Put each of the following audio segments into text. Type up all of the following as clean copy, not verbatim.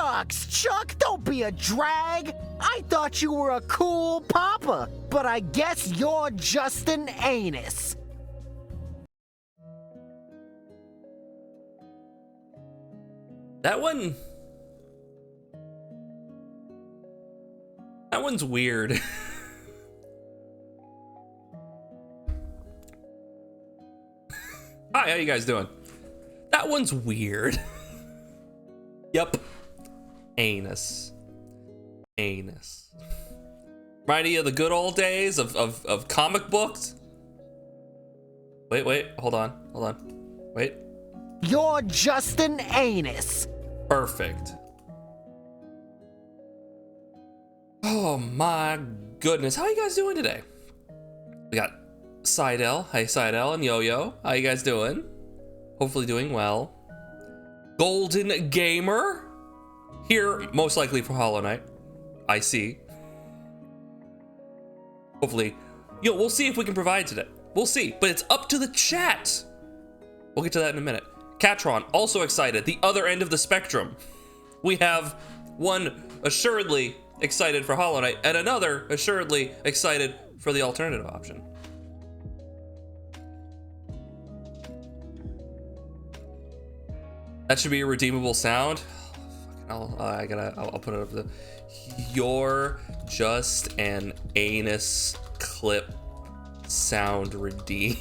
Shucks, Chuck, don't be a drag. I thought you were a cool papa, but I guess you're just an anus. That one's weird. Hi, how you guys doing? That one's weird. Yep. Anus. Remind you of the good old days of comic books? Wait, hold on. Wait. You're just an anus. Perfect. Oh my goodness. How you guys doing today? We got Seidel. Hey Seidel and Yo-Yo. How you guys doing? Hopefully doing well. Golden Gamer. Here, most likely for Hollow Knight. I see. Hopefully. We'll see if we can provide today. We'll see. But it's up to the chat. We'll get to that in a minute. Catron, also excited. The other end of the spectrum. We have one assuredly excited for Hollow Knight and another assuredly excited for the alternative option. That should be a redeemable sound. I'll put it up to you're just an anus clip sound redeem.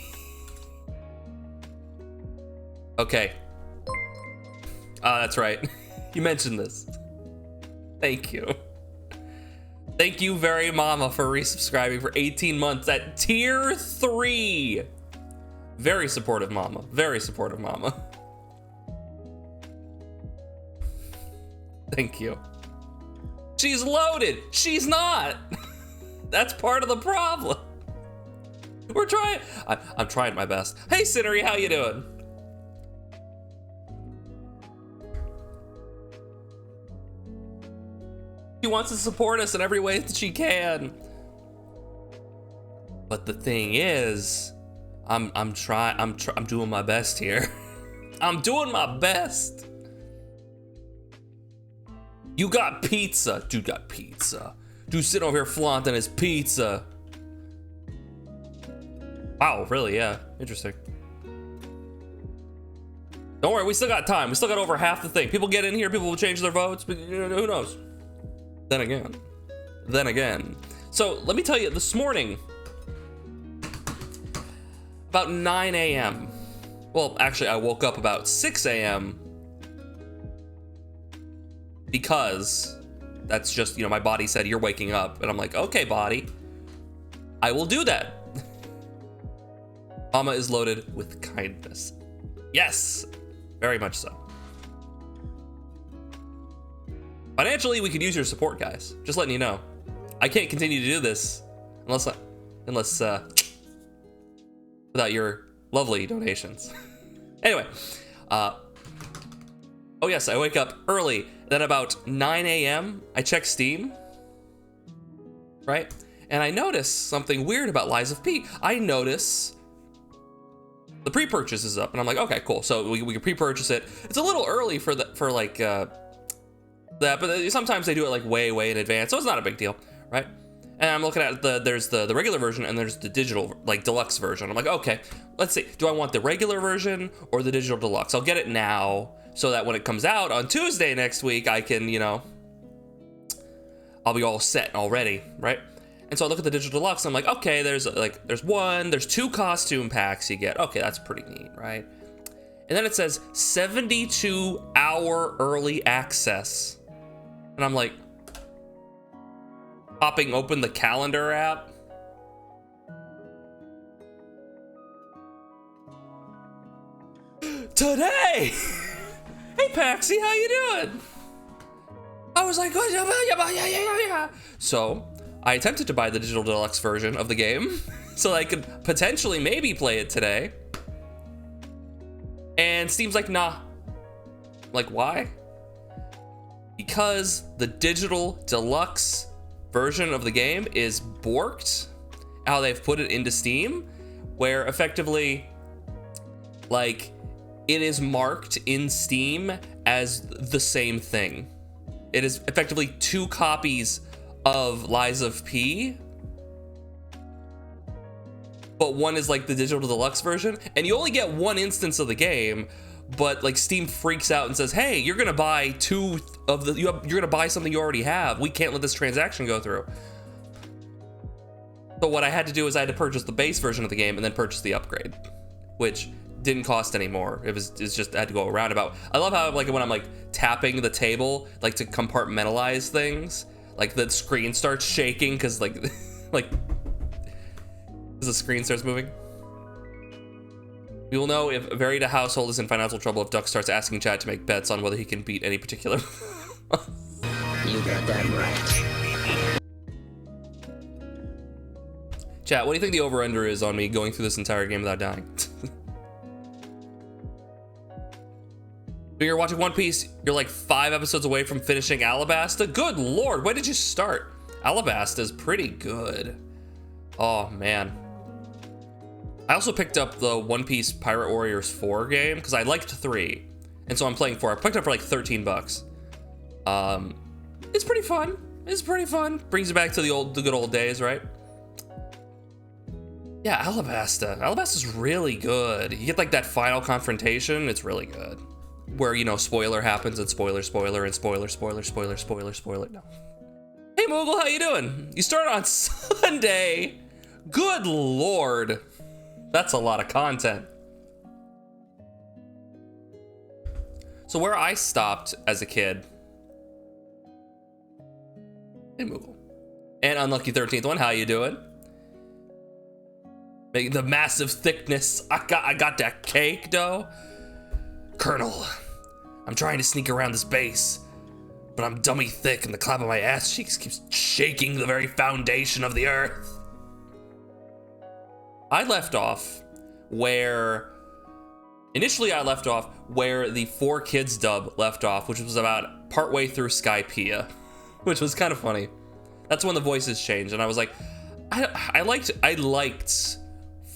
Okay. That's right. You mentioned this. Thank you. Thank you very mama for resubscribing for 18 months at tier 3. Very supportive mama. Very supportive mama. Thank you. She's loaded. She's not. That's part of the problem. We're trying. I'm trying my best. Hey, Cinnery, how you doing? She wants to support us in every way that she can. But the thing is, I'm doing my best here. I'm doing my best. You got pizza. Dude got pizza. Dude sitting over here flaunting his pizza. Wow, really? Yeah, interesting. Don't worry, we still got time. We still got over half the thing. People get in here, people will change their votes, but who knows? Then again. So let me tell you, this morning, about 9 a.m. Well, actually, I woke up about 6 a.m. because that's just, my body said, you're waking up. And I'm like, okay, body, I will do that. Mama is loaded with kindness. Yes, very much so. Financially, we could use your support, guys. Just letting you know. I can't continue to do this unless without your lovely donations. Anyway, oh yes, I wake up early. Then about 9 a.m., I check Steam, right? And I notice something weird about Lies of P. I notice the pre-purchase is up, and I'm like, okay, cool. So we can pre-purchase it. It's a little early for that, but sometimes they do it like way in advance, so it's not a big deal, right? And I'm looking at there's the regular version and there's the digital, like deluxe version. I'm like, okay, let's see. Do I want the regular version or the digital deluxe? I'll get it now so that when it comes out on Tuesday next week, I can, I'll be all set already, right? And so I look at the digital deluxe, and I'm like, okay, there's two costume packs you get. Okay, that's pretty neat, right? And then it says 72-hour early access. And I'm like, popping open the calendar app. Today! Hey Paxi, how you doing? I was like, yeah. So I attempted to buy the digital deluxe version of the game so I could potentially maybe play it today. And Steam's like, nah. Like, why? Because the digital deluxe version of the game is borked, how they've put it into Steam, where effectively, like, it is marked in Steam as the same thing. it is effectively 2 copies of Lies of P, but one is like the digital deluxe version, and you only get 1 instance of the game. But like Steam freaks out and says, hey, you're gonna buy 2 of the, you're gonna buy something you already have. We can't let this transaction go through. So what I had to do is I had to purchase the base version of the game and then purchase the upgrade, which didn't cost any more. It's just, I had to go a roundabout. I love how like when I'm like tapping the table, like to compartmentalize things, like the screen starts shaking because like, like, as the screen starts moving. We will know if a Verita household is in financial trouble if Duck starts asking chat to make bets on whether he can beat any particular. You got that right. Chat, what do you think the over-under is on me going through this entire game without dying? You're watching One Piece, you're like 5 episodes away from finishing Alabasta? Good lord, when did you start? Alabasta's pretty good. Oh man. I also picked up the One Piece Pirate Warriors 4 game because I liked 3, and so I'm playing 4. I picked it up for like 13 bucks. It's pretty fun. It's pretty fun. Brings you back to the good old days, right? Yeah, Alabasta. Alabasta's really good. You get like that final confrontation. It's really good. Where, you know, spoiler happens and spoiler, and spoiler. No. Hey Moogle, how you doing? You started on Sunday. Good lord. That's a lot of content. So where I stopped as a kid. Hey Moogle. And Unlucky 13th one, how you doing? The massive thickness. I got that cake dough. Colonel, I'm trying to sneak around this base, but I'm dummy thick and the clap of my ass cheeks keeps shaking the very foundation of the earth. I left off where the 4Kids dub left off, which was about partway through Skypiea, which was kind of funny. That's when the voices changed, and I was like, I liked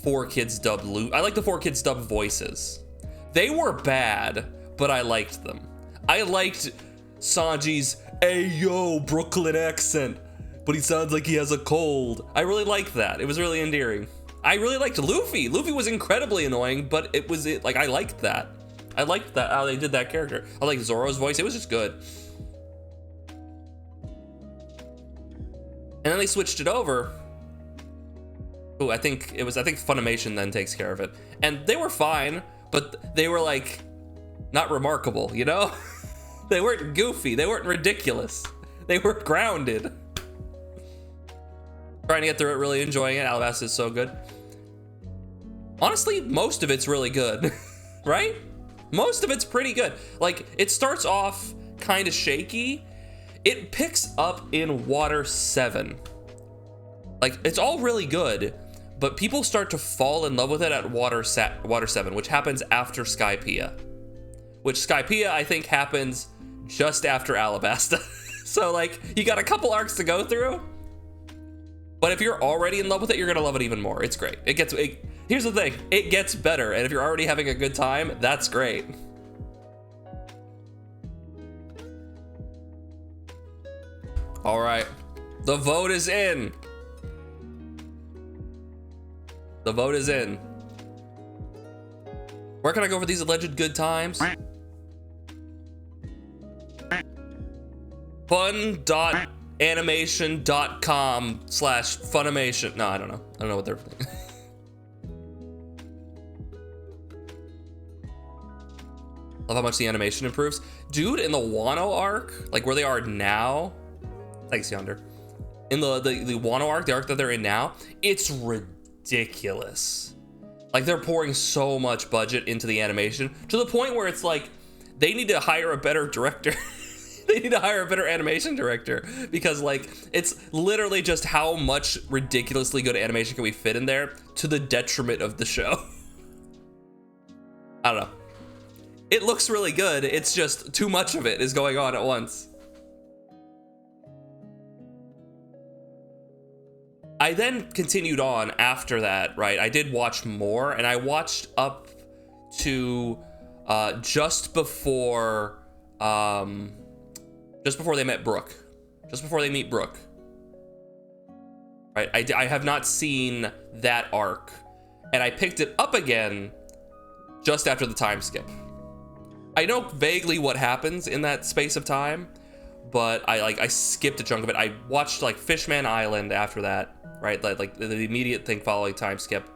4Kids dub I like the 4Kids dub voices. They were bad, but I liked them. I liked Sanji's "Ayo, Brooklyn accent, but he sounds like he has a cold." I really liked that. It was really endearing. I really liked Luffy. Luffy was incredibly annoying, but like I liked that. I liked that how they did that character. I liked Zoro's voice. It was just good. And then they switched it over. Oh, I think Funimation then takes care of it. And they were fine, but they were like not remarkable, you know? They weren't goofy, they weren't ridiculous. They were grounded. Trying to get through it, really enjoying it. Alabasta is so good. Honestly, most of it's really good, right? Most of it's pretty good. Like, it starts off kind of shaky. It picks up in Water 7. Like, it's all really good, but people start to fall in love with it at Water 7, which happens after Skypiea. Which Skypiea, I think, happens just after Alabasta. So, like, you got a couple arcs to go through. But if you're already in love with it, you're gonna love it even more. It's great. Here's the thing, it gets better, and if you're already having a good time, that's great. All right, the vote is in. The vote is in. Where can I go for these alleged good times? fun.animation.com/Funimation. No, I don't know. I don't know what they're. Love how much the animation improves. Dude, in the Wano arc, like where they are now, thanks Yonder. In the Wano arc, the arc that they're in now, it's ridiculous. Like they're pouring so much budget into the animation to the point where it's like they need to hire a better director. They need to hire a better animation director because like it's literally just how much ridiculously good animation can we fit in there to the detriment of the show. I don't know. It looks really good. It's just too much of it is going on at once. I then continued on after that, right? I did watch more, and I watched up to just before just before they met Brooke. Just before they meet Brooke. Right? I have not seen that arc. And I picked it up again just after the time skip. I know vaguely what happens in that space of time, but I skipped a chunk of it. I watched like Fishman Island after that, right? Like the immediate thing following time skip.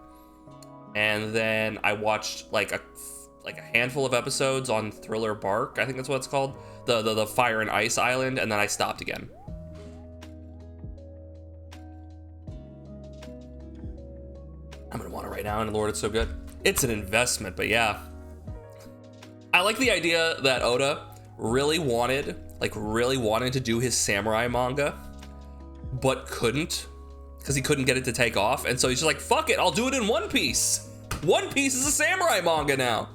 And then I watched like a handful of episodes on Thriller Bark, I think that's what it's called. The Fire and Ice Island, and then I stopped again. I'm gonna want it right now, and Lord, it's so good. It's an investment, but yeah. I like the idea that Oda really wanted to do his samurai manga, but couldn't, because he couldn't get it to take off, and so he's just like, fuck it, I'll do it in One Piece. One Piece is a samurai manga now.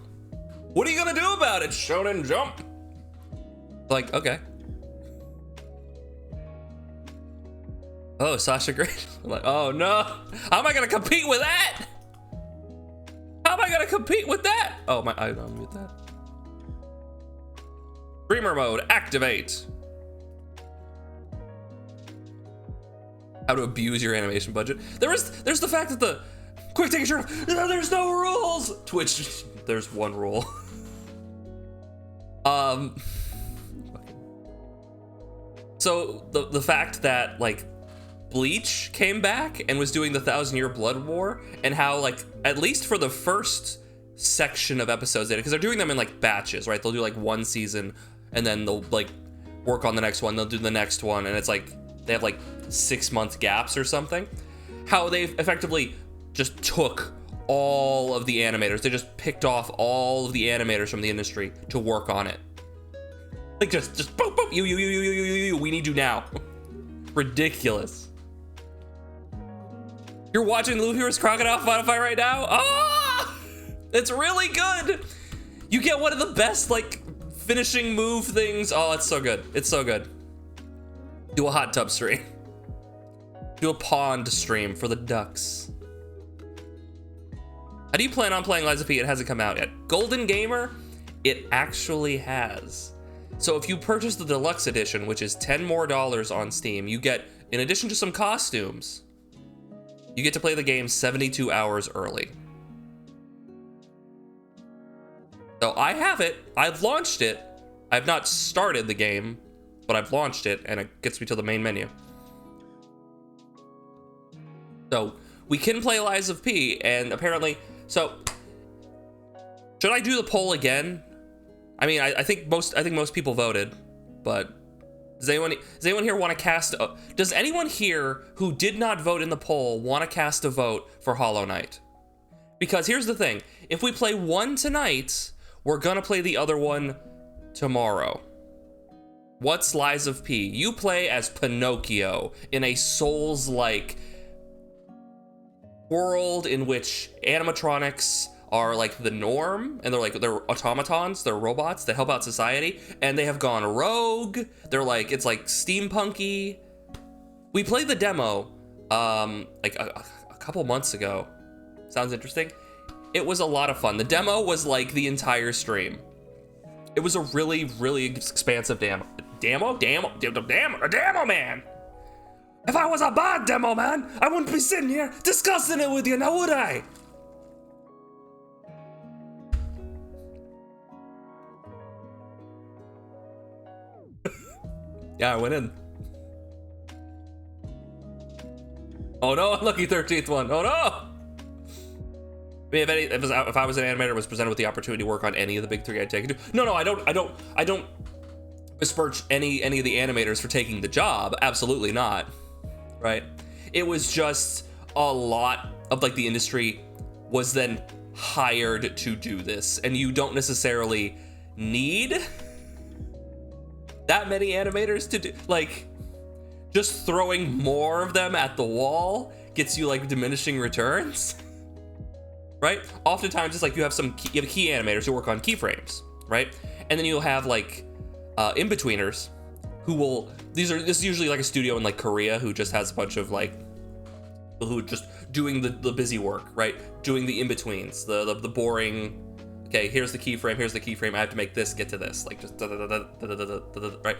What are you gonna do about it, Shonen Jump? Like, okay. Oh, Sasha Grey. I'm like, oh no. How am I gonna compete with that? How am I gonna compete with that? Oh my, I don't mute that. Streamer mode, activate. How to abuse your animation budget. There's the fact that the quick take a shirt off. There's no rules. Twitch, there's one rule. So the fact that like Bleach came back and was doing the 1,000-Year Blood War, and how like at least for the first section of episodes, because they're doing them in like batches, right? They'll do like one season and then they'll like work on the next one, they'll do the next one, and it's like they have like 6-month gaps or something. How they've effectively just took all of the animators, they just picked off all of the animators from the industry to work on it. Like just boop boop, you, we need you now. Ridiculous. You're watching Luffy vs. Crocodile fight right now? Oh, it's really good. You get one of the best like finishing move things. Oh, it's so good. It's so good. Do a hot tub stream. Do a pond stream for the ducks. How do you plan on playing Lies of P? It hasn't come out yet. Golden Gamer, it actually has. So if you purchase the deluxe edition, which is $10 more on Steam, you get, in addition to some costumes, you get to play the game 72 hours early. So I have it, I've launched it. I've not started the game, but I've launched it, and it gets me to the main menu. So we can play Lies of P, and apparently, so should I do the poll again? I mean, I think most people voted, but does anyone here want to cast? Does anyone here who did not vote in the poll want to cast a vote for Hollow Knight? Because here's the thing: if we play one tonight, we're gonna play the other one tomorrow. What's Lies of P? You play as Pinocchio in a Souls-like world in which animatronics are like the norm, and they're automatons, they're robots that help out society, and they have gone rogue. They're like, it's like steampunky. We played the demo like a couple months ago. Sounds interesting. It was a lot of fun. The demo was like the entire stream. It was a really, really expansive demo, man. If I was a bad demo man, I wouldn't be sitting here discussing it with you, now would I? Yeah, I went in. Oh no, unlucky 13th one. Oh no! I mean, if I was an animator and was presented with the opportunity to work on any of the big three, I'd take it. No, I don't besmirch any of the animators for taking the job. Absolutely not. Right? It was just a lot of like the industry was then hired to do this, and you don't necessarily need that many animators to do, like, just throwing more of them at the wall gets you like diminishing returns, right? Oftentimes it's like you have key animators who work on keyframes, right? And then you'll have like in-betweeners who will, this is usually like a studio in like Korea who just has a bunch of like, who just doing the busy work, right? Doing the in-betweens, the boring, okay, here's the keyframe, I have to make this get to this, like just right?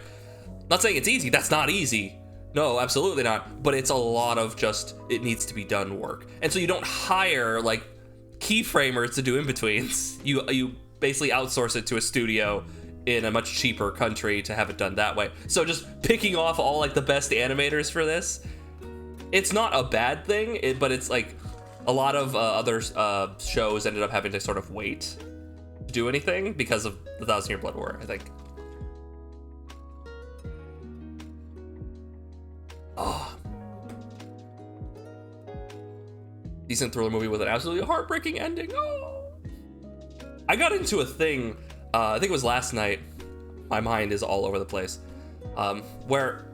Not saying it's easy. That's not easy. No, absolutely not. But it's a lot of just, it needs to be done work. And so you don't hire like keyframers to do in-betweens. You basically outsource it to a studio in a much cheaper country to have it done that way. So just picking off all like the best animators for this, it's not a bad thing, but it's like a lot of other shows ended up having to sort of wait to do anything because of the 1,000 Year Blood War, I think. Oh. Decent thriller movie with an absolutely heartbreaking ending. Oh. I got into a thing, I think it was last night. My mind is all over the place. Where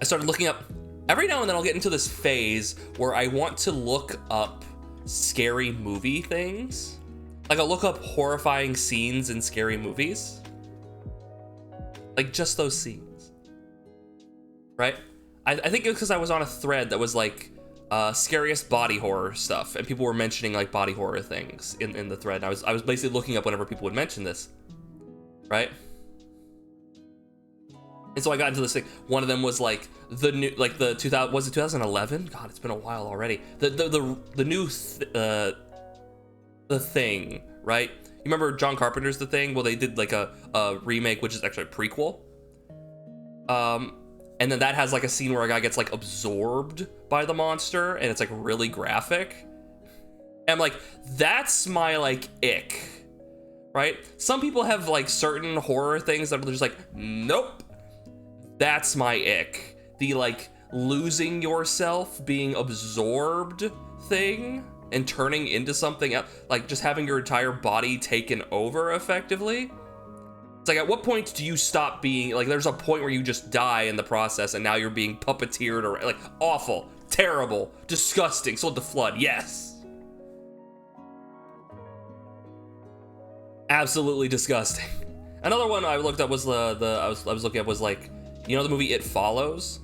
I started looking up, every now and then I'll get into this phase where I want to look up scary movie things. Like I'll look up horrifying scenes in scary movies. Like just those scenes. Right? I think it was because I was on a thread that was like scariest body horror stuff, and people were mentioning like body horror things in the thread. And I was basically looking up whenever people would mention this, right? And so I got into this thing. One of them was like the new, like the 2000, was it 2011? God, it's been a while already. The new The Thing, right? You remember John Carpenter's The Thing? Well, they did like a remake, which is actually a prequel. And then that has like a scene where a guy gets like absorbed by the monster, and it's like really graphic. And I'm like, that's my like ick, right? Some people have like certain horror things that are just like, nope, that's my ick. The like losing yourself, being absorbed thing and turning into something else, like just having your entire body taken over effectively. It's like, at what point do you stop being, like, there's a point where you just die in the process and now you're being puppeteered, or like, awful, terrible, disgusting. Sword the Flood, yes. Absolutely disgusting. Another one I looked up was I was looking at was like, you know the movie It Follows?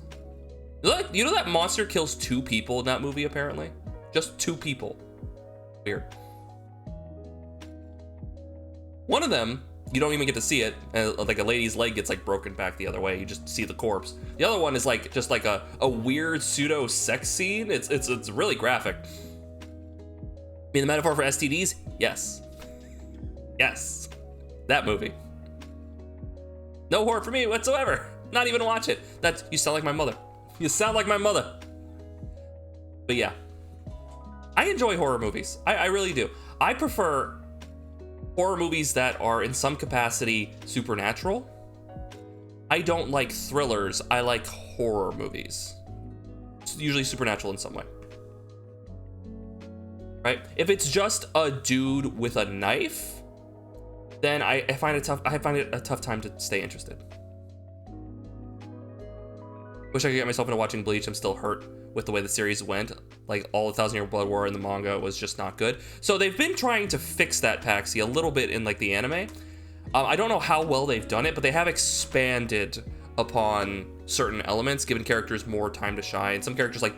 You know that monster kills 2 people in that movie, apparently? Just 2 people. Weird. One of them, you don't even get to see it, and like a lady's leg gets like broken back the other way. You just see the corpse. The other one is like just like a weird pseudo sex scene. It's really graphic. I mean, the metaphor for STDs? Yes. Yes. That movie. No horror for me whatsoever. Not even watch it. You sound like my mother. You sound like my mother. But yeah. I enjoy horror movies. I really do. I prefer horror movies that are in some capacity supernatural. I don't like thrillers. I like horror movies. It's usually supernatural in some way. Right? If it's just a dude with a knife, then I find it a tough time to stay interested. Wish I could get myself into watching Bleach. I'm still hurt with the way the series went. Like, all the 1,000 Year Blood War in the manga was just not good. So they've been trying to fix that, Paxi, a little bit in like the anime. I don't know how well they've done it, but they have expanded upon certain elements, given characters more time to shine. Some characters like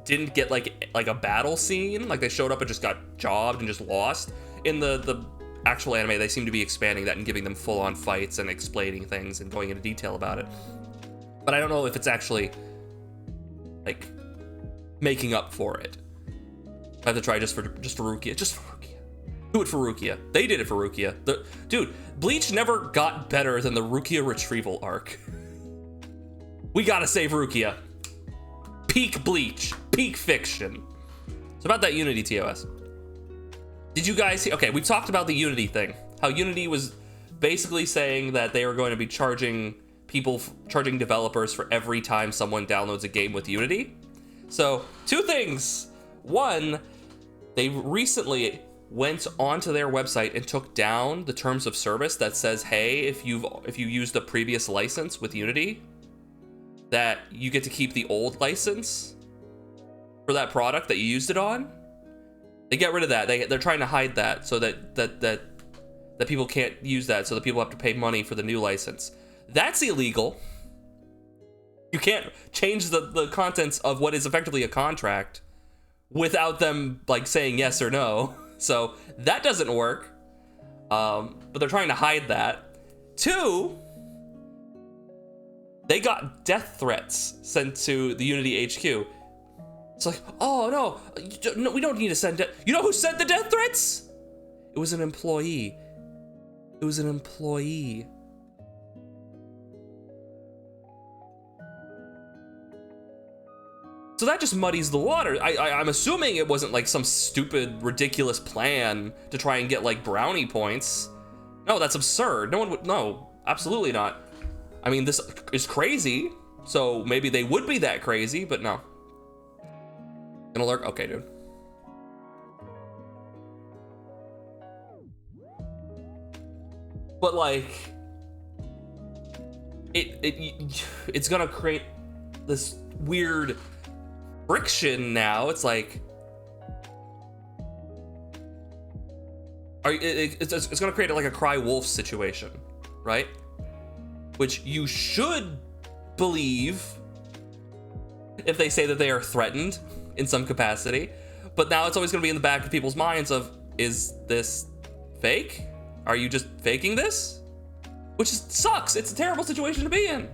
didn't get like a battle scene, like they showed up and just got jobbed and just lost. In the actual anime, they seem to be expanding that and giving them full-on fights and explaining things and going into detail about it. But I don't know if it's actually like making up for it. I have to try just for Rukia. Just for Rukia. Do it for Rukia. They did it for Rukia. Dude, Bleach never got better than the Rukia retrieval arc. We gotta save Rukia. Peak Bleach. Peak fiction. So about that Unity TOS. Did you guys see? Okay, we talked about the Unity thing. How Unity was basically saying that they were going to be charging developers for every time someone downloads a game with Unity. So, 2 things. One, they recently went onto their website and took down the terms of service that says, hey, if you used the previous license with Unity, that you get to keep the old license for that product that you used it on. They get rid of that. They're trying to hide that so that people can't use that, so that people have to pay money for the new license. That's illegal. You can't change the contents of what is effectively a contract without them like saying yes or no. So that doesn't work. But they're trying to hide that. 2, they got death threats sent to the Unity HQ. It's like, oh no, we don't need to send it. You know who sent the death threats? It was an employee. It was an employee. So that just muddies the water. I'm assuming it wasn't like some stupid, ridiculous plan to try and get like brownie points. No, that's absurd. No one would, no, absolutely not. I mean, this is crazy, so maybe they would be that crazy, but no. Gonna lurk? Okay, dude. But like, it's gonna create this weird friction now. It's like, it's gonna create like a cry wolf situation, right? Which you should believe if they say that they are threatened in some capacity, but now it's always gonna be in the back of people's minds of, is this fake? Are you just faking this? Which sucks. It's a terrible situation to be in.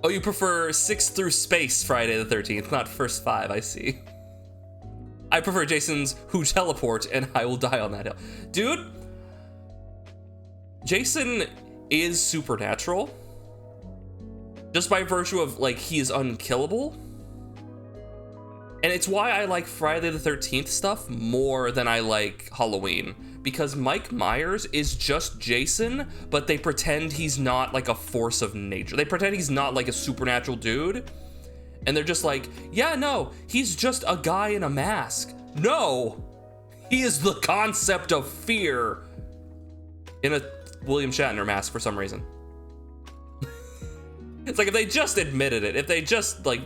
Oh, you prefer 6 through space Friday the 13th, not first 5, I see. I prefer Jason's Who Teleport and I Will Die on That Hill. Dude, Jason is supernatural. Just by virtue of, like, he is unkillable. And it's why I like Friday the 13th stuff more than I like Halloween. Because Mike Myers is just Jason, but they pretend he's not like a force of nature. They pretend he's not like a supernatural dude. And they're just like, yeah, no, he's just a guy in a mask. No, he is the concept of fear in a William Shatner mask for some reason. It's like if they just admitted it, if they just like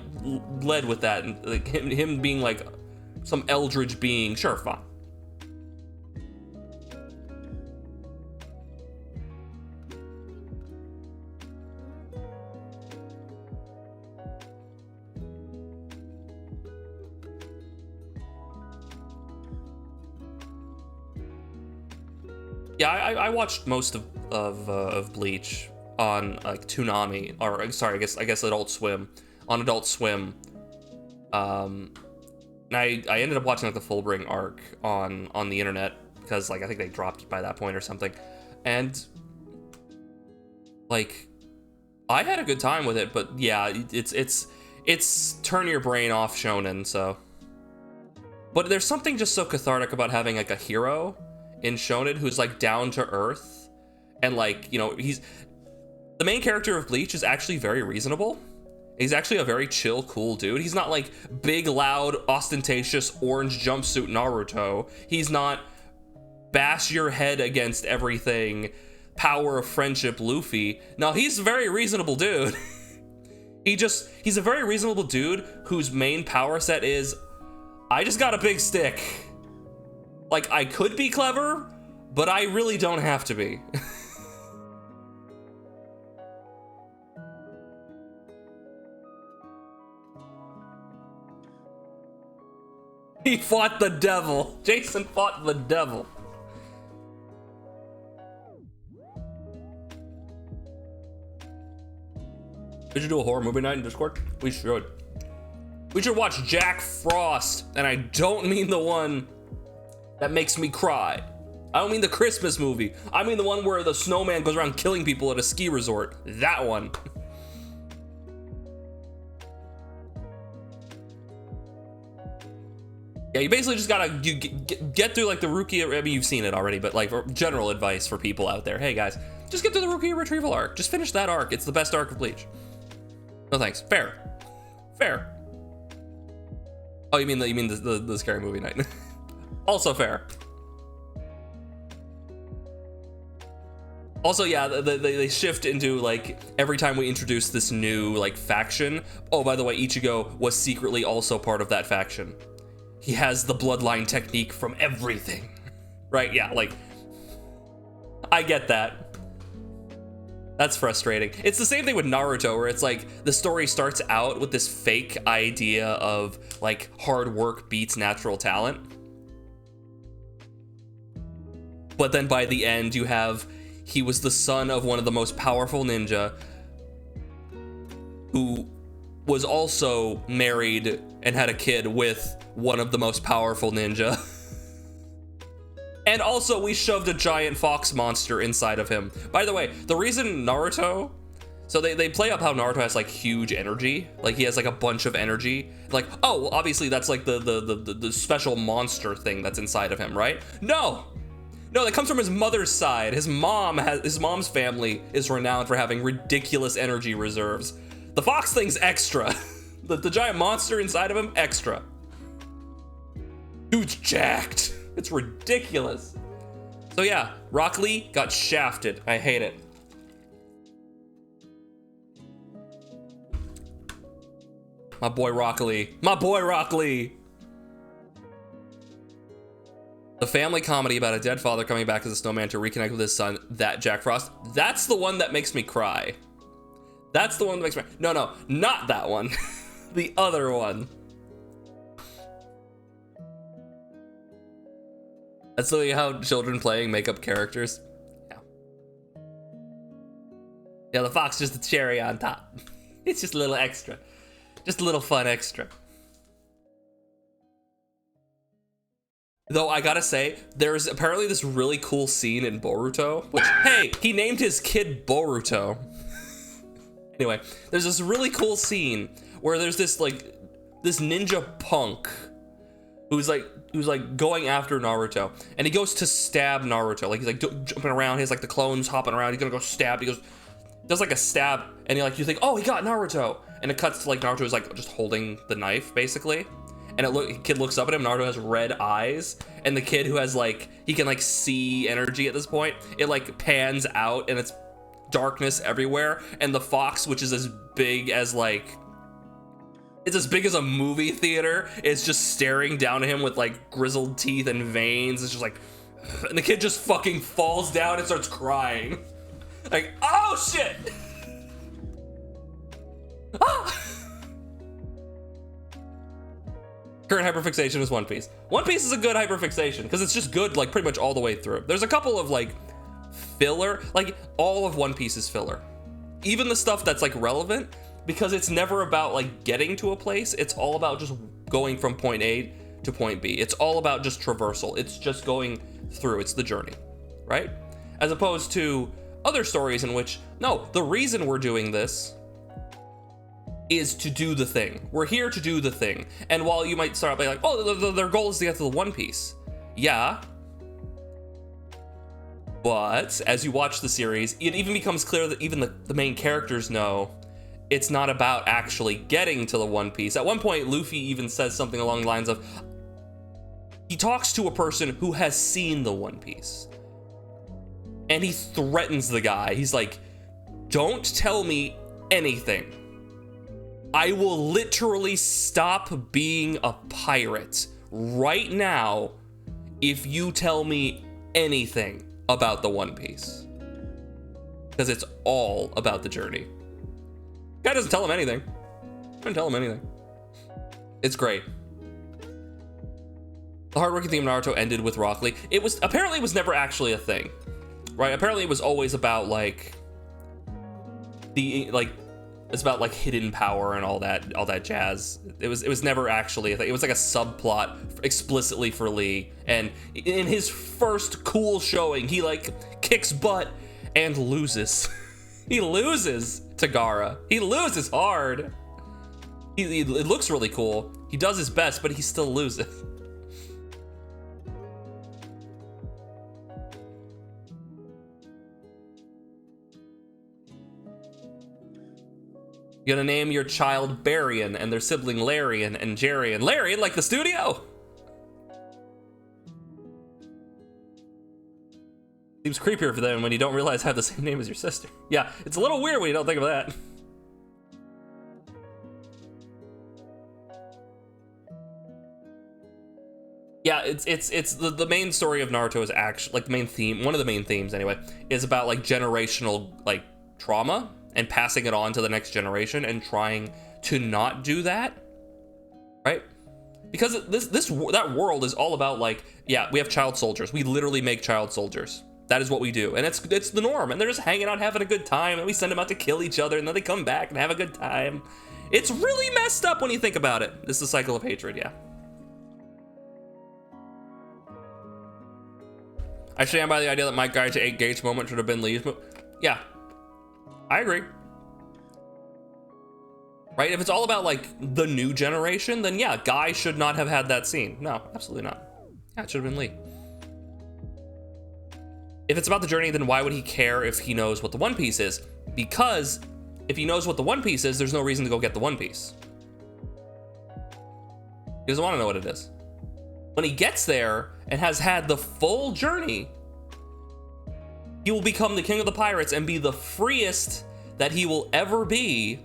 led with that, and like him being like some eldritch being, sure, fine. Yeah, I watched most of Bleach on like Toonami, or sorry, I guess Adult Swim, on Adult Swim. And I ended up watching like the Fullbring arc on the internet because like I think they dropped it by that point or something, and like I had a good time with it. But yeah, it's turn your brain off shonen. So, but there's something just so cathartic about having like a hero in shonen who's like down to earth, and like, you know, the main character of Bleach is actually very reasonable. He's actually a very chill, cool dude. He's not like big, loud, ostentatious orange jumpsuit Naruto. He's not bash your head against everything, power of friendship Luffy. No, he's a very reasonable dude. He's a very reasonable dude whose main power set is, I just got a big stick. Like, I could be clever, but I really don't have to be. He fought the devil. Jason fought the devil. We should do a horror movie night in Discord. We should. We should watch Jack Frost, and I don't mean the one that makes me cry. I don't mean the Christmas movie. I mean the one where the snowman goes around killing people at a ski resort. That one. Yeah, you basically just gotta get through like the Rukia. I mean, you've seen it already, but like general advice for people out there. Hey guys, just get through the Rukia retrieval arc. Just finish that arc. It's the best arc of Bleach. No thanks. Fair. Fair. Oh, you mean the scary movie night? Also fair. Also, yeah, they shift into like every time we introduce this new like faction. Oh, by the way, Ichigo was secretly also part of that faction. He has the bloodline technique from everything. Right? Yeah, like I get that. That's frustrating. It's the same thing with Naruto, where it's like the story starts out with this fake idea of like hard work beats natural talent. But then by the end, you have he was the son of one of the most powerful ninja who was also married and had a kid with one of the most powerful ninja. And also we shoved a giant fox monster inside of him. By the way, the reason Naruto, so they play up how Naruto has like huge energy, like he has like a bunch of energy. Like, oh, well, obviously that's like the special monster thing that's inside of him, right? No, that comes from his mother's side. His mom's family is renowned for having ridiculous energy reserves. The fox thing's extra. The giant monster inside of him, extra. Dude's jacked. It's ridiculous. So yeah, Rock Lee got shafted. I hate it. My boy Rock Lee. My boy Rock Lee. The family comedy about a dead father coming back as a snowman to reconnect with his son, that Jack Frost. That's the one that makes me cry. That's the one that makes me cry. No, not that one. The other one. That's literally how children playing make up characters. Yeah, the fox just a cherry on top. It's just a little extra. Just a little fun extra. Though I gotta say, there's apparently this really cool scene in Boruto, which, hey, he named his kid Boruto. Anyway, there's this really cool scene where there's this ninja punk who's like going after Naruto, and he goes to stab Naruto. Like he's like jumping around, he's like the clones hopping around, he's gonna go stab, he does like a stab, and you think, oh, he got Naruto, and it cuts to like Naruto is like just holding the knife basically, and kid looks up at him, Naruto has red eyes, and the kid who has like, he can like see energy at this point, it like pans out and it's darkness everywhere, and the fox, which is as big as like, it's as big as a movie theater, is just staring down at him with like grizzled teeth and veins. It's just like, and the kid just fucking falls down and starts crying. Like, oh shit! Ah! Current hyperfixation is One Piece. One Piece is a good hyperfixation because it's just good like pretty much all the way through. There's a couple of like filler, like all of One Piece is filler. Even the stuff that's like relevant, because it's never about like getting to a place, it's all about just going from point A to point B. It's all about just traversal. It's just going through, it's the journey, right? As opposed to other stories in which, no, the reason we're doing this is to do the thing. We're here to do the thing. And while you might start by like, oh, their goal is to get to the One Piece. Yeah. But as you watch the series, it even becomes clear that even the main characters know it's not about actually getting to the One Piece. At one point, Luffy even says something along the lines of, he talks to a person who has seen the One Piece. And he threatens the guy. He's like, don't tell me anything. I will literally stop being a pirate right now if you tell me anything about the One Piece. Because it's all about the journey. Guy doesn't tell him anything. Doesn't tell him anything. It's great. The hardworking theme of Naruto ended with Rock Lee. It was never actually a thing, right? Apparently it was always about like it's about like hidden power and all that jazz. It was never actually a thing. It was like a subplot explicitly for Lee. And in his first cool showing, he like kicks butt and loses. He loses to Gaara. He loses hard. It looks really cool. He does his best, but he still loses. You're gonna name your child Barian and their sibling Larian and Jarian. Larian, like the studio? Seems creepier for them when you don't realize I have the same name as your sister. Yeah, it's a little weird when you don't think of that. Yeah, it's the main story of Naruto is actually like the main theme, one of the main themes anyway, is about like generational like trauma and passing it on to the next generation and trying to not do that, right? Because that world is all about, like, yeah, we have child soldiers. We literally make child soldiers. That is what we do, and it's the norm. And they're just hanging out, having a good time, and we send them out to kill each other, and then they come back and have a good time. It's really messed up when you think about it. It's the cycle of hatred, yeah. I stand by the idea that Mike Guy to 8 Gates moment should have been Lee's. Yeah, I agree. Right? If it's all about, like, the new generation, then yeah, Guy should not have had that scene. No, absolutely not. Yeah, it should have been Lee. If it's about the journey, then why would he care if he knows what the One Piece is? Because if he knows what the One Piece is, there's no reason to go get the One Piece. He doesn't want to know what it is. When he gets there and has had the full journey, he will become the king of the pirates and be the freest that he will ever be.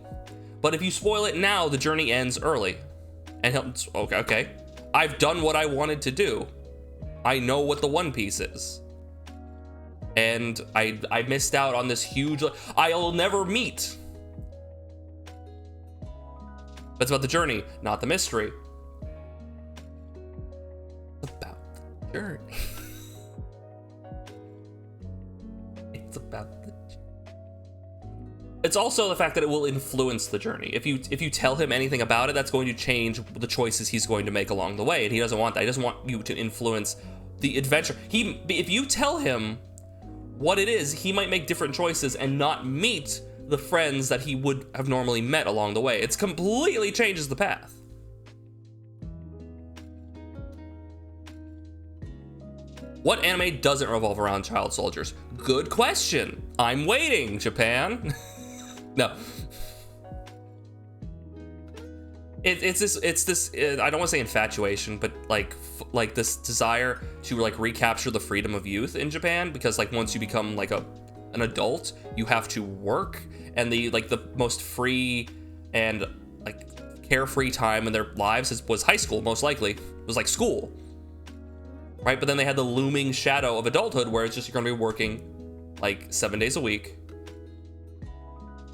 But if you spoil it now, the journey ends early. And he'll, okay. I've done what I wanted to do. I know what the One Piece is. And I missed out on this huge, I'll never meet. But it's about the journey, not the mystery. It's about the journey. It's about the journey. It's also the fact that it will influence the journey. If you tell him anything about it, that's going to change the choices he's going to make along the way, and he doesn't want that. He doesn't want you to influence the adventure. If you tell him what it is, he might make different choices and not meet the friends that he would have normally met along the way. It completely changes the path. What anime doesn't revolve around child soldiers? Good question. I'm waiting, Japan. No. It's this I don't want to say infatuation, but like this desire to like recapture the freedom of youth in Japan, because like once you become like an adult, you have to work, and the most free and like carefree time in their lives was high school, most likely. It was like school. Right? But then they had the looming shadow of adulthood where it's just you're going to be working like 7 days a week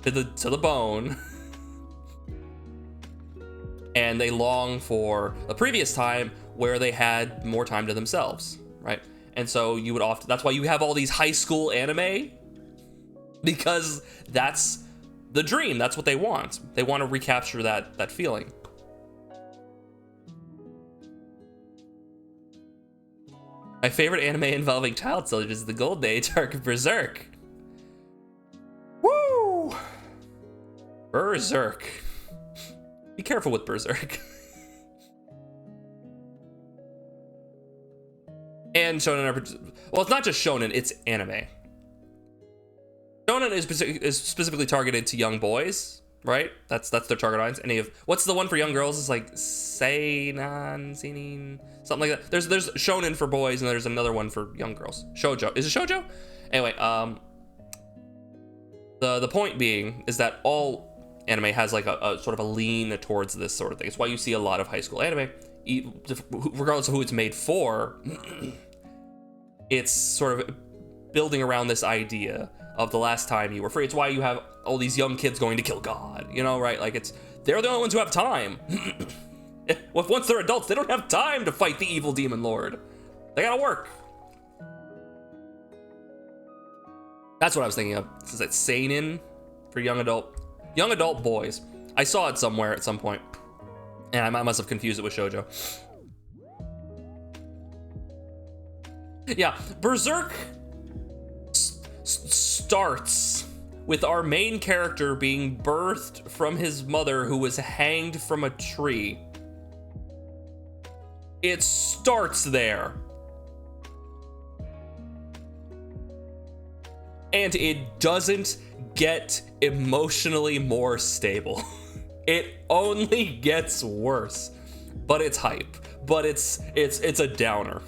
to the bone. And they long for the previous time where they had more time to themselves, right? And so you would often, that's why you have all these high school anime, because that's the dream. That's what they want. They want to recapture that feeling. My favorite anime involving child soldiers is the Golden Age arc of Berserk. Woo! Berserk. Be careful with Berserk. And shonen, well, it's not just shonen, it's anime. Shonen is specifically targeted to young boys, right? That's their target audience. What's the one for young girls? It's like seinen, something like that. There's shonen for boys, and there's another one for young girls. Shoujo. Is it shoujo? Anyway, the point being is that all anime has like a sort of a lean towards this sort of thing. It's why you see a lot of high school anime, regardless of who it's made for. It's sort of building around this idea of the last time you were free. It's why you have all these young kids going to kill God, you know, right? Like they're the only ones who have time. Once they're adults, they don't have time to fight the evil demon lord. They gotta work. That's what I was thinking of. Is that seinen for young adult boys? I saw it somewhere at some point, and I must have confused it with shoujo. Yeah, Berserk starts with our main character being birthed from his mother, who was hanged from a tree. It starts there. And it doesn't get emotionally more stable. It only gets worse. But it's hype. But it's a downer.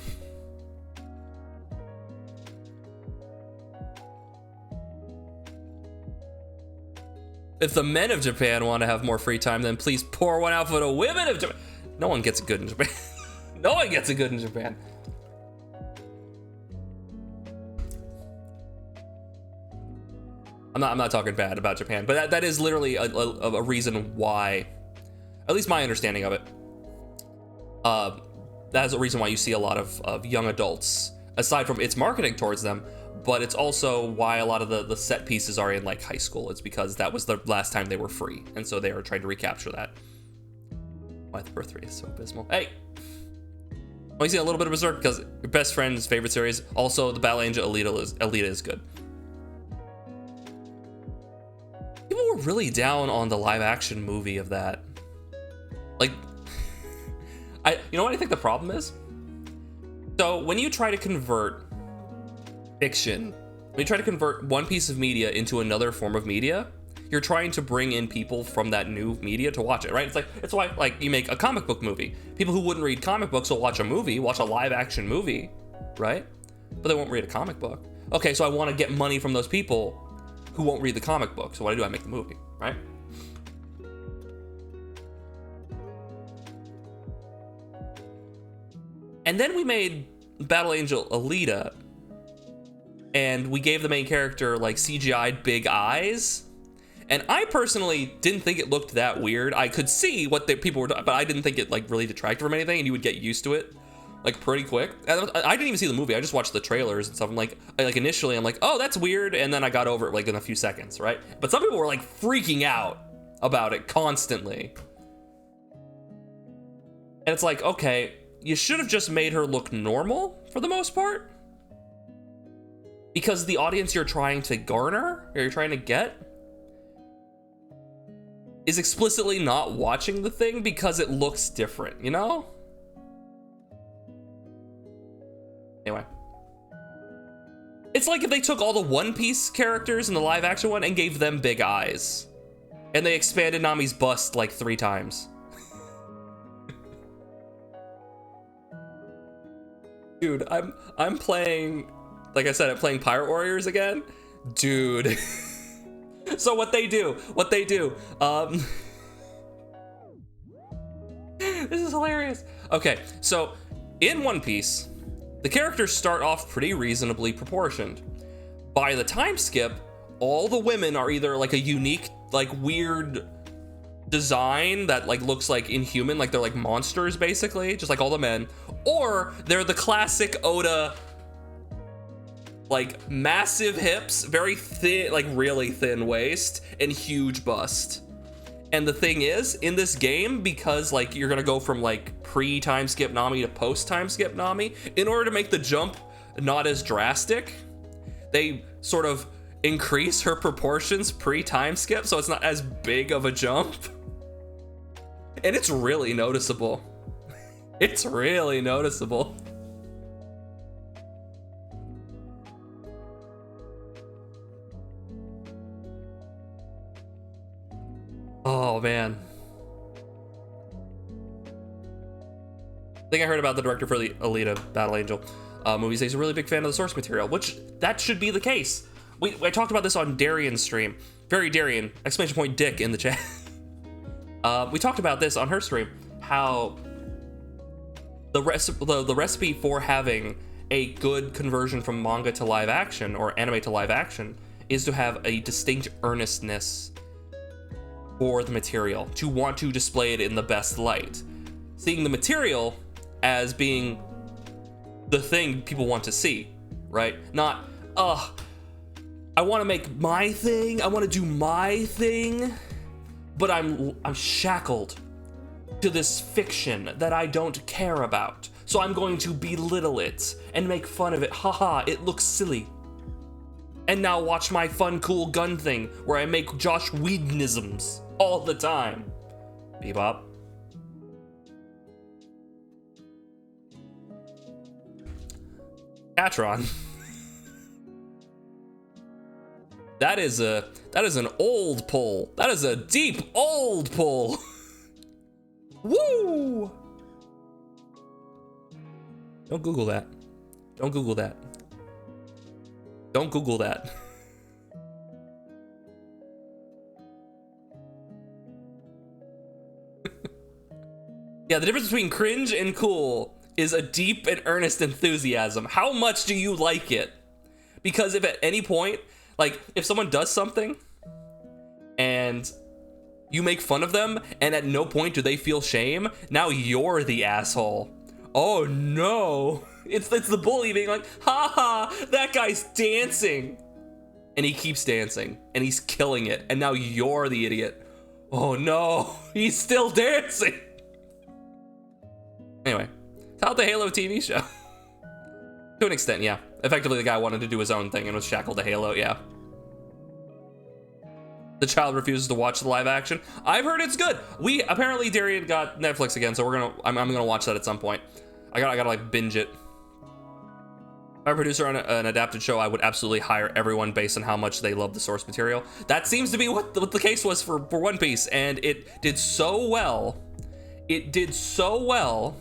If the men of Japan want to have more free time, then please pour one out for the women of Japan. No one gets it good in Japan. No one gets it good in Japan. I'm not talking bad about Japan, but that is literally a reason why, at least my understanding of it, that is a reason why you see a lot of young adults, aside from its marketing towards them, but it's also why a lot of the set pieces are in like high school. It's because that was the last time they were free, and so they are trying to recapture that. Why the birth rate is so abysmal. Hey! Oh, you see a little bit of Berserk because your best friend's favorite series. Also, the Battle Angel Alita is good. People were really down on the live action movie of that. Like, you know what I think the problem is? So when you try to convert fiction, when you try to convert one piece of media into another form of media, you're trying to bring in people from that new media to watch it, right? It's why like you make a comic book movie. People who wouldn't read comic books will watch a live action movie, right? But they won't read a comic book. Okay, so I want to get money from those people who won't read the comic book. So what do? I make the movie, right? And then we made Battle Angel Alita, and we gave the main character like CGI'd big eyes. And I personally didn't think it looked that weird. I could see what the people were doing, but I didn't think it like really detracted from anything, and you would get used to it like pretty quick. And I didn't even see the movie. I just watched the trailers and stuff. I'm like initially I'm like, oh, that's weird, and then I got over it like in a few seconds, right? But some people were like freaking out about it constantly. And it's like, okay, you should have just made her look normal for the most part, because the audience you're trying to garner, or you're trying to get, is explicitly not watching the thing because it looks different, you know? Anyway. It's like if they took all the One Piece characters in the live action one and gave them big eyes. And they expanded Nami's bust like 3 times. Dude, I'm playing, like I said, I'm playing Pirate Warriors again. Dude. So what they do, this is hilarious. Okay, so in One Piece, the characters start off pretty reasonably proportioned. By the time skip, all the women are either like a unique, like weird design that like looks like inhuman, like they're like monsters basically, just like all the men, or they're the classic Oda, like massive hips, very thin, like really thin waist, and huge bust. And the thing is, in this game, because like you're gonna go from like pre-time skip Nami to post-time skip Nami, in order to make the jump not as drastic, they sort of increase her proportions pre-time skip, so it's not as big of a jump. And it's really noticeable. It's really noticeable. Oh man. I think I heard about the director for the Alita Battle Angel movie. He's a really big fan of the source material, which that should be the case. I talked about this on Darian's stream. Very Darian, exclamation point Dick in the chat. We talked about this on her stream, how the recipe for having a good conversion from manga to live action or anime to live action is to have a distinct earnestness for the material, to want to display it in the best light, seeing the material as being the thing people want to see, right? Not, I want to make my thing, I want to do my thing, but I'm shackled to this fiction that I don't care about, so I'm going to belittle it and make fun of it. Haha, it looks silly. And now watch my fun, cool gun thing where I make Josh Whedonisms all the time. Bebop. Catron. That is an old pull. That is a deep old pull. Woo! Don't Google that. Don't Google that. Don't Google that. Yeah, the difference between cringe and cool is a deep and earnest enthusiasm. How much do you like it? Because if at any point, Like, if someone does something and you make fun of them and at no point do they feel shame, now you're the asshole. Oh no. It's the bully being like, ha ha, that guy's dancing. And he keeps dancing and he's killing it. And now you're the idiot. Oh no, he's still dancing. Anyway, it's how the Halo TV show. To an extent, yeah. Effectively, the guy wanted to do his own thing and was shackled to Halo, yeah. The child refuses to watch the live action. I've heard it's good. Apparently Darian got Netflix again, so I'm gonna watch that at some point. I gotta like binge it. If I producer on an adapted show, I would absolutely hire everyone based on how much they love the source material. That seems to be what the case was for One Piece, and it did so well. It did so well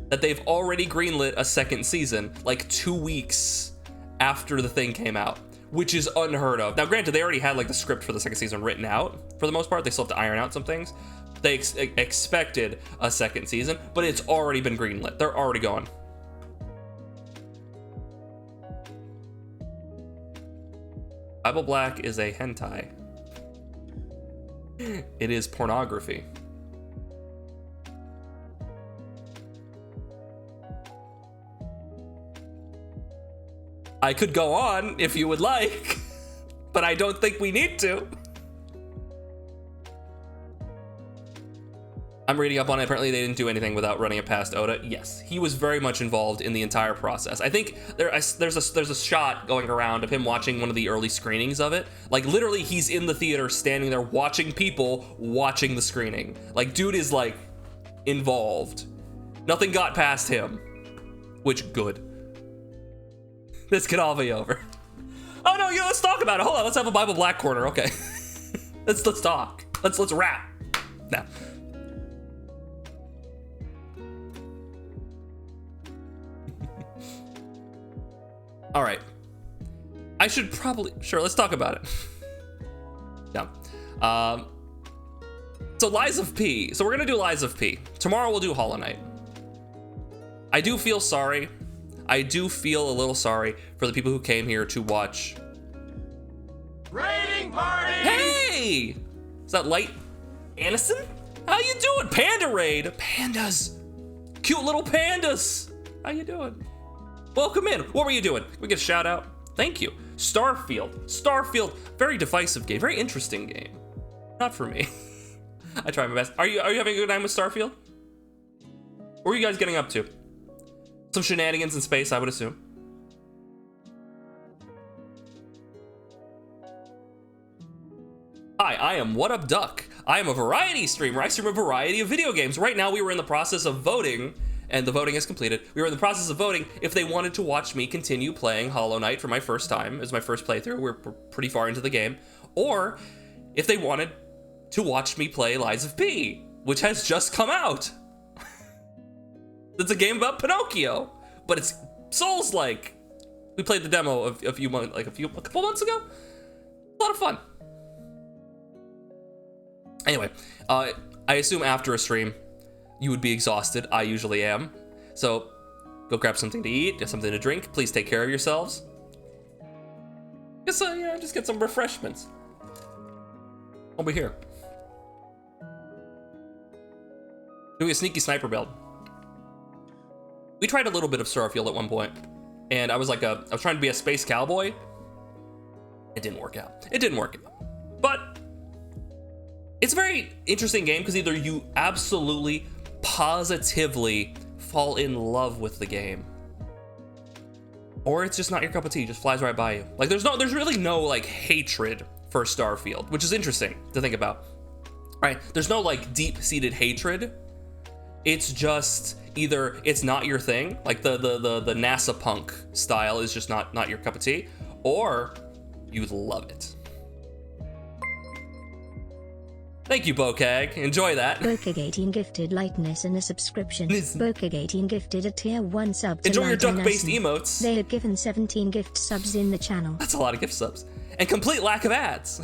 that they've already greenlit a second season, like 2 weeks after the thing came out, which is unheard of. Now, granted, they already had like the script for the second season written out for the most part. They still have to iron out some things. They expected a second season, but it's already been greenlit. They're already going. Bible Black is a hentai. It is pornography. I could go on if you would like, but I don't think we need to. I'm reading up on it. Apparently they didn't do anything without running it past Oda. Yes, he was very much involved in the entire process. I think there's a shot going around of him watching one of the early screenings of it. Like literally he's in the theater standing there watching people watching the screening. Like dude is like involved. Nothing got past him, which good. This could all be over. Oh no, let's talk about it. Hold on, let's have a Bible Black corner. Okay, let's talk. Let's rap. Now, all right. I should probably let's talk about it. Yeah. So Lies of P. So we're gonna do Lies of P. Tomorrow we'll do Hollow Knight. I do feel sorry. I do feel a little sorry for the people who came here to watch. Raiding party! Hey! Is that Light Anderson? How you doing? Panda Raid. Pandas. Cute little pandas. How you doing? Welcome in. What were you doing? We get a shout out. Thank you. Starfield. Very divisive game. Very interesting game. Not for me. I try my best. Are you having a good time with Starfield? What are you guys getting up to? Some shenanigans in space, I would assume. Hi, I am What Up Duck. I am a variety streamer. I stream a variety of video games. Right now, we were in the process of voting, and the voting is completed. We were in the process of voting if they wanted to watch me continue playing Hollow Knight for my first time. It was my first playthrough. We're pretty far into the game. Or if they wanted to watch me play Lies of P, which has just come out. It's a game about Pinocchio, but it's Souls-like. We played the demo a couple months ago. A lot of fun. Anyway, I assume after a stream, you would be exhausted. I usually am. So go grab something to eat, get something to drink. Please take care of yourselves. Just get some refreshments. I'll be here. Doing a sneaky sniper build. We tried a little bit of Starfield at one point, and I was trying to be a space cowboy. It didn't work out. But it's a very interesting game because either you absolutely, positively fall in love with the game, or it's just not your cup of tea. It just flies right by you. Like there's really no like hatred for Starfield, which is interesting to think about. Right? There's no like deep-seated hatred. It's just either it's not your thing, like the NASA punk style is just not your cup of tea, or you love it. Thank you, Bokag. Enjoy that. Boka18 gifted lightness and a subscription. Boka18 gifted a tier 1 sub to Enjoy your Light and duck-based Asin. emotes. They have given 17 gift subs in the channel. That's a lot of gift subs. And complete lack of ads.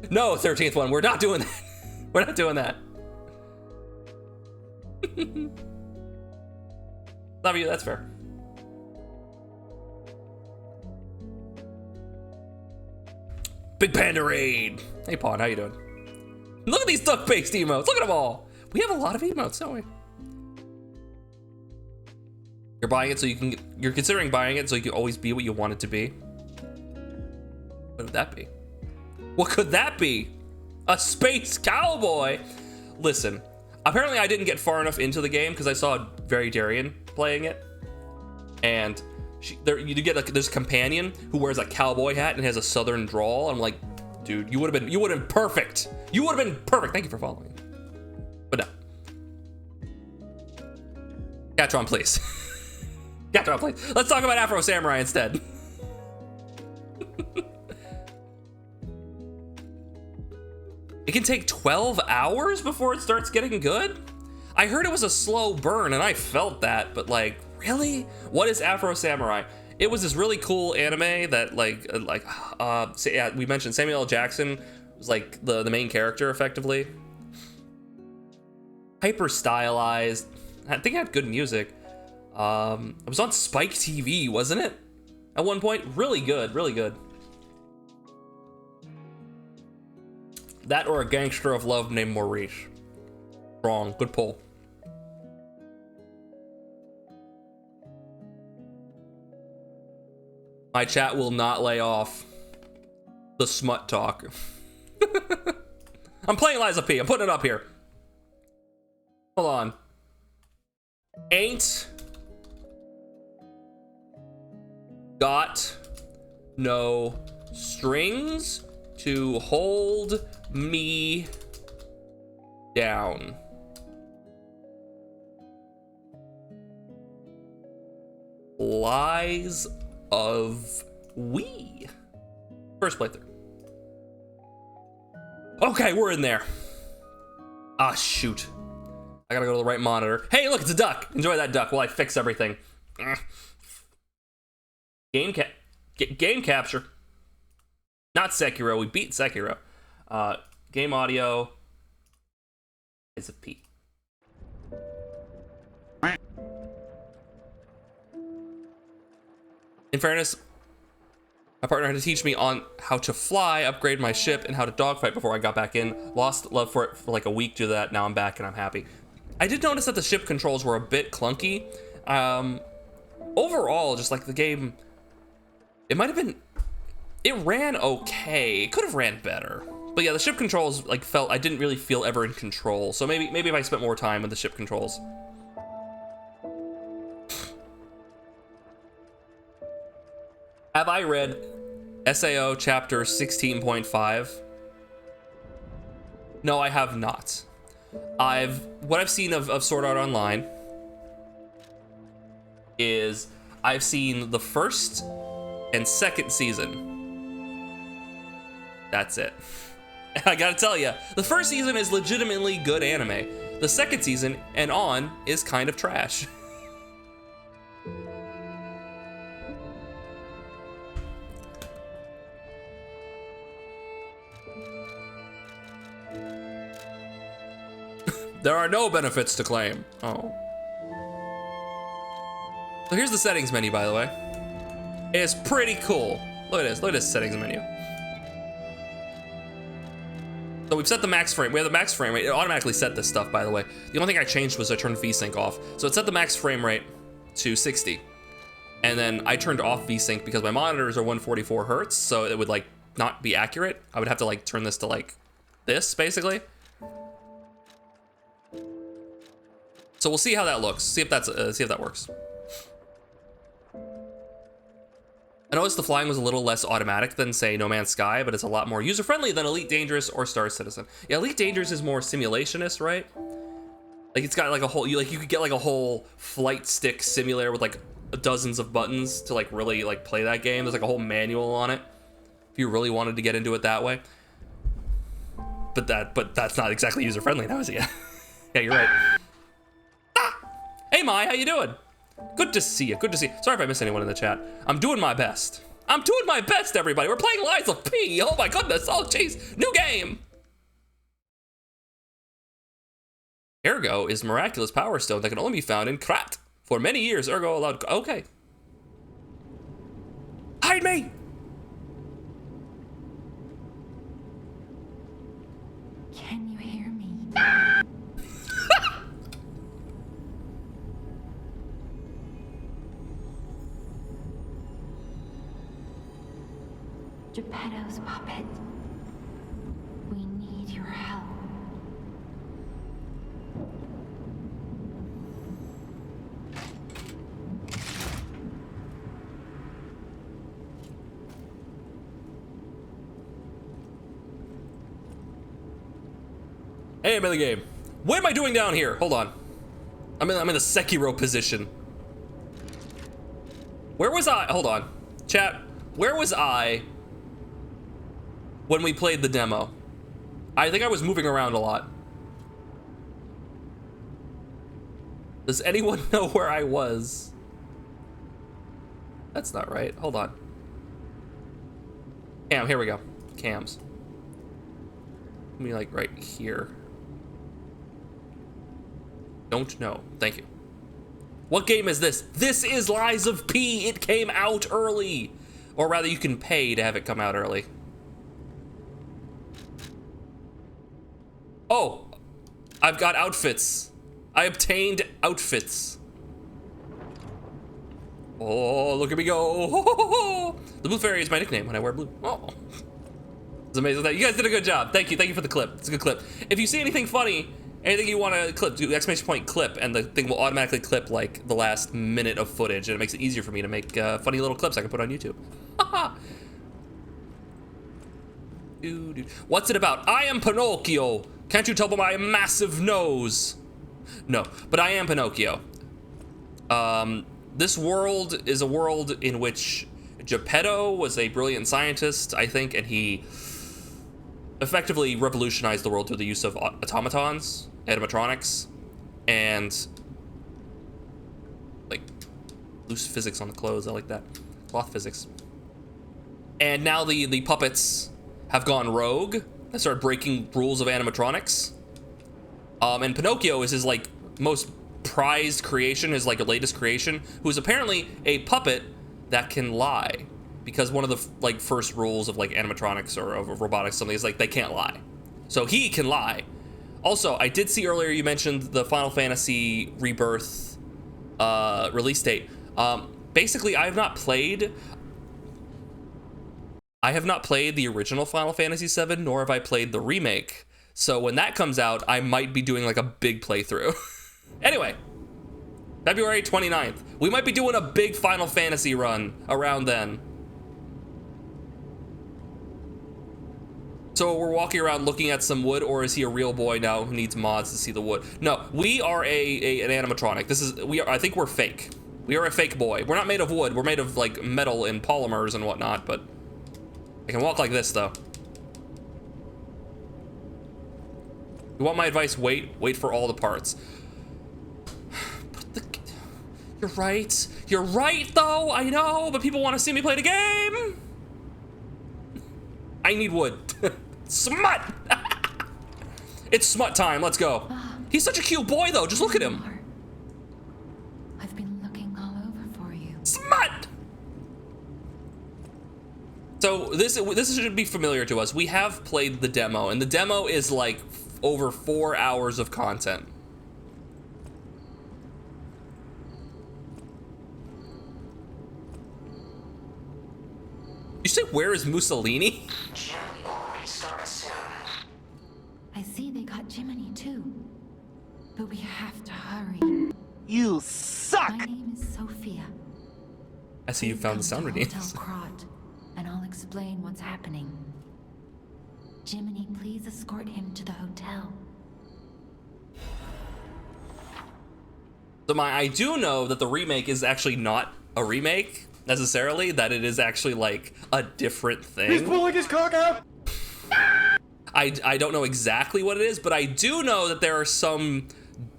No, 13th one, we're not doing that. We're not doing that. Love you, that's fair. Big Panda Raid. Hey, Pawn, how you doing? Look at these duck-based emotes. Look at them all. We have a lot of emotes, don't we? You're buying it so you can, you're considering buying it so you can always be what you want it to be. What would that be? What could that be? A space cowboy. Listen, apparently I didn't get far enough into the game because I saw Very Darian playing it. And you get like this companion who wears a cowboy hat and has a southern drawl. I'm like, dude, you would have been perfect. You would have been perfect. Thank you for following. But no. Catron, please. Catron, please. Let's talk about Afro Samurai instead. It can take 12 hours before it starts getting good? I heard it was a slow burn and I felt that, but like, really? What is Afro Samurai? It was this really cool anime that yeah, we mentioned Samuel L. Jackson was like the main character effectively. Hyper stylized. I think it had good music. It was on Spike TV, wasn't it? At one point, really good, really good. That or a gangster of love named Maurice. Wrong, good pull. My chat will not lay off the smut talk. I'm playing Liza P. I'm putting it up here. Hold on. Ain't got no strings to hold me down. Lies of we. First playthrough. Okay, we're in there. Ah, shoot. I gotta go to the right monitor. Hey, look, it's a duck. Enjoy that duck while I fix everything. Game capture. Not Sekiro. We beat Sekiro. Game audio is a P. In fairness, my partner had to teach me on how to fly, upgrade my ship, and how to dogfight before I got back in. Lost love for it for like a week due to that. Now I'm back and I'm happy. I did notice that the ship controls were a bit clunky. Overall, just like the game, it might have been, it ran okay. It could have ran better. But yeah, the ship controls like I didn't really feel ever in control. So maybe if I spent more time with the ship controls. Have I read SAO chapter 16.5? No, I have not. What I've seen of Sword Art Online is I've seen the first and second season. That's it. I gotta tell you, the first season is legitimately good anime. The second season and on is kind of trash. There are no benefits to claim. Oh. So here's the settings menu, by the way. It's pretty cool. Look at this. Look at this settings menu. So we've set the max frame. We have the max frame rate. It automatically set this stuff, by the way. The only thing I changed was I turned VSync off. So it set the max frame rate to 60. And then I turned off VSync because my monitors are 144 hertz, so it would like not be accurate. I would have to like turn this to like this, basically. So we'll see how that looks. See if that works. I noticed the flying was a little less automatic than, say, No Man's Sky, but it's a lot more user-friendly than Elite Dangerous or Star Citizen. Yeah, Elite Dangerous is more simulationist, right? Like it's got like a whole, you could get like a whole flight stick simulator with like dozens of buttons to like really like play that game. There's like a whole manual on it if you really wanted to get into it that way. But that's not exactly user-friendly now, is it? Yeah, you're right. Hey Mai, how you doing? Good to see you, good to see you. Sorry if I miss anyone in the chat. I'm doing my best. I'm doing my best, everybody. We're playing Liza P. Oh my goodness, oh jeez, new game. Ergo is miraculous power stone that can only be found in Krat. For many years, Ergo allowed, okay. Hide me! Can you hear me? Geppetto's puppet. We need your help. Hey, I'm in the game. What am I doing down here? Hold on. I'm in the Sekiro position. Where was I? Hold on. Chat, where was I when we played the demo? I think I was moving around a lot. Does anyone know where I was? That's not right. Hold on. Cam, here we go. Cams. Let me like right here. Don't know. Thank you. What game is this? This is Lies of P. It came out early. Or rather, you can pay to have it come out early. Oh, I've got outfits. I obtained outfits. Oh, look at me go. The Blue Fairy is my nickname when I wear blue. Oh. It's amazing that you guys did a good job. Thank you for the clip. It's a good clip. If you see anything funny, anything you want to clip, do exclamation point clip, and the thing will automatically clip like the last minute of footage, and it makes it easier for me to make funny little clips I can put on YouTube. What's it about? I am Pinocchio. Can't you tell by my massive nose? No, but I am Pinocchio. This world is a world in which Geppetto was a brilliant scientist, I think, and he effectively revolutionized the world through the use of automatons, animatronics, and like loose physics on the clothes. I like that. Cloth physics. And now the puppets have gone rogue and started breaking rules of animatronics. And Pinocchio is his like most prized creation, his like latest creation, who is apparently a puppet that can lie. Because one of the like first rules of like animatronics or of robotics something is like they can't lie. So he can lie. Also, I did see earlier you mentioned the Final Fantasy Rebirth release date. Basically, I have not played the original Final Fantasy VII, nor have I played the remake. So when that comes out, I might be doing like a big playthrough. Anyway, February 29th. We might be doing a big Final Fantasy run around then. So we're walking around looking at some wood, or is he a real boy now who needs mods to see the wood? No, we are an animatronic. I think we're fake. We are a fake boy. We're not made of wood. We're made of like metal and polymers and whatnot, but I can walk like this though. You want my advice? Wait for all the parts. You're right. You're right though, I know, but people want to see me play the game. I need wood. Smut! It's smut time, let's go. He's such a cute boy though, just look at him. I've been looking all over for you. Smut! So this should be familiar to us. We have played the demo, and the demo is like over 4 hours of content. You say, where is Mussolini? Jiminy will restart soon. I see they got Jiminy too. But we have to hurry. You suck! My name is Sophia. I see you found the sound Hotel redeems. Krat, and I'll explain what's happening. Jiminy, please escort him to the hotel. So I do know that the remake is actually not a remake necessarily, that it is actually like a different thing. He's pulling his cock out! I don't know exactly what it is, but I do know that there are some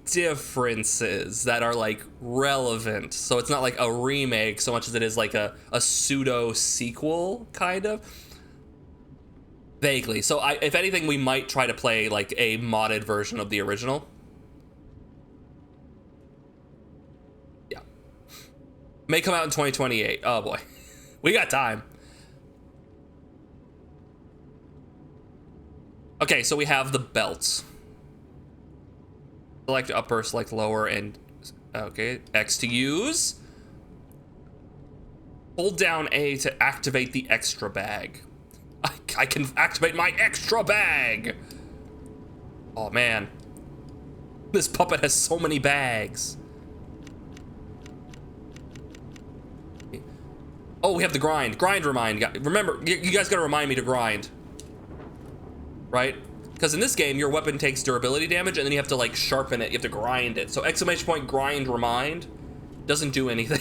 differences that are like relevant. So it's not like a remake so much as it is like a pseudo sequel kind of. Vaguely. So if anything, we might try to play like a modded version of the original. Yeah. May come out in 2028. Oh boy. We got time. Okay, so we have the belts. Select upper, select lower, and okay, X to use. Hold down A to activate the extra bag. I can activate my extra bag. Oh man, this puppet has so many bags. Oh, we have the grind. Grind remind. Remember, you guys gotta remind me to grind. Right? Because in this game, your weapon takes durability damage, and then you have to like sharpen it. You have to grind it. So exclamation point grind remind doesn't do anything.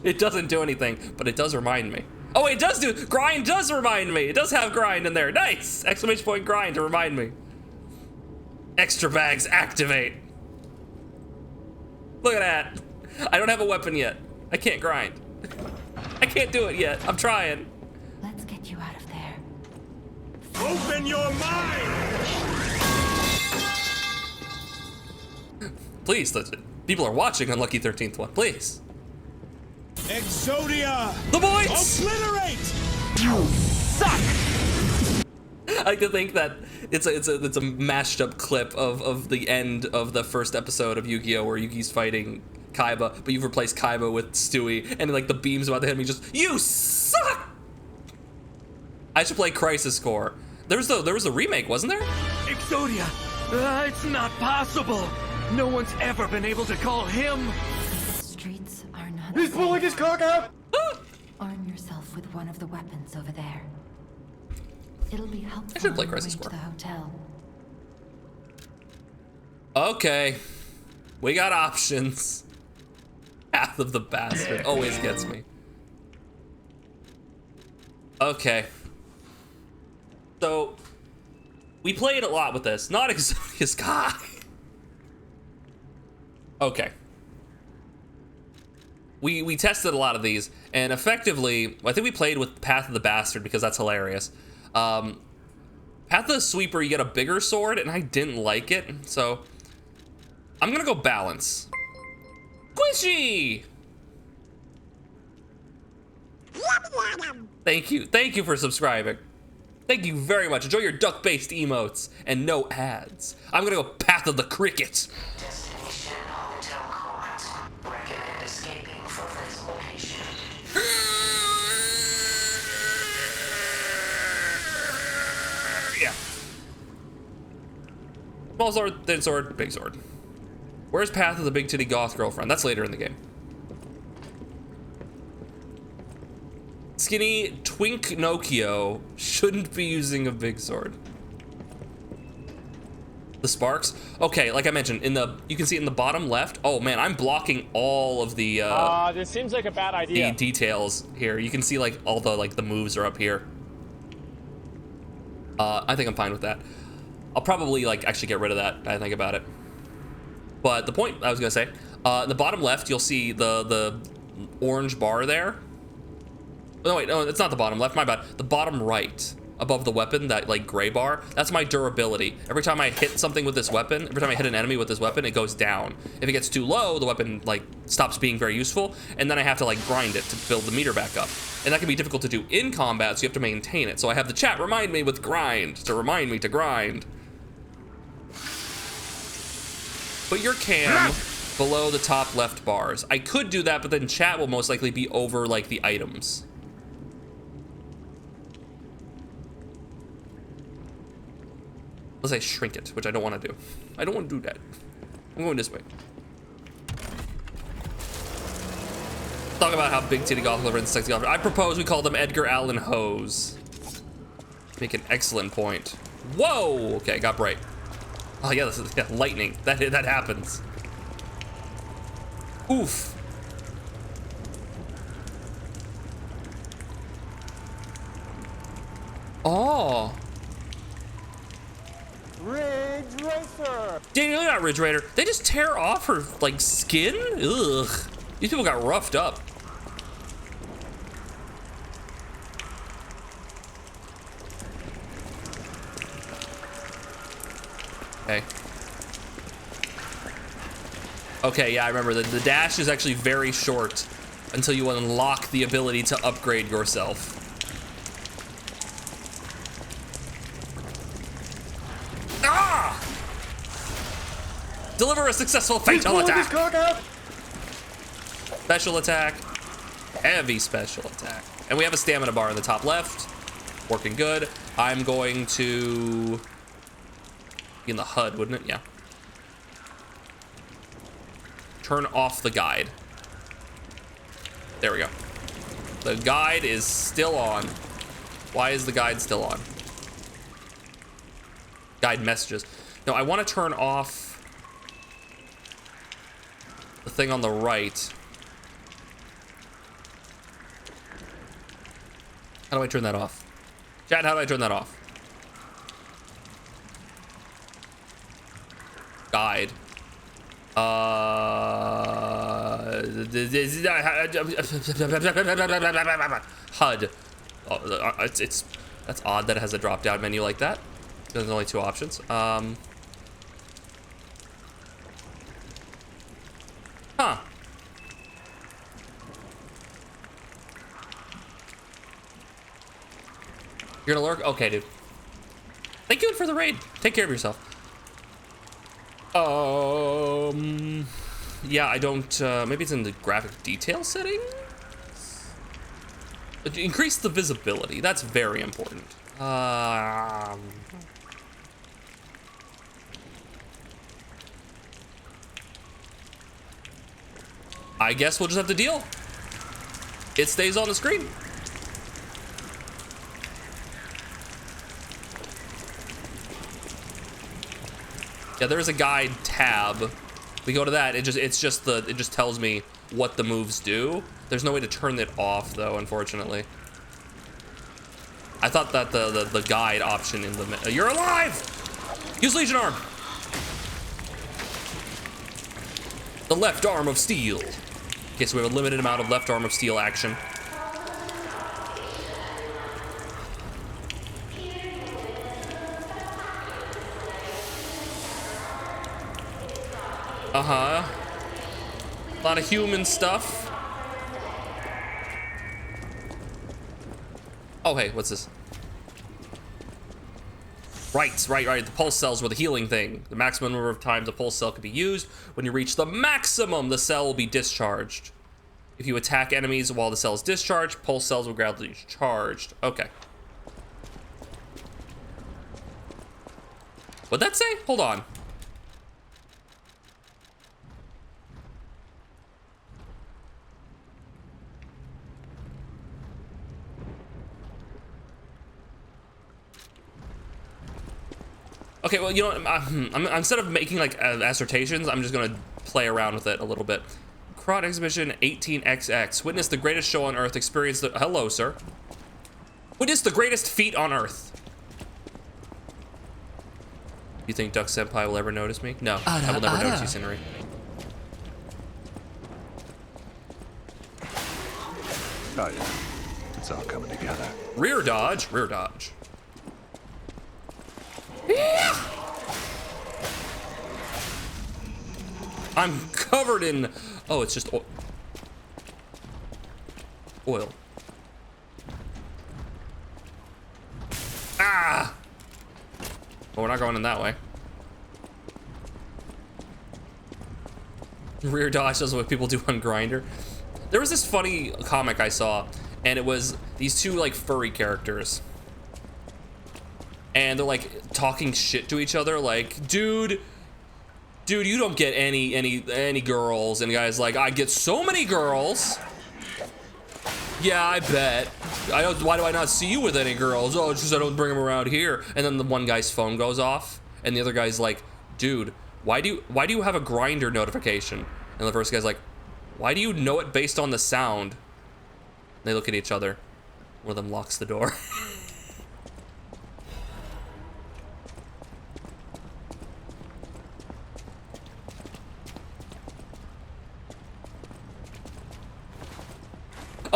It doesn't do anything, but it does remind me. Oh, it does do, grind does remind me. It does have grind in there. Nice! Exclamation point grind to remind me. Extra bags activate. Look at that. I don't have a weapon yet. I can't grind. I can't do it yet. I'm trying. Let's get you out of there. Open your mind! Please, people are watching Unlucky 13th one. Please. Exodia! The points! Obliterate! You suck! I like to think that it's a mashed up clip of the end of the first episode of Yu-Gi-Oh! Where Yugi's fighting Kaiba, but you've replaced Kaiba with Stewie, and like the beam's about to hit me, just, you suck! I should play Crisis Core. There was a remake, wasn't there? Exodia! It's not possible! No one's ever been able to call him! Streets are not He's pulling his cock out! Arm yourself with one of the weapons over there. It'll be helpful I should play on the way Crisis to Core. the hotel. Okay. We got options. Path of the Bastard always gets me. Okay. So, we played a lot with this. Not Exodia's cock. Okay. We tested a lot of these, and effectively, I think we played with Path of the Bastard because that's hilarious. Path of the Sweeper, you get a bigger sword, and I didn't like it, so I'm gonna go balance. Squishy! Thank you for subscribing. Thank you very much. Enjoy your duck-based emotes and no ads. I'm gonna go Path of the Cricket. Destination Hotel Court. Recommend escaping from this location. Yeah. Small sword, thin sword, big sword. Where's Path of the Big Titty Goth Girlfriend? That's later in the game. Skinny Twink Nokio shouldn't be using a big sword. The sparks? Okay, like I mentioned, you can see in the bottom left. Oh man, I'm blocking all of the this seems like a bad idea. the details here. You can see like all the moves are up here. I think I'm fine with that. I'll probably like actually get rid of that. I think about it. But the point I was gonna say, in the bottom left, you'll see the orange bar there. No, wait, no, it's not the bottom left, my bad. The bottom right, above the weapon, that like gray bar, that's my durability. Every time I hit something with this weapon, every time I hit an enemy with this weapon, it goes down. If it gets too low, the weapon like stops being very useful, and then I have to like grind it to build the meter back up. And that can be difficult to do in combat, so you have to maintain it. So I have the chat remind me with grind, to remind me to grind. Put your cam below the top left bars. I could do that, but then chat will most likely be over like the items. Unless I shrink it, which I don't want to do. I don't want to do that. I'm going this way. Talk about how big titty golf and sexy golf. I propose we call them Edgar Allan Hoes. Make an excellent point. Whoa! Okay, got bright. Oh yeah, this is lightning. That happens. Oof. Oh. Ridge Racer! Daniel, they're not Ridge Raider. They just tear off her, like, skin? Ugh. These people got roughed up. Okay. Okay, yeah, I remember. The dash is actually very short until you unlock the ability to upgrade yourself. Deliver a successful Please fatal pull this attack. cock out. Special attack. Heavy special attack. And we have a stamina bar in the top left. Working good. I'm going to be in the HUD, wouldn't it? Yeah. Turn off the guide. There we go. The guide is still on. Why is the guide still on? Guide messages. No, I want to turn off the thing on the right. How do I turn that off? Chat, how do I turn that off? Guide. HUD. Oh, that's odd that it has a drop down menu like that. There's only 2 options. Huh. You're gonna lurk? Okay, dude. Thank you for the raid. Take care of yourself. Yeah, I don't, maybe it's in the graphic detail settings? Increase the visibility. That's very important. I guess we'll just have to deal. It stays on the screen. Yeah, there's a guide tab. We go to that. It just tells me what the moves do. There's no way to turn it off though, unfortunately. I thought that the guide option in the you're alive. Use Legion Arm. The left arm of steel. Okay, so we have a limited amount of left arm of steel action. Uh-huh. A lot of human stuff. Oh, hey, what's this? Right. The pulse cells were the healing thing. The maximum number of times a pulse cell can be used. When you reach the maximum, the cell will be discharged. If you attack enemies while the cell is discharged, pulse cells will gradually be charged. Okay. What'd that say? Hold on. Okay, well, you know, I'm instead of making like assertions, I'm just gonna play around with it a little bit. Crowd Exhibition 18XX. Witness the greatest show on Earth. Experience the... Hello, sir. Witness the greatest feat on Earth. You think Duck Senpai will ever notice me? No, I will never notice you, Sinri. Oh yeah, it's all coming together. Rear dodge, rear dodge. I'm covered in... Oh, it's just oil. Ah! Well, we're not going in that way. Rear dodge does what people do on Grindr. There was this funny comic I saw, and it was these two like furry characters. And they're like talking shit to each other, like, dude, you don't get any girls. And the guy's like, I get so many girls. Yeah, I bet. Why do I not see you with any girls? Oh, it's just I don't bring them around here. And then the one guy's phone goes off, and the other guy's like, dude, why do you have a Grindr notification? And the first guy's like, why do you know it based on the sound? And they look at each other. One of them locks the door.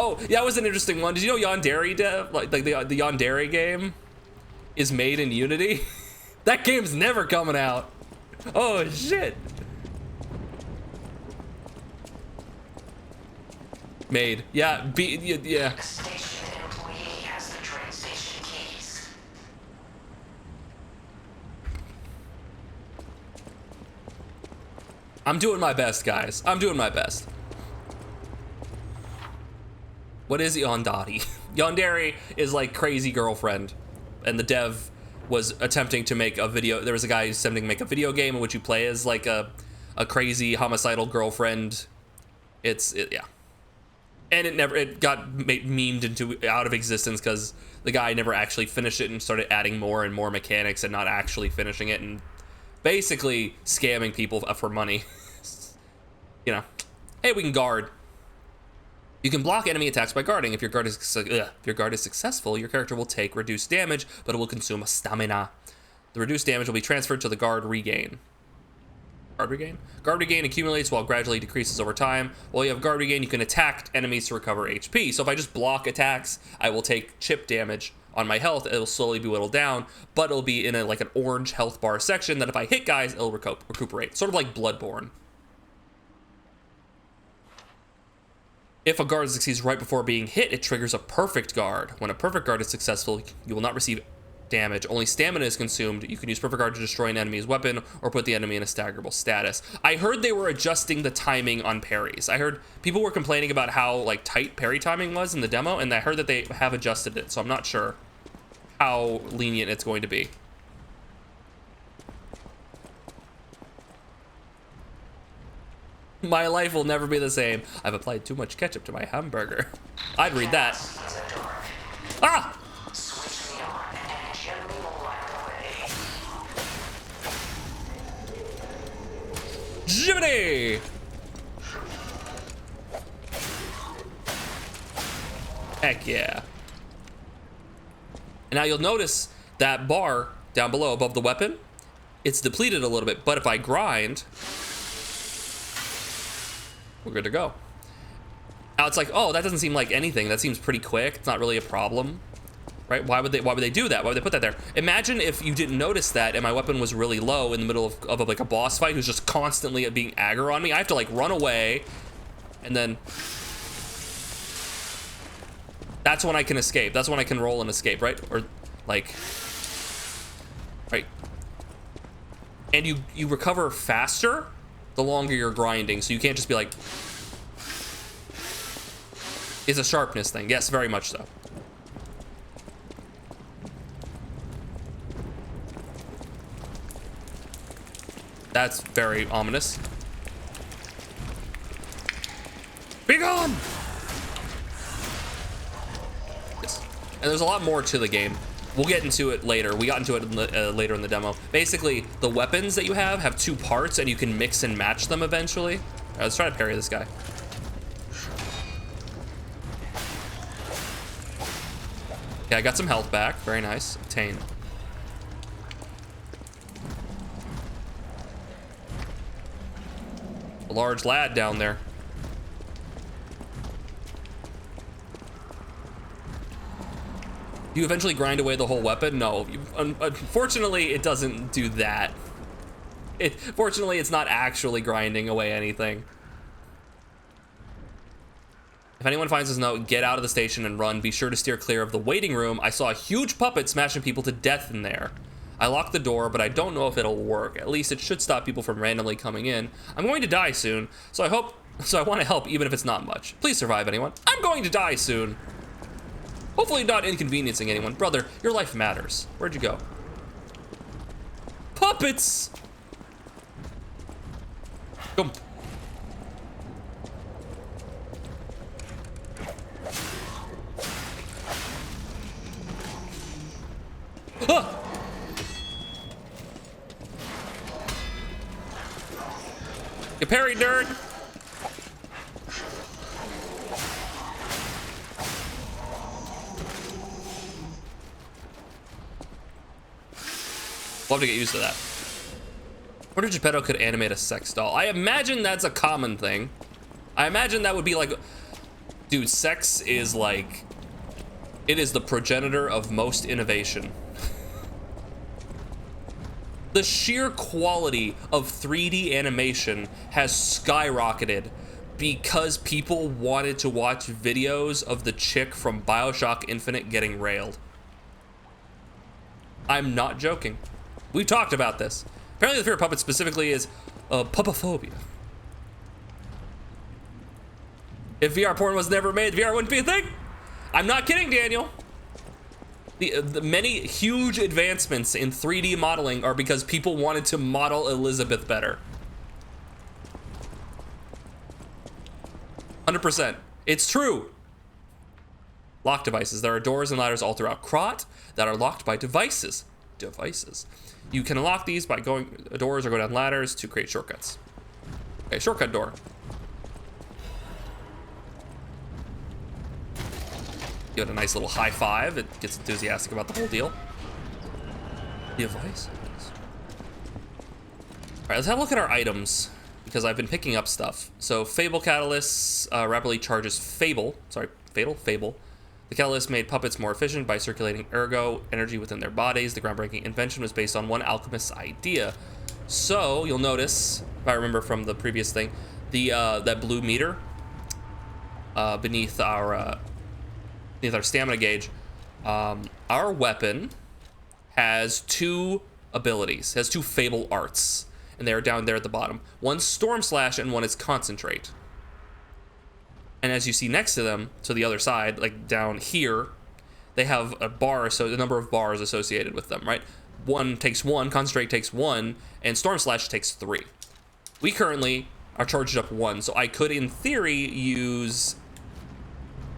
Oh, yeah, that was an interesting one. Did you know Yandere like the Yandere game is made in Unity? That game's never coming out. Oh shit. Made. Yeah, yeah. The station employee has the train station keys. I'm doing my best, guys. I'm doing my best. What is Yandere? Yandere is like crazy girlfriend, and the dev was attempting to make a video. There was a guy who's attempting to make a video game in which you play as like a crazy homicidal girlfriend. Yeah, and it got memed into out of existence because the guy never actually finished it and started adding more and more mechanics and not actually finishing it and basically scamming people for money. You know, hey, we can guard. You can block enemy attacks by guarding. If your guard is successful, your character will take reduced damage, but it will consume a stamina. The reduced damage will be transferred to the guard regain. Guard regain? Guard regain accumulates while gradually decreases over time. While you have guard regain, you can attack enemies to recover HP. So if I just block attacks, I will take chip damage on my health. It'll slowly be whittled down, but it'll be in like an orange health bar section that if I hit guys, it'll recuperate. Sort of like Bloodborne. If a guard succeeds right before being hit, it triggers a perfect guard. When a perfect guard is successful, you will not receive damage. Only stamina is consumed. You can use perfect guard to destroy an enemy's weapon or put the enemy in a staggerable status. I heard they were adjusting the timing on parries. I heard people were complaining about how like tight parry timing was in the demo, and I heard that they have adjusted it, so I'm not sure how lenient it's going to be. My life will never be the same. I've applied too much ketchup to my hamburger. I'd read that. Ah! Switch me on and Jimmy will light the way. Jiminy! Heck yeah. And now you'll notice that bar down below above the weapon, it's depleted a little bit, but if I grind, we're good to go. Now it's like, oh, that doesn't seem like anything. That seems pretty quick. It's not really a problem, right? Why would they do that? Why would they put that there? Imagine if you didn't notice that and my weapon was really low in the middle of like a boss fight who's just constantly being aggro on me. I have to like run away, and then that's when I can escape. That's when I can roll and escape, right? Or like, right? And you recover faster the longer you're grinding, so you can't just be like, it's a sharpness thing. Yes, very much so. That's very ominous. Be gone! Yes. And there's a lot more to the game. We'll get into it later. We got into it in the, later in the demo. Basically, the weapons that you have 2 parts, and you can mix and match them eventually. All right, let's try to parry this guy. Okay, I got some health back. Very nice. Obtain. A large lad down there. You eventually grind away the whole weapon? No, unfortunately it doesn't do that. Fortunately it's not actually grinding away anything. If anyone finds this note, get out of the station and run. Be sure to steer clear of the waiting room. I saw a huge puppet smashing people to death in there. I locked the door, but I don't know if it'll work. At least it should stop people from randomly coming in. I'm going to die soon, so I want to help even if it's not much. Please survive, anyone. I'm going to die soon. Hopefully not inconveniencing anyone. Brother, your life matters. Where'd you go? Puppets! Come. Ah! You parried, nerd! Love to get used to that. I wonder if Geppetto could animate a sex doll. I imagine that's a common thing. I imagine that would be like, dude, sex is like, it is the progenitor of most innovation. The sheer quality of 3D animation has skyrocketed because people wanted to watch videos of the chick from BioShock Infinite getting railed. I'm not joking. We've talked about this. Apparently the fear of puppets specifically is puppophobia. If VR porn was never made, VR wouldn't be a thing. I'm not kidding, Daniel. The many huge advancements in 3D modeling are because people wanted to model Elizabeth better. 100%. It's true. Lock devices. There are doors and ladders all throughout Krot that are locked by devices. You can unlock these by going doors or go down ladders to create shortcuts. Okay, shortcut door. Give it a nice little high five. It gets enthusiastic about the whole deal. Devices. All right, let's have a look at our items because I've been picking up stuff. So Fable Catalyst rapidly charges Fable. The catalyst made puppets more efficient by circulating ergo energy within their bodies. The groundbreaking invention was based on one alchemist's idea. So you'll notice, if I remember from the previous thing, the that blue meter beneath our stamina gauge. Our weapon has two abilities, has two Fable arts, and they are down there at the bottom. One's Storm Slash and one is Concentrate. And as you see next to them, to the other side, like down here, they have a bar, so the number of bars associated with them, right? One takes one, Concentrate takes one, and Storm Slash takes 3. We currently are charged up 1, so I could, in theory, use,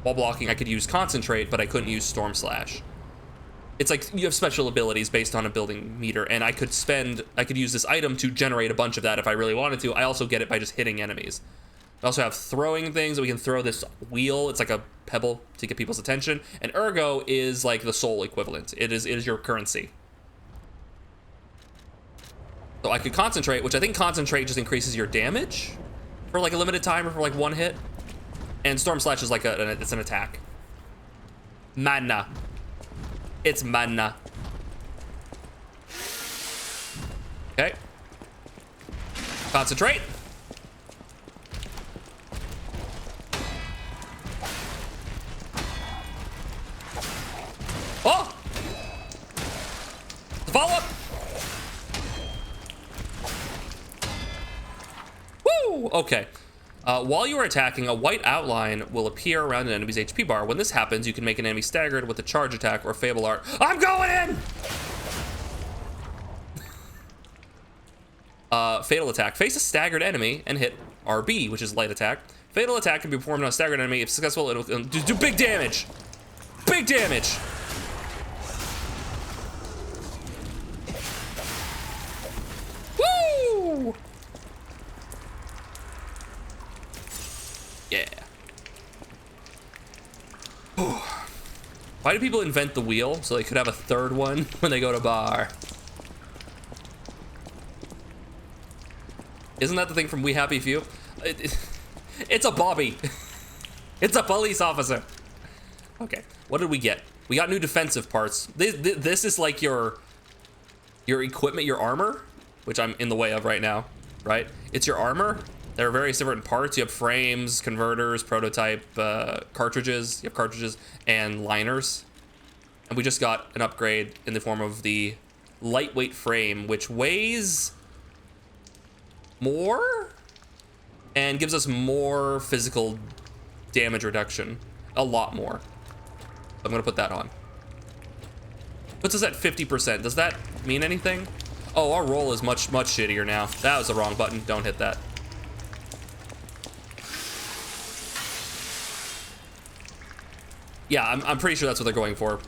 while blocking, I could use Concentrate, but I couldn't use Storm Slash. It's like you have special abilities based on a building meter, and I could use this item to generate a bunch of that if I really wanted to. I also get it by just hitting enemies. We also have throwing things that we can throw this wheel. It's like a pebble to get people's attention. And ergo is like the soul equivalent. It is your currency. So I could Concentrate, which I think Concentrate just increases your damage for like a limited time or for like 1 hit. And Storm Slash is like it's an attack. Mana. It's mana. Okay. Concentrate. Oh! Follow up! Woo! Okay. While you are attacking, a white outline will appear around an enemy's HP bar. When this happens, you can make an enemy staggered with a charge attack or Fable art. I'm going in! Fatal attack. Face a staggered enemy and hit RB, which is light attack. Fatal attack can be performed on a staggered enemy. If successful, it'll do big damage. Big damage! Woo! Yeah. Why do people invent the wheel so they could have a third one when they go to bar? Isn't that the thing from We Happy Few? It's a Bobby. It's a police officer. Okay, what did we get? We got new defensive parts. This is like your equipment, your armor, which I'm in the way of right now, right? It's your armor. There are various different parts. You have frames, converters, prototype, cartridges. You have cartridges and liners. And we just got an upgrade in the form of the lightweight frame, which weighs more and gives us more physical damage reduction. A lot more. I'm gonna put that on. Puts us at 50%. Does that mean anything? Oh, our roll is much shittier now. That was the wrong button. Don't hit that. Yeah, I'm pretty sure that's what they're going for.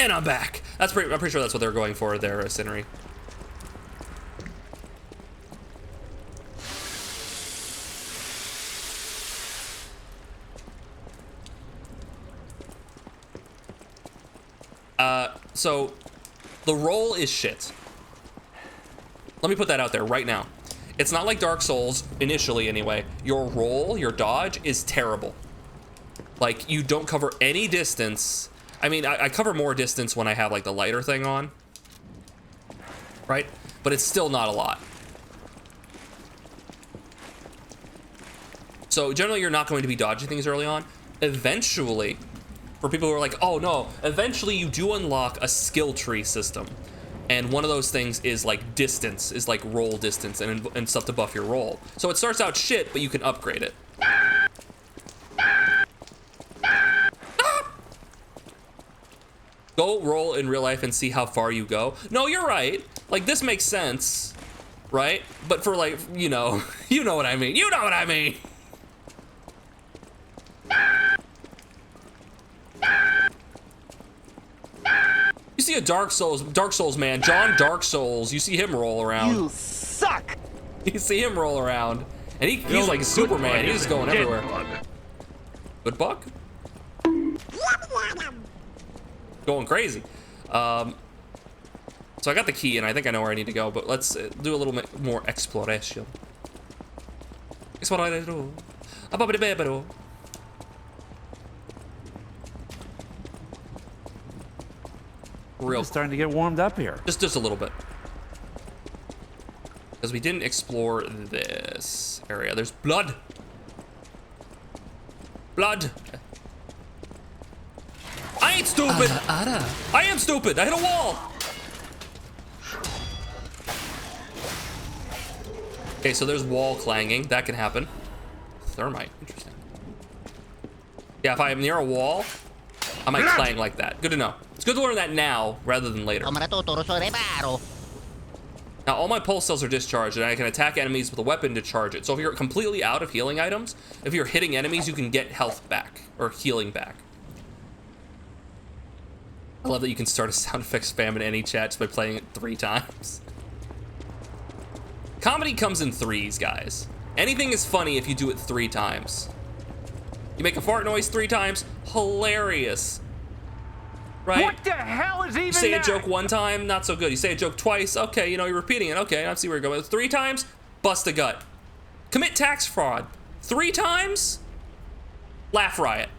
And I'm back. I'm pretty sure that's what they're going for there, Cinery. So the roll is shit. Let me put that out there right now. It's not like Dark Souls, initially anyway. Your roll, your dodge is terrible. Like, you don't cover any distance. I mean, I cover more distance when I have like the lighter thing on, right? But it's still not a lot. So generally you're not going to be dodging things early on. Eventually, for people who are like, oh no, eventually you do unlock a skill tree system. And one of those things is like distance, is like roll distance and stuff to buff your roll. So it starts out shit, but you can upgrade it. Go roll in real life and see how far you go. No, you're right. Like, this makes sense, right? But for, like, you know, you know what I mean. You know what I mean. You see a Dark Souls man, John Dark Souls, you see him roll around. You suck! You see him roll around. And he's like Superman, he's just going everywhere. Good buck? Going crazy. So I got the key and I think I know where I need to go, but let's do a little bit more exploration. Exploration. Real. It's starting to get warmed up here. Just a little bit. Because we didn't explore this area. There's blood. Blood. I ain't stupid. I am stupid. I hit a wall. Okay, so there's wall clanging. That can happen. Thermite. Interesting. Yeah, if I am near a wall, I might clang like that. Good to know. It's good to learn that now rather than later. Now, all my pulse cells are discharged, and I can attack enemies with a weapon to charge it. So if you're completely out of healing items, if you're hitting enemies, you can get health back, or healing back. I love that you can start a sound effect spam in any chat just by playing it 3 times. Comedy comes in 3s, guys. Anything is funny if you do it 3 times. You make a fart noise 3 times, hilarious. Right? What the hell is even You say that? a joke 1 time, not so good. You say a joke twice, okay, you know, you're repeating it. Okay, I see where you're going. 3 times, bust a gut. Commit tax fraud. 3 times, laugh riot.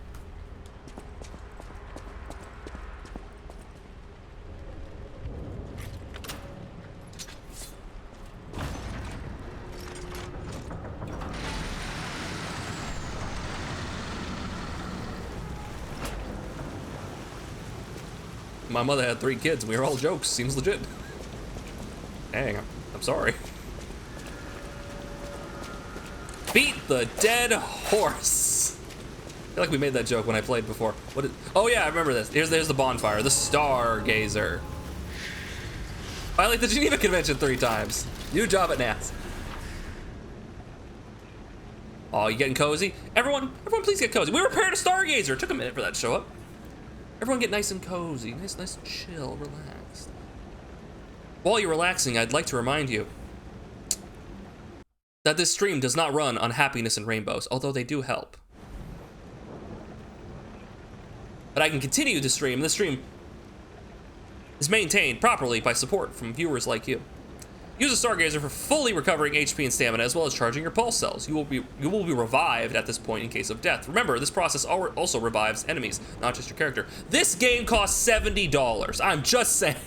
My mother had 3 kids. We were all jokes. Seems legit. Dang, I'm sorry. Beat the dead horse. I feel like we made that joke when I played before. What is? Oh yeah, I remember this. There's the bonfire, the Stargazer. I like the Geneva Convention 3 times. New job at NASA. Oh, you getting cozy? Everyone, please get cozy. We repaired a Stargazer. It took a minute for that to show up. Everyone get nice and cozy, nice and chill, relaxed. While you're relaxing, I'd like to remind you that this stream does not run on happiness and rainbows, although they do help. But I can continue to stream. This stream is maintained properly by support from viewers like you. Use a Stargazer for fully recovering HP and stamina, as well as charging your pulse cells. You will be revived at this point in case of death. Remember, this process also revives enemies, not just your character. This game costs $70. I'm just saying.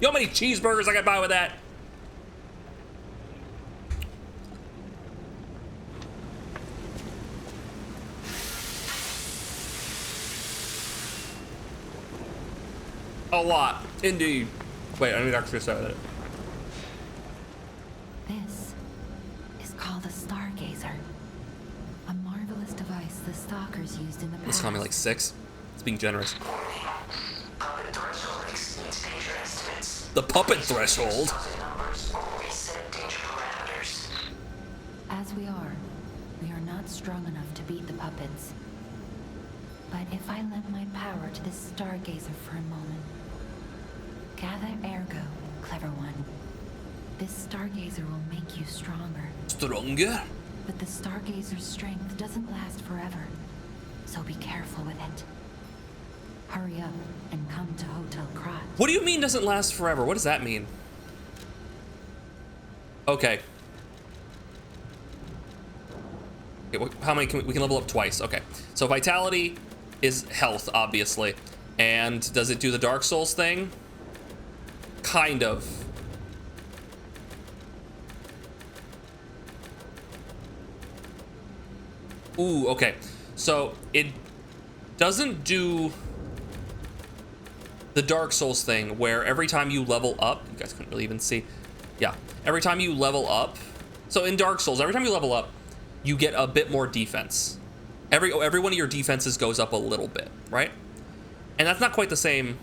You know how many cheeseburgers I could buy with that? A lot, indeed. Wait, I need to actually say that. This is called a Stargazer. A marvelous device the Stalkers used in the past. Let's call me like 6. It's being generous. Puppet threshold exceeds danger estimates. The puppet threshold. Explosive numbers or reset danger parameters. As we are not strong enough to beat the puppets. But if I lend my power to this Stargazer for a moment. Gather ergo, clever one. This Stargazer will make you stronger. Stronger? But the Stargazer's strength doesn't last forever. So be careful with it. Hurry up and come to Hotel Krat. What do you mean doesn't last forever? What does that mean? Okay. Okay, how many we can level up twice? Okay. So vitality is health, obviously. And does it do the Dark Souls thing? Kind of. Ooh, okay. So it doesn't do the Dark Souls thing where every time you level up, you guys couldn't really even see. Yeah, every time you level up. So in Dark Souls, every time you level up, you get a bit more defense. Every one of your defenses goes up a little bit, right? And that's not quite the same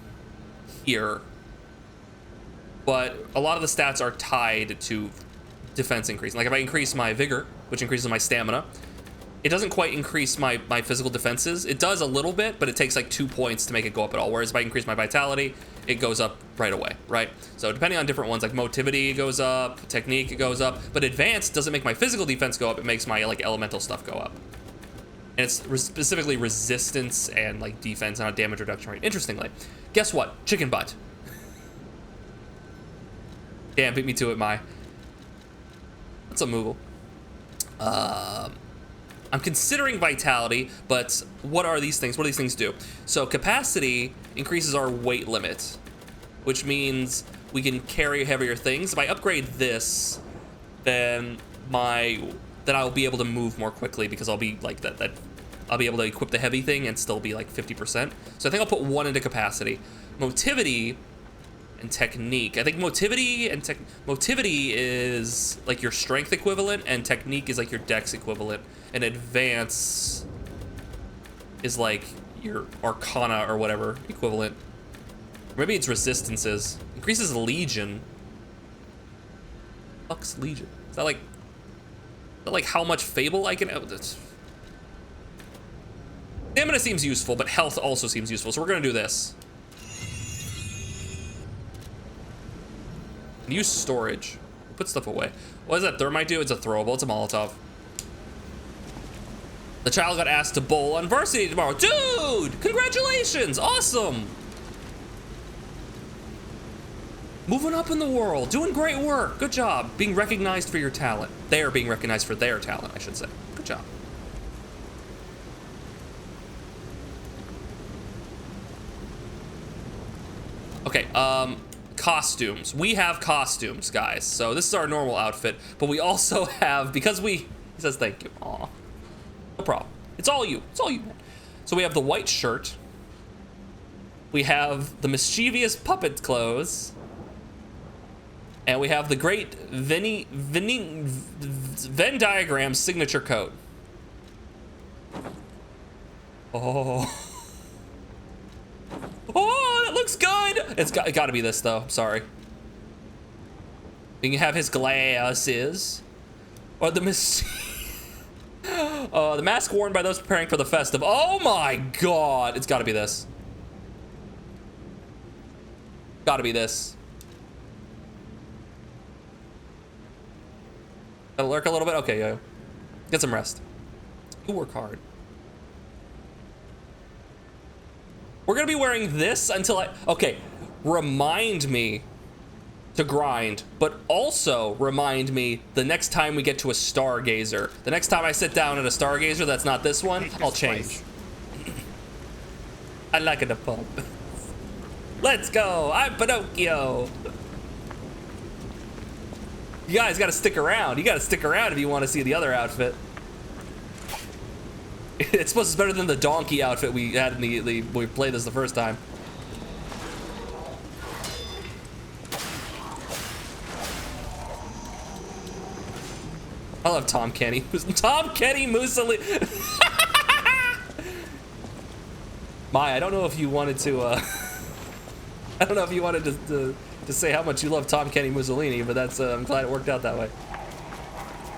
here, but a lot of the stats are tied to defense increase. Like if I increase my vigor, which increases my stamina, it doesn't quite increase my physical defenses. It does a little bit, but it takes like 2 points to make it go up at all. Whereas if I increase my vitality, it goes up right away, right? So depending on different ones, like motivity goes up, technique goes up, but advanced doesn't make my physical defense go up. It makes my like elemental stuff go up. And it's specifically resistance and like defense, not damage reduction rate. Interestingly, guess what? Chicken butt. Damn, beat me to it, Mai. What's up, Moogle? I'm considering vitality, but what are these things? What do these things do? So capacity increases our weight limit, which means we can carry heavier things. If I upgrade this, then I'll be able to move more quickly because I'll be like that I'll be able to equip the heavy thing and still be like 50%. So I think I'll put 1 into capacity. Motivity and technique. I think motivity is like your strength equivalent, and technique is like your dex equivalent, and advance is like your arcana or whatever equivalent. Or maybe it's resistances. Increases legion. Fuck's legion. Is that like how much fable I can? Oh, stamina seems useful, but health also seems useful. So we're gonna do this. Use storage. Put stuff away. What does that thermite do? It's a throwable. It's a Molotov. The child got asked to bowl on varsity tomorrow. Dude! Congratulations! Awesome! Moving up in the world. Doing great work. Good job. Being recognized for your talent. They are being recognized for their talent, I should say. Good job. Okay, costumes. We have costumes, guys. So this is our normal outfit, but we also have, because he says thank you. Aw. No problem. It's all you. It's all you, man. So we have the white shirt. We have the mischievous puppet clothes. And we have the great Venn diagram signature coat. Oh. Oh, that looks good. It's got to be this though. I'm sorry. You can have his glasses, or the the mask worn by those preparing for the festive. Oh my God! It's got to be this. Got to be this. Gotta lurk a little bit. Okay, yo. Get some rest. You work hard. We're gonna be wearing this until okay, remind me to grind, but also remind me the next time we get to a Stargazer. The next time I sit down at a Stargazer that's not this one, I'll change. I like it a pump. Let's go, I'm Pinocchio. You guys gotta stick around. You gotta stick around if you wanna see the other outfit. It's supposed to be better than the donkey outfit we had in when we played this the first time. I love Tom Kenny. Tom Kenny Mussolini. Mai, I don't know if you wanted to. I don't know if you wanted to say how much you love Tom Kenny Mussolini, but that's. I'm glad it worked out that way.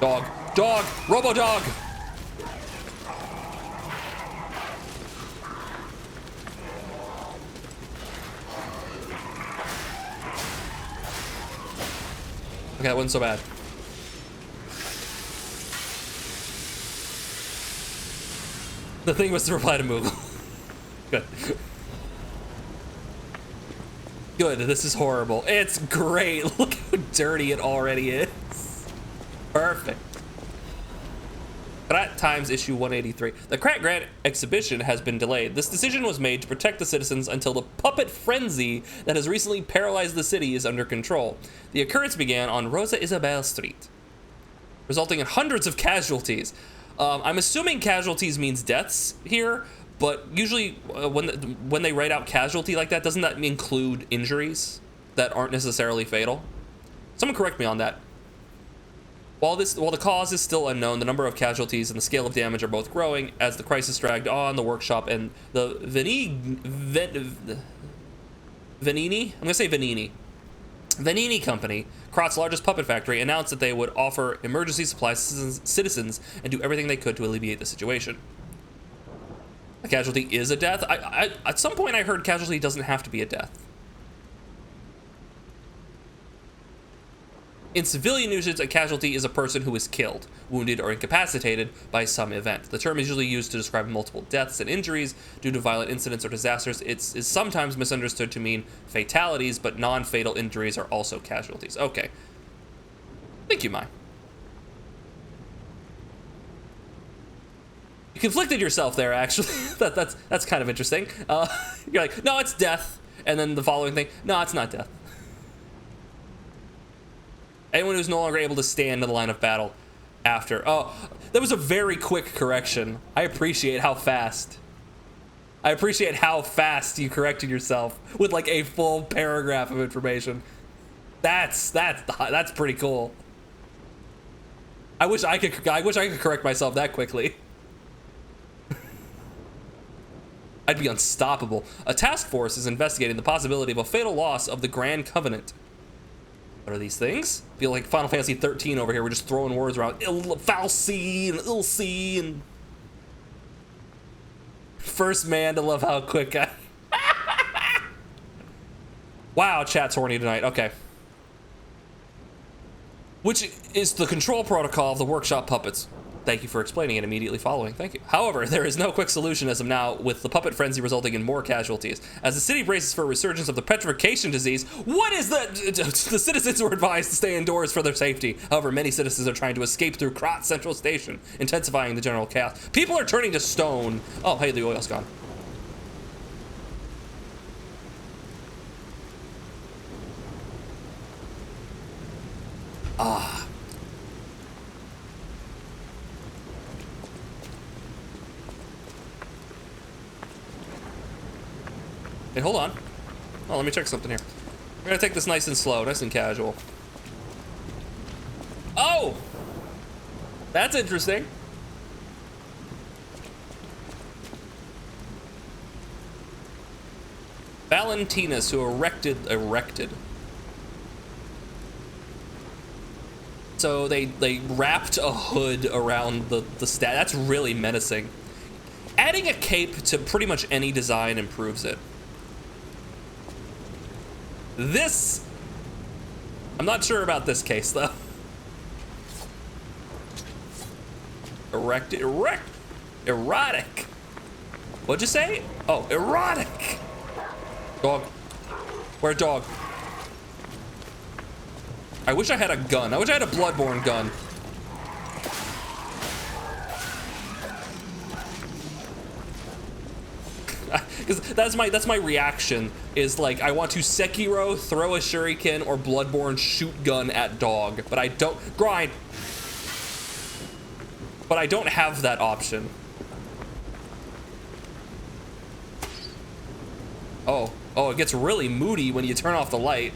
Dog, Robo Dog. Okay, that wasn't so bad. The thing was to reply to Moogle. Good. Good, this is horrible. It's great. Look how dirty it already is. Perfect. Krat Times issue 183. The Krat Grant exhibition has been delayed. This decision was made to protect the citizens until the puppet frenzy that has recently paralyzed the city is under control. The occurrence began on Rosa Isabel Street, resulting in hundreds of casualties. I'm assuming casualties means deaths here, but usually when they write out casualty like that, doesn't that include injuries that aren't necessarily fatal? Someone correct me on that. While the cause is still unknown, the number of casualties and the scale of damage are both growing as the crisis dragged on. The workshop and the Vanini? I'm gonna say Vanini. Vanini Company, Krot's largest puppet factory, announced that they would offer emergency supplies to citizens and do everything they could to alleviate the situation. A casualty is a death? At some point I heard casualty doesn't have to be a death. In civilian usage, a casualty is a person who is killed, wounded, or incapacitated by some event. The term is usually used to describe multiple deaths and injuries due to violent incidents or disasters. It is sometimes misunderstood to mean fatalities, but non-fatal injuries are also casualties. Okay. Thank you, Mai. You conflicted yourself there, actually. That's kind of interesting. You're like, no, it's death. And then the following thing, no, it's not death. Anyone who's no longer able to stand in the line of battle after. Oh, that was a very quick correction. I appreciate how fast. I appreciate how fast you corrected yourself with like a full paragraph of information. That's pretty cool. I wish I could correct myself that quickly. I'd be unstoppable. A task force is investigating the possibility of a fatal loss of the Grand Covenant. What are these things? Feel like Final Fantasy 13 over here. We're just throwing words around. Fal'Cie and Il'Cie and... First man to love how quick I... Wow, chat's horny tonight. Okay. Which is the control protocol of the workshop puppets. Thank you for explaining it immediately following. Thank you. However, there is no quick solution as of now, with the puppet frenzy resulting in more casualties. As the city braces for a resurgence of the petrification disease, what is the citizens were advised to stay indoors for their safety. However, many citizens are trying to escape through Krot Central Station, intensifying the general chaos. People are turning to stone. Oh, hey, the oil's gone. Ah. Hey, hold on. Oh, let me check something here. We're gonna take this nice and slow, nice and casual. Oh! That's interesting. Valentinus, who erected. So they wrapped a hood around the stat. That's really menacing. Adding a cape to pretty much any design improves it. This, I'm not sure about this case though. Erotic. What'd you say? Oh, erotic. Dog. Where dog? I wish I had a gun. I wish I had a Bloodborne gun. Because that's my reaction, is like, I want to Sekiro, throw a shuriken, or Bloodborne shoot gun at dog, but I don't grind. But I don't have that option. Oh, it gets really moody when you turn off the light.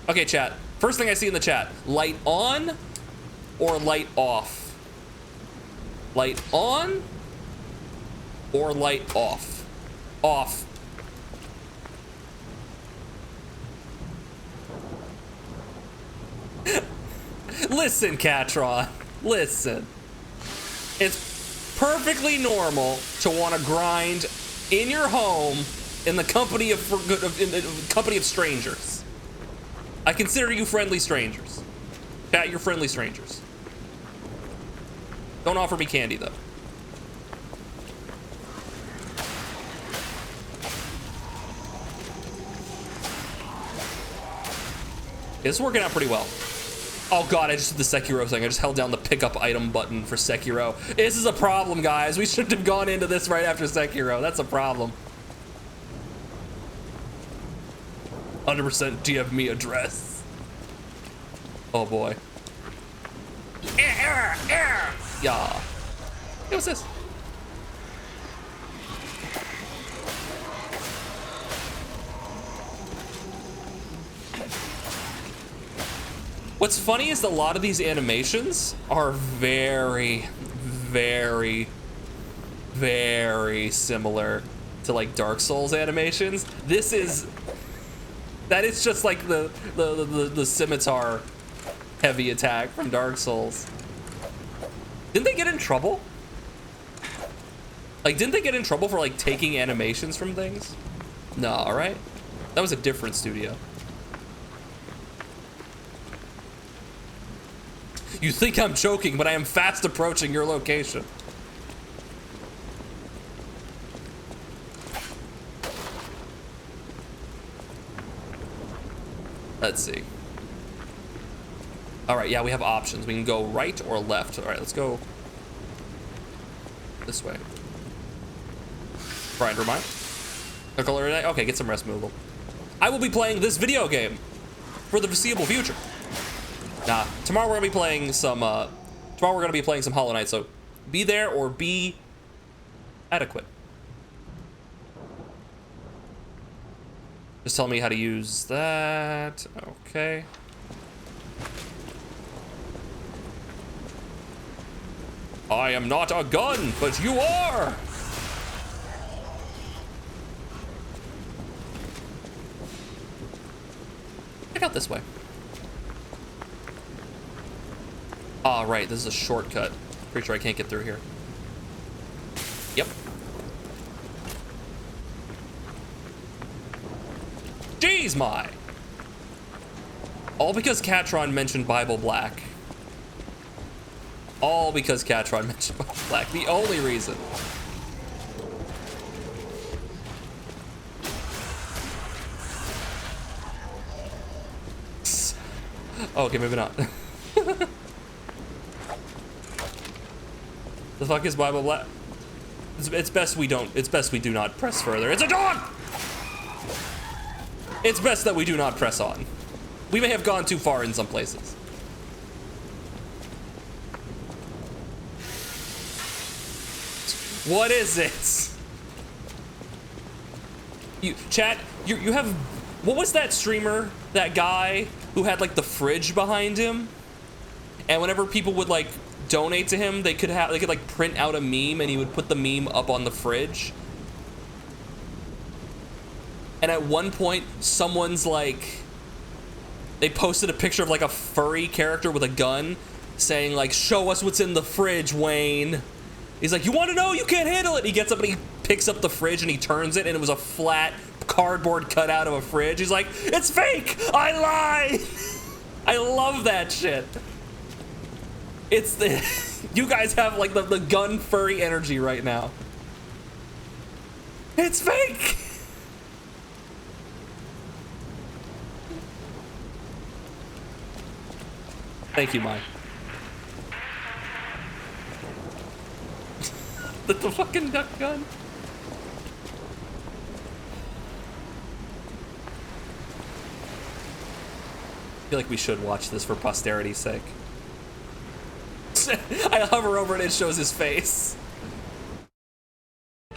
Okay, chat. First thing I see in the chat, light on or light off? Light on or light off? Off. Listen, Catron, listen. It's perfectly normal to want to grind in your home in the company of strangers. I consider you friendly strangers. Chat, you're friendly strangers. Don't offer me candy though. It's working out pretty well. Oh god, I just did the Sekiro thing. I just held down the pickup item button for Sekiro. This is a problem, guys. We shouldn't have gone into this right after Sekiro. That's a problem. 100% give me address. Oh boy. Yeah. Hey, what's this? What's funny is a lot of these animations are very, very, very similar to like Dark Souls animations. That is just like the scimitar heavy attack from Dark Souls. Didn't they get in trouble? Like, didn't they get in trouble for like taking animations from things? No, all right. That was a different studio. You think I'm joking, but I am fast approaching your location. Let's see. All right, yeah, we have options. We can go right or left. All right, let's go this way. Brian, remind. A color today? Okay, get some rest, Moogle. I will be playing this video game for the foreseeable future. Nah, tomorrow we're gonna be playing some. Tomorrow we're gonna be playing some Hollow Knight. So, be there or be adequate. Just tell me how to use that. Okay. I am not a gun, but you are. Check out this way. Ah, right, this is a shortcut. Pretty sure I can't get through here. Yep. Jeez, my. All because Catron mentioned Bible Black. All because Catron mentioned Bible Black. The only reason. Okay, maybe not. The fuck is Bible Black? It's best we don't. It's best we do not press further. It's a dog! It's best that we do not press on. We may have gone too far in some places. What is it? Chat, you have, what was that streamer, that guy who had like the fridge behind him? And whenever people would like donate to him, they could like print out a meme and he would put the meme up on the fridge. And at one point, someone's like, they posted a picture of like a furry character with a gun saying like, show us what's in the fridge, Wayne. He's like, you want to know? You can't handle it. He gets up and he picks up the fridge and he turns it and it was a flat cardboard cutout of a fridge. He's like, it's fake. I lied. I love that shit. It's the, you guys have like the gun furry energy right now. It's fake. Thank you, Mike. The fucking duck gun. I feel like we should watch this for posterity's sake. I hover over it and it shows his face.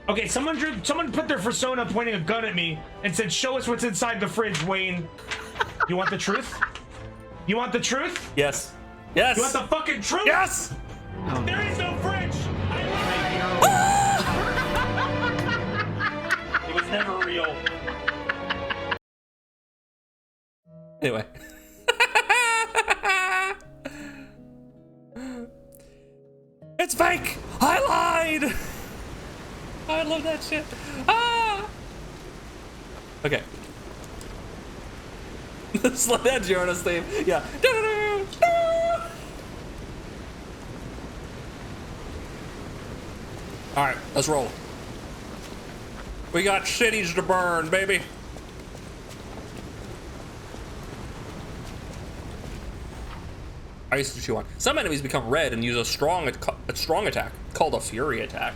Okay, someone put their persona pointing a gun at me and said, show us what's inside the fridge, Wayne. You want the truth? You want the truth? Yes. Yes. You want the fucking truth? Yes. Oh. There is no fridge. It was never real. Anyway. It's fake! I lied! I love that shit. Ah! Okay. Slow down, Jonas theme. Yeah. Alright, let's roll. We got cities to burn, baby. I used to chew on. Some enemies become red and use a strong attack called a fury attack.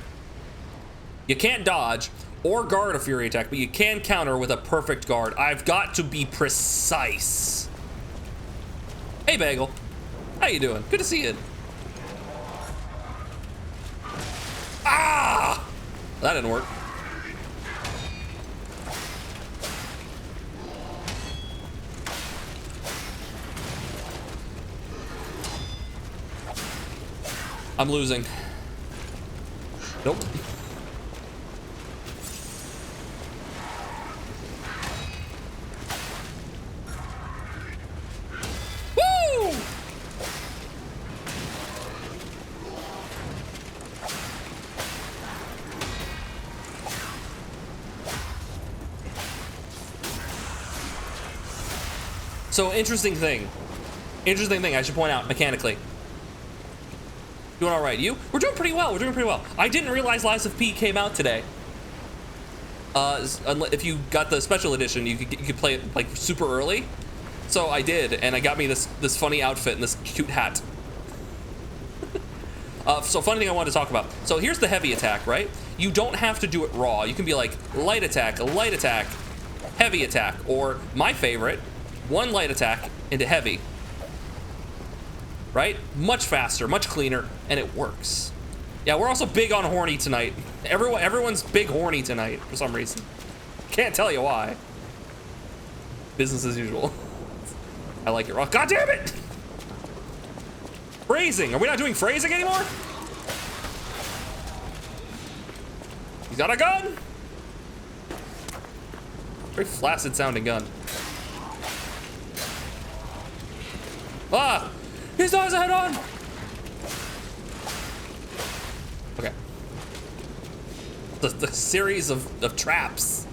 You can't dodge or guard a fury attack, but you can counter with a perfect guard. I've got to be precise. Hey, Bagel. How you doing? Good to see you. Ah! That didn't work. I'm losing. Nope. So interesting thing I should point out mechanically. Doing all right. You? We're doing pretty well. We're doing pretty well. I didn't realize Lies of P came out today. If you got the special edition, you could play it like super early. So I did, and it got me this funny outfit and this cute hat. So funny thing I wanted to talk about. So here's the heavy attack, right? You don't have to do it raw. You can be like light attack, heavy attack, or my favorite, one light attack into heavy. Right? Much faster, much cleaner, and it works. Yeah, we're also big on horny tonight. Everyone's big horny tonight for some reason. Can't tell you why. Business as usual. I like it raw. God damn it! Phrasing. Are we not doing phrasing anymore? He's got a gun. Very flaccid sounding gun. Ah! He still has a head on! Okay. The series of traps.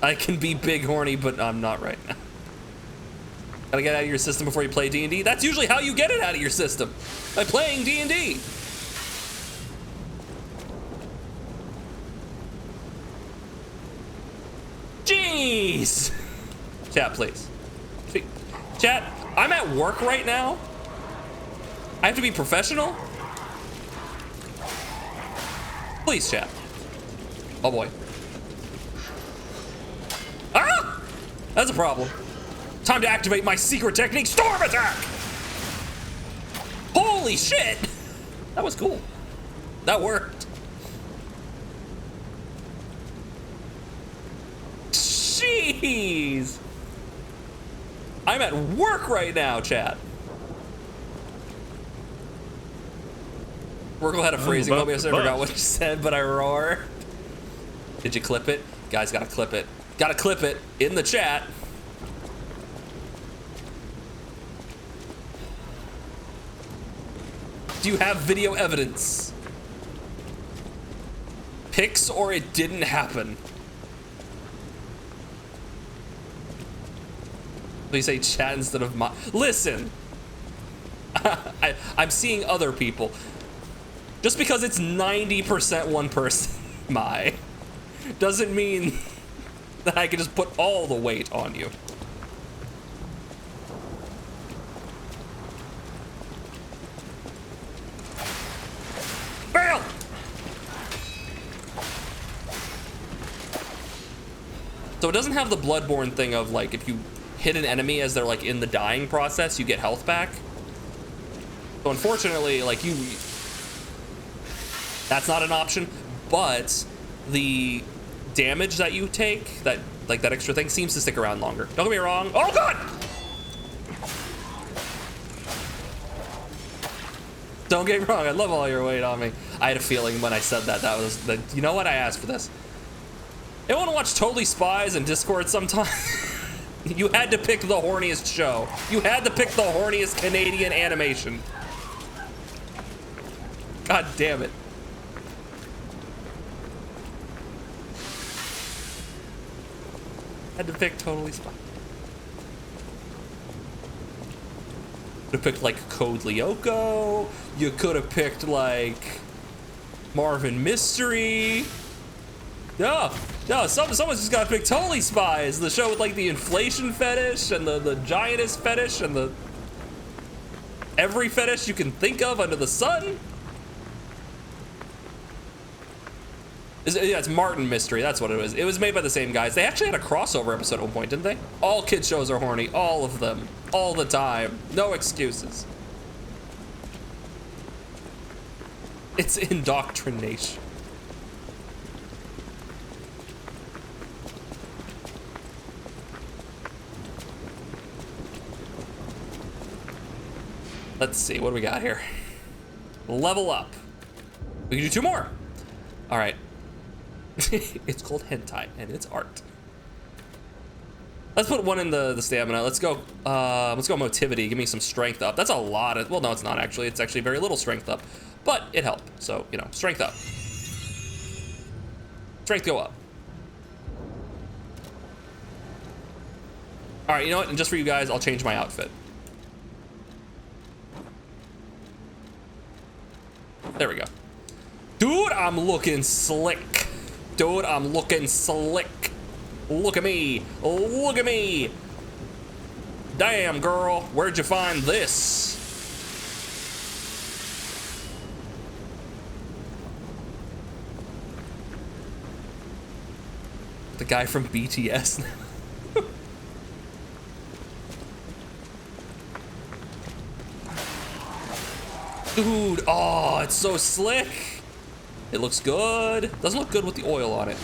I can be big horny, but I'm not right now. Gotta get out of your system before you play D&D. That's usually how you get it out of your system. By playing D&D. Jeez! Chat, please. Chat, I'm at work right now. I have to be professional. Please, chat. Oh boy. Ah! That's a problem. Time to activate my secret technique, Storm Attack! Holy shit! That was cool. That worked. Jeez! I'm at work right now, chat. Merkel had a phrasing moment, so I forgot what you said, but I roared. Did you clip it? Guys, gotta clip it. Gotta clip it in the chat. Do you have video evidence? Pics or it didn't happen? Please say chat instead of my. Listen! I'm seeing other people. Just because it's 90% one person, doesn't mean that I can just put all the weight on you. Fail! So it doesn't have the Bloodborne thing of like if you hit an enemy as they're like in the dying process, you get health back. So unfortunately, like that's not an option, but the damage that you take, that extra thing, seems to stick around longer. Don't get me wrong. Oh god! Don't get me wrong, I love all your weight on me. I had a feeling when I said that was the, you know what, I asked for this. I want to watch Totally Spies and Discord sometime. You had to pick the horniest show. You had to pick the horniest Canadian animation. God damn it. Had to pick Totally Spies. Could have picked like Code Lyoko. You could have picked like Marvin Mystery. No, someone's just gotta pick Totally Spies, the show with like the inflation fetish and the giantess fetish and the every fetish you can think of under the sun. Yeah, it's Martin Mystery, that's what it was. It was made by the same guys. They actually had a crossover episode at one point, didn't they? All kid shows are horny, all of them, all the time, no excuses. It's indoctrination. Let's see, what do we got here? Level up. We can do 2 more. All right. It's called hentai, and it's art. Let's put 1 in the stamina. Let's go motivity. Give me some strength up. That's a lot of, well, no, it's not actually. It's actually very little strength up, but it helped. So, you know, strength up. Strength go up. All right, you know what? And just for you guys, I'll change my outfit. There we go. Dude, I'm looking slick. Dude, I'm looking slick. Look at me. Look at me. Damn, girl. Where'd you find this? The guy from BTS. Dude, oh, it's so slick. It looks good. Doesn't look good with the oil on it.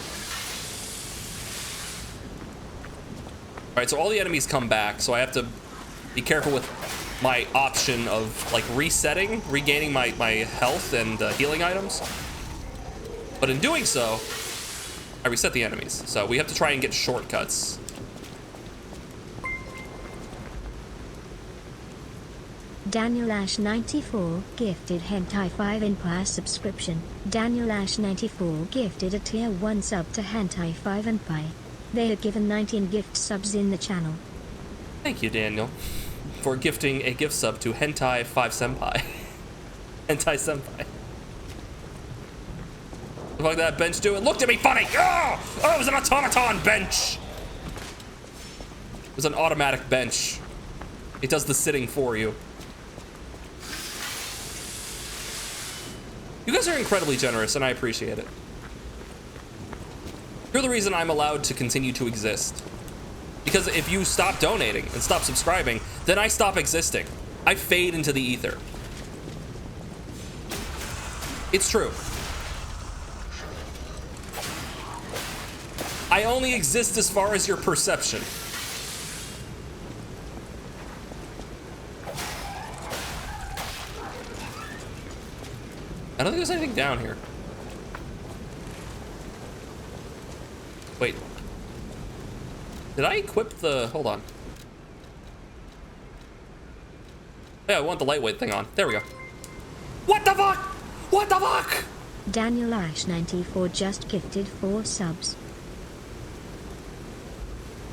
All right, so all the enemies come back, so I have to be careful with my option of like resetting, regaining my health and healing items. But in doing so, I reset the enemies. So we have to try and get shortcuts. Daniel Ash 94 gifted Hentai 5 Empire subscription. Daniel Ash 94 gifted a tier 1 sub to Hentai 5 Empire. They are given 19 gift subs in the channel. Thank you, Daniel, for gifting a gift sub to Hentai 5 Senpai. Hentai Senpai. The fuck that bench do? It looked at me funny. Oh, it was an automaton bench. It was an automatic bench. It does the sitting for you. You guys are incredibly generous, and I appreciate it. You're the reason I'm allowed to continue to exist. Because if you stop donating and stop subscribing, then I stop existing. I fade into the ether. It's true. I only exist as far as your perception. I don't think there's anything down here. Wait. Did I equip the... Hold on. Yeah, I want the lightweight thing on. There we go. What the fuck? What the fuck? Daniel Ash 94 just gifted 4 subs.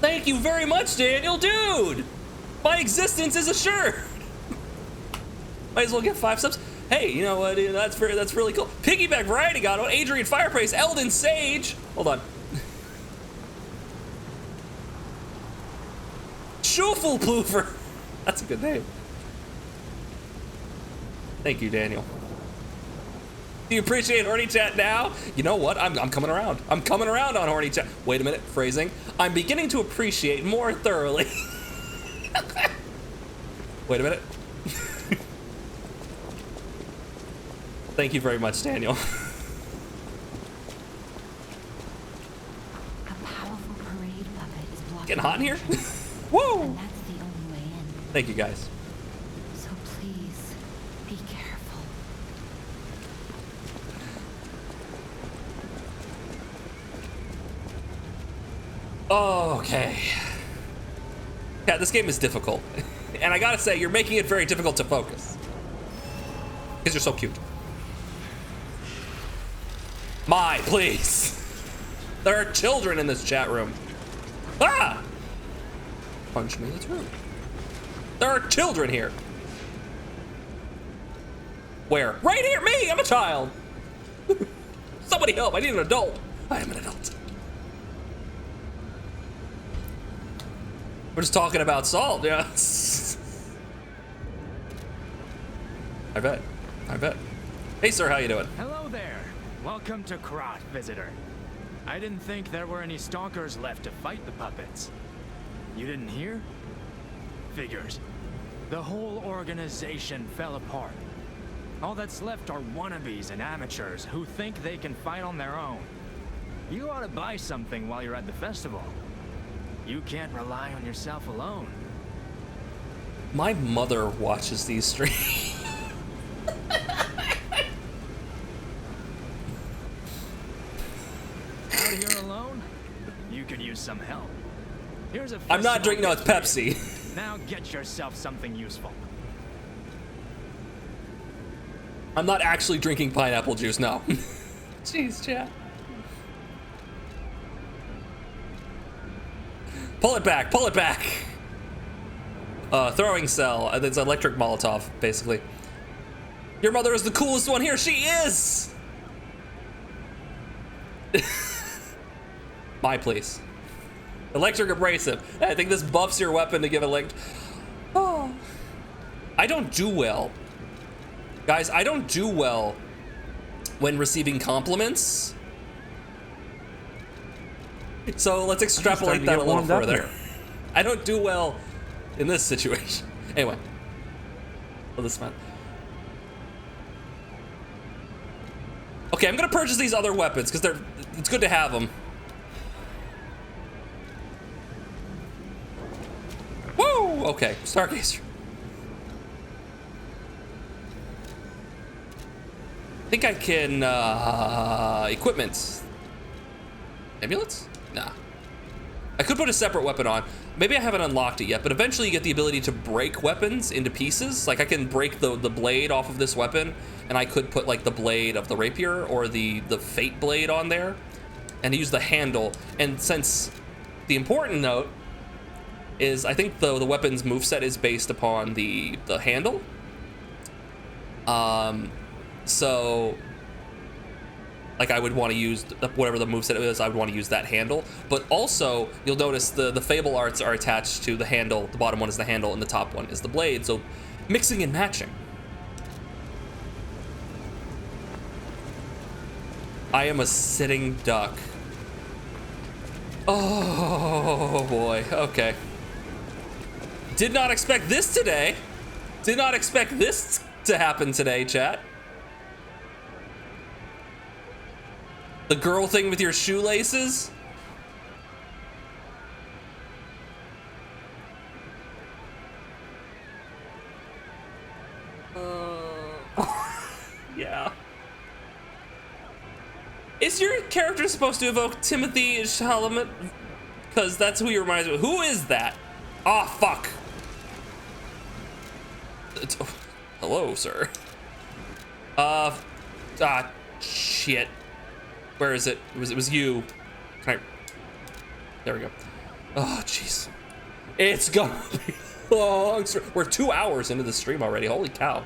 Thank you very much, Daniel, dude. My existence is assured. Might as well get 5 subs. Hey, you know what? That's really cool. Piggyback Variety got on. Adrian Firepraise, Eldon Sage. Hold on. Schuffelpoofer. That's a good name. Thank you, Daniel. Do you appreciate Horny Chat now? You know what? I'm coming around. I'm coming around on Horny Chat. Wait a minute. Phrasing. I'm beginning to appreciate more thoroughly. Wait a minute. Thank you very much, Daniel. A powerful parade puppet is blocking. Getting hot in here? Woo! And that's the only way in. Thank you, guys. So please, be careful. Okay. Yeah, this game is difficult. And I gotta say, you're making it very difficult to focus. Because you're so cute. My, please. There are children in this chat room. Ah! Punch me, that's rude. There are children here. Where? Right here, me, I'm a child. Somebody help, I need an adult. I am an adult. We're just talking about salt, yeah. I bet. Hey, sir, how you doing? Hello there. Welcome to Krat, visitor. I didn't think there were any stalkers left to fight the puppets. You didn't hear? Figures. The whole organization fell apart. All that's left are wannabes and amateurs who think they can fight on their own. You ought to buy something while you're at the festival. You can't rely on yourself alone. My mother watches these streams. Out here alone? You could use some help. Here's a I'm not drinking, no, it's festival Pepsi. gift. Now get yourself something useful. I'm not actually drinking pineapple juice, no. Jeez, chat. Pull it back, pull it back. Throwing cell, and it's electric Molotov, basically. Your mother is the coolest one here, she is! My please. Electric abrasive. I think this buffs your weapon to give it like, oh. I don't do well. Guys, I don't do well when receiving compliments. So let's extrapolate that a little further. I don't do well in this situation. Anyway. Well, this man. Okay, I'm gonna purchase these other weapons because it's good to have them. Woo! Okay, Stargazer. I think I can, equipment. Amulets? Nah. I could put a separate weapon on. Maybe I haven't unlocked it yet, but eventually you get the ability to break weapons into pieces. Like I can break the blade off of this weapon, and I could put like the blade of the rapier or the fate blade on there and use the handle. And since the important note is I think the weapon's moveset is based upon the handle. So like I would want to use whatever the moveset is, I would want to use that handle. But also you'll notice the Fable arts are attached to the handle. The bottom one is the handle and the top one is the blade. So mixing and matching. I am a sitting duck. Oh boy, okay. Did not expect this today. Did not expect this to happen today, chat. The girl thing with your shoelaces? Yeah. Is your character supposed to evoke Timothy Chalamet? Because that's who he reminds me of. Who is that? Ah, fuck. Hello, sir. Shit. Where is it? It was you. Can I... There we go. Oh, jeez. It's gonna be long. We're 2 hours into the stream already. Holy cow.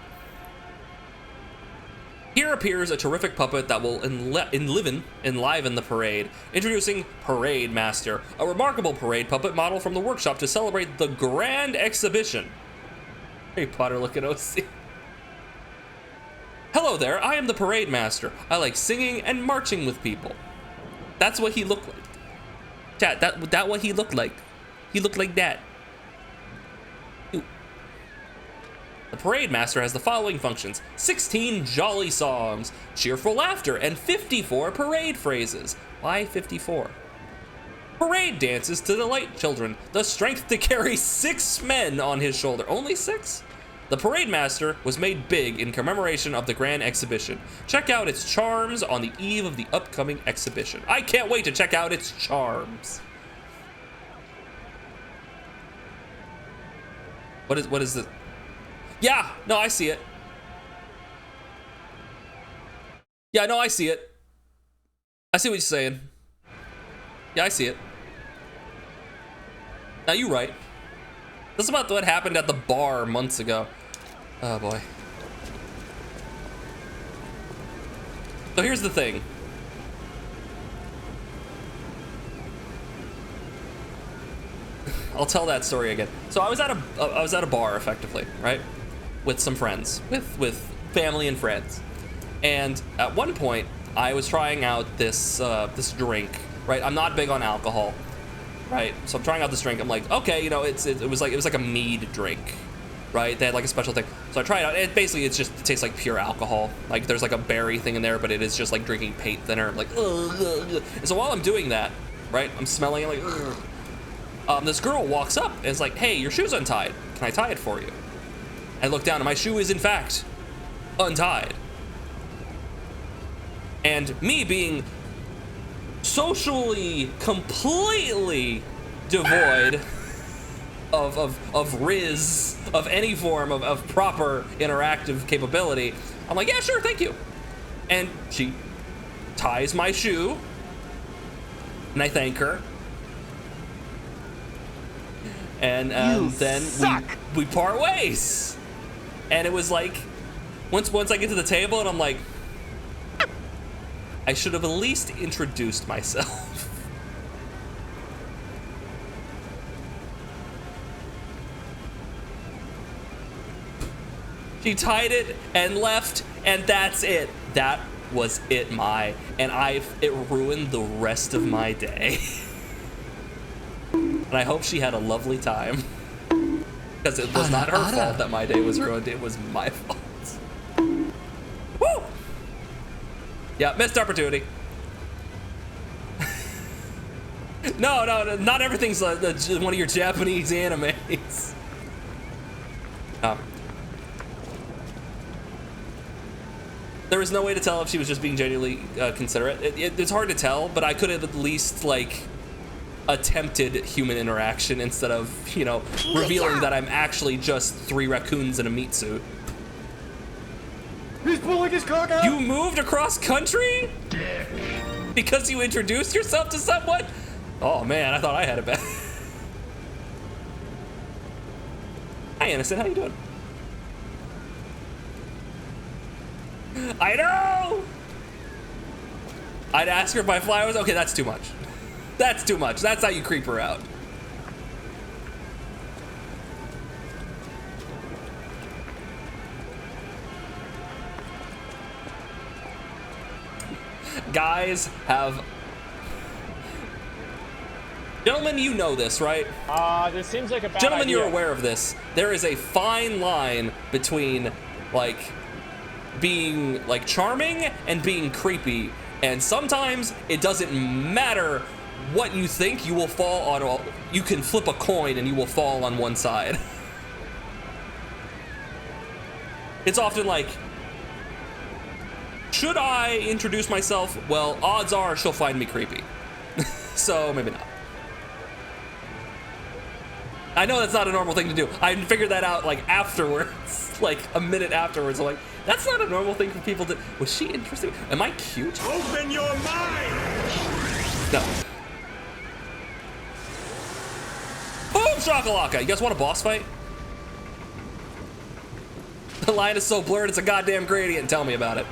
Here appears a terrific puppet that will enliven the parade. Introducing Parade Master, a remarkable parade puppet model from the workshop to celebrate the grand exhibition. Harry Potter looking OC. Hello there, I am the Parade Master. I like singing and marching with people. That's what he looked like. Chat, that what he looked like. He looked like that. Ooh. The Parade Master has the following functions: 16 jolly songs, cheerful laughter, and 54 parade phrases. Why 54? Parade dances to delight children, the strength to carry 6 men on his shoulder. Only 6? The Parade Master was made big in commemoration of the grand exhibition. Check out its charms on the eve of the upcoming exhibition. I can't wait to check out its charms. What is this? Yeah, no, I see it. Yeah, no, I see it. I see what you're saying. Yeah, I see it. Now, you're right. This is about what happened at the bar months ago. Oh, boy. So here's the thing. I'll tell that story again. So I was at a bar, effectively, right? With some friends, with family and friends. And at one point, I was trying out this drink, right? I'm not big on alcohol, right? So I'm trying out this drink. I'm like, okay, you know, it was like a mead drink, right? They had like a special thing. So I tried it out. It tastes like pure alcohol. Like there's like a berry thing in there, but it is just like drinking paint thinner. I'm like, ugh. And so while I'm doing that, right, I'm smelling it like, ugh. This girl walks up and is like, hey, your shoe's untied. Can I tie it for you? I look down and my shoe is in fact untied. And me being socially completely devoid of riz, of any form of proper interactive capability, I'm like, yeah, sure, thank you. And she ties my shoe, and I thank her. and then we part ways. And it was like, once I get to the table and I'm like, I should have at least introduced myself. She tied it and left, and that's it. That was it, and it ruined the rest of my day. And I hope she had a lovely time. Because it was not her fault that my day was ruined, it was my fault. Woo! Yeah, missed opportunity. No, not everything's one of your Japanese animes. There was no way to tell if she was just being genuinely considerate. It's hard to tell, but I could have at least, like, attempted human interaction instead of, you know, revealing that I'm actually just 3 raccoons in a meat suit. He's pulling his cock out! You moved across country? Because you introduced yourself to someone? Oh man, I thought I had it bad. Hi Innocent, how you doing? I know! I'd ask her if my fly was okay, that's too much. That's too much. That's how you creep her out. Guys have... Gentlemen, you know this, right? This seems like a bad Gentlemen, idea. you're aware of this. There is a fine line between, like, being, like, charming and being creepy. And sometimes it doesn't matter what you think, you will fall on... You can flip a coin and you will fall on one side. It's often like... Should I introduce myself? Well, odds are she'll find me creepy. So, maybe not. I know that's not a normal thing to do. I figured that out, like, afterwards. Like, a minute afterwards. I'm like, that's not a normal thing for people to... Was she interested? Am I cute? Open your mind! No. Boom, shakalaka! You guys want a boss fight? The line is so blurred, it's a goddamn gradient. Tell me about it.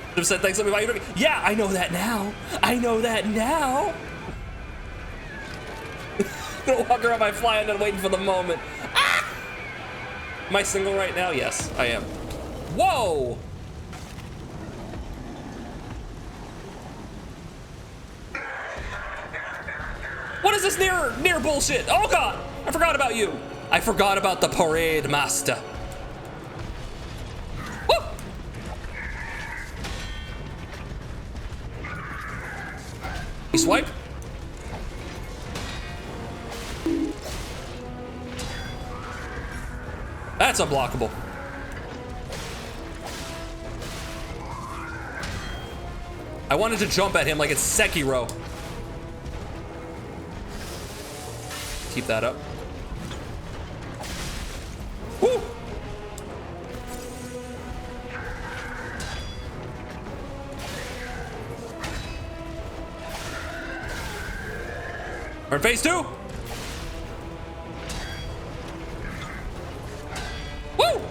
Should have said thanks, let me buy you. Yeah, I know that now. I know that now. I'm gonna walk around my fly and then waiting for the moment. Ah! Am I single right now? Yes, I am. Whoa! What is this near bullshit? Oh god! I forgot about you. I forgot about the parade master. Woo! You swipe? That's unblockable. I wanted to jump at him like it's Sekiro. Keep that up. Woo! We're in phase 2. Woo!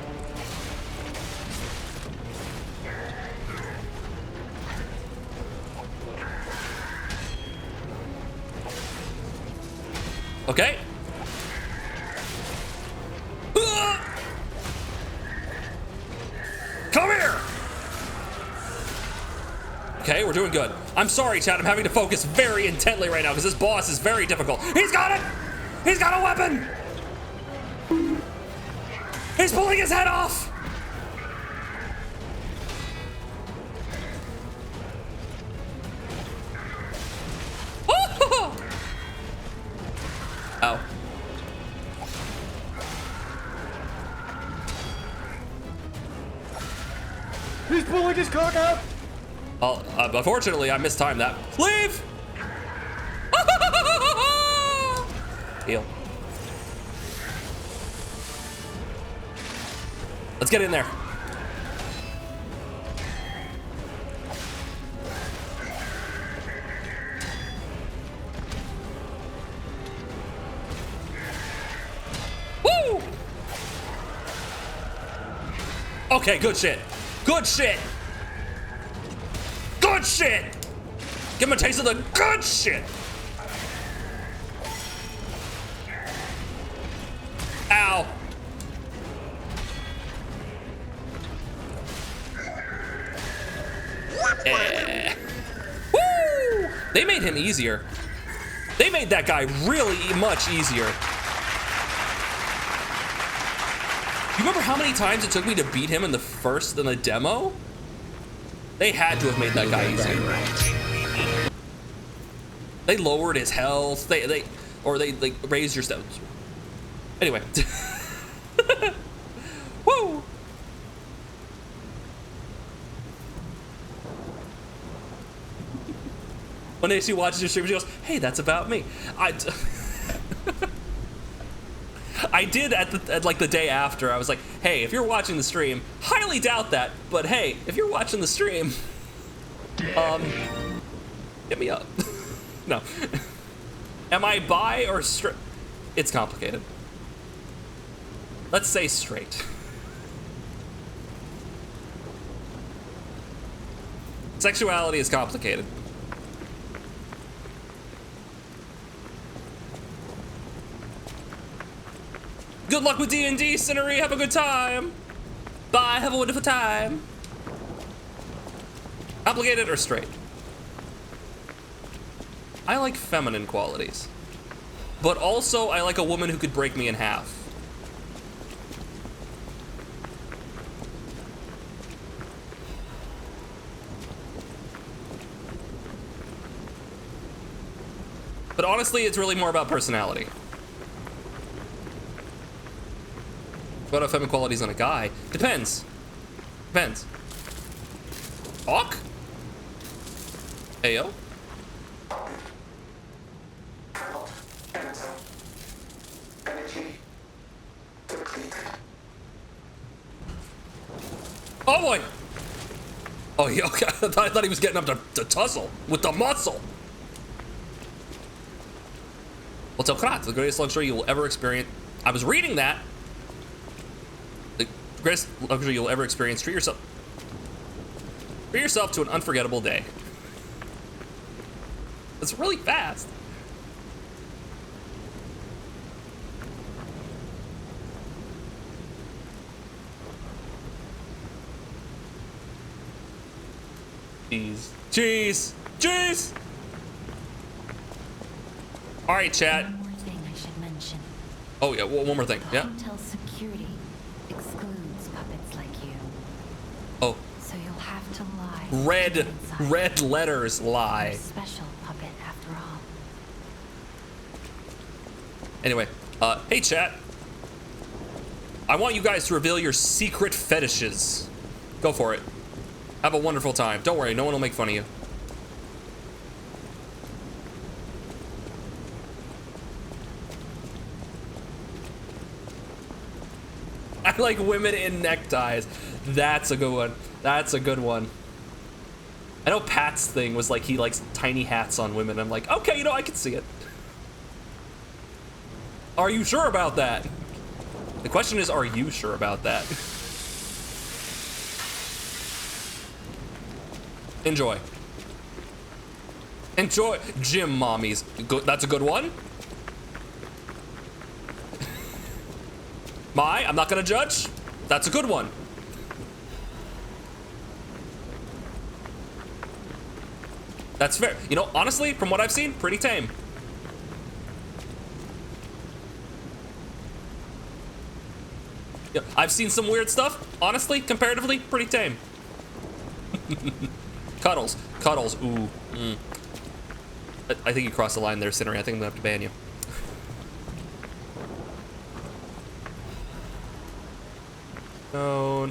Okay. Come here! Okay, we're doing good. I'm sorry, chat. I'm having to focus very intently right now because this boss is very difficult. He's got it! He's got a weapon! He's pulling his head off! Ow. He's pulling his cock out! Well, unfortunately, I mistimed that. Leave! Heal. Let's get in there. Okay, good shit. Good shit. Good shit. Give him a taste of the good shit. Ow. Woo! They made him easier. They made that guy really much easier. You remember how many times it took me to beat him in the demo? They had to have made that guy easier. They lowered his health. They like raised your stats. Anyway. Woo! One day she watches your stream, she goes, "Hey, that's about me." I did at like the day after. I was like, "Hey, if you're watching the stream, highly doubt that, but hey, if you're watching the stream, hit me up." No. Am I bi or straight? It's complicated. Let's say straight. Sexuality is complicated. Good luck with D&D, Cinery. Have a good time. Bye. Have a wonderful time. Complicated or straight? I like feminine qualities. But also, I like a woman who could break me in half. But honestly, it's really more about personality. What about feminine qualities on a guy? Depends. Depends. Hawk? Ayo? Oh boy! Oh, yeah, okay. I thought he was getting up to tussle with the muscle. Well, Tel'Karrath, the greatest luxury you will ever experience. I was reading that. The greatest luxury you'll ever experience. Treat yourself to an unforgettable day. That's really fast. Jeez. Jeez. Jeez. All right, chat. One more thing I should mention. Oh yeah, one more thing. The Yeah. hotel security excludes puppets like you. Oh. So you'll have to lie. Red letters lie. You're a special puppet after all. Anyway, hey chat. I want you guys to reveal your secret fetishes. Go for it. Have a wonderful time. Don't worry, no one will make fun of you. I like women in neckties. That's a good one. That's a good one. I know Pat's thing was like he likes tiny hats on women. I'm like, okay, you know, I can see it. Are you sure about that? The question is, are you sure about that? Enjoy. Enjoy. Gym mommies. Good. That's a good one. I'm not gonna judge. That's a good one. That's fair. You know, honestly, from what I've seen, pretty tame. Yeah, I've seen some weird stuff. Honestly, comparatively, pretty tame. Cuddles. Cuddles. Ooh. Mm. I think you crossed the line there, Cinery. I think I'm gonna have to ban you.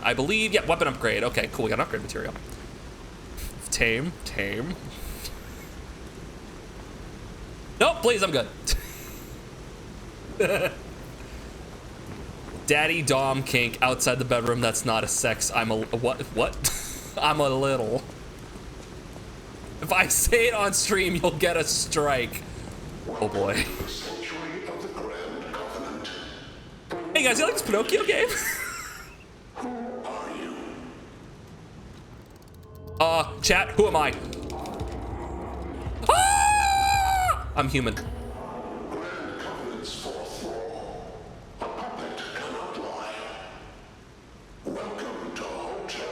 I believe, yeah, weapon upgrade. Okay, cool, we got an upgrade material. Tame. Nope, please, I'm good. Daddy Dom kink outside the bedroom, that's not a sex. I'm a, what? I'm a little. If I say it on stream, you'll get a strike. Oh boy. Hey guys, you like this Pinocchio game? Chat, who am I? Ah! I'm human.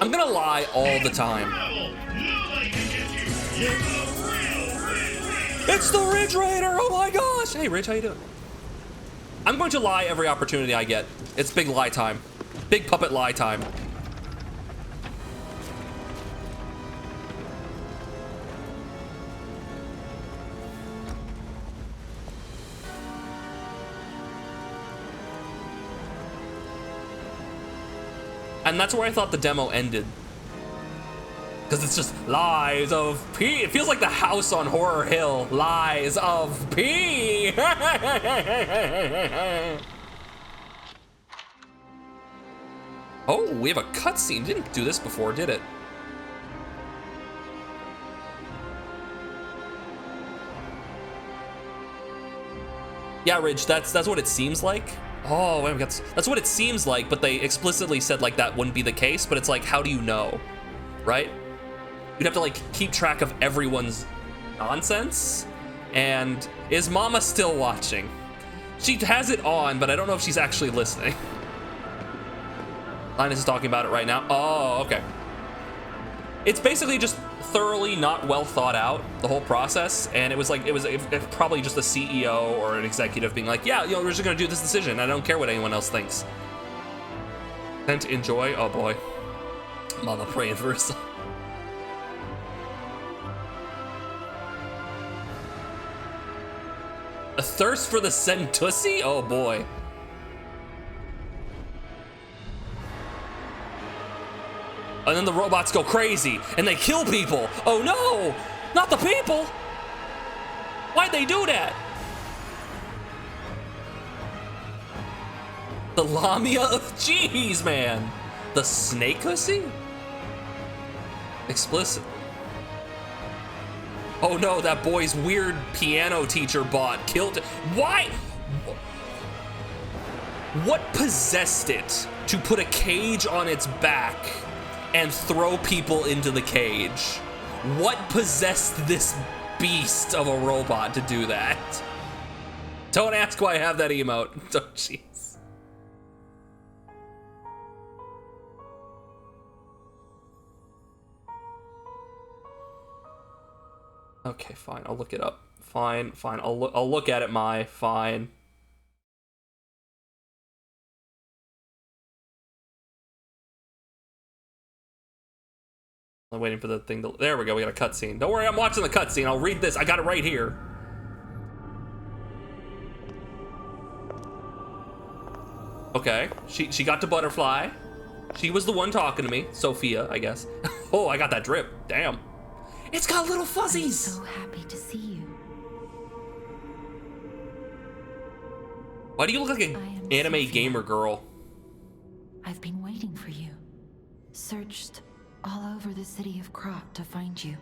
I'm gonna lie all the time. It's the Ridge Raider! Oh my gosh! Hey, Ridge, how you doing? I'm going to lie every opportunity I get. It's big lie time. Big puppet lie time. And that's where I thought the demo ended. Because it's just lies of P. It feels like the house on Horror Hill. Lies of P. Oh, we have a cutscene. Didn't do this before, did it? Yeah, Ridge, that's what it seems like. Oh, that's what it seems like, but they explicitly said like that wouldn't be the case, but it's like, how do you know, right? You'd have to like keep track of everyone's nonsense. And is Mama still watching? She has it on, but I don't know if she's actually listening. Linus is talking about it right now. Oh, okay. It's basically just thoroughly not well thought out, the whole process, and it was probably just a CEO or an executive being like, yeah, we're just gonna do this decision. I don't care what anyone else thinks. And to enjoy, oh boy. Mama praying for her son. A thirst for the Sentussi? Oh boy. And then the robots go crazy and they kill people. Oh no, not the people. Why'd they do that? The Lamia? Jeez, man. The snake hussy? Explicit. Oh no, that boy's weird piano teacher bot killed. Why? What possessed it to put a cage on its back and throw people into the cage? What possessed this beast of a robot to do that? Don't ask why I have that emote. Oh, jeez. Okay, fine. I'll look it up. Fine. I'll look at it, fine. I'm waiting for the thing to... There we go, we got a cutscene. Don't worry, I'm watching the cutscene. I'll read this. I got it right here. Okay, she got to Butterfly. She was the one talking to me. Sophia, I guess. Oh, I got that drip. Damn. It's got little fuzzies. I'm so happy to see you. Why do you look like an anime Sophia. gamer girl? I've been waiting for you. Searched all over the city of Krat to find you.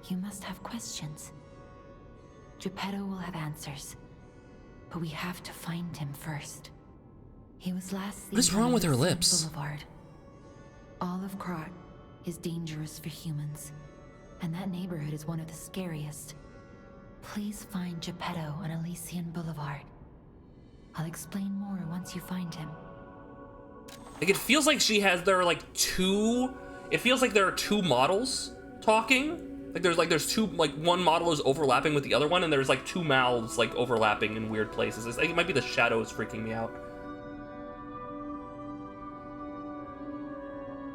You must have questions. Geppetto will have answers. But we have to find him first. He was last seen What is wrong with her on lips? Boulevard. All of Krat is dangerous for humans. And that neighborhood is one of the scariest. Please find Geppetto on Elysian Boulevard. I'll explain more once you find him. Like, it feels like there are two... It feels like there are two models talking. There's two, one model is overlapping with the other one, and there's two mouths overlapping in weird places. It might be the shadows freaking me out.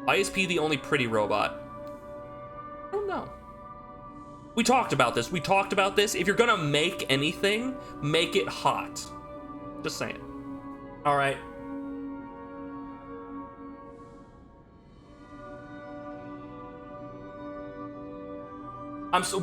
Why is P the only pretty robot? I don't know. We talked about this. If you're gonna make anything, make it hot. Just saying. All right. I'm so...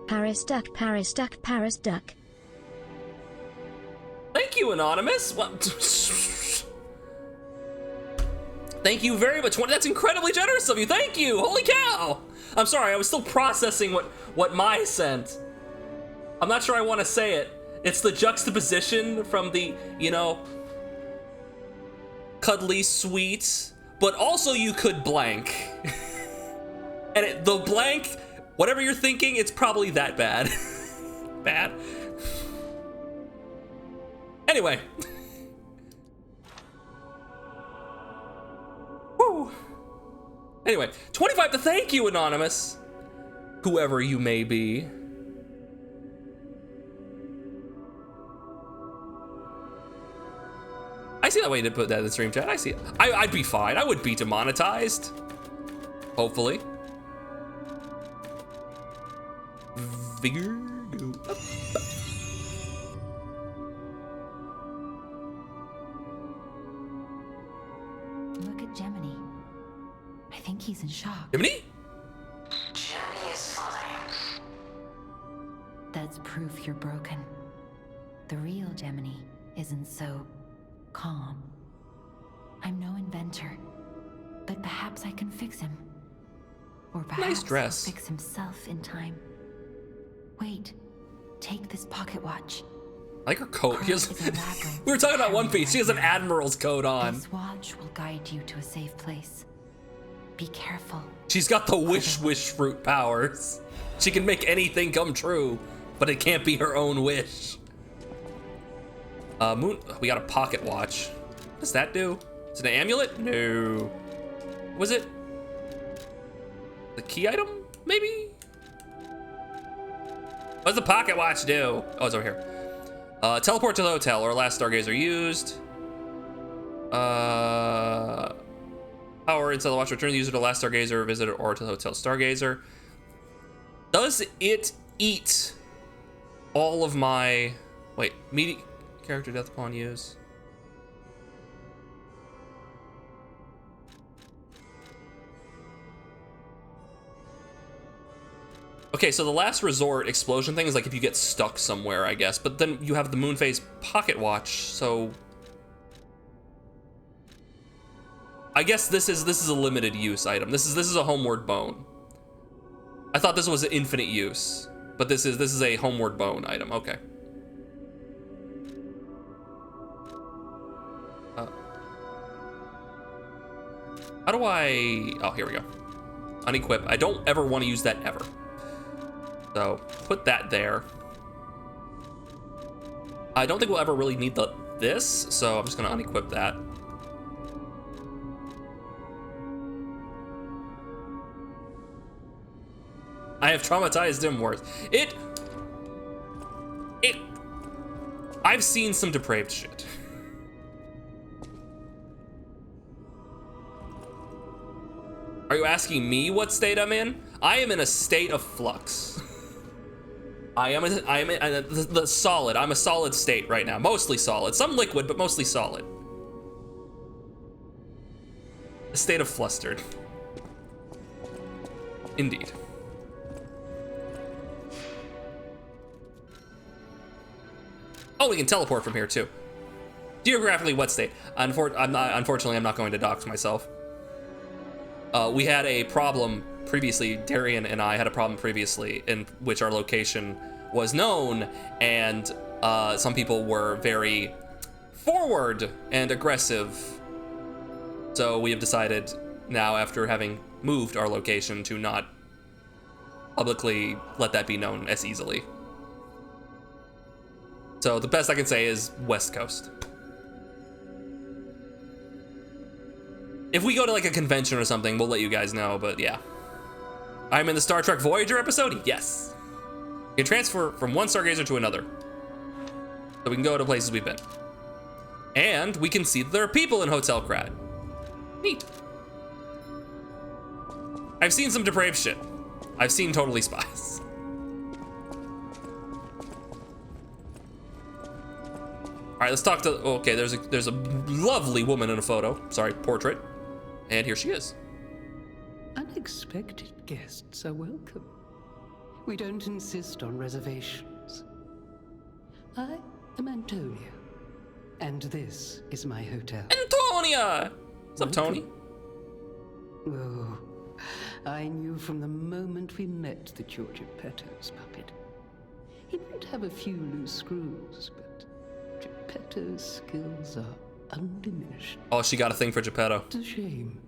Paris duck, Paris duck, Paris duck. Thank you, Anonymous. What? Thank you very much. That's incredibly generous of you. Thank you. Holy cow. I'm sorry. I was still processing what Mai sent. I'm not sure I want to say it. It's the juxtaposition from the, you know, cuddly sweet, but also you could blank. And the blank, whatever you're thinking, it's probably that bad. Bad. Anyway. Woo. Anyway, 25 to thank you, Anonymous. Whoever you may be. I see that way to put that in the stream chat. I see it. I'd be fine. I would be demonetized. Hopefully. Vigor. Go up. Look at Gemini. I think he's in shock. Gemini? Gemini is fine. That's proof you're broken. The real Gemini isn't so calm. I'm no inventor, but perhaps I can fix him. Or perhaps Nice dress. he'll fix himself in time. Wait, take this pocket watch. I like her coat. She has, Cross is a labyrinth. we were talking about One Piece. She has an admiral's coat on. This watch will guide you to a safe place. Be careful. She's got the wish fruit powers. She can make anything come true, but it can't be her own wish. Moon, we got a pocket watch. What does that do? Is it an amulet? No. Was it the key item? Maybe? What does the pocket watch do? Oh, it's over here. Teleport to the hotel or last stargazer used. Power inside the watch. Return the user to the last stargazer visitor or to the hotel stargazer. Does it eat all of my... Wait, character death upon use. Okay, so the last resort explosion thing is like if you get stuck somewhere, I guess. But then you have the Moonphase pocket watch, so I guess this is a limited use item. This is a homeward bone. I thought this was an infinite use, but this is a homeward bone item. Okay. How do I... Oh, here we go. Unequip. I don't ever want to use that ever. So, put that there. I don't think we'll ever really need this, so I'm just going to unequip that. I have traumatized him worse. I've seen some depraved shit. Are you asking me what state I'm in? I am in a state of flux. I am in the solid. I'm a solid state right now. Mostly solid. Some liquid, but mostly solid. A state of flustered. Indeed. Oh, we can teleport from here too. Geographically, what state? Unfortunately, I'm not going to dox myself. We had a problem previously, Darian and I had a problem previously in which our location was known, and some people were very forward and aggressive. So we have decided now, after having moved our location, to not publicly let that be known as easily. So the best I can say is West Coast. If we go to like a convention or something, we'll let you guys know, but yeah. I'm in the Star Trek Voyager episode? Yes. You can transfer from one stargazer to another. So we can go to places we've been. And we can see that there are people in Hotel Krat. Neat. I've seen some depraved shit. I've seen Totally Spies. All right, let's talk to, okay, there's a lovely woman in a photo. Sorry, portrait. And here she is. Unexpected guests are welcome. We don't insist on reservations. I am Antonia, and this is my hotel. Antonia! What's up, Tony? Oh, I knew from the moment we met that you're Geppetto's puppet. He might have a few loose screws, but Geppetto's skills are undiminished. Oh, she got a thing for Geppetto. It's a shame.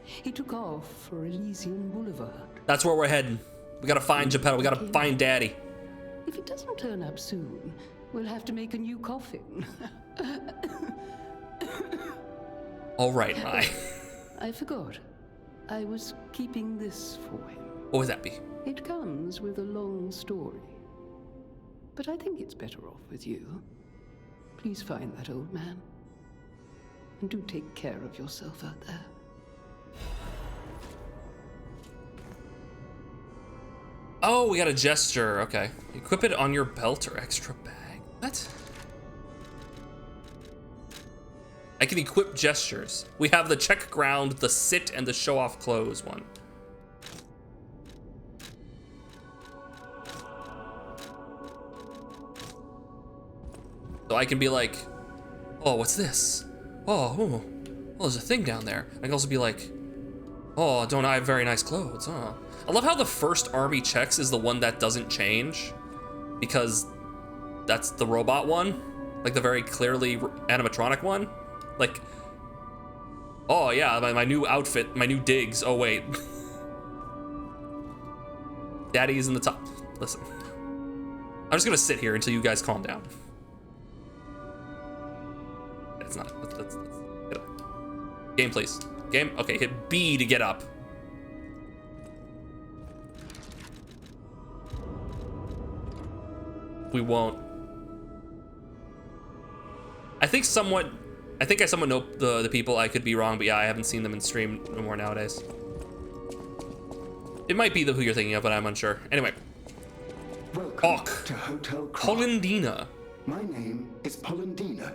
He took off for Elysian Boulevard. That's where we're heading. We gotta find Geppetto. We gotta find Daddy. If he doesn't turn up soon, we'll have to make a new coffin. All right, Mai. I forgot. I was keeping this for him. What would that be? It comes with a long story. But I think it's better off with you. Please find that old man. And do take care of yourself out there. Oh, we got a gesture. Okay. Equip it on your belt or extra bag. What? I can equip gestures. We have the check ground, the sit, and the show off clothes one. So I can be like, oh, what's this? Oh, there's a thing down there. I can also be like, oh, don't I have very nice clothes, huh? I love how the first army checks is the one that doesn't change, because that's the robot one, like the very clearly animatronic one. Like, oh yeah, my new outfit, my new digs. Oh wait, Daddy's in the top. Listen, I'm just gonna sit here until you guys calm down. It's not. Let's get up. Game, please. Game. Okay, hit B to get up. We won't. I think I somewhat know the people. I could be wrong, but yeah, I haven't seen them in stream no more nowadays. It might be who you're thinking of, but I'm unsure. Anyway. Welcome to Hotel Krat. Polendina. My name is Polendina,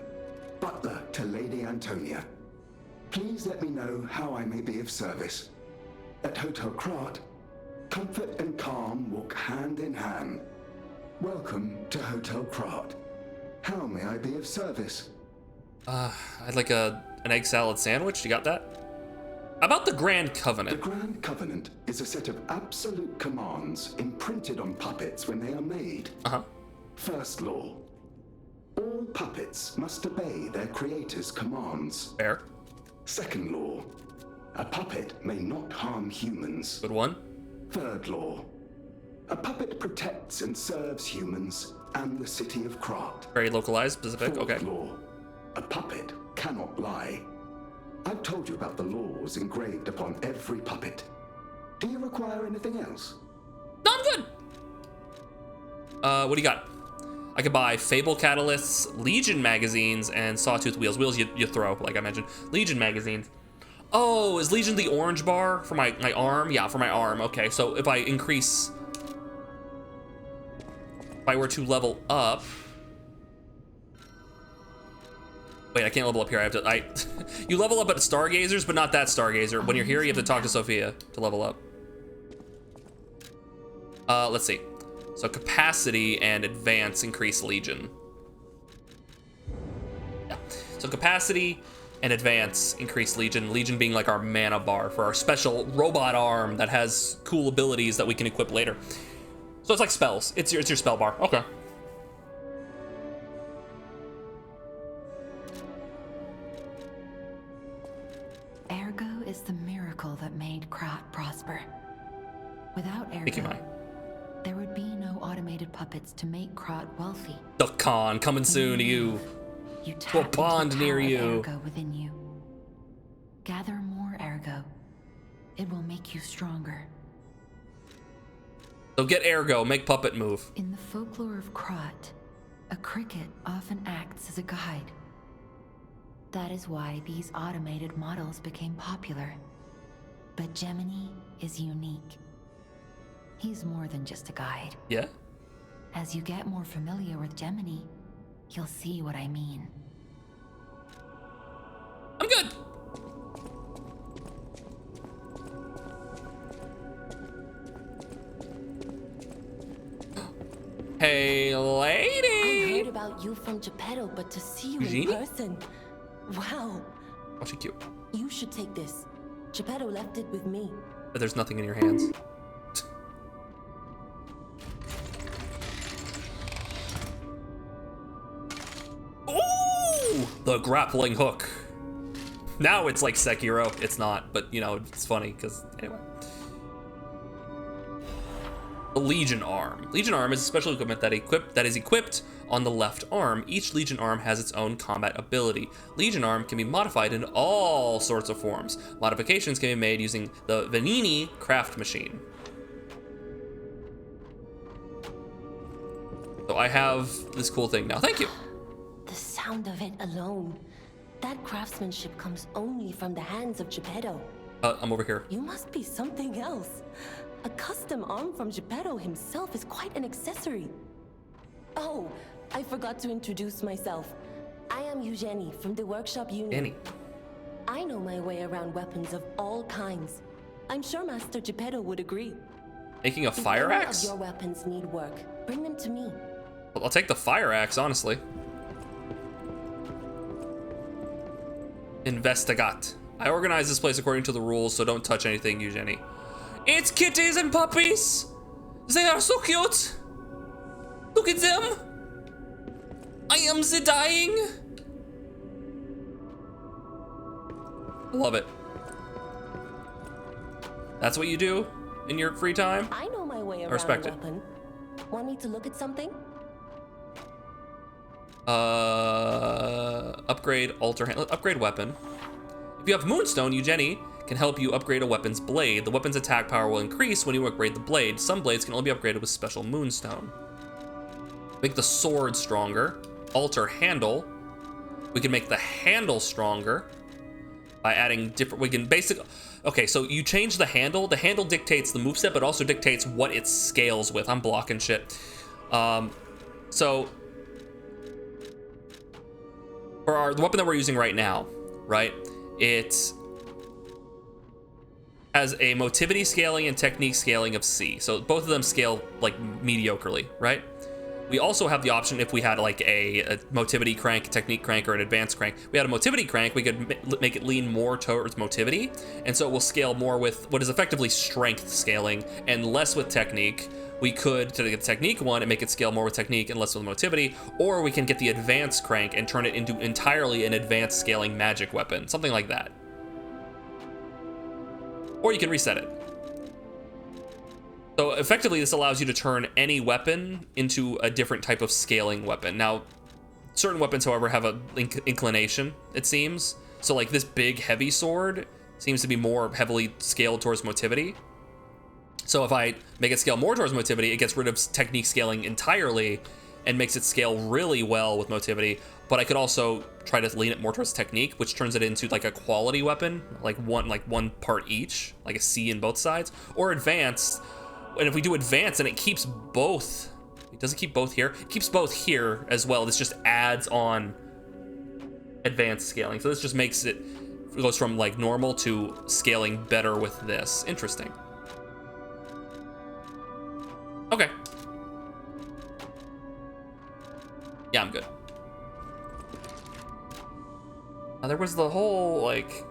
butler to Lady Antonia. Please let me know how I may be of service. At Hotel Krat, comfort and calm walk hand in hand. Welcome to Hotel Krat. How may I be of service? I'd like an egg salad sandwich. You got that? About the Grand Covenant. The Grand Covenant is a set of absolute commands imprinted on puppets when they are made. First law. All puppets must obey their creator's commands. Fair. Second law. A puppet may not harm humans. Good one. Third law. A puppet protects and serves humans and the city of Krat. Very localized, specific. Fourth Okay. law. A puppet cannot lie. I've told you about the laws engraved upon every puppet. Do you require anything else? No, I'm good. What do you got? I could buy Fable Catalysts, Legion magazines, and Sawtooth wheels. Wheels you throw, like I mentioned. Legion magazines. Oh, is Legion the orange bar for my arm? Yeah, for my arm. Okay, so if I increase... If I were to level up... Wait, I can't level up here. I have to... You level up at Stargazers, but not that Stargazer. When you're here, you have to talk to Sophia to level up. Let's see. So capacity and advance increase Legion. Yeah. So capacity and advance increase Legion. Legion being like our mana bar for our special robot arm that has cool abilities that we can equip later. So it's like spells. It's your spell bar. Okay. Ergo is the miracle that made Krat prosper. Without Ergo, Thank you, Mai. there would be no automated puppets to make Krat wealthy. Duck Con coming soon to you. You To a tap into pond the near power of you. Ergo within you. Gather more Ergo. It will make you stronger. So get Ergo, make puppet move. In the folklore of Krat, a cricket often acts as a guide. That is why these automated models became popular. But Gemini is unique. He's more than just a guide. Yeah? As you get more familiar with Gemini, you'll see what I mean. I'm good. Hey, lady. I heard about you from Geppetto, but to see you Genie? in person, wow. Oh, she's cute. You should take this. Geppetto left it with me. But there's nothing in your hands. Ooh! The grappling hook. Now it's like Sekiro. It's not, but you know, it's funny because anyway. The Legion Arm. Legion Arm is a special equipment that is equipped on the left arm. Each Legion Arm has its own combat ability. Legion Arm can be modified in all sorts of forms. Modifications can be made using the Venini craft machine. So I have this cool thing now. Thank you. The sound of it alone. That craftsmanship comes only from the hands of Geppetto. I'm over here. You must be something else. A custom arm from Geppetto himself is quite an accessory. Oh, I forgot to introduce myself. I am Eugenie from the Workshop Union. Annie. I know my way around weapons of all kinds. I'm sure Master Geppetto would agree. Making a fire axe? If any of your weapons need work, bring them to me. I'll take the fire axe, honestly. Investigate. I organize this place according to the rules, so don't touch anything, Eugenie. It's kitties and puppies! They are so cute! Look at them! I am the dying! I love it. That's what you do in your free time? I know my way around respect a it. weapon. Want me to look at something? Upgrade upgrade weapon. If you have Moonstone, Eugenie can help you upgrade a weapon's blade. The weapon's attack power will increase when you upgrade the blade. Some blades can only be upgraded with special Moonstone. Make the sword stronger. Alter handle. We can make the handle stronger by adding different, we can basically, okay, so you change the handle. The handle dictates the moveset, but also dictates what it scales with. I'm blocking shit. So for the weapon that we're using right now, right? It has a motivity scaling and technique scaling of C. So both of them scale like mediocrely, right? We also have the option if we had like a motivity crank, technique crank, or an advanced crank. We had a motivity crank, we could make it lean more towards motivity. And so it will scale more with what is effectively strength scaling and less with technique. We could take the technique one and make it scale more with technique and less with motivity, or we can get the advanced crank and turn it into entirely an advanced scaling magic weapon, something like that. Or you can reset it. So effectively, this allows you to turn any weapon into a different type of scaling weapon. Now, certain weapons, however, have an inclination, it seems. So like this big heavy sword seems to be more heavily scaled towards motivity. So if I make it scale more towards motivity, it gets rid of technique scaling entirely and makes it scale really well with motivity. But I could also try to lean it more towards technique, which turns it into like a quality weapon, like one part each, like a C in both sides, or advanced. And if we do advanced, then it keeps both. It doesn't keep both here. It keeps both here as well. This just adds on advanced scaling. So this just makes it goes from like normal to scaling better with this. Interesting. Okay. Yeah, I'm good. Now, there was the whole, like,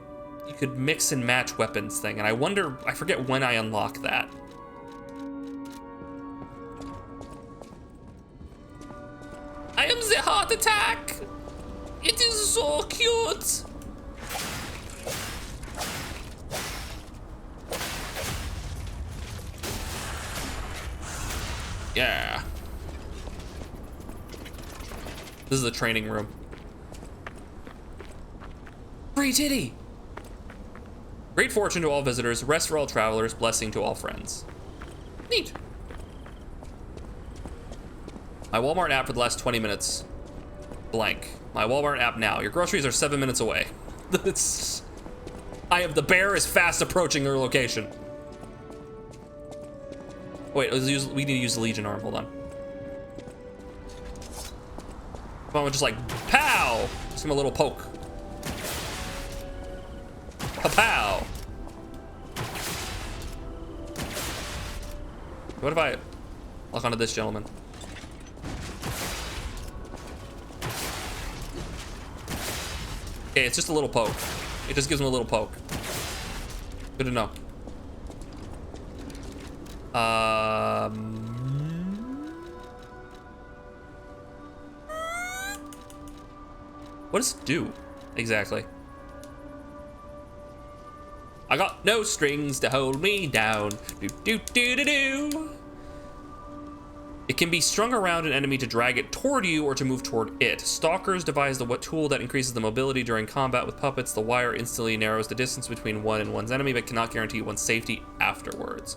you could mix and match weapons thing, and I forget when I unlock that. I am the heart attack! It is so cute! Yeah. This is the training room. Free titty! Great fortune to all visitors, rest for all travelers, blessing to all friends. Neat. My Walmart app for the last 20 minutes. Blank. My Walmart app now. Your groceries are 7 minutes away. The bear is fast approaching your location. Wait, we need to use the Legion arm. Hold on. Come on, just like, pow! Just give him a little poke. Pow! What if I lock onto this gentleman? Okay, it's just a little poke. It just gives him a little poke. Good to know. What does it do exactly? I got no strings to hold me down. Do do do do do. It can be strung around an enemy to drag it toward you or to move toward it. Stalkers devised a tool that increases the mobility during combat with puppets. The wire instantly narrows the distance between one and one's enemy, but cannot guarantee one's safety afterwards.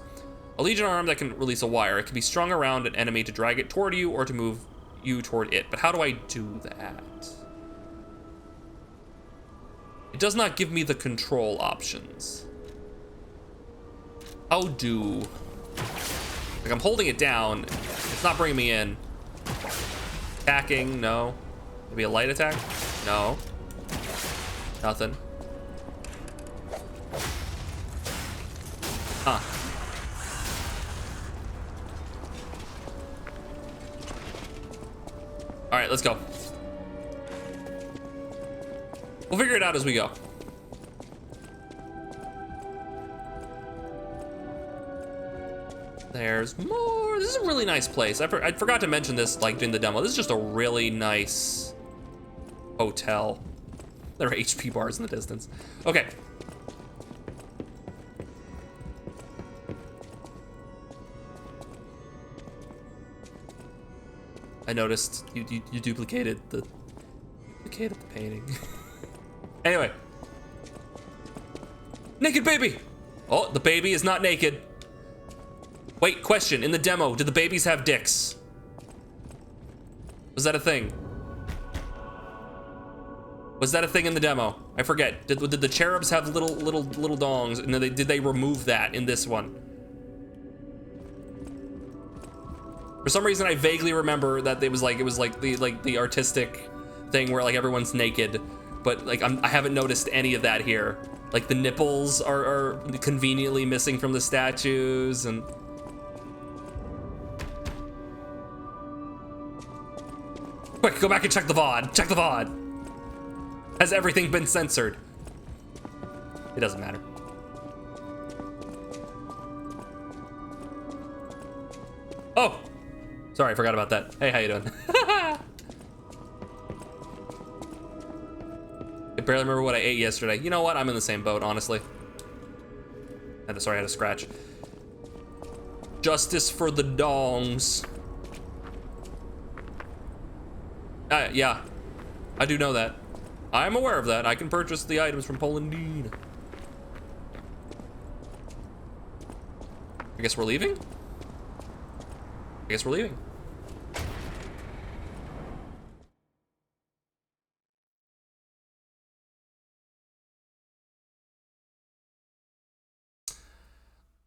A Legion arm that can release a wire. It can be strung around an enemy to drag it toward you or to move you toward it. But how do I do that? It does not give me the control options. How do... Like, I'm holding it down. It's not bringing me in. Attacking, no. Maybe a light attack? No. Nothing. Huh. All right, let's go. We'll figure it out as we go. There's more. This is a really nice place. I forgot to mention this, like, in the demo. This is just a really nice hotel. There are HP bars in the distance. Okay. I noticed you duplicated the painting. Anyway. Naked baby! Oh, the baby is not naked. Wait, question. In the demo, did the babies have dicks? Was that a thing? Was that a thing in the demo? I forget. Did the cherubs have little dongs? And did they remove that in this one? For some reason, I vaguely remember that it was like the artistic thing where like everyone's naked, but like I haven't noticed any of that here. Like the nipples are conveniently missing from the statues and. Quick, go back and check the VOD. Check the VOD. Has everything been censored? It doesn't matter. Oh! Sorry, I forgot about that. Hey, how you doing? I barely remember what I ate yesterday. You know what? I'm in the same boat, honestly. Sorry, I had a scratch. Justice for the dongs. Yeah, I do know that. I'm aware of that. I can purchase the items from Polandine. I guess we're leaving? I guess we're leaving.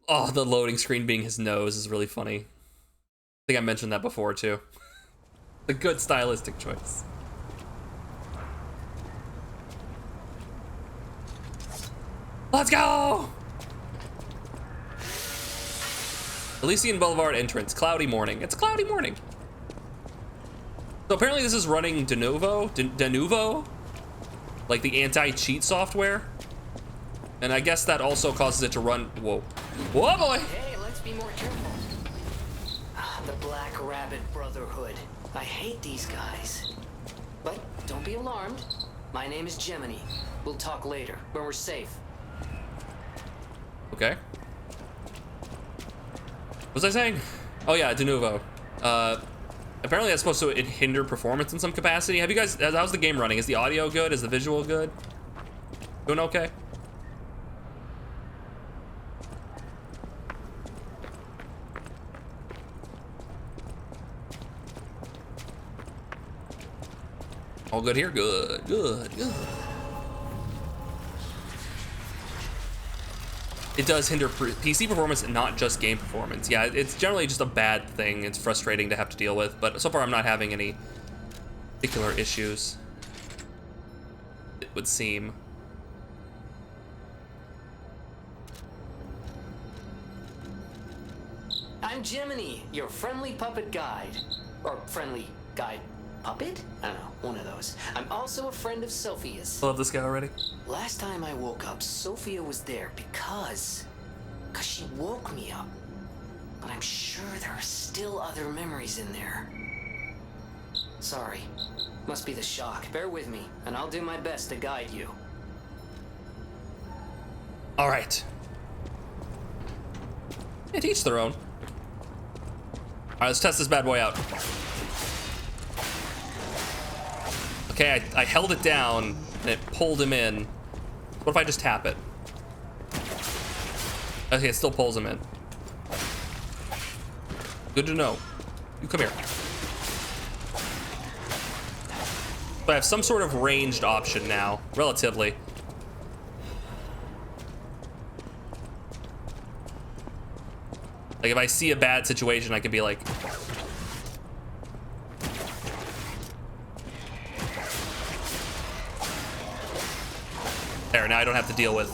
Oh, the loading screen being his nose is really funny. I think I mentioned that before too. A good stylistic choice. Let's go! Elysian Boulevard entrance, cloudy morning. It's a cloudy morning. So apparently this is running Denuvo, like the anti-cheat software. And I guess that also causes it to run, whoa. Whoa, boy! Hey, let's be more careful. The Black Rabbit Brotherhood. I hate these guys. But don't be alarmed. My name is Gemini. We'll talk later, when we're safe. Okay. What was I saying? Oh yeah, Denuvo. Apparently that's supposed to hinder performance in some capacity. Have you guys, how's the game running? Is the audio good? Is the visual good? Doing okay? All good here? Good, good, good. It does hinder PC performance and not just game performance. Yeah, it's generally just a bad thing. It's frustrating to have to deal with, but so far I'm not having any particular issues, it would seem. I'm Gemini, your friendly puppet guide. Or friendly guide puppet? I don't know, one of those. I'm also a friend of Sophia's. I love this guy already. Last time I woke up, Sophia was there because she woke me up. But I'm sure there are still other memories in there. Sorry. Must be the shock. Bear with me, and I'll do my best to guide you. All right. Yeah, to each their own. All right, let's test this bad boy out. Okay, I held it down and it pulled him in. What if I just tap it? Okay, it still pulls him in. Good to know. You come here. So I have some sort of ranged option now, relatively. Like if I see a bad situation, I can be like, there, now I don't have to deal with.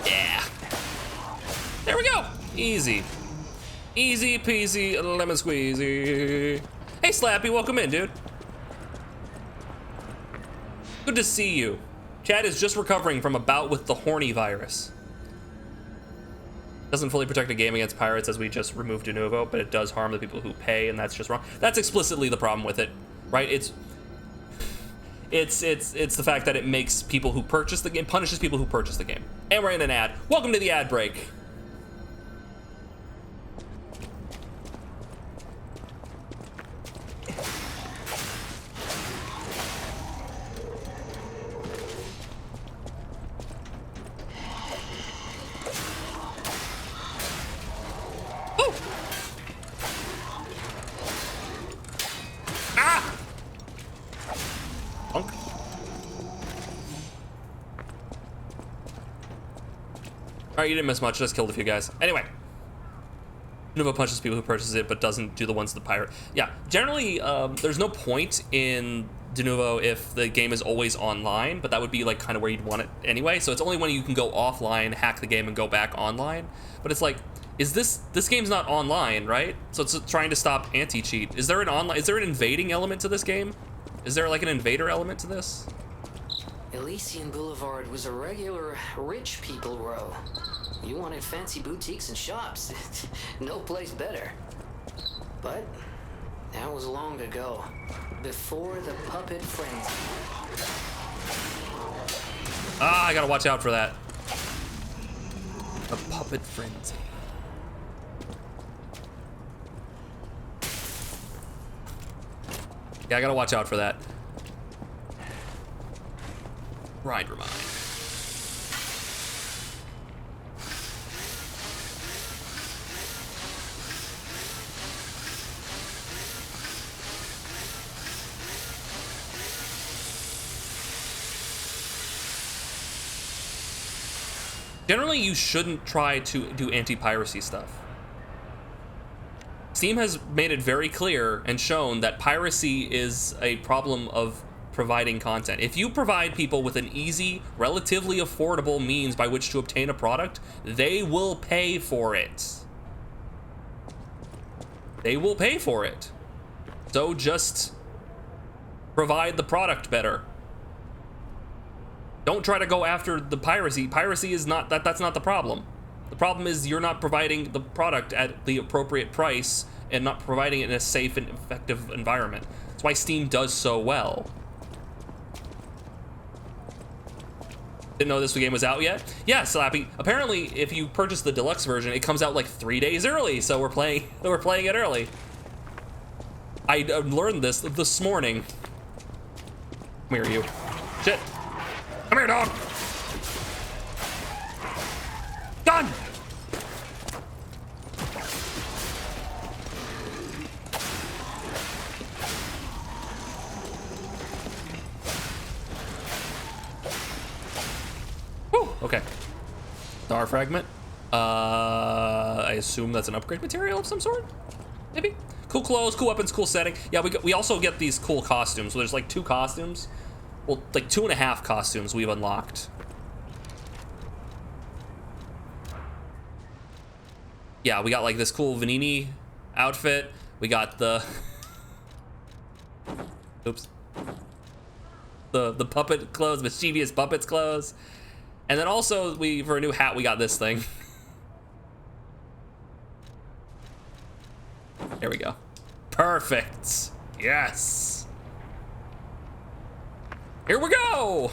Yeah. There we go. Easy. Easy peasy lemon squeezy. Hey Slappy, welcome in, dude. Good to see you. Chad is just recovering from a bout with the horny virus. Doesn't fully protect a game against pirates as we just removed de novo, but it does harm the people who pay, and that's just wrong. That's explicitly the problem with it, right? It's the fact that it makes people who purchase the game, punishes people who purchase the game. And we're in an ad. Welcome to the ad break. All right, you didn't miss much, just killed a few guys. Anyway, Nova punches people who purchase it, but doesn't do the ones the pirate. Yeah, generally, there's no point in de novo if the game is always online, but that would be like kind of where you'd want it anyway. So it's only when you can go offline, hack the game, and go back online. But it's like, is this game's not online, right? So it's trying to stop anti-cheat. Is there an invading element to this game? Is there like an invader element to this? Elysian Boulevard was a regular rich people row. You wanted fancy boutiques and shops. No place better. But that was long ago. Before the puppet frenzy. Ah, I gotta watch out for that. The puppet frenzy. Yeah, I gotta watch out for that. Ride remind. Generally, you shouldn't try to do anti-piracy stuff. Steam has made it very clear and shown that piracy is a problem of providing content. If you provide people with an easy, relatively affordable means by which to obtain a product, they will pay for it. They will pay for it. So just provide the product better. Don't try to go after the piracy. Piracy is not that's not the problem. The problem is you're not providing the product at the appropriate price and not providing it in a safe and effective environment. That's why Steam does so well. Didn't know this game was out yet? Yeah, Slappy. Apparently, if you purchase the deluxe version, it comes out like 3 days early. So we're playing it early. I learned this morning. Come here, you. Shit. Come here, dog. Done. Okay. Star fragment. I assume that's an upgrade material of some sort? Maybe? Cool clothes, cool weapons, cool setting. Yeah, we also get these cool costumes. So there's like 2 costumes. Well, like 2.5 costumes we've unlocked. Yeah, we got like this cool Vanini outfit. We got the oops, the puppet clothes, mischievous puppets clothes, and then also for a new hat we got this thing. There we go. Perfect. Yes. Here we go.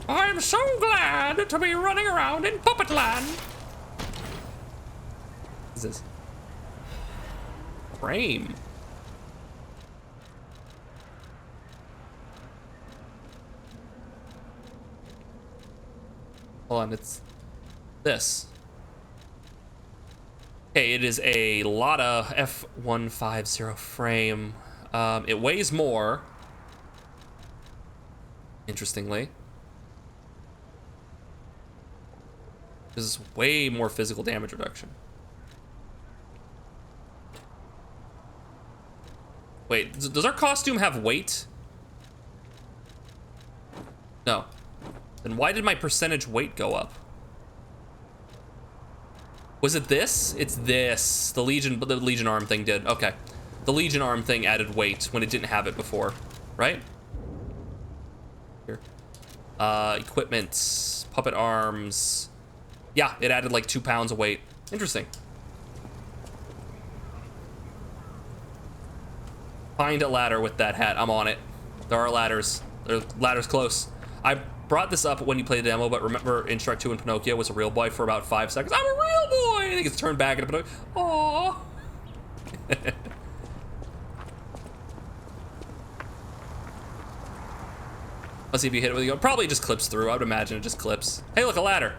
I'm so glad to be running around in Puppetland. What is this? Frame. Hold on, it's this. Okay, it is a Lada F150 frame. It weighs more, interestingly. This is way more physical damage reduction. Wait, does our costume have weight? No. Then why did my percentage weight go up? Was it this? It's this. The Legion arm thing did. Okay. The Legion arm thing added weight when it didn't have it before, right? Here. Equipment, puppet arms. Yeah, it added like 2 pounds of weight. Interesting. Find a ladder with that hat. I'm on it. There are ladders. There are ladders close. I brought this up when you played the demo, but remember in Shrek 2 and Pinocchio was a real boy for about 5 seconds. I'm a real boy! And he gets turned back into Pinocchio. Aww. Let's see if you hit it with you. Probably just clips through. I would imagine it just clips. Hey, look, a ladder.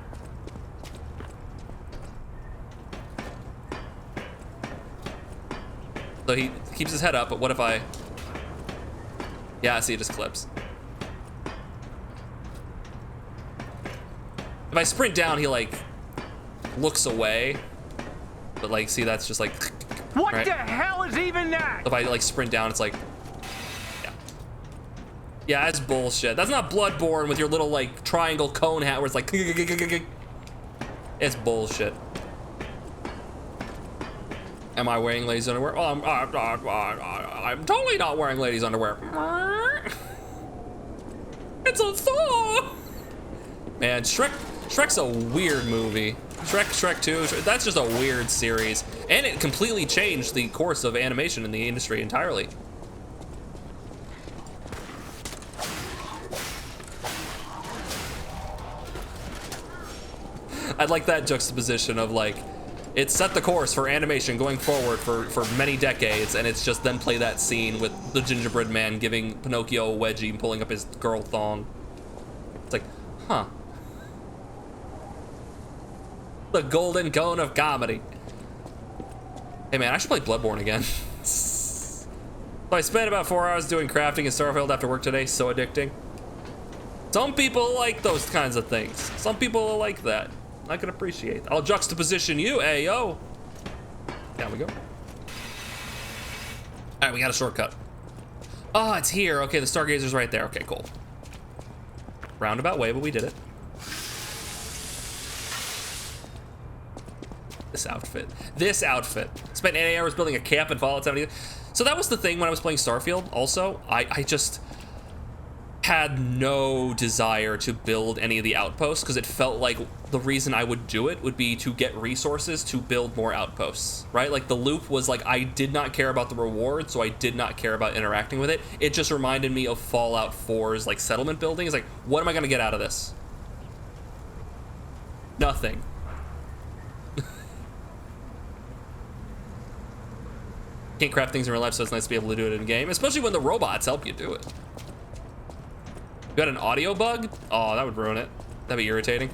So he keeps his head up, but what if I... Yeah, I see, it just clips. If I sprint down, he like looks away, but like, see, that's just like. What right? the hell is even that? If I like sprint down, it's like, yeah, that's bullshit. That's not Bloodborne with your little like triangle cone hat where it's like, it's bullshit. Am I wearing ladies' underwear? Oh, I'm totally not wearing ladies' underwear. It's a thaw. Man, Shrek's a weird movie. Shrek 2, that's just a weird series. And it completely changed the course of animation in the industry entirely. I'd like that juxtaposition of like, it set the course for animation going forward for many decades, and it's just then play that scene with the gingerbread man giving Pinocchio a wedgie and pulling up his girl thong. It's like, huh. The golden cone of comedy. Hey man, I should play Bloodborne again. So I spent about 4 hours doing crafting in Starfield after work today, so addicting. Some people like those kinds of things. Some people like that. I can appreciate that. I'll juxtaposition you, ayo. Down we go. All right, we got a shortcut. Oh, it's here. Okay, the Stargazer's right there. Okay, cool. Roundabout way, but we did it. This outfit. Spent 8 hours building a camp in Fallout 70. So that was the thing when I was playing Starfield also. I just had no desire to build any of the outposts because it felt like the reason I would do it would be to get resources to build more outposts, right? Like the loop was like, I did not care about the reward, so I did not care about interacting with it. It just reminded me of Fallout 4's like settlement building. It's like, what am I gonna get out of this? Nothing. Can't craft things in real life, so it's nice to be able to do it in game, especially when the robots help you do it. You got an audio bug? Oh, that would ruin it. That'd be irritating.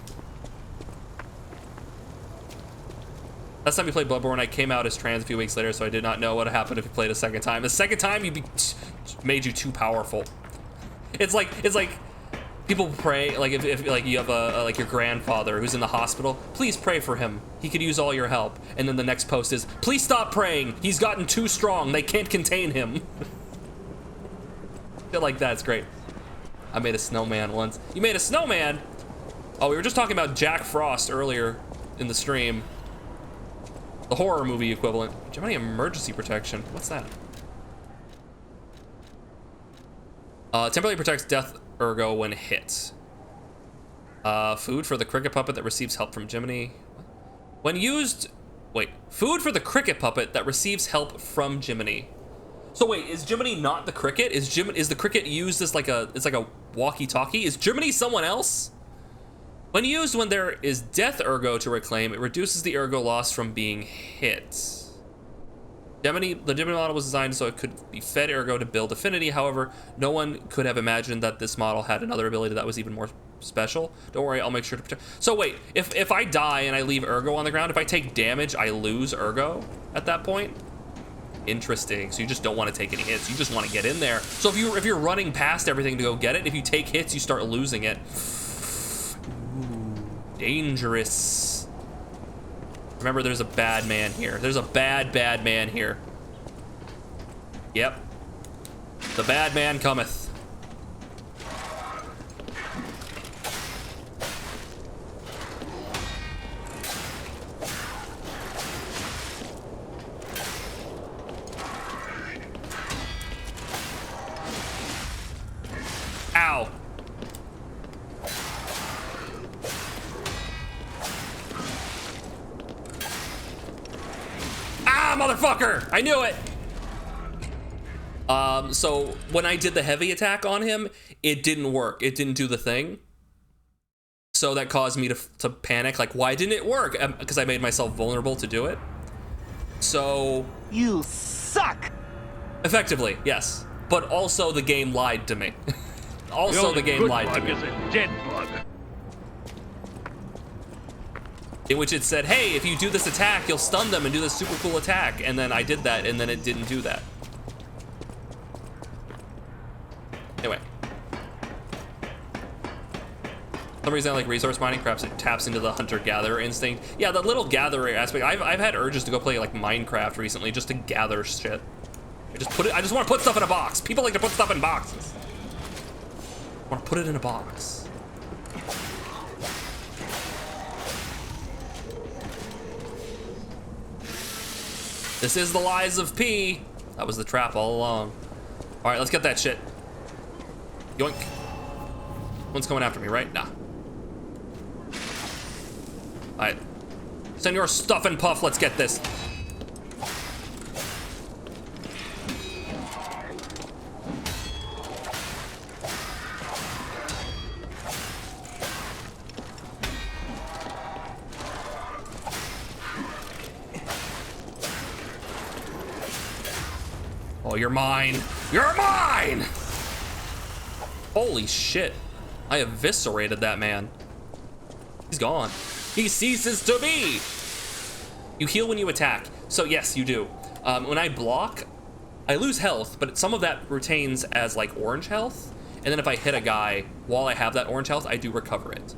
Last time we played Bloodborne, I came out as trans a few weeks later, so I did not know what would happen if you played a second time. The second time, made you too powerful. It's like people pray, like if like you have like your grandfather who's in the hospital, please pray for him. He could use all your help. And then the next post is, please stop praying. He's gotten too strong. They can't contain him. Shit like that's great. I made a snowman once. You made a snowman? Oh, we were just talking about Jack Frost earlier in the stream. The horror movie equivalent. Gemini emergency protection. What's that? Temporarily protects Death Ergo when hit. Food for the cricket puppet that receives help from Gemini. When used... Wait. Food for the cricket puppet that receives help from Gemini. So wait, is Gemini not the cricket? Is the cricket used as like a... It's like a walkie-talkie? Is Gemini someone else? When used when there is Death Ergo to reclaim, it reduces the Ergo loss from being hit. The Gemini model was designed so it could be fed Ergo to build affinity. However, no one could have imagined that this model had another ability that was even more special. Don't worry, I'll make sure to protect. So wait, if I die and I leave Ergo on the ground, if I take damage, I lose Ergo at that point? Interesting. So you just don't want to take any hits. You just want to get in there. So if you're running past everything to go get it, if you take hits, you start losing it. Ooh, dangerous. Remember, there's a bad man here. There's a bad man here. Yep. The bad man cometh. Ow. Ah, motherfucker! I knew it! So when I did the heavy attack on him, it didn't work. It didn't do the thing. So that caused me to panic, like, why didn't it work? Because I made myself vulnerable to do it. So... You suck! Effectively, yes. But also the game lied to me. Also the game lied to me. Is a dead bug. In which it said, hey, if you do this attack, you'll stun them and do this super cool attack. And then I did that, and then it didn't do that. Anyway. For some reason I like resource mining, perhaps it taps into the hunter-gatherer instinct. Yeah, the little gatherer aspect. I've had urges to go play like Minecraft recently just to gather shit. I just want to put stuff in a box. People like to put stuff in boxes. I want to put it in a box. This is the lies of P. That was the trap all along. All right, let's get that shit. Yoink. One's coming after me, right? Nah. All right. Send your stuff and puff. Let's get this. Oh, you're mine. You're mine! Holy shit. I eviscerated that man. He's gone. He ceases to be! You heal when you attack. So yes, you do. When I block, I lose health, but some of that retains as like orange health. And then if I hit a guy while I have that orange health, I do recover it.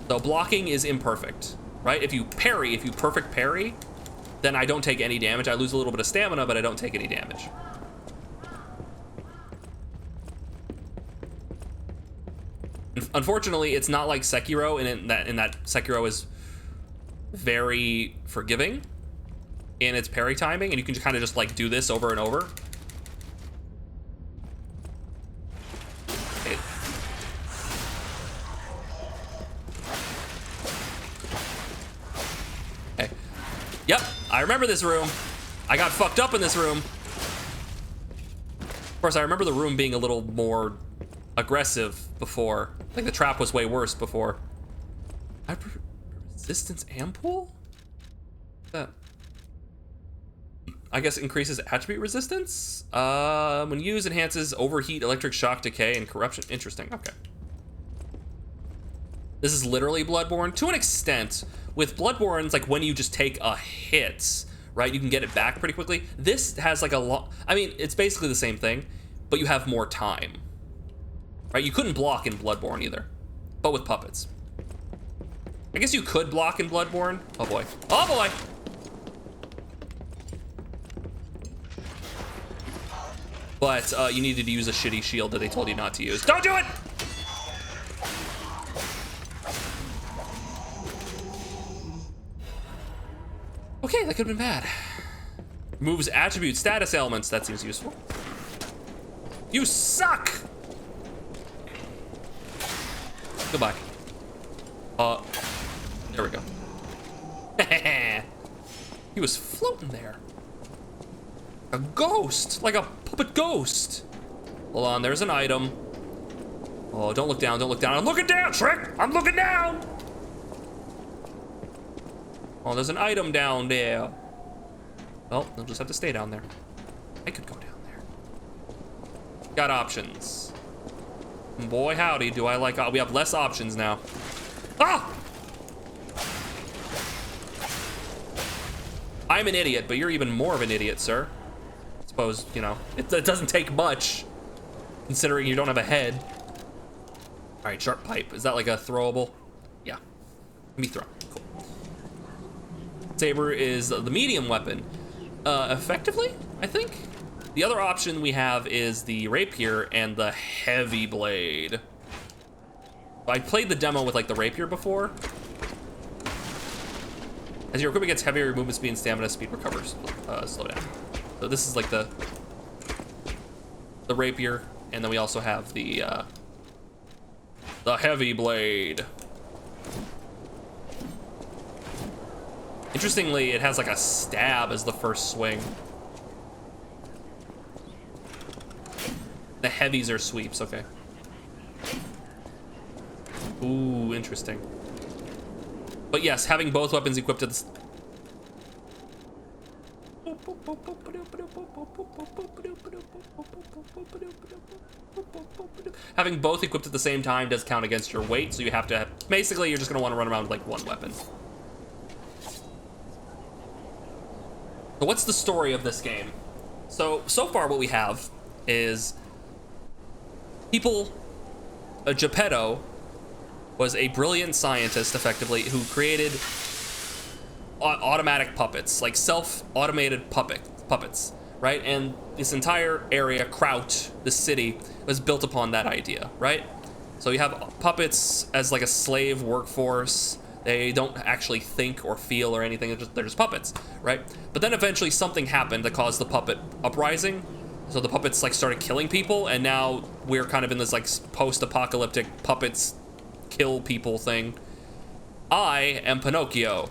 So blocking is imperfect, right? If you perfect parry, then I don't take any damage. I lose a little bit of stamina, but I don't take any damage. Unfortunately, it's not like Sekiro in that Sekiro is very forgiving in its parry timing, and you can kind of just like do this over and over. Okay. Yep, I remember this room. I got fucked up in this room. Of course, I remember the room being a little more aggressive before. Like the trap was way worse before. Resistance ampoule? What's that? I guess increases attribute resistance. When used, enhances overheat, electric shock, decay, and corruption. Interesting. Okay. This is literally Bloodborne to an extent. With Bloodborne, it's like when you just take a hit, right? You can get it back pretty quickly. This has like a lot. I mean, it's basically the same thing, but you have more time. Right, you couldn't block in Bloodborne either, but with puppets. I guess you could block in Bloodborne. Oh boy. Oh boy! But you needed to use a shitty shield that they told you not to use. Don't do it! Okay, that could have been bad. Moves attribute status elements. That seems useful. You suck! Goodbye. There we go. He was floating there. A ghost, like a puppet ghost. Hold on, there's an item. Oh, don't look down, don't look down. I'm looking down, Shrek! I'm looking down! Oh, there's an item down there. Well, they'll just have to stay down there. I could go down there. Got options. Boy, howdy, do I like, we have less options now. Ah! I'm an idiot, but you're even more of an idiot, sir. I suppose, you know, it doesn't take much, considering you don't have a head. All right, sharp pipe. Is that like a throwable? Yeah, can be thrown. Cool. Saber is the medium weapon. Effectively, I think. The other option we have is the rapier and the heavy blade. I played the demo with like the rapier before. As your equipment gets heavier, your movement speed and stamina speed recovers, slow down. So this is like the rapier, and then we also have the heavy blade. Interestingly, it has like a stab as the first swing. The heavies are sweeps, okay. Ooh, interesting. But yes, having both weapons equipped at the having both equipped at the same time does count against your weight, so you have to, basically you're just gonna want to run around with like one weapon. So what's the story of this game? So far what we have is Geppetto was a brilliant scientist, effectively, who created automatic puppets, like self-automated puppets, right? And this entire area, Kraut, the city, was built upon that idea, right? So you have puppets as like a slave workforce. They don't actually think or feel or anything, they're just puppets, right? But then eventually something happened that caused the puppet uprising. So the puppets like started killing people, and now we're kind of in this like post-apocalyptic puppets kill people thing. I am Pinocchio,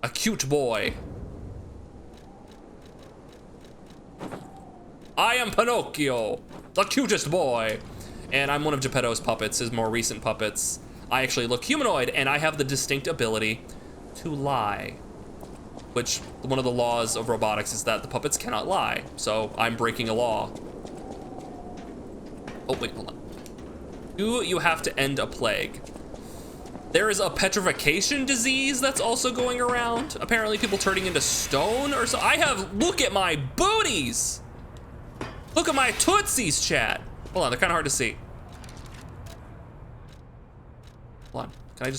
a cute boy. I am Pinocchio, the cutest boy. And I'm one of Geppetto's puppets, his more recent puppets. I actually look humanoid, and I have the distinct ability to lie, which one of the laws of robotics is that the puppets cannot lie. So I'm breaking a law. Oh, wait, hold on. Do you have to end a plague? There is a petrification disease that's also going around. Apparently people turning into stone or so. Look at my booties. Look at my tootsies, chat. Hold on, they're kind of hard to see. Hold on, can I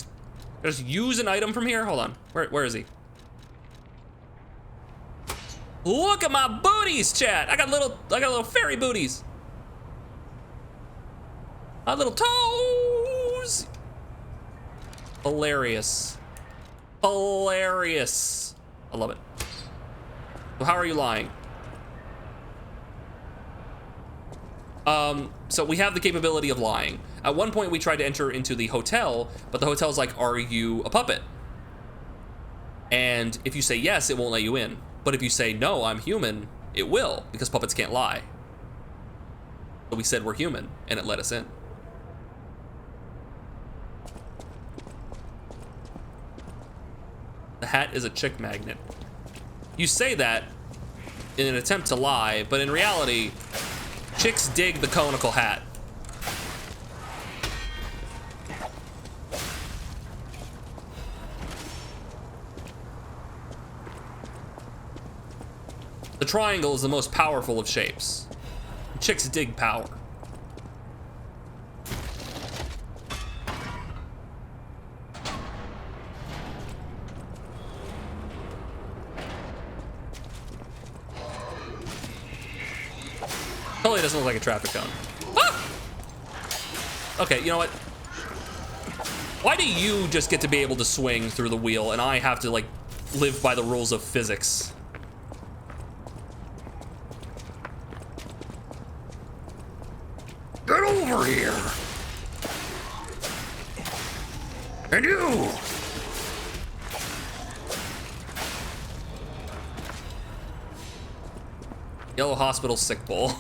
just use an item from here? Hold on, where is he? Look at my booties, chat. I got little fairy booties. My little toes. Hilarious. Hilarious. I love it. So how are you lying? So we have the capability of lying. At one point we tried to enter into the hotel, but the hotel's like, are you a puppet? And if you say yes, it won't let you in. But if you say no, I'm human, it will, because puppets can't lie. So we said we're human, and it let us in. The hat is a chick magnet. You say that in an attempt to lie, but in reality, chicks dig the conical hat. The triangle is the most powerful of shapes. Chicks dig power. Totally doesn't look like a traffic cone. Ah! Okay, you know what? Why do you just get to be able to swing through the wheel and I have to like live by the rules of physics. Get over here! And you! Yellow Hospital sick bowl.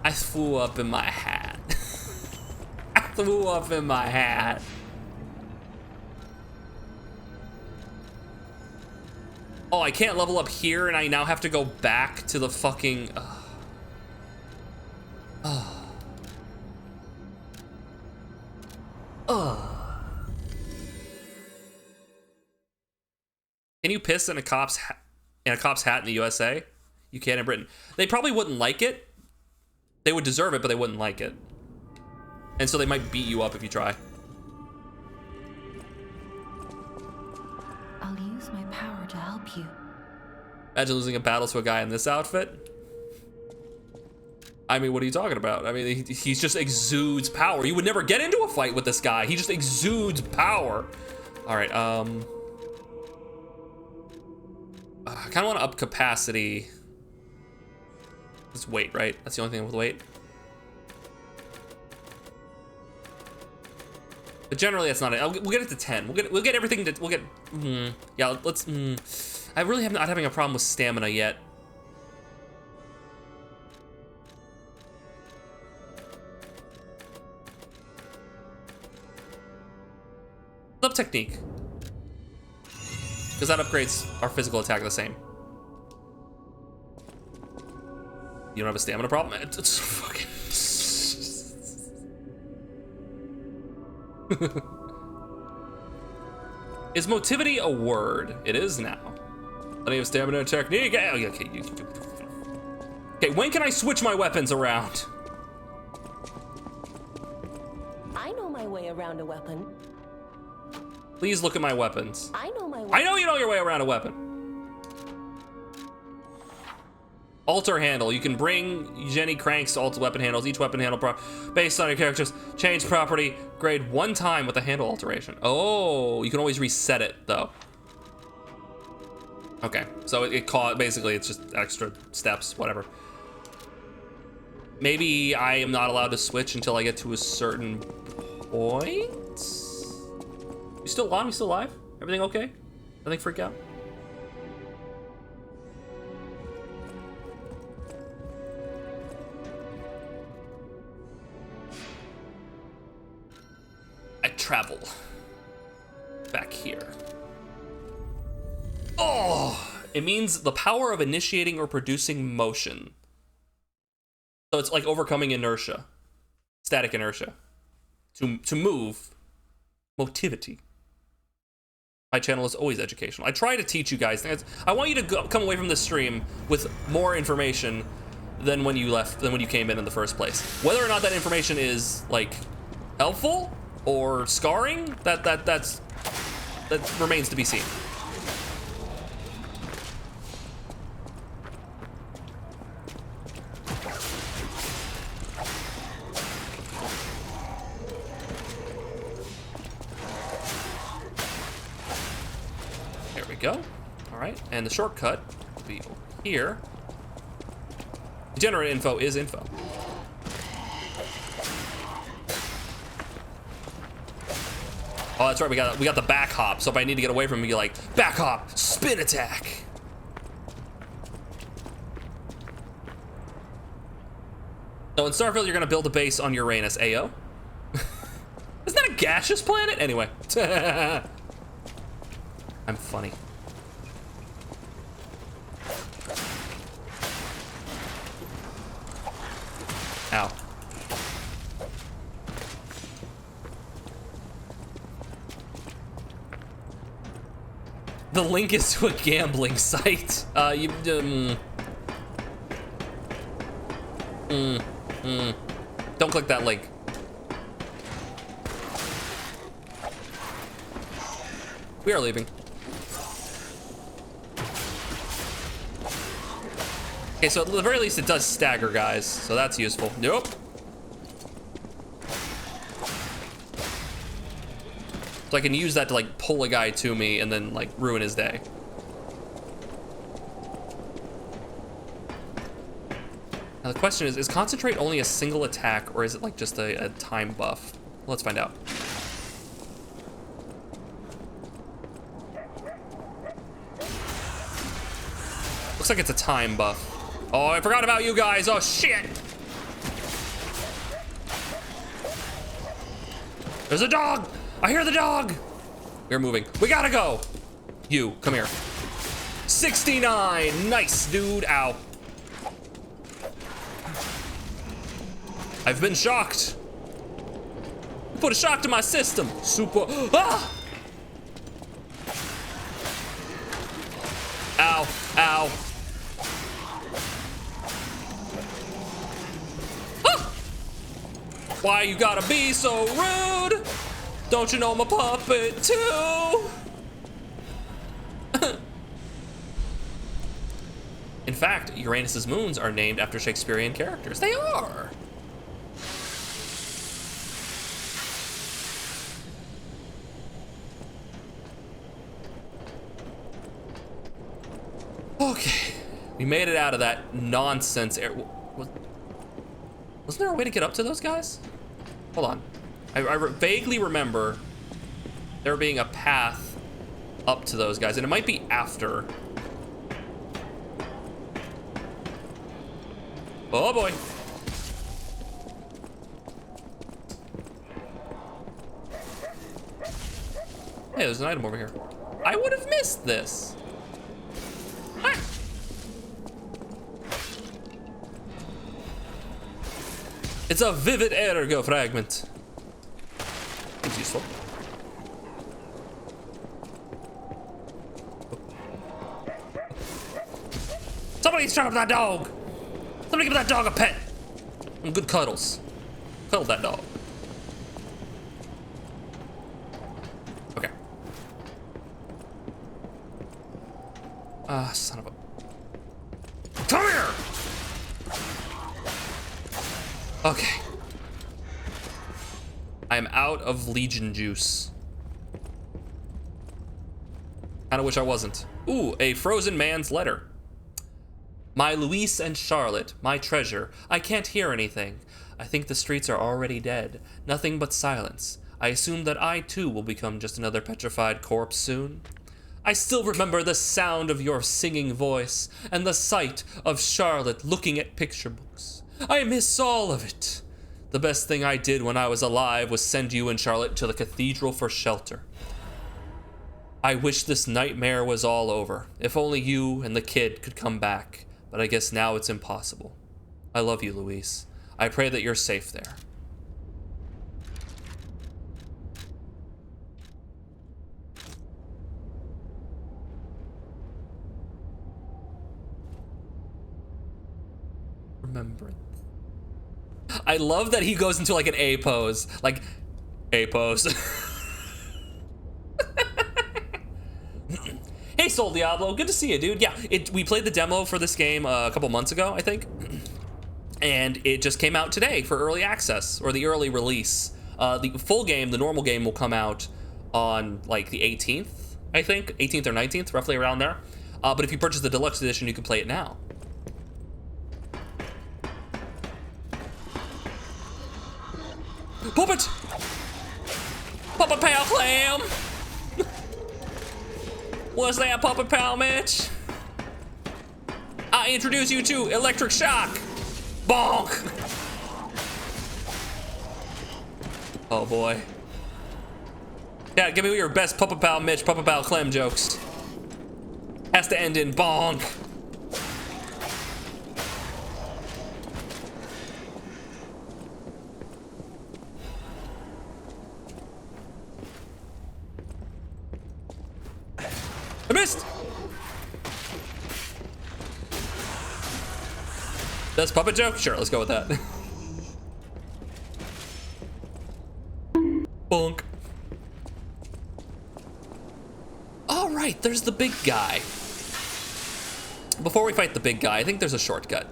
I threw up in my hat. I threw up in my hat. Oh, I can't level up here and I now have to go back to the fucking... Can you piss in a cop's hat in the USA? You can in Britain. They probably wouldn't like it. They would deserve it, but they wouldn't like it. And so they might beat you up if you try. I'll use my power to help you. Imagine losing a battle to a guy in this outfit. I mean, what are you talking about? I mean, he just exudes power. You would never get into a fight with this guy. He just exudes power. All right, I kind of want to up capacity. It's weight, right? That's the only thing with weight. But generally, that's not it. We'll get it to 10. We'll get everything to. We'll get. Yeah, let's. I really am not having a problem with stamina yet. Up technique. Because that upgrades our physical attack the same. You don't have a stamina problem? It's fucking... Is motivity a word? It is now. Plenty of stamina and technique. Okay, when can I switch my weapons around? I know my way around a weapon. Please look at my weapons. I know my way. I know you know your way around a weapon. Alter handle. You can bring Jenny cranks to alter weapon handles. Each weapon handle based on your character's change property grade 1 time with a handle alteration. Oh, you can always reset it though. Okay, so basically it's just extra steps, whatever. Maybe I am not allowed to switch until I get to a certain point. You still on? You still alive? Everything okay? Nothing freak out? I travel back here. Oh, it means the power of initiating or producing motion. So it's like overcoming inertia, static inertia. To move, motivity. My channel is always educational. I try to teach you guys things. I want you to come away from this stream with more information than when you left, than when you came in the first place. Whether or not that information is like helpful or scarring, that remains to be seen. Go. All right, and the shortcut will be over here. Generate info is info. Oh, that's right. We got the back hop. So if I need to get away from him, you like back hop, spin attack. So in Starfield, you're gonna build a base on Uranus. Ayo. Isn't that a gaseous planet? Anyway, I'm funny. Ow. The link is to a gambling site. Don't click that link. We are leaving. Okay, so at the very least it does stagger guys, so that's useful. Nope. So I can use that to like pull a guy to me and then like ruin his day. Now the question is concentrate only a single attack or is it like just a time buff? Let's find out. Looks like it's a time buff. Oh, I forgot about you guys. Oh shit. There's a dog. I hear the dog. We're moving. We gotta go. You, come here. 69. Nice, dude. Ow. I've been shocked. You put a shock to my system. Super. Ah! Ow. Ow. Ah! Why you gotta be so rude? Don't you know I'm a puppet too? In fact, Uranus's moons are named after Shakespearean characters. They are. Okay, we made it out of that nonsense air. Wasn't there a way to get up to those guys? Hold on. I vaguely remember there being a path up to those guys, and it might be after. Oh boy. Hey, there's an item over here. I would have missed this. Ah. It's a vivid ergo fragment. It's useful. Somebody's trying to that dog. Somebody give that dog a pet. And good cuddles. Cuddle that dog. Okay. Ah, son of a... Come here! Okay. I am out of Legion juice. Kinda wish I wasn't. Ooh, a frozen man's letter. My Luis and Charlotte, my treasure. I can't hear anything. I think the streets are already dead. Nothing but silence. I assume that I too will become just another petrified corpse soon. I still remember the sound of your singing voice and the sight of Charlotte looking at picture books. I miss all of it. The best thing I did when I was alive was send you and Charlotte to the cathedral for shelter. I wish this nightmare was all over. If only you and the kid could come back. But I guess now it's impossible. I love you, Luis. I pray that you're safe there. Remembrance. I love that he goes into like an A pose. Like, A pose. Hey, Soul Diablo, good to see you, dude. Yeah, we played the demo for this game a couple months ago, I think. And it just came out today for early access, or the early release. The full game, the normal game, will come out on like the 18th, I think. 18th or 19th, roughly around there. But if you purchase the deluxe edition, you can play it now. Puppet! Puppet Pal Clam! What's that, Puppet Pal Mitch? I introduce you to Electric Shock! Bonk! Oh boy. Yeah, give me your best Puppet Pal Mitch, Puppet Pal Clem jokes. Has to end in bonk. I missed! Best puppet joke? Sure, let's go with that. Bonk. All right, there's the big guy. Before we fight the big guy, I think there's a shortcut.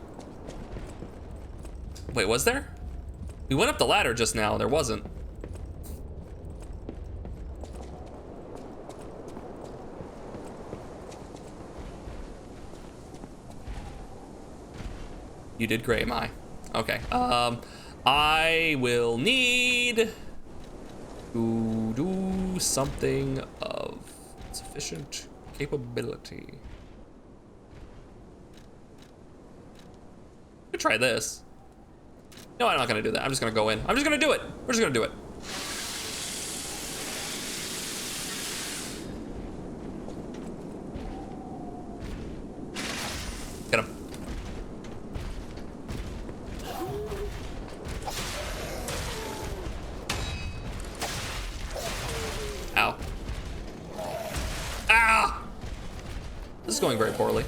Wait, was there? We went up the ladder just now, there wasn't. You did great, Mai. Okay. I will need to do something of sufficient capability. Could try this. No, I'm not gonna do that. I'm just gonna go in. I'm just gonna do it. We're just gonna do it. Get him. Ow. Ah! This is going very poorly.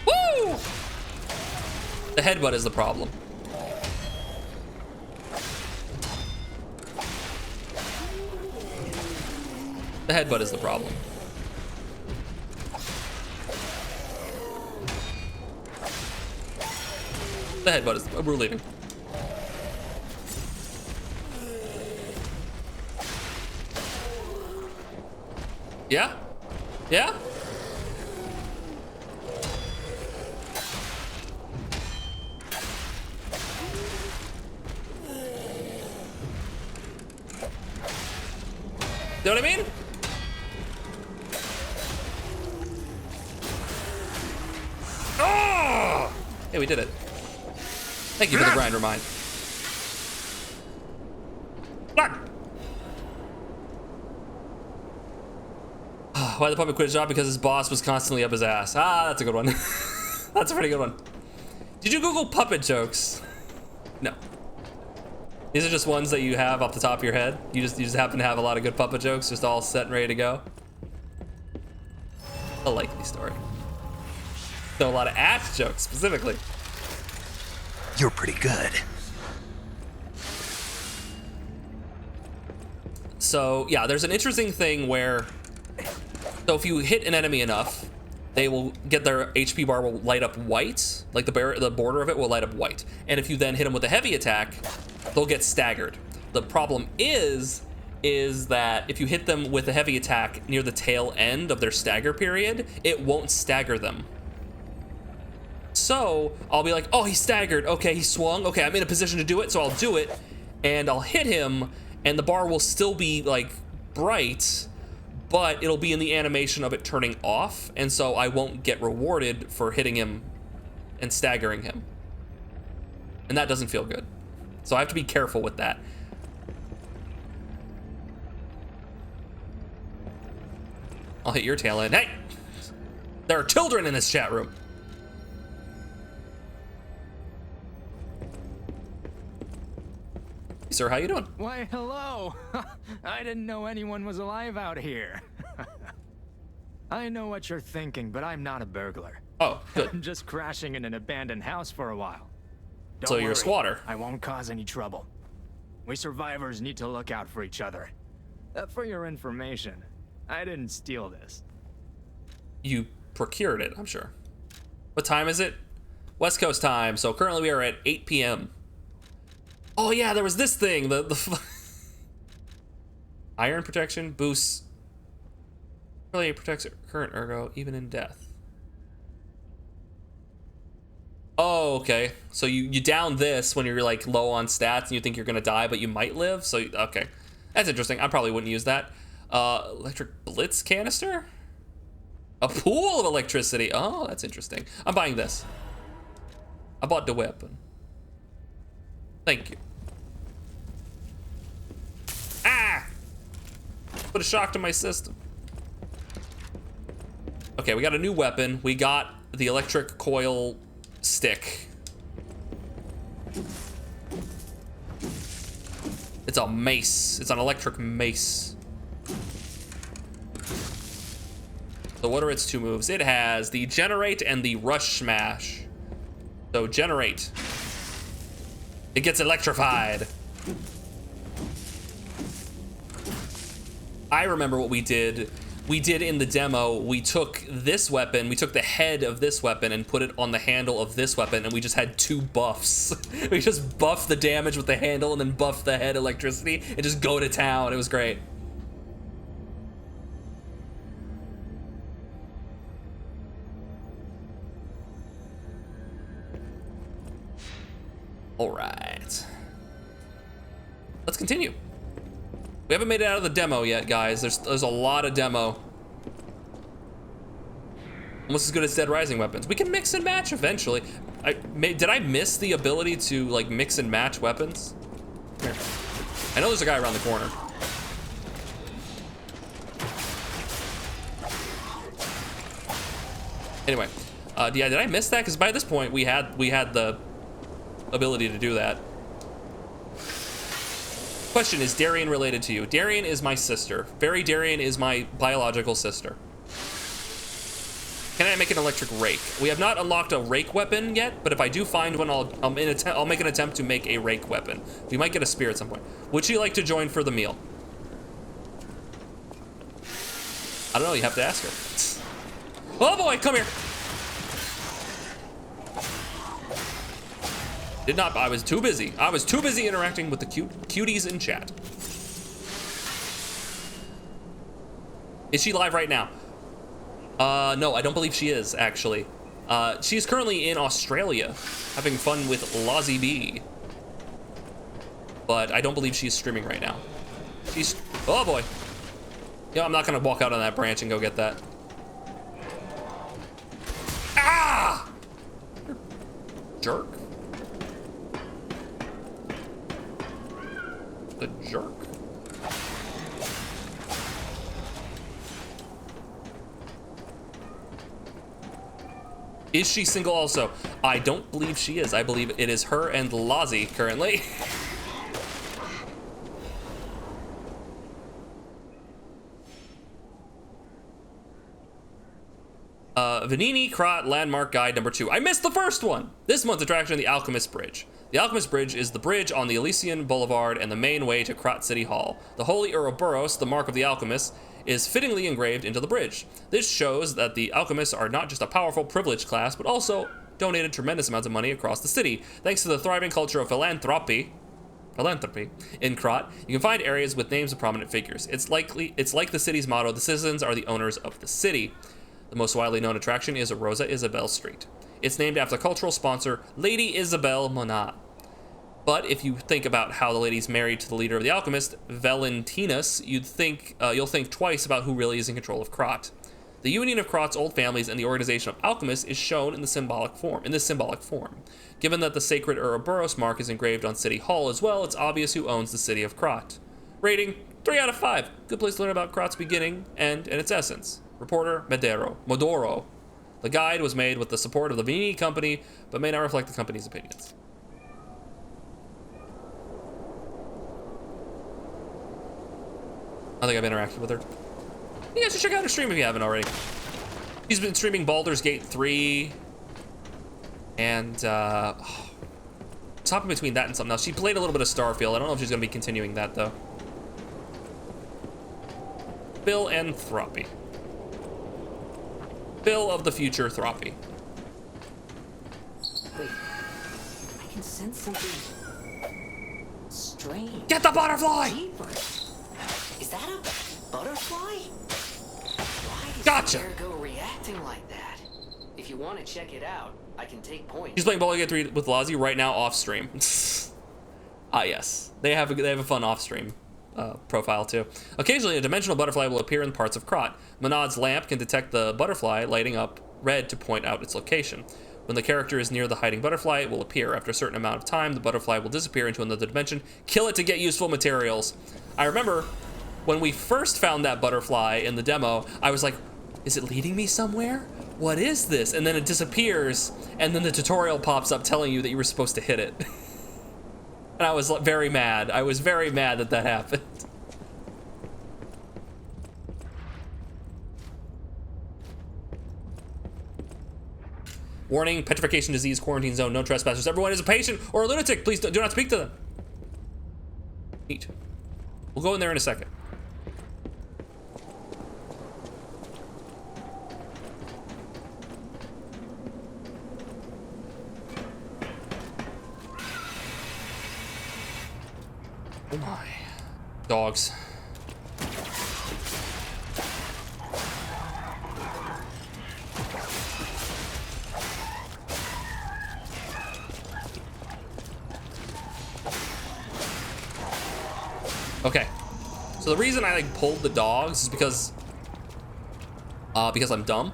Woo! The headbutt is the problem. The headbutt is the problem. The headbutt is. We're leaving. Yeah? Yeah? You know what I mean? Oh! Hey, we did it. Thank you for the grind remind. Why the puppet quit his job? Because his boss was constantly up his ass. Ah, that's a good one. That's a pretty good one. Did you Google puppet jokes? No. These are just ones that you have off the top of your head. You just happen to have a lot of good puppet jokes, just all set and ready to go. A likely story. So a lot of ass jokes specifically. You're pretty good. So yeah, there's an interesting thing where, so if you hit an enemy enough, they will get their HP bar will light up white, like the border of it will light up white. And if you then hit them with a heavy attack, they'll get staggered. The problem is that if you hit them with a heavy attack near the tail end of their stagger period, it won't stagger them. So I'll be like, oh, he staggered. Okay, he swung. Okay, I'm in a position to do it, so I'll do it. And I'll hit him, and the bar will still be like bright, but it'll be in the animation of it turning off. And so I won't get rewarded for hitting him and staggering him. And that doesn't feel good. So I have to be careful with that. I'll hit your tail end. Hey! There are children in this chat room. Sir, how you doing? Why, hello. I didn't know anyone was alive out here. I know what you're thinking, but I'm not a burglar. Oh, good. I'm just crashing in an abandoned house for a while. Don't So you're a worry, squatter. I won't cause any trouble. We survivors need to look out for each other. For your information, I didn't steal this. You procured it, I'm sure. What time is it? West Coast time. So currently we are at 8 p.m. Oh yeah, there was this thing. The iron protection boosts. Really protects current ergo even in death. Oh, okay. So you down this when you're like low on stats and you think you're gonna die, but you might live. So okay, that's interesting. I probably wouldn't use that. Electric blitz canister. A pool of electricity. Oh, that's interesting. I'm buying this. I bought the weapon. Thank you. Ah! Put a shock to my system. Okay, we got a new weapon. We got the electric coil stick. It's a mace. It's an electric mace. So what are its two moves? It has the generate and the rush smash. So generate. It gets electrified. I remember what we did we did in the demo, we took this weapon, we took the head of this weapon and put it on the handle of this weapon, and we just had 2 buffs. We just buffed the damage with the handle and then buffed the head electricity and just go to town. It was great. All right. Let's continue. We haven't made it out of the demo yet, guys. There's a lot of demo. Almost as good as Dead Rising weapons. We can mix and match eventually. Did I miss the ability to like mix and match weapons? Here. I know there's a guy around the corner. Anyway, yeah, did I miss that? Because by this point we had the ability to do that. Question, is Darian related to you? Darian is my sister. Fairy Darian is my biological sister. Can I make an electric rake? We have not unlocked a rake weapon yet, but if I do find one, I'll make an attempt to make a rake weapon. We might get a spear at some point. Would she like to join for the meal? I don't know, you have to ask her. Oh boy, come here. Did not, I was too busy. I was too busy interacting with the cuties in chat. Is she live right now? No, I don't believe she is, actually. She's currently in Australia, having fun with Lozzie B. But I don't believe she's streaming right now. She's, oh boy. Yeah, I'm not gonna walk out on that branch and go get that. Ah! Jerk. The jerk. Is she single also? I don't believe she is. I believe it is her and Lozzie currently. Vanini Krot Landmark Guide number 2. I missed the first one! This month's attraction, the Alchemist Bridge. The Alchemist Bridge is the bridge on the Elysian Boulevard and the main way to Krot City Hall. The Holy Ouroboros, the mark of the alchemists, is fittingly engraved into the bridge. This shows that the alchemists are not just a powerful, privileged class, but also donated tremendous amounts of money across the city. Thanks to the thriving culture of philanthropy in Krot, you can find areas with names of prominent figures. It's like the city's motto, the citizens are the owners of the city. The most widely known attraction is Rosa Isabel Street. It's named after cultural sponsor Lady Isabel Monod. But if you think about how the lady's married to the leader of the alchemist, Valentinus, you'll think twice about who really is in control of Krot. The union of Krot's old families and the organization of alchemists is shown in this symbolic form. Given that the sacred Ouroboros mark is engraved on City Hall as well, it's obvious who owns the city of Krot. Rating 3 out of 5. Good place to learn about Krot's beginning and its essence. Reporter Modoro. The guide was made with the support of the Vanini Company, but may not reflect the company's opinions. I think I've interacted with her. You guys should check out her stream if you haven't already. She's been streaming Baldur's Gate 3 and it's hopping between that and something else. She played a little bit of Starfield. I don't know if she's gonna be continuing that though. Philanthropy. Bill of the future Throppy. Wait, I can sense something strange. Get the butterfly! Jeepers. Is that a butterfly? Why is Gotcha. Ergo reacting like that? If you want to check it out, I can take points. She's playing Baldur's Gate 3 with Lozzie right now off stream. Ah yes, they have a fun off stream profile too. Occasionally, a dimensional butterfly will appear in parts of Krot. Monod's lamp can detect the butterfly lighting up red to point out its location. When the character is near the hiding butterfly, it will appear. After a certain amount of time, the butterfly will disappear into another dimension. Kill it to get useful materials. I remember when we first found that butterfly in the demo, I was like, is it leading me somewhere? What is this? And then it disappears, and then the tutorial pops up telling you that you were supposed to hit it. And I was very mad. I was very mad that that happened. Warning, petrification disease, quarantine zone, no trespassers. Everyone is a patient or a lunatic. Please do not speak to them. Neat. We'll go in there in a second. Oh my. Dogs. Okay. So the reason I like pulled the dogs is because I'm dumb.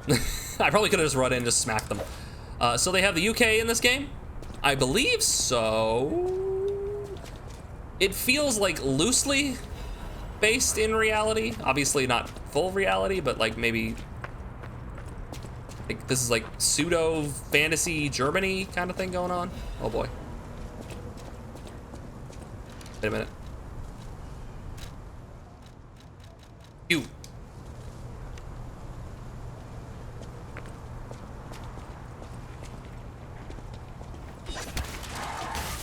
I probably could have just run in and just smacked them. So they have the UK in this game? I believe so. It feels like loosely based in reality. Obviously not full reality, but like maybe like this is like pseudo fantasy Germany kind of thing going on. Oh boy. Wait a minute. You.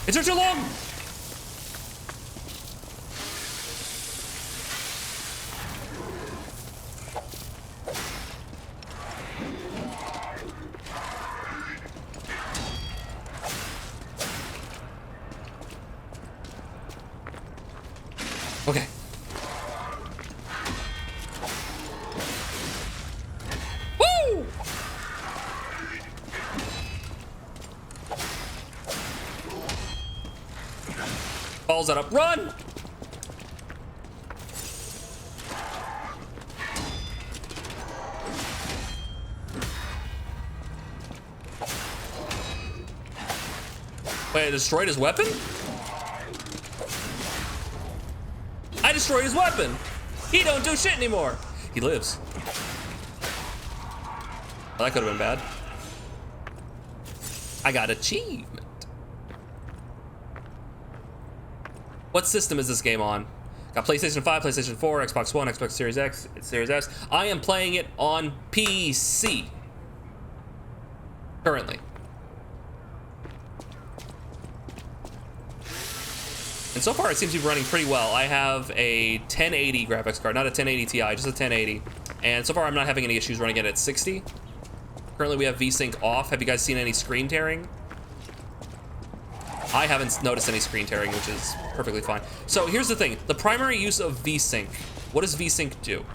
It took too long! Okay. Woo! Balls that up. Run! Wait, I destroyed his weapon? I destroyed his weapon! He don't do shit anymore! He lives. Well, that could have been bad. I got achievement. What system is this game on? Got PlayStation 5, PlayStation 4, Xbox One, Xbox Series X, Series S. I am playing it on PC. Currently. And so far it seems to be running pretty well. I have a 1080 graphics card, not a 1080 Ti, just a 1080. And so far I'm not having any issues running it at 60. Currently we have VSync off. Have you guys seen any screen tearing? I haven't noticed any screen tearing, which is perfectly fine. So here's the thing, the primary use of VSync, what does VSync do?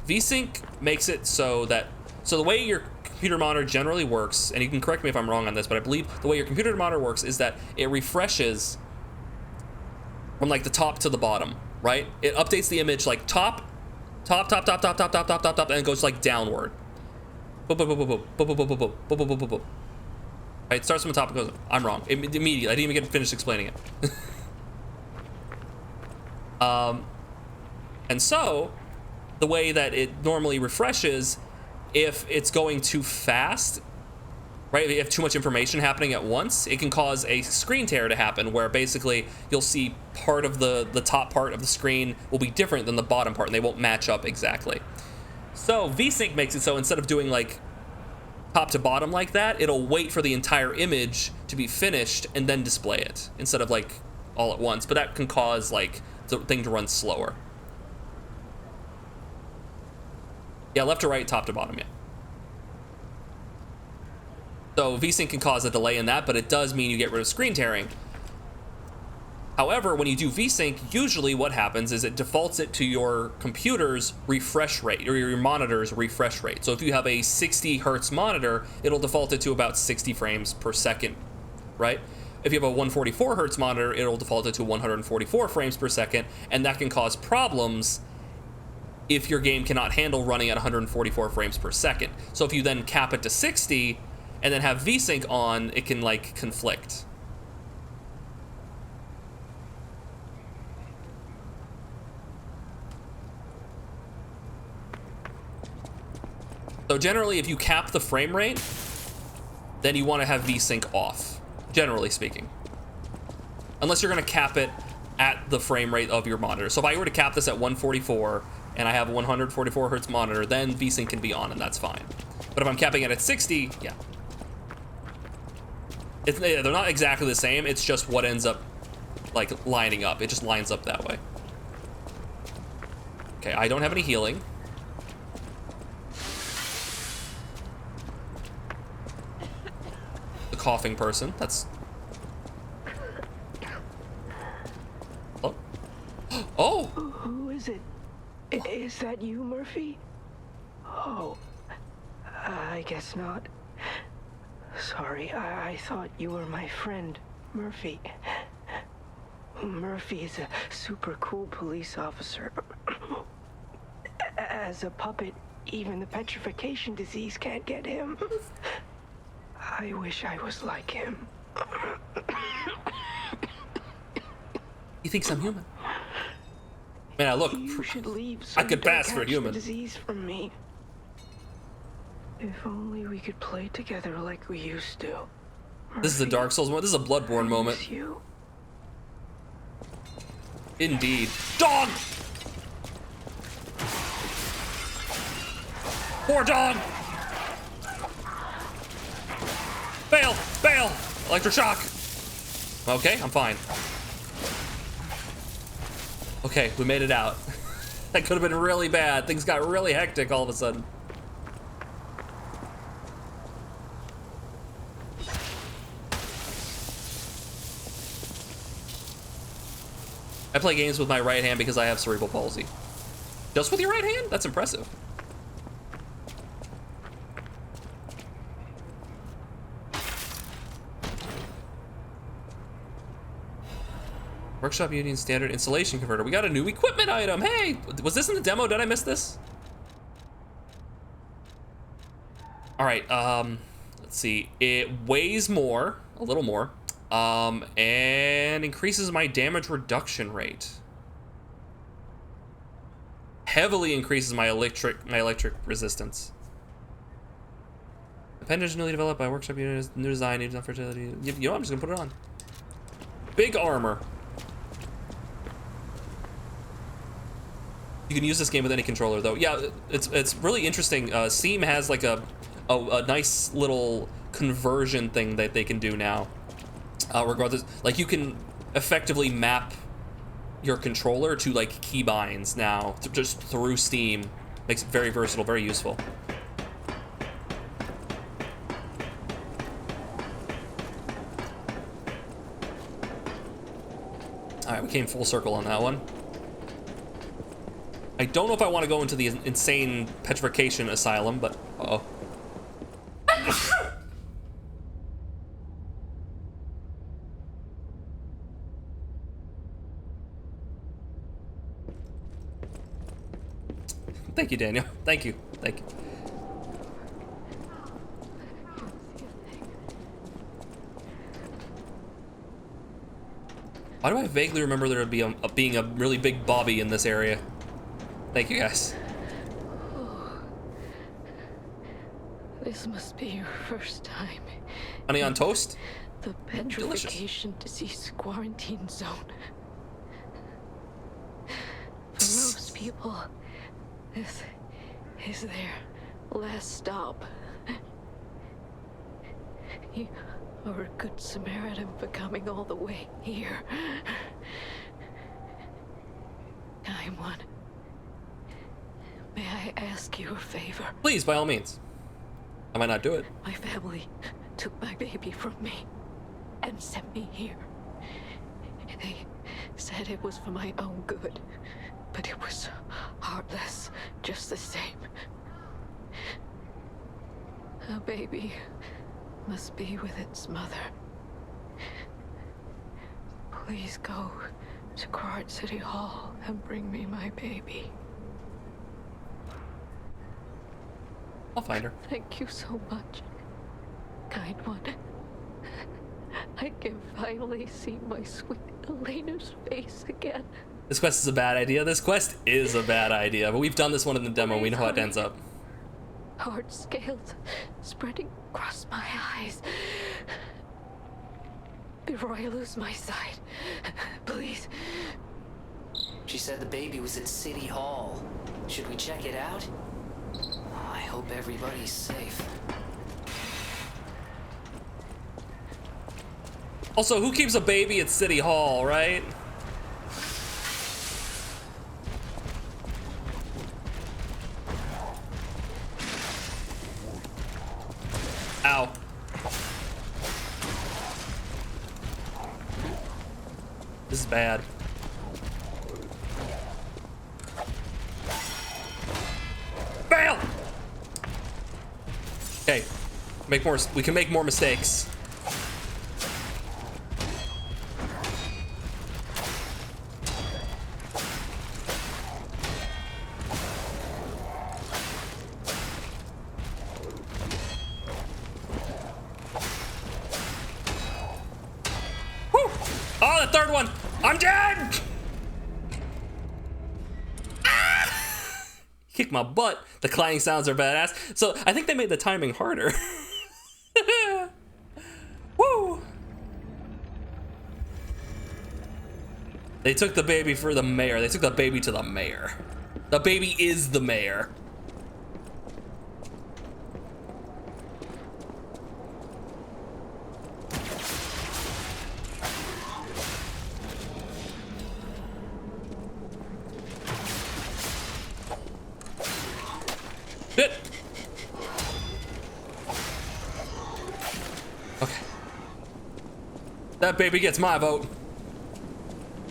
VSync makes it so that, so the way your computer monitor generally works, and you can correct me if I'm wrong on this, but I believe the way your computer monitor works is that it refreshes from like the top to the bottom, right? It updates the image like top, and it goes like downward. Right, it starts from the top and goes, I'm wrong. Immediately, I didn't even get finished explaining it. And so, the way that it normally refreshes, if it's going too fast, right, if you have too much information happening at once, it can cause a screen tear to happen where basically you'll see part of the top part of the screen will be different than the bottom part and they won't match up exactly. So VSync makes it so instead of doing like top to bottom like that, it'll wait for the entire image to be finished and then display it instead of like all at once, but that can cause like the thing to run slower. Yeah, left to right, top to bottom, yeah. So VSync can cause a delay in that, but it does mean you get rid of screen tearing. However, when you do VSync, usually what happens is it defaults it to your computer's refresh rate, or your monitor's refresh rate. So if you have a 60 hertz monitor, it'll default it to about 60 frames per second, right? If you have a 144 hertz monitor, it'll default it to 144 frames per second, and that can cause problems if your game cannot handle running at 144 frames per second. So if you then cap it to 60 and then have VSync on, it can like conflict. So generally, if you cap the frame rate, then you want to have VSync off, generally speaking. Unless you're going to cap it at the frame rate of your monitor. So if I were to cap this at 144 and I have a 144 hertz monitor, then VSync can be on and that's fine. But if I'm capping it at 60, yeah. They're not exactly the same, it's just what ends up like lining up. It just lines up that way. Okay, I don't have any healing. The coughing person, that's... Hello? Murphy? Oh, I guess not. Sorry, I thought you were my friend, Murphy. Murphy is a super cool police officer. As a puppet, even the petrification disease can't get him. I wish I was like him. He thinks I'm human. Man, I look. You should leave so I could you don't pass for catch human. the disease from me. If only we could play together like we used to. This is a Dark Souls moment. This is a Bloodborne moment. You. Indeed. Dog! Poor dog! Bail! Bail! Electroshock! Okay, I'm fine. Okay, we made it out. That could have been really bad. Things got really hectic all of a sudden. I play games with my right hand because I have cerebral palsy. Just with your right hand? That's impressive. Workshop Union Standard Installation Converter. We got a new equipment item. Hey, was this in the demo? Did I miss this? All right, let's see. It weighs more, a little more, and increases my damage reduction rate. Heavily increases my electric resistance. Appendage newly developed by Workshop Union, new design, needs enough fertility. You know, I'm just gonna put it on. Big armor. You can use this game with any controller, though. Yeah, it's really interesting. Steam has like a nice little conversion thing that they can do now. Regardless, like you can effectively map your controller to like keybinds now, just through Steam. Makes it very versatile, very useful. All right, we came full circle on that one. I don't know if I want to go into the insane petrification asylum, but uh-oh. Thank you, Daniel. Thank you. Thank you. Why do I vaguely remember there being a really big Bobby in this area? Thank you, guys. This must be your first time. Honey on toast? The petrification disease quarantine zone. For most people, this is their last stop. You are a good Samaritan for coming all the way here. I'm one. May I ask you a favor? Please, by all means. I might not do it. My family took my baby from me and sent me here. They said it was for my own good, but it was heartless just the same. A baby must be with its mother. Please go to Krat City Hall and bring me my baby. I'll find her. Thank you so much, kind one. I can finally see my sweet Elena's face again. This quest is a bad idea. This quest is a bad idea, but we've done this one in the demo. We know how it ends up. Hard scales spreading across my eyes. Before I lose my sight, please. She said the baby was at City Hall. Should we check it out? I hope everybody's safe. Also, who keeps a baby at City Hall, right? Ow. This is bad. Hey, we can make more mistakes. Woo! Oh, the third one! I'm dead! Kick my butt. The clanging sounds are badass. So I think they made the timing harder. Woo! They took the baby for the mayor. They took the baby to the mayor. The baby is the mayor. Shit. Okay. That baby gets my vote.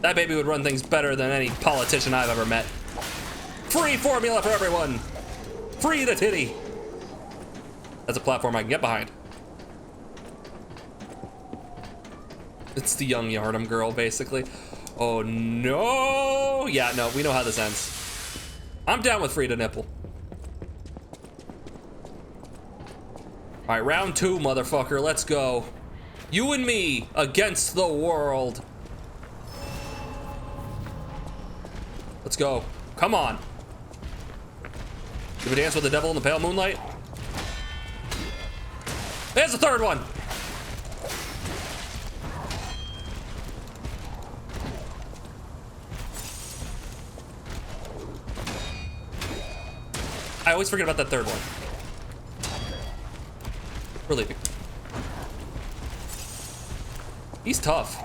That baby would run things better than any politician I've ever met. Free formula for everyone. Free the titty. That's a platform I can get behind. It's the young Yharnam girl, basically. Oh no. Yeah, no, we know how this ends. I'm down with Frida Nipple. All right, round 2, motherfucker, let's go. You and me against the world. Let's go, come on. Give a dance with the devil in the pale moonlight. There's the third one. I always forget about that third one. We're leaving. He's tough.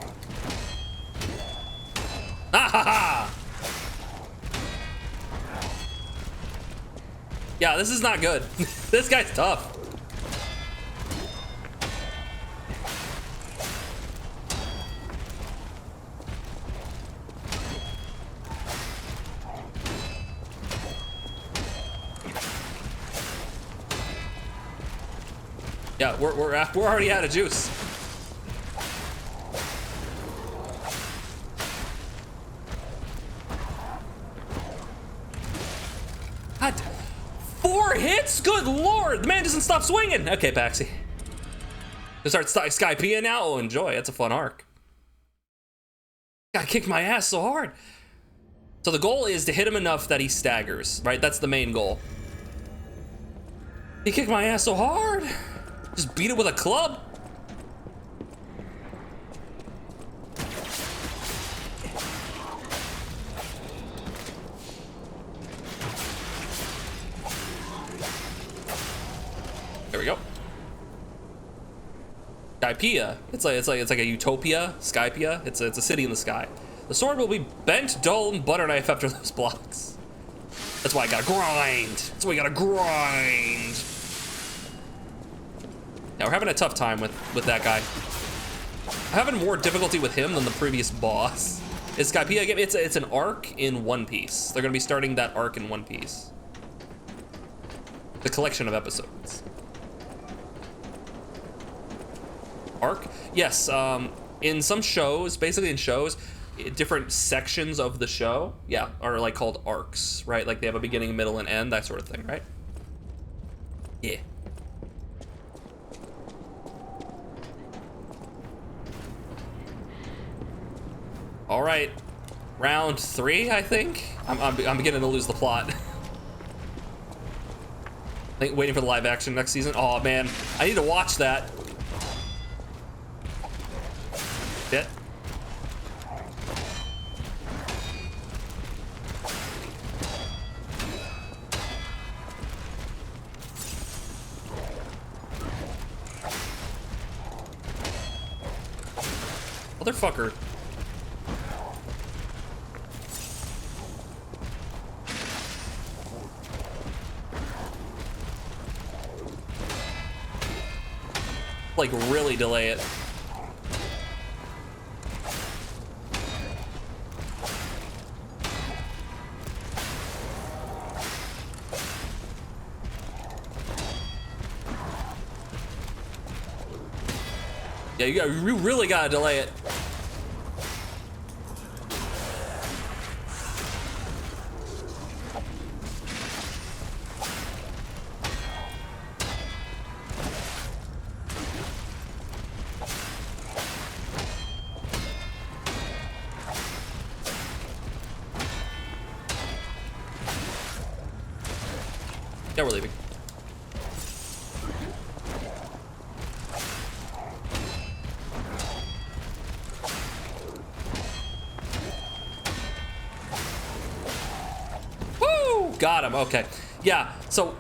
Ah ha ha! Yeah, this is not good. This guy's tough. Yeah, we're already out of juice. God, 4 hits? Good lord, the man doesn't stop swinging. Okay, Paxi. Gonna start Skypiea now? Oh, enjoy, that's a fun arc. God, kicked my ass so hard. So the goal is to hit him enough that he staggers, right? That's the main goal. He kicked my ass so hard. Just beat it with a club. There we go. Skypiea. It's like a utopia. Skypiea. It's a city in the sky. The sword will be bent, dull, and butter knife after those blocks. That's why I gotta grind. That's why you gotta grind. Now we're having a tough time with that guy. I'm having more difficulty with him than the previous boss. Is Skypiea game? It's an arc in One Piece. They're gonna be starting that arc in One Piece. The collection of episodes. Arc? Yes. In some shows, basically in shows, different sections of the show, yeah, are like called arcs, right? Like they have a beginning, middle, and end, that sort of thing, right? Yeah. All right, round 3, I think. I'm beginning to lose the plot. I think waiting for the live action next season. Oh man, I need to watch that. Shit. Motherfucker. Like really delay it. Yeah, you really gotta delay it. Yeah, we're leaving. Woo! Got him. Okay. Yeah, so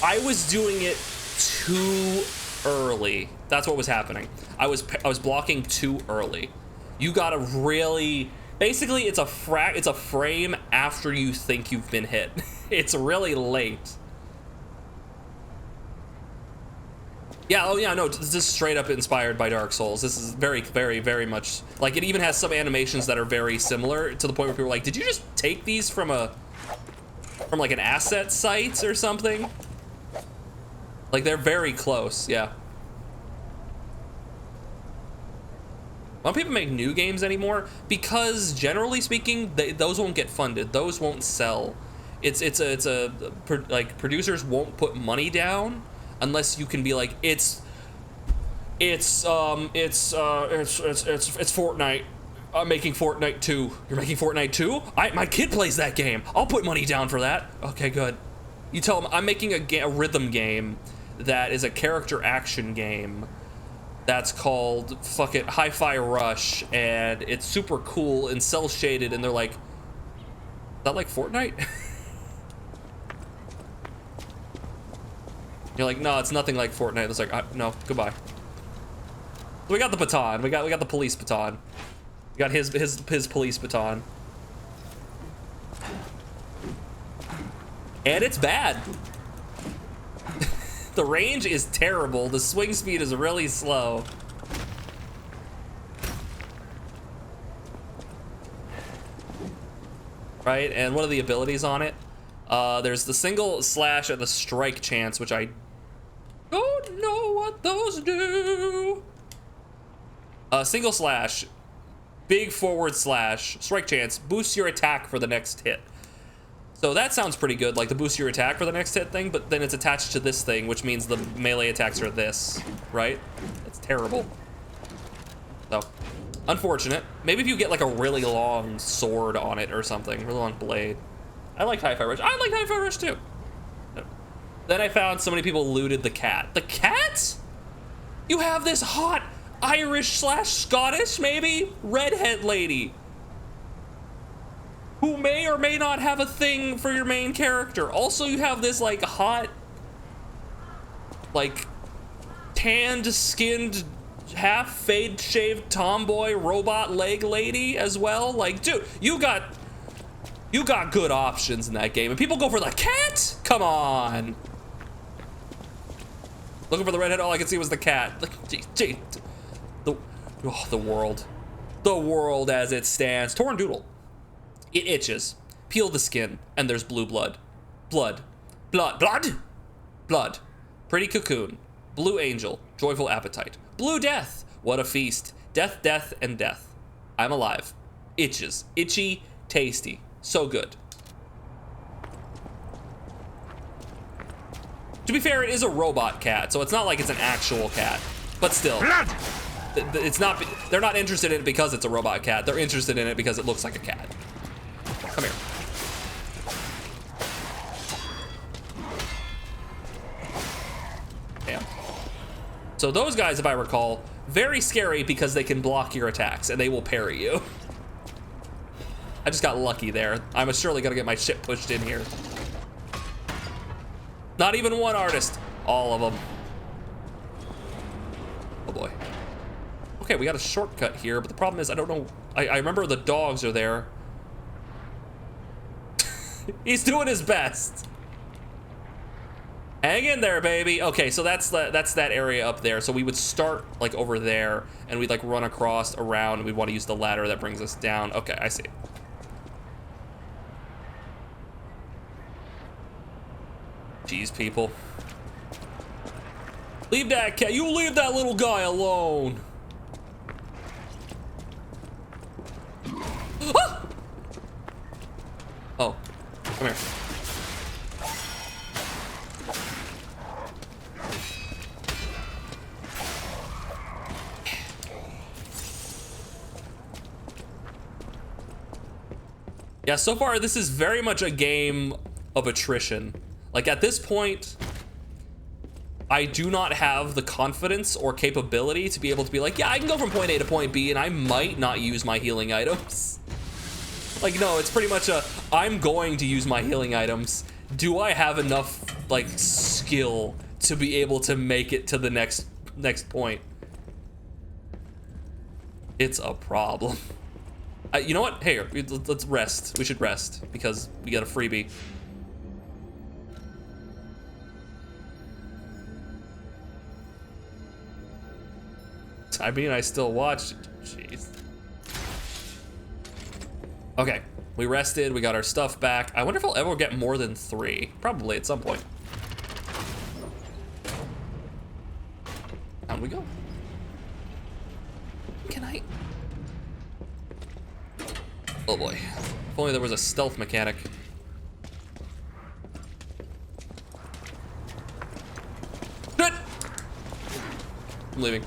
I was doing it too early. That's what was happening. I was blocking too early. You gotta really, basically it's a frame after you think you've been hit. It's really late. Yeah, oh yeah, no, this is straight up inspired by Dark Souls. This is very, very, very much, like, it even has some animations that are very similar, to the point where people are like, did you just take these from like an asset site or something? Like, they're very close, yeah. Why don't people make new games anymore? Because generally speaking, those won't get funded. Those won't sell. Like, producers won't put money down unless you can be like, it's Fortnite. I'm making Fortnite 2. You're making Fortnite 2? My kid plays that game. I'll put money down for that. Okay, good. You tell them I'm making a rhythm game that is a character action game that's called fuck it Hi-Fi Rush, and it's super cool and cell shaded, and they're like, is that like Fortnite? You're like, no, it's nothing like Fortnite. It's like, no, goodbye. So we got the baton. We got the police baton. We got his police baton. And it's bad. The range is terrible. The swing speed is really slow. Right, and what are the abilities on it? There's the single slash and the strike chance, which I don't know what those do. Single slash, big forward slash, strike chance, boosts your attack for the next hit. So that sounds pretty good, like the boost your attack for the next hit thing, but then it's attached to this thing, which means the melee attacks are this, right? It's terrible. So, unfortunate. Maybe if you get like a really long sword on it or something, really long blade. I like Hi-Fi Rush. I like Hi-Fi Rush too. Then I found so many people looted the cat. The cat? You have this hot Irish slash Scottish, maybe, redhead lady who may or may not have a thing for your main character. Also, you have this like hot, like tanned, skinned, half fade shaved tomboy robot leg lady as well. Like, dude, you got good options in that game, and people go for the cat? Come on. Looking for the redhead, all I could see was the cat. Gee, the world. The world as it stands. Torn Doodle. It itches. Peel the skin, and there's blue blood. Blood. Pretty Cocoon. Blue Angel. Joyful Appetite. Blue Death. What a feast. Death, death, and death. I'm alive. Itches. Itchy, tasty. So good. To be fair, it is a robot cat, so it's not like it's an actual cat. But still. It's not, they're not interested in it because it's a robot cat. They're interested in it because it looks like a cat. Come here. Damn. So those guys, if I recall, very scary because they can block your attacks and they will parry you. I just got lucky there. I'm surely gonna get my shit pushed in here. Not even one artist. All of them. Oh boy. Okay, we got a shortcut here, but the problem is I don't know. I remember the dogs are there. He's doing his best. Hang in there, baby. Okay, so that's that area up there. So we would start like over there, and we'd like run across, around, and we'd want to use the ladder that brings us down. Okay, I see. Jeez, people. Leave that cat. You leave that little guy alone. Ah! Oh, come here. Yeah, so far this is very much a game of attrition. Like at this point, I do not have the confidence or capability to be able to be like, yeah, I can go from point A to point B and I might not use my healing items. Like, no, it's pretty much a, I'm going to use my healing items. Do I have enough, like, skill to be able to make it to the next point? It's a problem. You know what? Hey, let's rest. We should rest because we got a freebie. I mean, I still watched. Jeez. Okay, we rested. We got our stuff back. I wonder if I'll ever get more than 3. Probably at some point. Down we go. Can I? Oh boy. If only there was a stealth mechanic. Good. I'm leaving.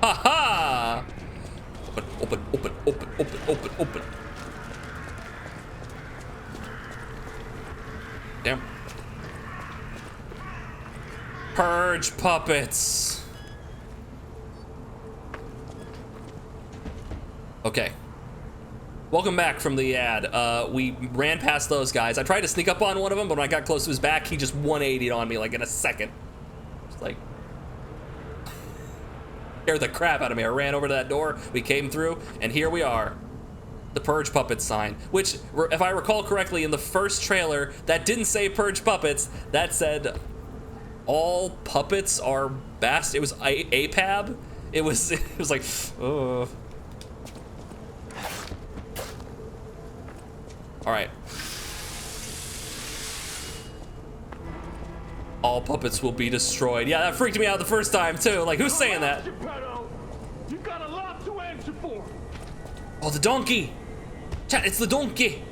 Ha ha! Open, open, open, open, open, open. Damn. Purge puppets. Okay. Welcome back from the ad. We ran past those guys. I tried to sneak up on one of them, but when I got close to his back, he just 180'd on me like in a second. Just like, scared the crap out of me. I ran over to that door, we came through, and here we are. The Purge Puppets sign, which, if I recall correctly, in the first trailer, that didn't say Purge Puppets, that said all puppets are best. It was APAB. It was like, oh. All right. All puppets will be destroyed. Yeah, that freaked me out the first time too. Like, who's saying that? You got a lot to answer for. Oh, the donkey. Chat, it's the donkey.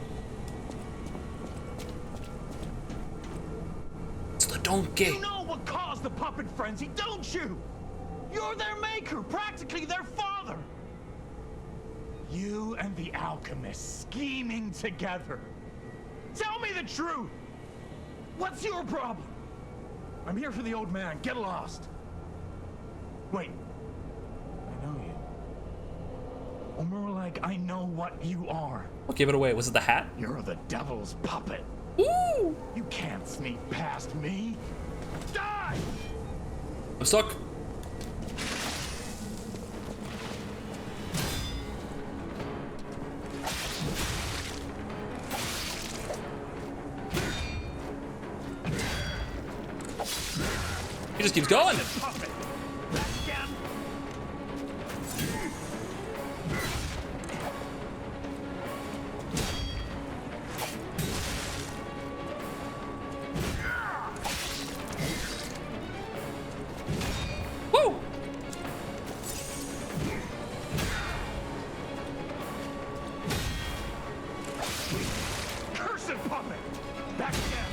It's the donkey. You know what caused the puppet frenzy, don't you? You're their maker, practically their father. You and the alchemist scheming together. Tell me the truth. What's your problem? I'm here for the old man. Get lost. Wait. I know you. Or more like, I know what you are. Well, give it away. Was it the hat? You're the devil's puppet. Ooh! You can't sneak past me. Die! I'm stuck. He just keeps going. Woo! Cursed puppet! Back again!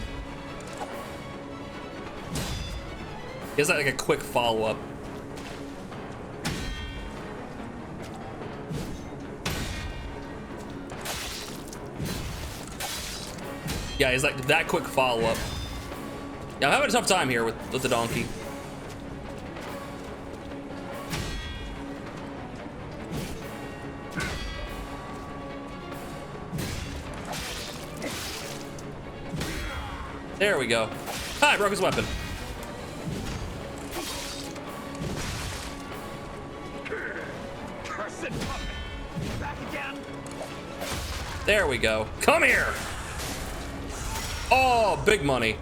Is that like a quick follow-up? Yeah, he's like that quick follow-up. Yeah, I'm having a tough time here with the donkey. There we go. Ah, I broke his weapon. Cursed puppet! Back again! There we go. Come here! Oh, big money.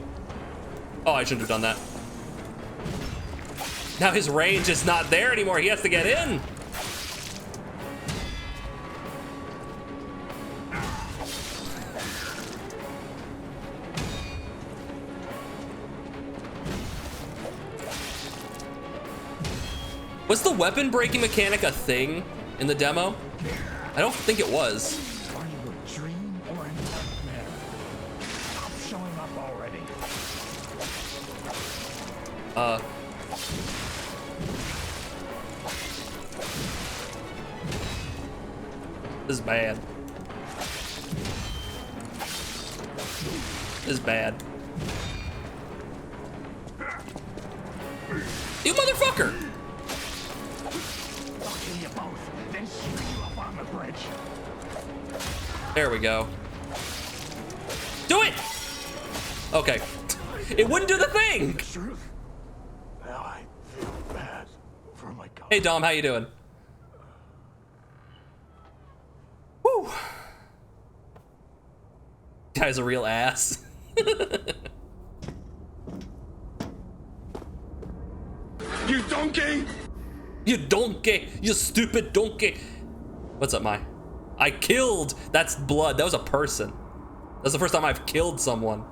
Oh, I shouldn't have done that. Now his range is not there anymore. He has to get in. Was the weapon breaking mechanic a thing in the demo? I don't think it was. Are you a dream or a nightmare? Stop showing up already. This is bad. This is bad. You motherfucker! I'll kill you both, then shoot you up on the bridge. There we go. Do it! Okay. It wouldn't do the thing! Now I feel bad for my God. Hey Dom, how you doing? Woo! Guy's a real ass. You donkey! You donkey! You stupid donkey! What's up, Mai? I killed! That's blood. That was a person. That's the first time I've killed someone.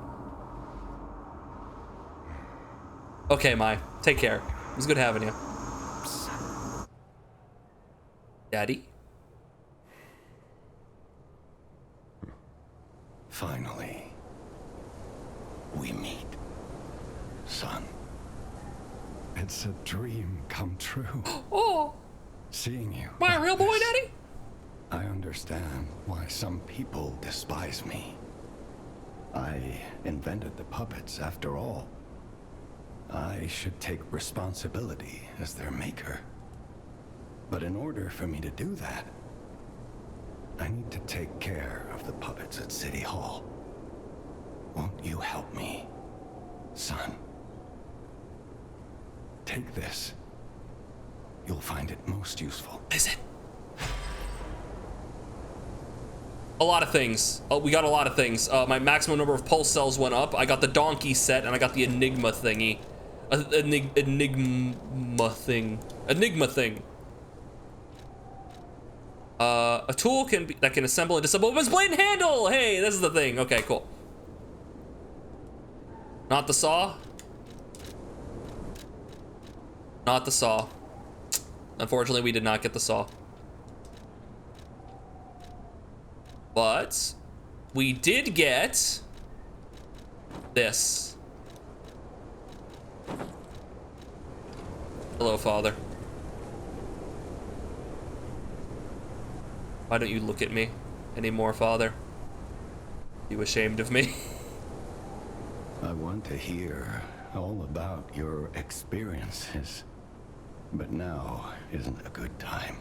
Okay, Mai. Take care. It was good having you. Daddy? Finally, we meet, son. It's a dream come true. Oh! Seeing you. My real boy, Daddy? I understand why some people despise me. I invented the puppets after all. I should take responsibility as their maker. But in order for me to do that, I need to take care of the puppets at City Hall. Won't you help me, son? Take this. You'll find it most useful. Listen. A lot of things. Oh, we got a lot of things. My maximum number of pulse cells went up. I got the donkey set, and I got the enigma thingy. Enigma thing. Enigma thing. A tool that can assemble and disassemble weapons blade and handle. Hey, this is the thing. Okay, cool. Not the saw. Not the saw. Unfortunately, we did not get the saw. But we did get this. Hello, Father. Why don't you look at me anymore, Father? You ashamed of me? I want to hear all about your experiences, but now isn't a good time.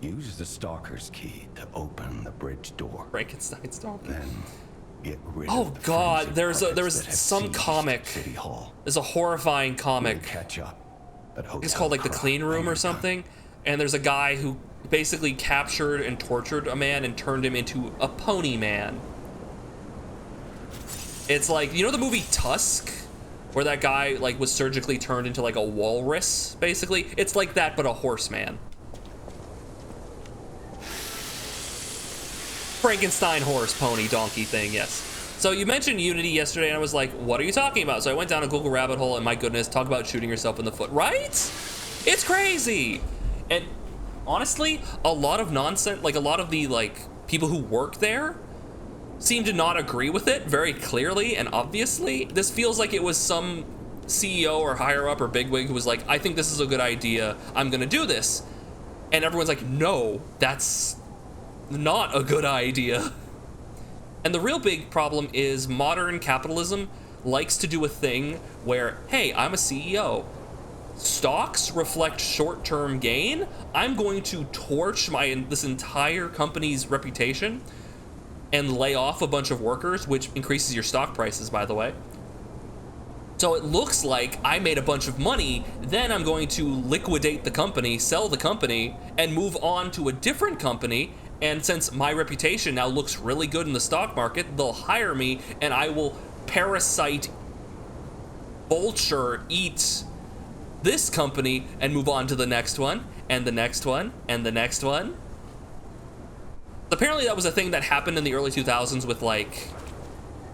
Use the Stalker's key to open the bridge door. Frankenstein Stalker. Then get rid Oh of the God, frenzied there was puppets that have some seized comic. City Hall. There's a horrifying comic. We'll catch up at It's called like The Clean Room or something. And there's a guy who basically captured and tortured a man and turned him into a pony man. It's like, you know the movie Tusk? Where that guy like was surgically turned into like a walrus, basically? It's like that, but a horseman. Frankenstein horse pony donkey thing, yes. So you mentioned Unity yesterday and I was like, what are you talking about? So I went down a Google rabbit hole and my goodness, talk about shooting yourself in the foot, right? It's crazy. And honestly, a lot of nonsense, like a lot of the like people who work there seem to not agree with it very clearly and obviously. This feels like it was some CEO or higher up or bigwig who was like, I think this is a good idea, I'm gonna do this. And everyone's like, no, that's not a good idea. And the real big problem is modern capitalism likes to do a thing where, hey, I'm a CEO. Stocks reflect short-term gain. I'm going to torch this entire company's reputation and lay off a bunch of workers, which increases your stock prices, by the way. So it looks like I made a bunch of money, then I'm going to liquidate the company, sell the company, and move on to a different company. And since my reputation now looks really good in the stock market, they'll hire me and I will parasite, vulture, eat this company and move on to the next one, and the next one, and the next one. Apparently that was a thing that happened in the early 2000s with like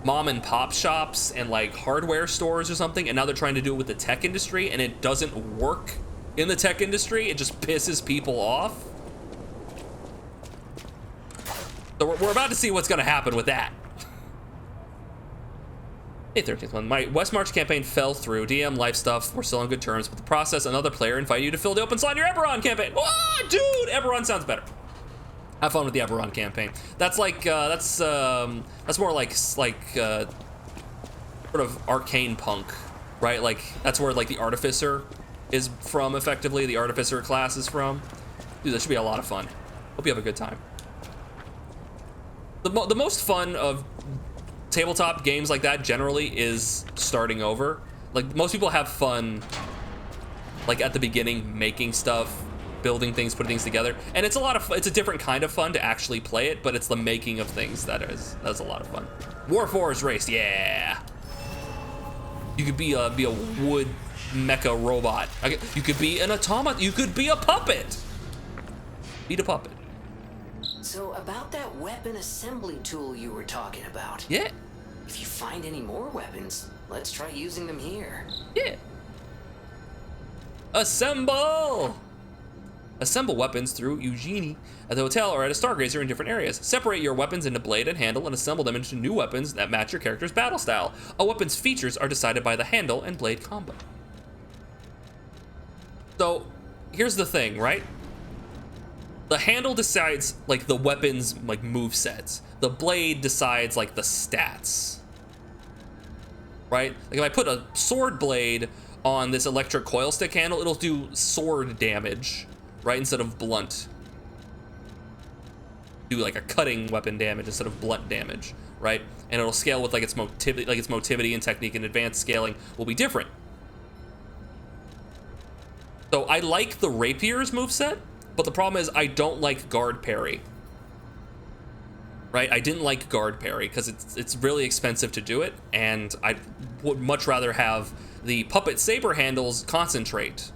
mom and pop shops and like hardware stores or something, and now they're trying to do it with the tech industry and it doesn't work in the tech industry, it just pisses people off. So we're about to see what's gonna happen with that. Hey, 13th one. My West March campaign fell through. DM, life stuff, we're still on good terms, but the process, another player invited you to fill the open slot in your Eberron campaign. Oh, dude, Eberron sounds better. Have fun with the Eberron campaign. That's like, that's more like sort of arcane punk, right? Like, that's where like the Artificer is from, effectively. The Artificer class is from. Dude, this should be a lot of fun. Hope you have a good time. The most fun of tabletop games like that generally is starting over. Like, most people have fun like at the beginning, making stuff, building things, putting things together, and it's a lot of fun. It's a different kind of fun to actually play it, but it's the making of things that's a lot of fun. Warforged race, yeah. You could be a wood mecha robot. You could be an automaton. You could be a puppet. Beat a puppet. So about that weapon assembly tool you were talking about. Yeah. If you find any more weapons, let's try using them here. Yeah. Assemble! Assemble weapons through Eugenie at the hotel or at a Stargazer in different areas. Separate your weapons into blade and handle and assemble them into new weapons that match your character's battle style. A weapon's features are decided by the handle and blade combo. So, here's the thing, right? The handle decides like the weapon's like move sets. The blade decides like the stats. Right? Like if I put a sword blade on this electric coil stick handle, it'll do sword damage, right? Instead of blunt. Do like a cutting weapon damage instead of blunt damage, right? And it'll scale with like its motivity and technique, and advanced scaling will be different. So I like the rapier's moveset, but the problem is I don't like guard parry. Right? I didn't like guard parry because it's really expensive to do it, and I would much rather have the puppet saber handles concentrate.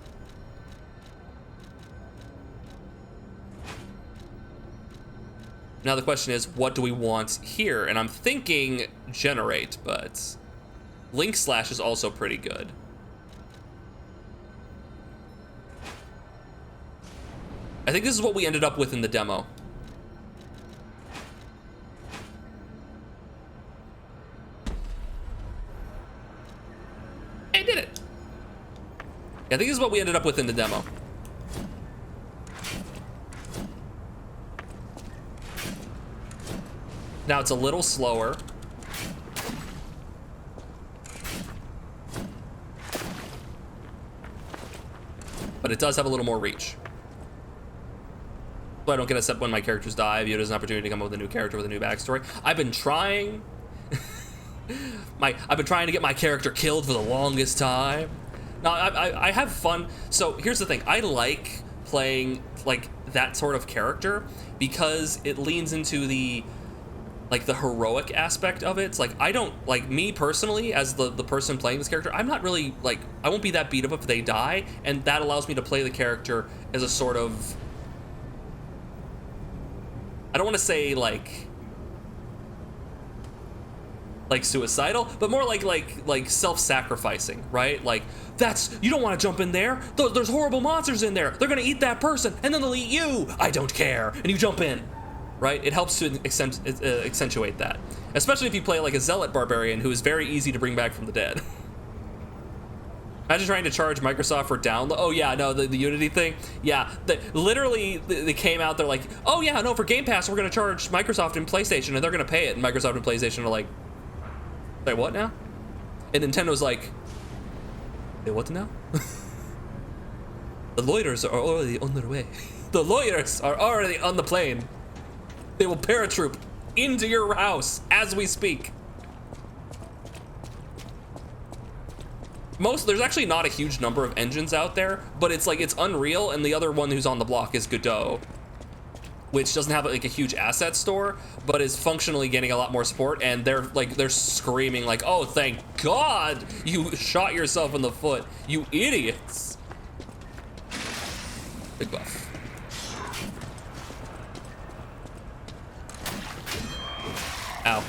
Now the question is, what do we want here? And I'm thinking generate, but Link Slash is also pretty good. I think this is what we ended up with in the demo. I did it. Yeah, I think this is what we ended up with in the demo. Now it's a little slower. But it does have a little more reach. So I don't get upset when my characters die. I view it as an opportunity to come up with a new character with a new backstory. I've been trying. I've been trying to get my character killed for the longest time. Now, I have fun. So here's the thing. I like playing like that sort of character because it leans into the heroic aspect of it. It's like, I don't, like, me personally, as the person playing this character, I'm not really, like, I won't be that beat up if they die, and that allows me to play the character as a sort of, I don't want to say, like suicidal, but more like self-sacrificing, right? Like, you don't want to jump in there. There's horrible monsters in there. They're gonna eat that person, and then they'll eat you. I don't care, and you jump in. Right? It helps to accentuate that. Especially if you play like a Zealot Barbarian who is very easy to bring back from the dead. Imagine trying to charge Microsoft for download. Oh yeah, no, the Unity thing. Yeah, they came out, they're like, oh yeah, no, for Game Pass, we're gonna charge Microsoft and PlayStation, and they're gonna pay it. And Microsoft and PlayStation are like, say what now? And Nintendo's like, say what now? The lawyers are already on their way. The lawyers are already on the plane. They will paratroop into your house as we speak. There's actually not a huge number of engines out there, but it's like, it's Unreal, and the other one who's on the block is Godot, which doesn't have like a huge asset store, but is functionally getting a lot more support, and they're screaming like, oh, thank God you shot yourself in the foot, you idiots. Big buff. Ow.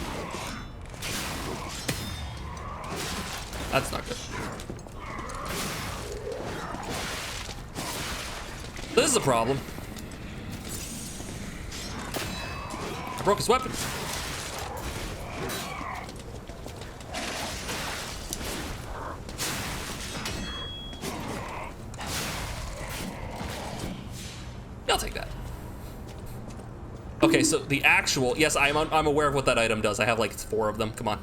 That's not good. This is a problem. I broke his weapon. I'll take that. Okay, so the actual, yes, I'm aware of what that item does. I have like 4 of them. Come on.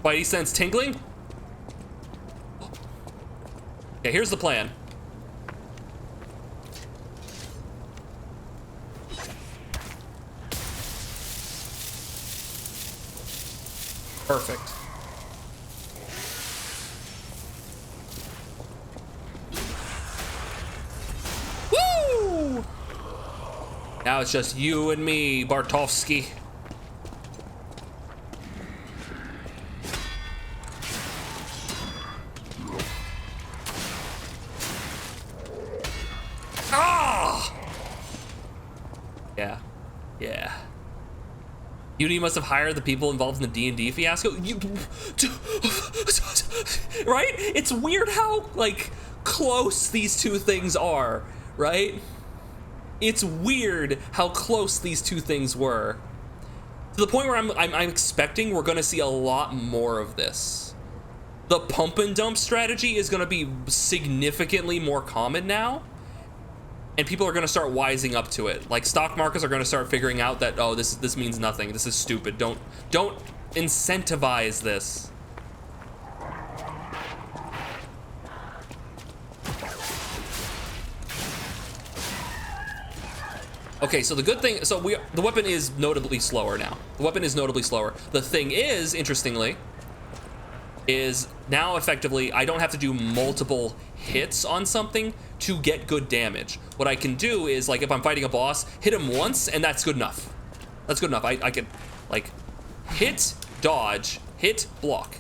Spidey sense tingling. Okay, here's the plan. Perfect. Woo! Now it's just you and me, Bartovsky. Ah! Yeah. Uni must have hired the people involved in the D&D fiasco. Right? It's weird how, like, close these two things are, right? It's weird how close these two things were. To the point where I'm expecting we're gonna see a lot more of this. The pump and dump strategy is gonna be significantly more common now. And people are gonna start wising up to it. Like, stock markets are gonna start figuring out that, oh, this means nothing. This is stupid. Don't incentivize this. Okay, so the good thing, so the weapon is notably slower now. The weapon is notably slower. The thing is, interestingly, is now effectively I don't have to do multiple hits on something to get good damage. What I can do is, like, if I'm fighting a boss, hit him once and that's good enough. That's good enough. I can, like, hit, dodge, hit, block,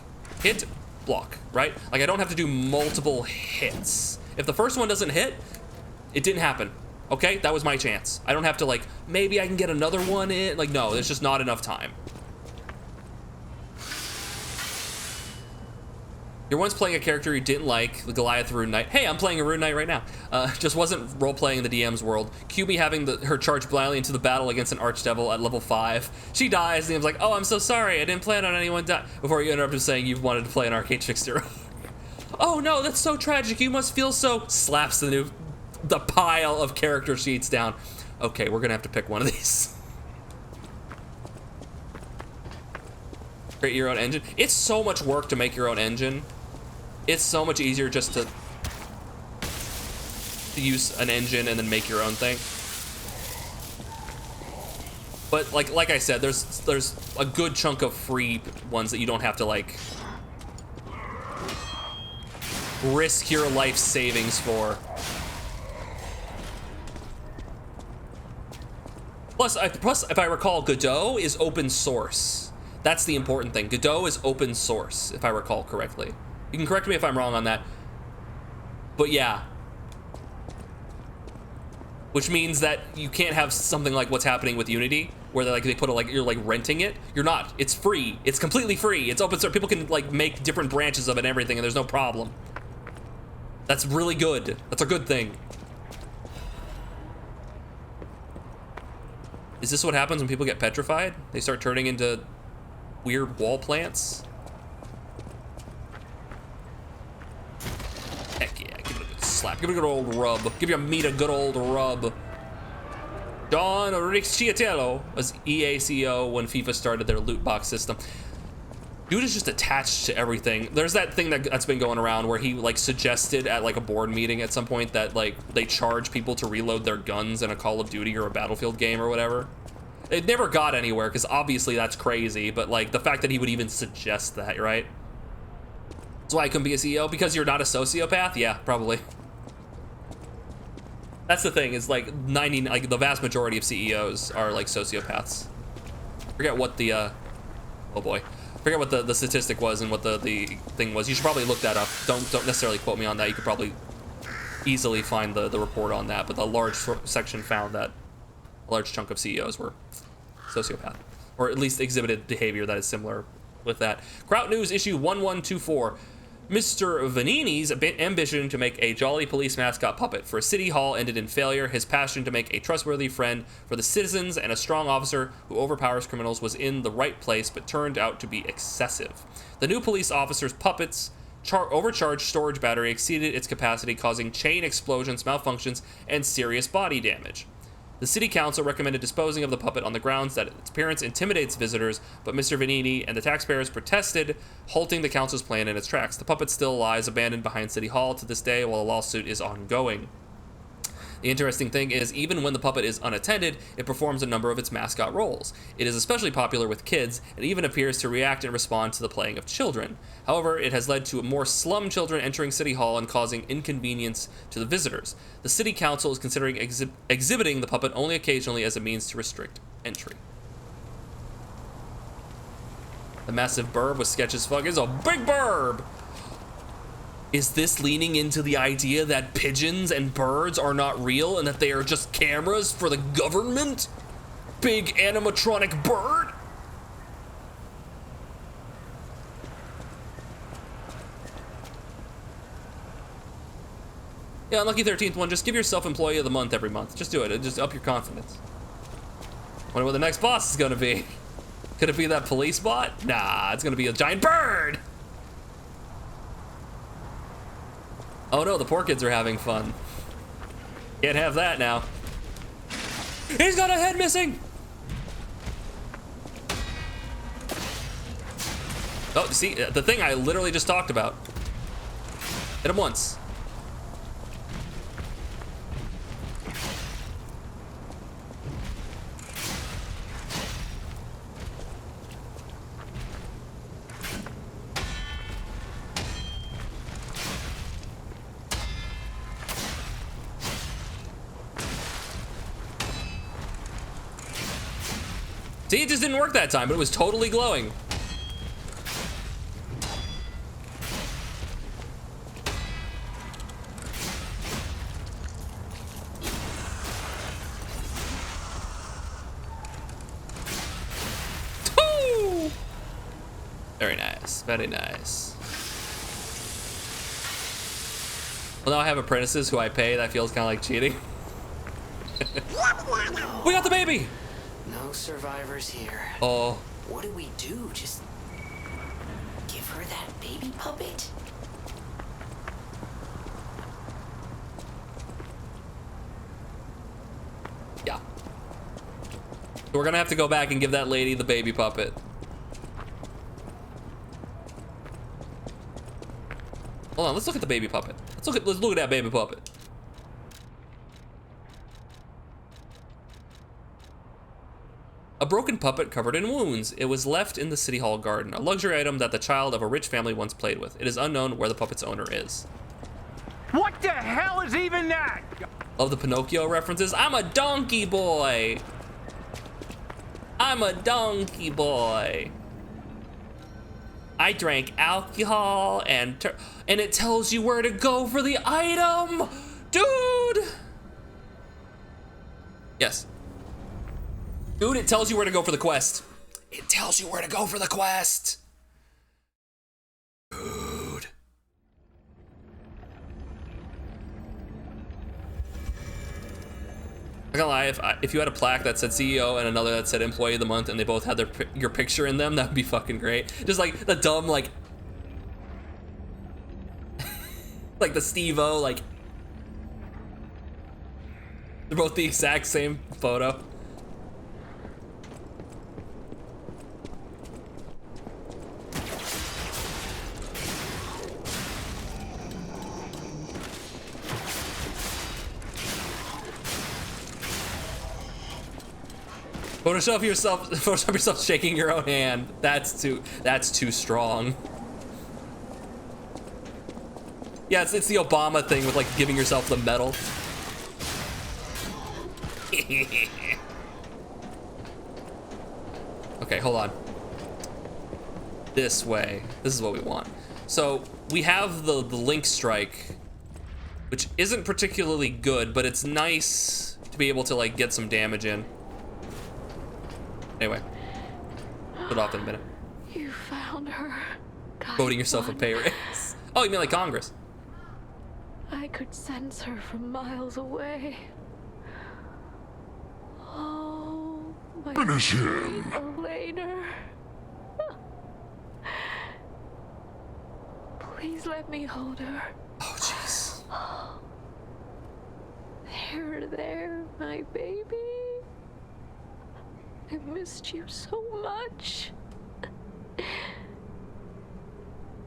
right? Like, I don't have to do multiple hits. If the first one doesn't hit, it didn't happen. Okay, that was my chance. I don't have to, like, maybe I can get another one in. Like, no, there's just not enough time. You're once playing a character you didn't like, the Goliath Rune Knight. Hey, I'm playing a Rune Knight right now. Just wasn't role-playing in the DM's world. Cue me having her charge blindly into the battle against an Archdevil at level 5. She dies, and the DM's like, oh, I'm so sorry, I didn't plan on anyone dying. Before you interrupt him saying you've wanted to play an Arcade Trickster. Oh no, that's so tragic, you must feel so... Slaps the pile of character sheets down. Okay, we're gonna have to pick one of these. Create your own engine. It's so much work to make your own engine. It's so much easier just to use an engine and then make your own thing. But like I said, there's a good chunk of free ones that you don't have to, like, risk your life savings for. Plus, if I recall, Godot is open source. That's the important thing. Godot is open source, if I recall correctly. You can correct me if I'm wrong on that. But yeah. Which means that you can't have something like what's happening with Unity, where they put you're like renting it. You're not. It's free. It's completely free. It's open source. People can, like, make different branches of it and everything, and there's no problem. That's really good. That's a good thing. Is this what happens when people get petrified? They start turning into weird wall plants? Heck yeah, give it a good slap. Give it a good old rub. Give your meat a good old rub. Don Ricciatello was EA CEO when FIFA started their loot box system. Dude is just attached to everything. There's that thing that's been going around where he, like, suggested at, like, a board meeting at some point that, like, they charge people to reload their guns in a Call of Duty or a Battlefield game or whatever. It never got anywhere because obviously that's crazy, but, like, the fact that he would even suggest that, right? That's why I couldn't be a CEO, because you're not a sociopath? Yeah, probably. That's the thing, is, like, the vast majority of CEOs are, like, sociopaths. Forget what the, oh boy. Forget what the statistic was and what the thing was. You should probably look that up. Don't necessarily quote me on that. You could probably easily find the report on that, but the large section found that a large chunk of CEOs were sociopath, or at least exhibited behavior that is similar with that. Kraut News issue 1124. Mr. Vanini's ambition to make a jolly police mascot puppet for City Hall ended in failure. His passion to make a trustworthy friend for the citizens and a strong officer who overpowers criminals was in the right place, but turned out to be excessive. The new police officer's puppet's overcharged storage battery exceeded its capacity, causing chain explosions, malfunctions, and serious body damage. The city council recommended disposing of the puppet on the grounds that its appearance intimidates visitors, but Mr. Vanini and the taxpayers protested, halting the council's plan in its tracks. The puppet still lies abandoned behind City Hall to this day while a lawsuit is ongoing. The interesting thing is, even when the puppet is unattended, it performs a number of its mascot roles. It is especially popular with kids, and even appears to react and respond to the playing of children. However, it has led to more slum children entering City Hall and causing inconvenience to the visitors. The city council is considering exhibiting the puppet only occasionally as a means to restrict entry. The massive burb with sketch as fuck is a big burb! Is this leaning into the idea that pigeons and birds are not real and that they are just cameras for the government? Big animatronic bird? Yeah, unlucky 13th one, just give yourself employee of the month every month. Just do it, just up your confidence. Wonder what the next boss is gonna be. Could it be that police bot? Nah, it's gonna be a giant bird! Oh no, the poor kids are having fun. Can't have that now. He's got a head missing! Oh, see, the thing I literally just talked about. Hit him once. See, it just didn't work that time, but it was totally glowing. Woo! Very nice, very nice. Well, now I have apprentices who I pay. That feels kind of like cheating. We got the baby! No survivors here. Oh. What do we do? Just give her that baby puppet? Yeah. So we're gonna have to go back and give that lady the baby puppet. Hold on, let's look at the baby puppet. Let's look at that baby puppet. A broken puppet covered in wounds. It was left in the City Hall garden, a luxury item that the child of a rich family once played with. It is unknown where the puppet's owner is. What the hell is even that? Love the Pinocchio references. I'm a donkey boy. I'm a donkey boy. I drank alcohol and it tells you where to go for the item, dude. Yes. Dude, it tells you where to go for the quest. It tells you where to go for the quest. Dude. I'm not gonna lie, if you had a plaque that said CEO and another that said Employee of the Month and they both had your picture in them, that'd be fucking great. Just like the dumb, like the Steve-O, like they're both the exact same photo. Photoshop yourself shaking your own hand. That's too strong. Yeah, it's the Obama thing with like giving yourself the medal. Okay, hold on. This way. This is what we want. So we have the Link Strike, which isn't particularly good, but it's nice to be able to like get some damage in. Anyway, put it off in a minute. You found her. Voting yourself a pay raise. Oh, you mean like Congress? I could sense her from miles away. Oh, my Finish him. sweet Elena. Please let me hold her. Oh, jeez. There, my baby. I missed you so much.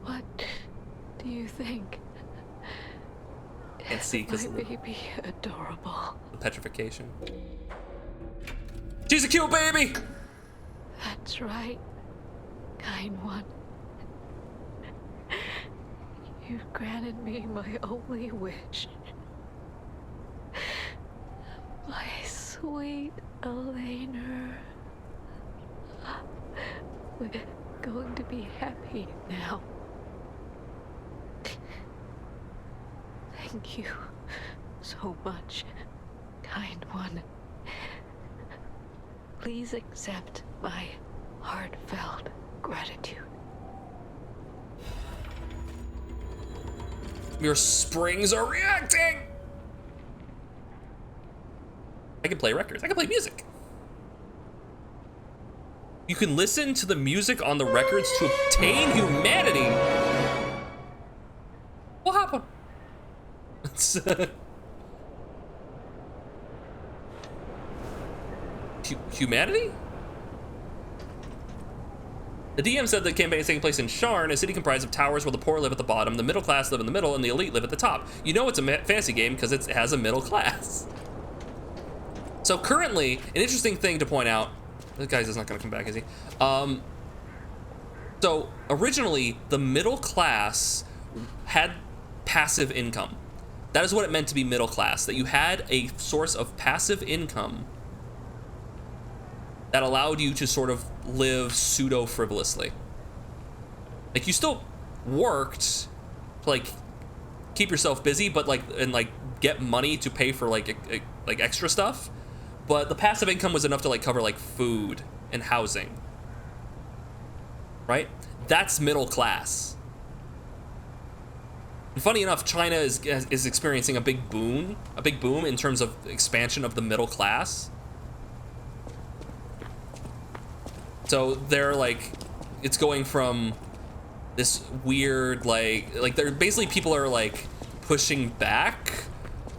What do you think? Can't see because My of baby adorable. the petrification. She's a cute baby! That's right, kind one. You've granted me my only wish. My sweet Elena. We're going to be happy now. Thank you so much, kind one. Please accept my heartfelt gratitude. Your springs are reacting! I can play records. I can play music. You can listen to the music on the records to obtain humanity. What happened? Humanity? The DM said the campaign is taking place in Sharn, a city comprised of towers where the poor live at the bottom, the middle class live in the middle, and the elite live at the top. You know it's a fantasy game because it has a middle class. So currently, an interesting thing to point out, this guy's not gonna come back, is he? So originally, the middle class had passive income. That is what it meant to be middle class, that you had a source of passive income that allowed you to sort of live pseudo-frivolously. Like, you still worked to, like, keep yourself busy, but, like, and, like, get money to pay for, like extra stuff. But the passive income was enough to, like, cover, like, food and housing. Right? That's middle class. And funny enough, China is experiencing a big boom in terms of expansion of the middle class. So they're like, it's going from this weird, like they're basically, people are like pushing back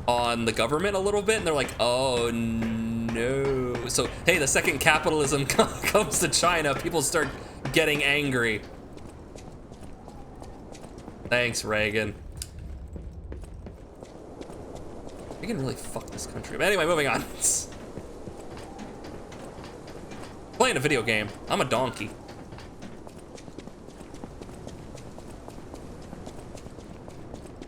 on the government a little bit, and they're like, oh no. So hey, the second capitalism comes to China, people start getting angry. Thanks, Reagan. Reagan really fucked this country. But anyway, moving on. Playing a video game. I'm a donkey.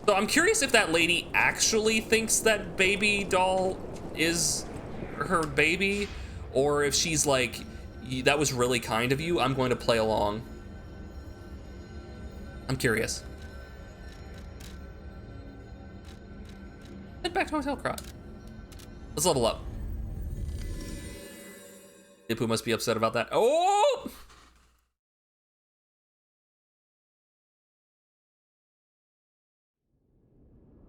So I'm curious if that lady actually thinks that baby doll is her baby, or if she's like, that was really kind of you, I'm going to play along. I'm curious. Head back to Hotel Krat. Let's level up. Ipu must be upset about that. Oh!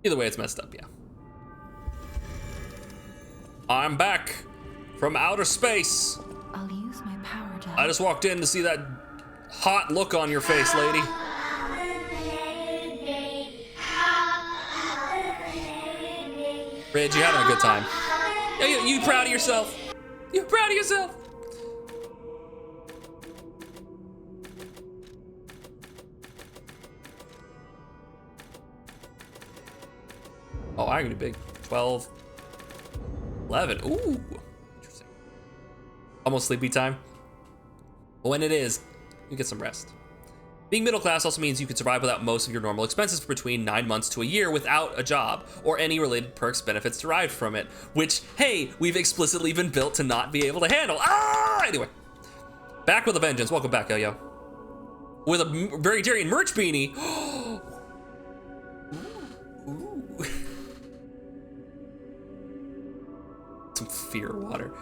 Either way, it's messed up, yeah. I'm back from outer space. I'll use my power to I just walked in to see that hot look on your face, lady. Ridge, you having a good time? You proud of yourself? You proud of yourself? Oh, I can do big. 12, 11. Ooh, interesting. Almost sleepy time. But when it is, you get some rest. Being middle class also means you can survive without most of your normal expenses for between 9 months to a year without a job, or any related perks, benefits derived from it, which, hey, we've explicitly been built to not be able to handle. Ah! Anyway, back with a vengeance. Welcome back, Yo-Yo. With a Veritarian merch beanie. Ooh. Some fear water.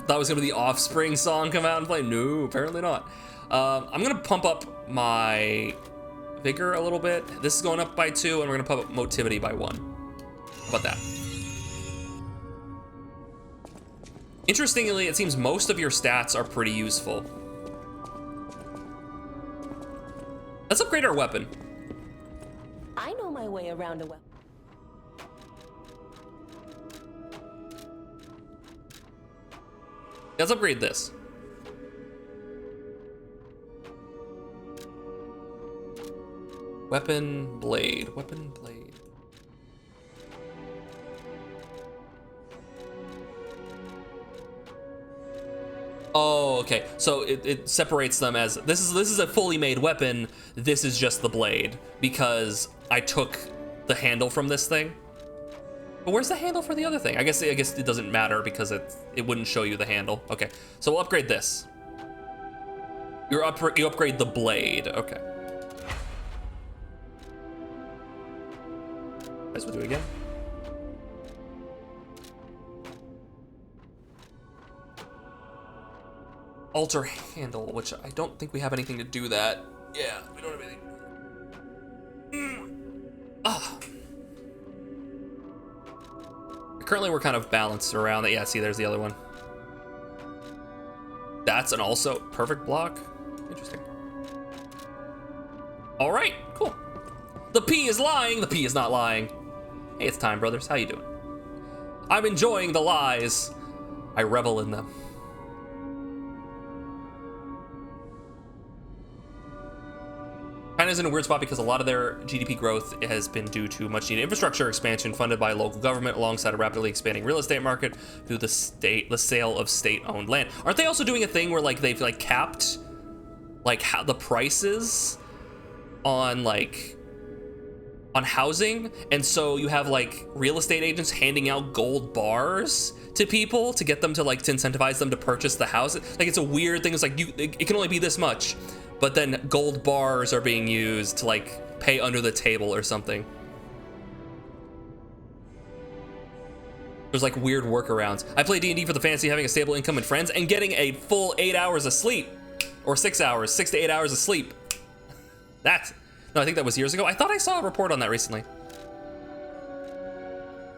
Thought it was gonna be the Offspring song come out and play. No, apparently not. I'm gonna pump up my vigor a little bit. This is going up by 2, and we're gonna pump up motivity by 1. How about that? Interestingly, it seems most of your stats are pretty useful. Let's upgrade our weapon. I know my way around a weapon. Let's upgrade this. Weapon blade. Weapon blade. Oh, okay. So it separates them as this is a fully made weapon. This is just the blade because I took the handle from this thing. But where's the handle for the other thing? I guess it doesn't matter because it wouldn't show you the handle. Okay, so we'll upgrade this. You upgrade the blade. Okay. Guys, we'll do it again. Alter handle, which I don't think we have anything to do that. Yeah, we don't have anything. Currently, we're kind of balanced around it. Yeah, see, there's the other one. That's an also perfect block. Interesting. All right, cool. The P is lying. The P is not lying. Hey, it's time, brothers. How you doing? I'm enjoying the lies. I revel in them. China's in a weird spot because a lot of their GDP growth has been due to much needed infrastructure expansion funded by local government alongside a rapidly expanding real estate market through the sale of state-owned land. Aren't they also doing a thing where like they've like capped like how the prices on housing, and so you have like real estate agents handing out gold bars to people to get them to like to incentivize them to purchase the house. Like it's a weird thing. It's like it can only be this much. But then gold bars are being used to like pay under the table or something. There's like weird workarounds. I play D&D for the fantasy of having a stable income and friends and getting a full 8 hours of sleep. Or 6 hours, 6 to 8 hours of sleep. No, I think that was years ago. I thought I saw a report on that recently.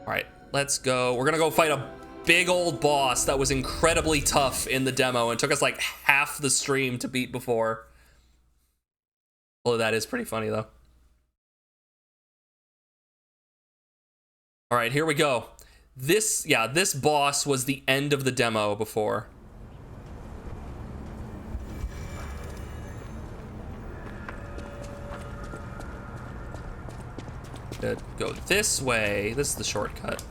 All right, let's go. We're gonna go fight a big old boss that was incredibly tough in the demo and took us like half the stream to beat before. Although that is pretty funny though. All right, here we go. This boss was the end of the demo before. Go this way. This is the shortcut.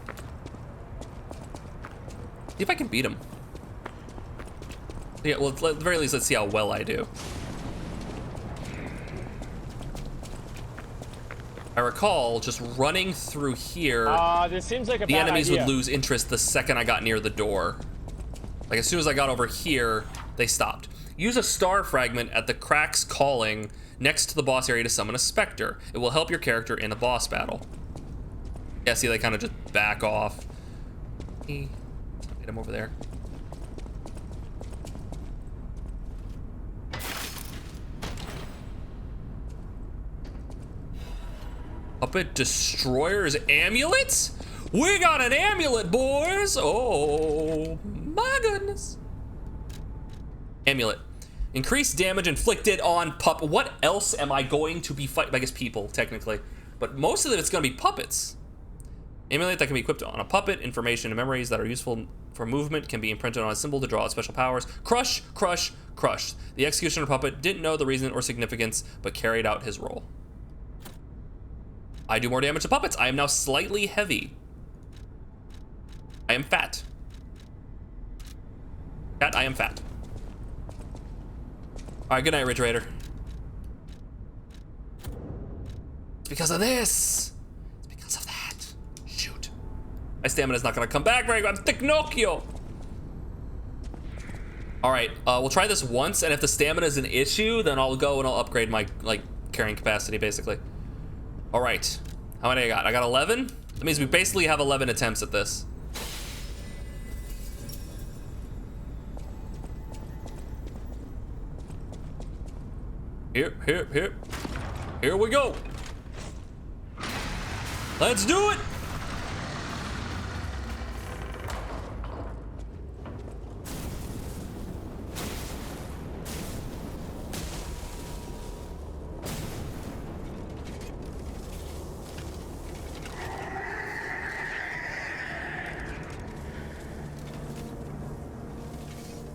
See if I can beat him. Yeah, well, at the very least, let's see how well I do. I recall just running through here. This seems like a the bad enemies idea. would lose interest the second I got near the door. Like as soon as I got over here, they stopped. Use a star fragment at the cracks calling next to the boss area to summon a specter. It will help your character in a boss battle. Yeah, see, they kind of just back off. Get him over there. Puppet Destroyer's amulet? We got an amulet, boys! Oh my goodness. Amulet. Increased damage inflicted on what else am I going to be fighting? I guess people, technically. But most of it's gonna be puppets. Amulet that can be equipped on a puppet. Information and memories that are useful for movement can be imprinted on a symbol to draw out special powers. Crush, crush, crush. The executioner puppet didn't know the reason or significance, but carried out his role. I do more damage to puppets. I am now slightly heavy. I am fat. Fat, I am fat. All right, good night, Ridge Raider. It's because of this. It's because of that. Shoot. My stamina's not gonna come back very good. I'm Technocchio. All right, we'll try this once, and if the stamina is an issue, then I'll go and I'll upgrade my carrying capacity, basically. All right, how many I got? I got 11. That means we basically have 11 attempts at this. Here we go. Let's do it.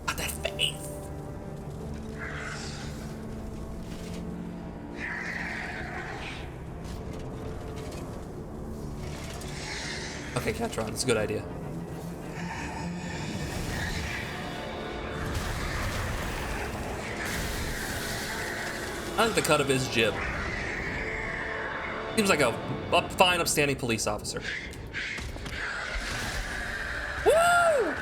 Got that face. Okay, Catron, it's a good idea. I like the cut of his jib. Seems like a fine, upstanding police officer. Woo!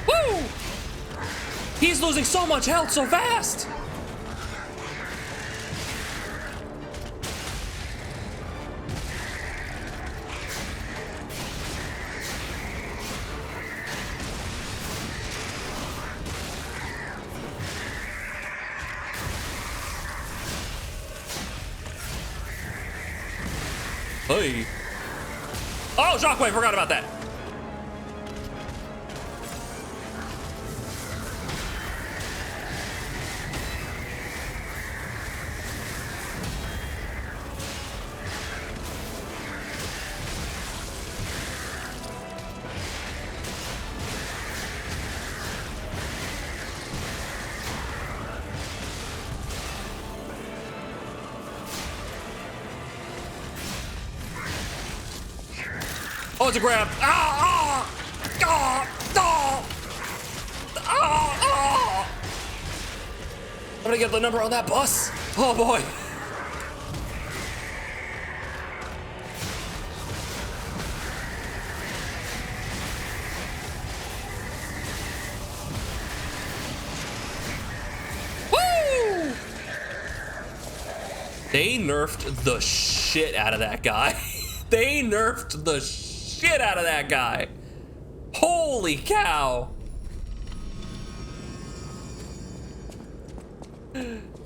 Woo! He's losing so much health so fast! Hey. Oh, Shockwave, forgot about that. Oh, it's a grab. Ah, ah, ah, ah, ah, ah. I'm gonna get the number on that bus. Oh boy. Woo! They nerfed the shit out of that guy. They nerfed the shit out of that guy. Holy cow.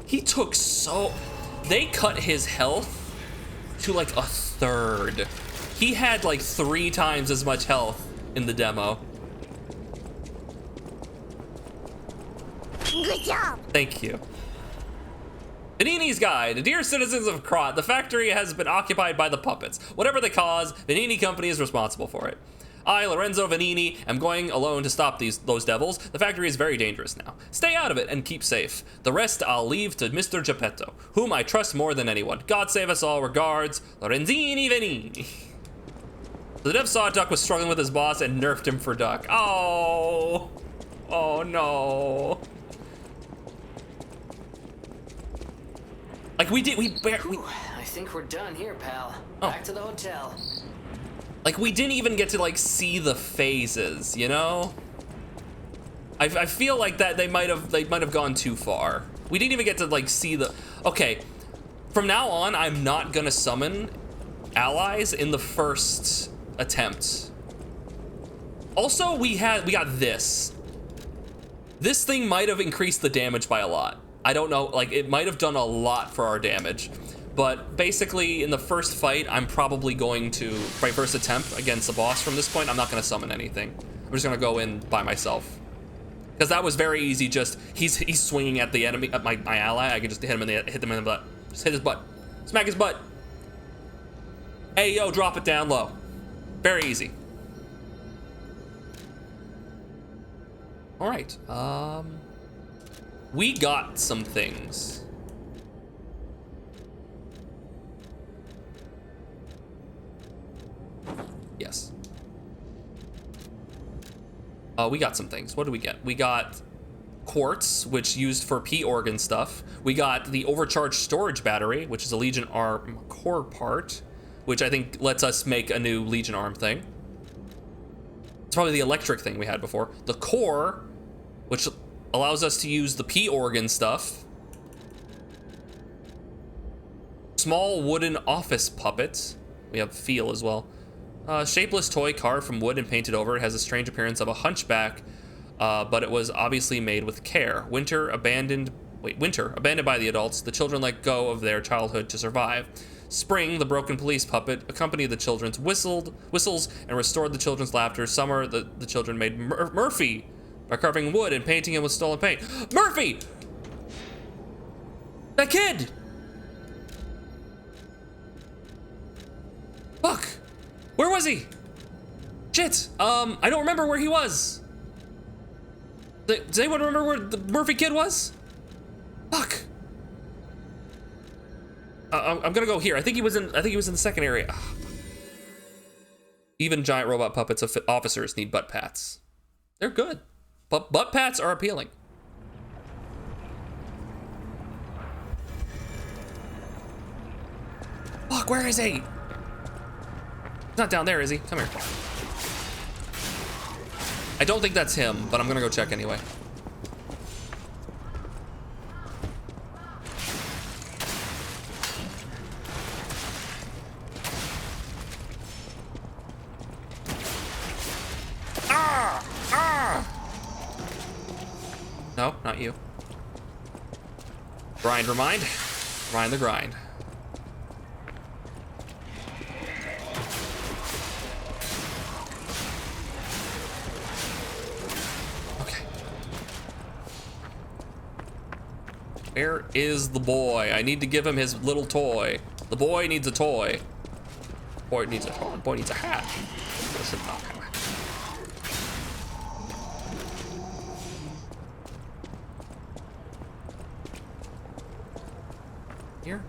He took so... They cut his health to like a third. He had like 3 times as much health in the demo. Good job. Thank you. Venini's Guide. Dear citizens of Krat, the factory has been occupied by the puppets. Whatever the cause, Venini Company is responsible for it. I, Lorenzo Venini, am going alone to stop those devils. The factory is very dangerous now. Stay out of it and keep safe. The rest I'll leave to Mr. Geppetto, whom I trust more than anyone. God save us all. Regards, Lorenzini Venini. The dev saw Duck was struggling with his boss and nerfed him for Duck. Oh. Oh no. Like we I think we're done here, pal. Back to the hotel. Like we didn't even get to like see the phases, you know? I feel like that they might have gone too far. We didn't even get to like see the... Okay, from now on, I'm not gonna summon allies in the first attempt. Also, we got this. This thing might have increased the damage by a lot. I don't know, like it might have done a lot for our damage, but basically in the first fight, I'm probably going to, my first attempt against the boss from this point, I'm not gonna summon anything. I'm just gonna go in by myself. Because that was very easy, just, he's swinging at the enemy, at my ally, I can just hit him in the butt. Just hit his butt. Smack his butt. Hey, yo, drop it down low. Very easy. All right, we got some things. Yes. We got some things. What do we get? We got quartz, which used for P organ stuff. We got the overcharged storage battery, which is a Legion Arm core part, which I think lets us make a new Legion Arm thing. It's probably the electric thing we had before. The core, which allows us to use the P organ stuff. Small wooden office puppets. We have feel as well. Shapeless toy carved from wood and painted over. It has a strange appearance of a hunchback, but it was obviously made with care. Winter, abandoned by the adults. The children let go of their childhood to survive. Spring, the broken police puppet, accompanied the children's whistles and restored the children's laughter. Summer, the children made Murphy by carving wood and painting him with stolen paint. Murphy! That kid! Fuck! Where was he? Shit! I don't remember where he was. Does anyone remember where the Murphy kid was? Fuck! I'm gonna go here. I think he was in the second area. Ugh. Even giant robot puppets officers need butt pats. They're good, but butt pats are appealing. Fuck, where is he? He's not down there, is he? Come here. I don't think that's him, but I'm gonna go check anyway. No, not you. Grind, remind. Grind the grind. Okay. Where is the boy? I need to give him his little toy. The boy needs a toy. Boy needs a toy. Boy needs a hat. Listen, not hat. Here?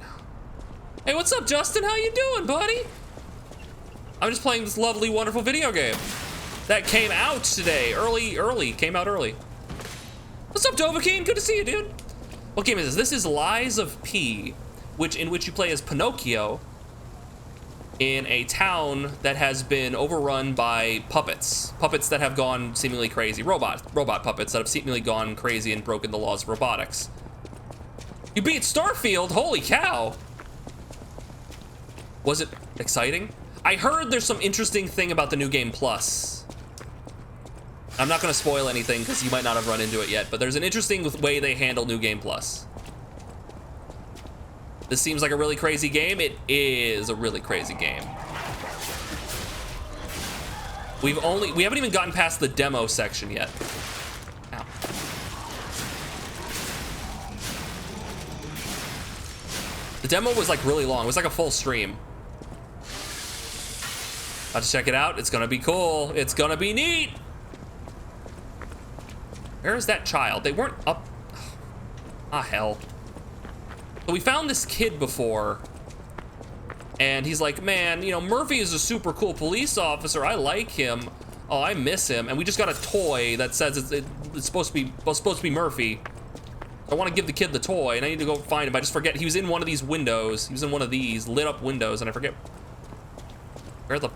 Hey, what's up, Justin? How you doing, buddy? I'm just playing this lovely, wonderful video game that came out today. Came out early. What's up, Dovahkiin? Good to see you, dude. What game is this? This is Lies of P, in which you play as Pinocchio in a town that has been overrun by puppets. Puppets that have gone seemingly crazy. Robot puppets that have seemingly gone crazy and broken the laws of robotics. You beat Starfield? Holy cow! Was it exciting? I heard there's some interesting thing about the new game plus. I'm not gonna spoil anything because you might not have run into it yet, but there's an interesting way they handle new game plus. This seems like a really crazy game. It is a really crazy game. We haven't even gotten past the demo section yet. Ow. The demo was like really long. It was like a full stream. About to check it out. It's gonna be cool. It's gonna be neat. Where is that child? They weren't up. Ah, hell. So we found this kid before, and he's like, man, you know, Murphy is a super cool police officer. I like him. Oh, I miss him. And we just got a toy that says it's supposed to be Murphy. I want to give the kid the toy, and I need to go find him. I just forget he was in one of these windows. He was in one of these lit up windows, and I forget where the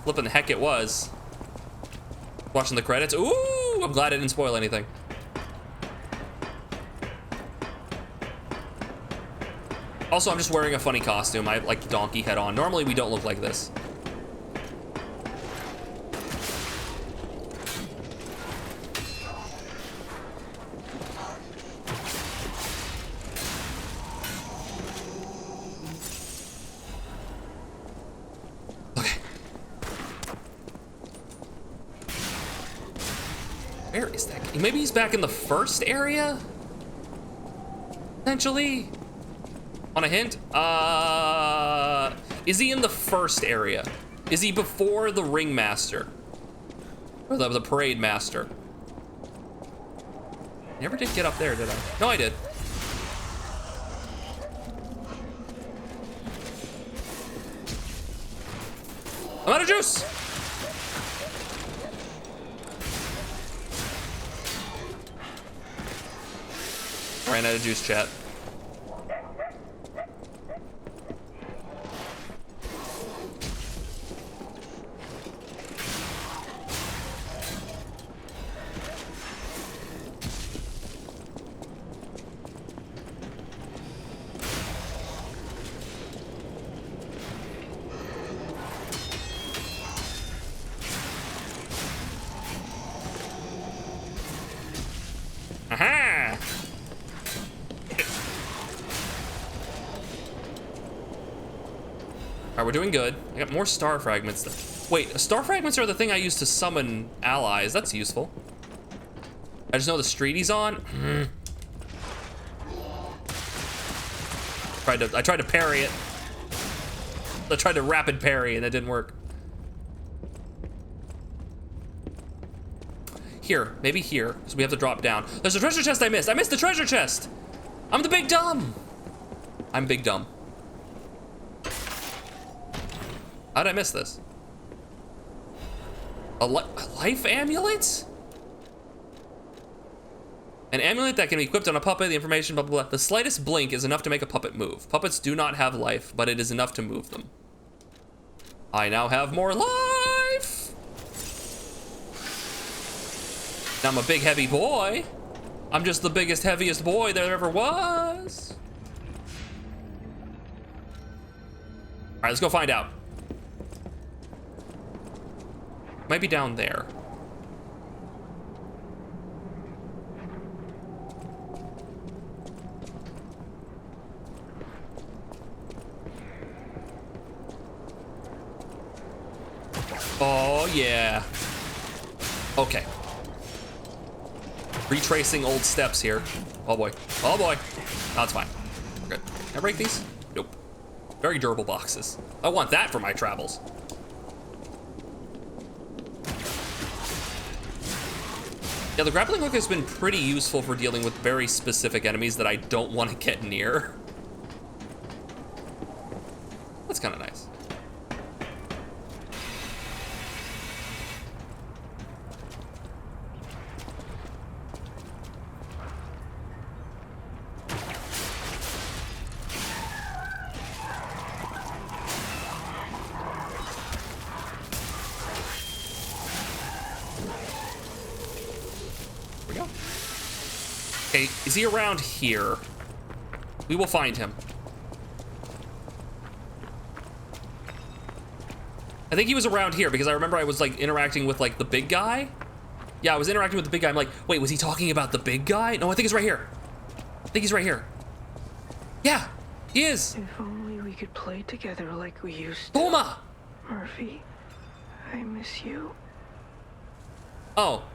flippin' heck it was. Watching the credits. Ooh, I'm glad I didn't spoil anything. Also, I'm just wearing a funny costume. I have like donkey head on. Normally we don't look like this. Where is that guy? Maybe he's back in the first area? Potentially? Want a hint? Is he in the first area? Is he before the ringmaster? Or the parade master? Never did get up there, did I? No, I did. I'm out of juice! Ran out of juice, chat. right, we're doing good. I got more star fragments. Wait, star fragments are the thing I use to summon allies. That's useful. I just know the street he's on. I tried to parry it. I tried to rapid parry and that didn't work. Here, maybe here, so we have to drop down. There's a treasure chest I missed. I missed the treasure chest. I'm the big dumb. I'm big dumb. How did I miss this? A life amulet? An amulet that can be equipped on a puppet, the information, blah, blah, blah. The slightest blink is enough to make a puppet move. Puppets do not have life, but it is enough to move them. I now have more life! Now I'm a big, heavy boy. I'm just the biggest, heaviest boy there ever was. All right, let's go find out. Might be down there. Oh, yeah. Okay. Retracing old steps here. Oh, boy. Oh, boy. That's fine. We're good. Can I break these? Nope. Very durable boxes. I want that for my travels. Yeah, the grappling hook has been pretty useful for dealing with very specific enemies that I don't want to get near. That's kind of nice. Okay, is he around here? We will find him. I think he was around here because I remember I was like interacting with like the big guy. Yeah, I was interacting with the big guy. I'm like, wait, was he talking about the big guy? No, I think he's right here. I think he's right here. Yeah, he is. If only we could play together like we used to. Boma! Murphy, I miss you. Oh.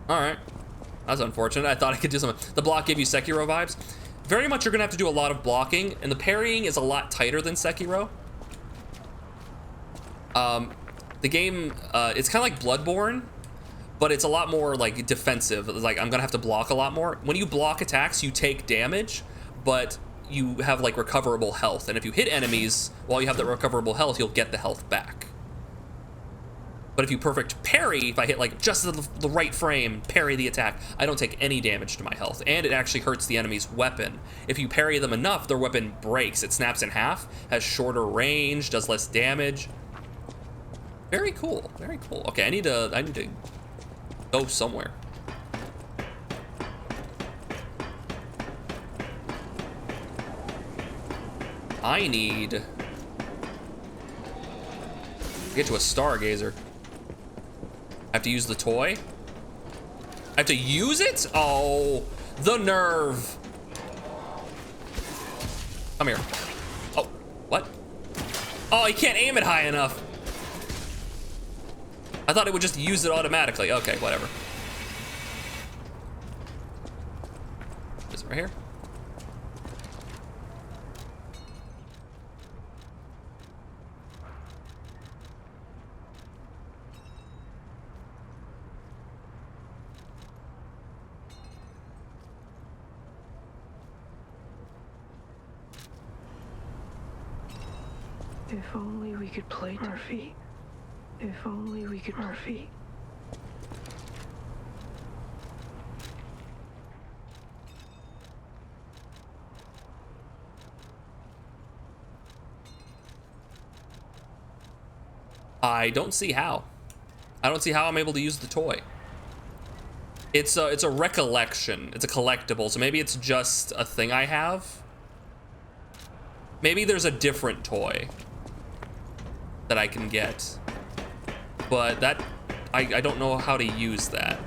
All right. That's unfortunate. I thought I could do something. The block gave you Sekiro vibes. Very much you're gonna have to do a lot of blocking, and the parrying is a lot tighter than Sekiro. The game, it's kind of like Bloodborne, but it's a lot more like defensive. Like I'm gonna have to block a lot more. When you block attacks, you take damage, but you have like recoverable health. And if you hit enemies while you have that recoverable health, you'll get the health back. But if you perfect parry, if I hit like just the right frame, parry the attack, I don't take any damage to my health. And it actually hurts the enemy's weapon. If you parry them enough, their weapon breaks. It snaps in half, has shorter range, does less damage. Very cool, very cool. Okay, I need to go somewhere. I need to get to a stargazer. I have to use the toy? I have to use it? Oh, the nerve. Come here. Oh, what? Oh, you can't aim it high enough. I thought it would just use it automatically. Okay, whatever. Is it right here? If only we could play, Murphy. If only we could, Murphy. I don't see how. I don't see how I'm able to use the toy. It's a recollection. It's a collectible, so maybe it's just a thing I have. Maybe there's a different toy that I can get. But that, I don't know how to use that.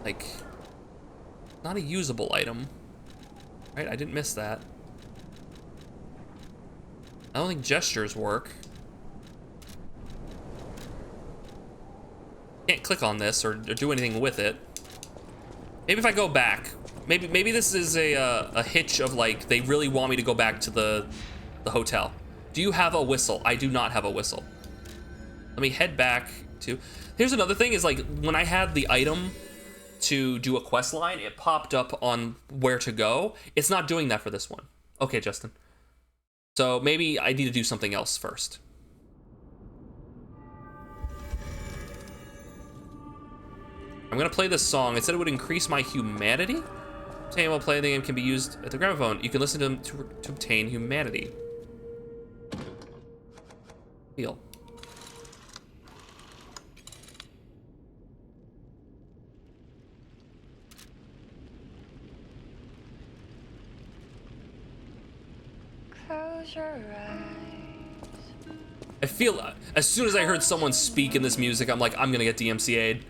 like, not a usable item. Right, I didn't miss that. I don't think gestures work. Can't click on this or do anything with it. Maybe if I go back, maybe this is a hitch of like, they really want me to go back to the hotel. Do you have a whistle? I do not have a whistle. Let me head back to, here's another thing is like, when I had the item to do a quest line, it popped up on where to go. It's not doing that for this one. Okay, Justin. So maybe I need to do something else first. I'm gonna play this song. It said it would increase my humanity. Saying while playing the game can be used at the gramophone. You can listen to them to obtain humanity. Feel. Close your eyes. I feel, as soon as I heard someone speak in this music, I'm like, I'm gonna get DMCA'd.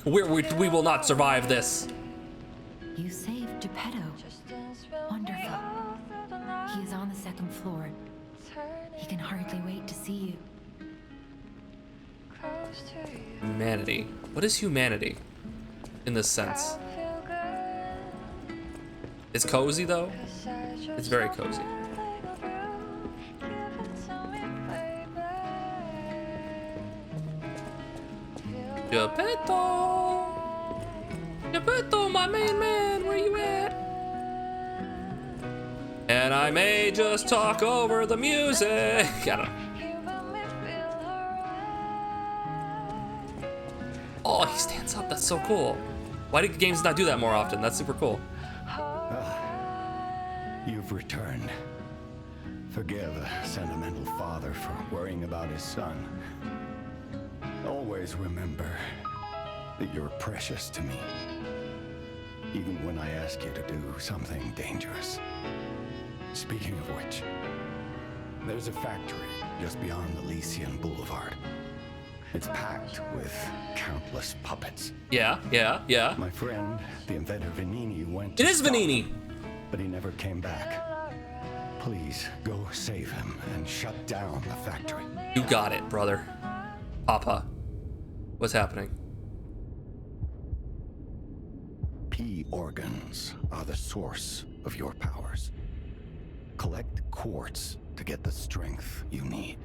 we will not survive this. You saved Geppetto. Wonderful. He is on the second floor. He can hardly wait to see you. Humanity. What is humanity in this sense? It's cozy though. It's very cozy. Geppetto! Geppetto, my main man, where you at? And I may just talk over the music. I don't know. Oh, he stands up. That's so cool. Why did games not do that more often? That's super cool. You've returned. Forgive a sentimental father for worrying about his son. Always remember that you're precious to me, even when I ask you to do something dangerous. Speaking of which, there's a factory just beyond Elysian Boulevard. It's packed with countless puppets. Yeah. My friend, the inventor Vanini, went It to is Vanini! stop him, but he never came back. Please, go save him and shut down the factory. You got it, brother. Papa. What's happening? P organs are the source of your powers. Collect quartz to get the strength you need.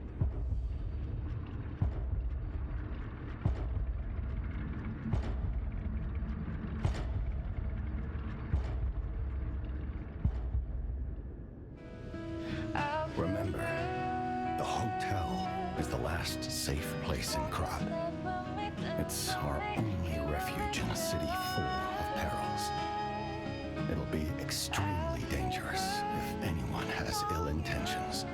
Remember, the hotel is the last safe place in Krat. It's our only refuge in a city full of perils. It'll be extremely dangerous if anyone has ill intentions.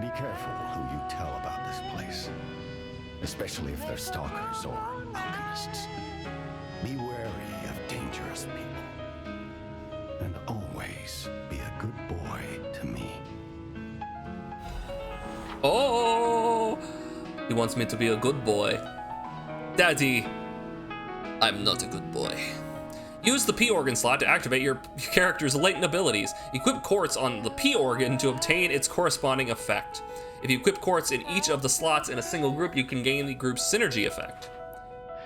Be careful who you tell about this place, especially if they're stalkers or alchemists. Be wary of dangerous people. And always be a good boy to me. Oh! He wants me to be a good boy. Daddy, I'm not a good boy. Use the P organ slot to activate your character's latent abilities. Equip quartz on the P organ to obtain its corresponding effect. If you equip quartz in each of the slots in a single group, you can gain the group's synergy effect.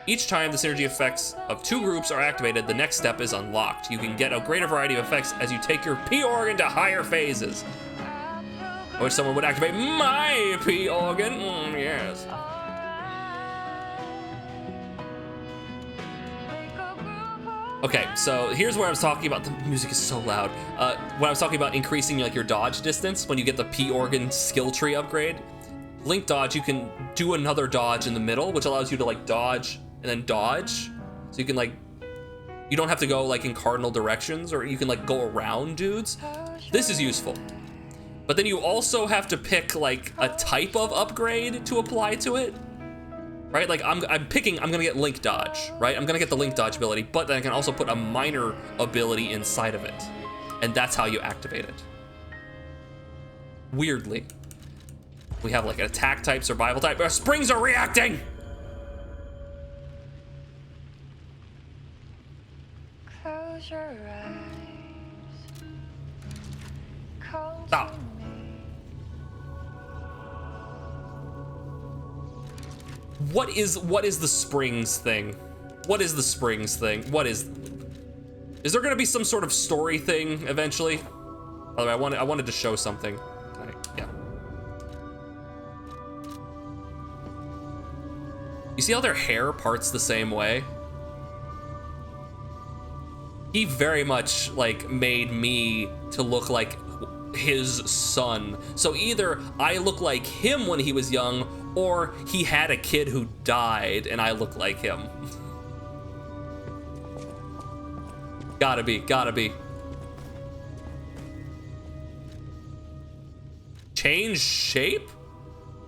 Each time the synergy effects of two groups are activated, the next step is unlocked. You can get a greater variety of effects as you take your P organ to higher phases. I wish someone would activate my P organ. Yes. Okay, so here's where I was talking about, the music is so loud. When I was talking about increasing like your dodge distance when you get the P organ skill tree upgrade. Link dodge, you can do another dodge in the middle, which allows you to like dodge and then dodge. So you can like, you don't have to go like in cardinal directions, or you can like go around dudes. This is useful. But then you also have to pick like a type of upgrade to apply to it. Right, like I'm gonna get link dodge, right? I'm gonna get the link dodge ability, but then I can also put a minor ability inside of it. And that's how you activate it. Weirdly. We have like an attack type, survival type. Our springs are reacting! Close your eyes. Come Stop. to me. What is the springs thing? What is the springs thing? What is there gonna be some sort of story thing eventually? By the way, I wanted to show something. Yeah. You see how their hair parts the same way? He very much like made me to look like his son. So either I look like him when he was young, or he had a kid who died and I look like him. Gotta be. Change shape?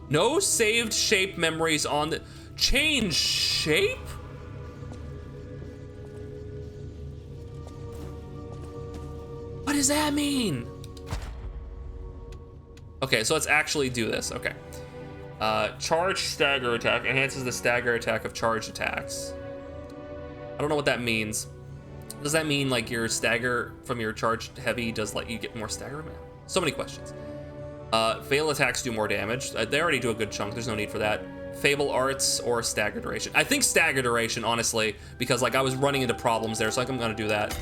No saved shape memories on the... Change shape? What does that mean? Okay, so let's actually do this. Okay. Charge stagger attack enhances the stagger attack of charged attacks. I don't know what that means. Does that mean like your stagger from your charged heavy does let you get more stagger? So many questions. Fatal attacks do more damage. They already do a good chunk. There's no need for that. Fable arts or stagger duration. I think stagger duration, honestly, because like I was running into problems there, so like I'm gonna do that.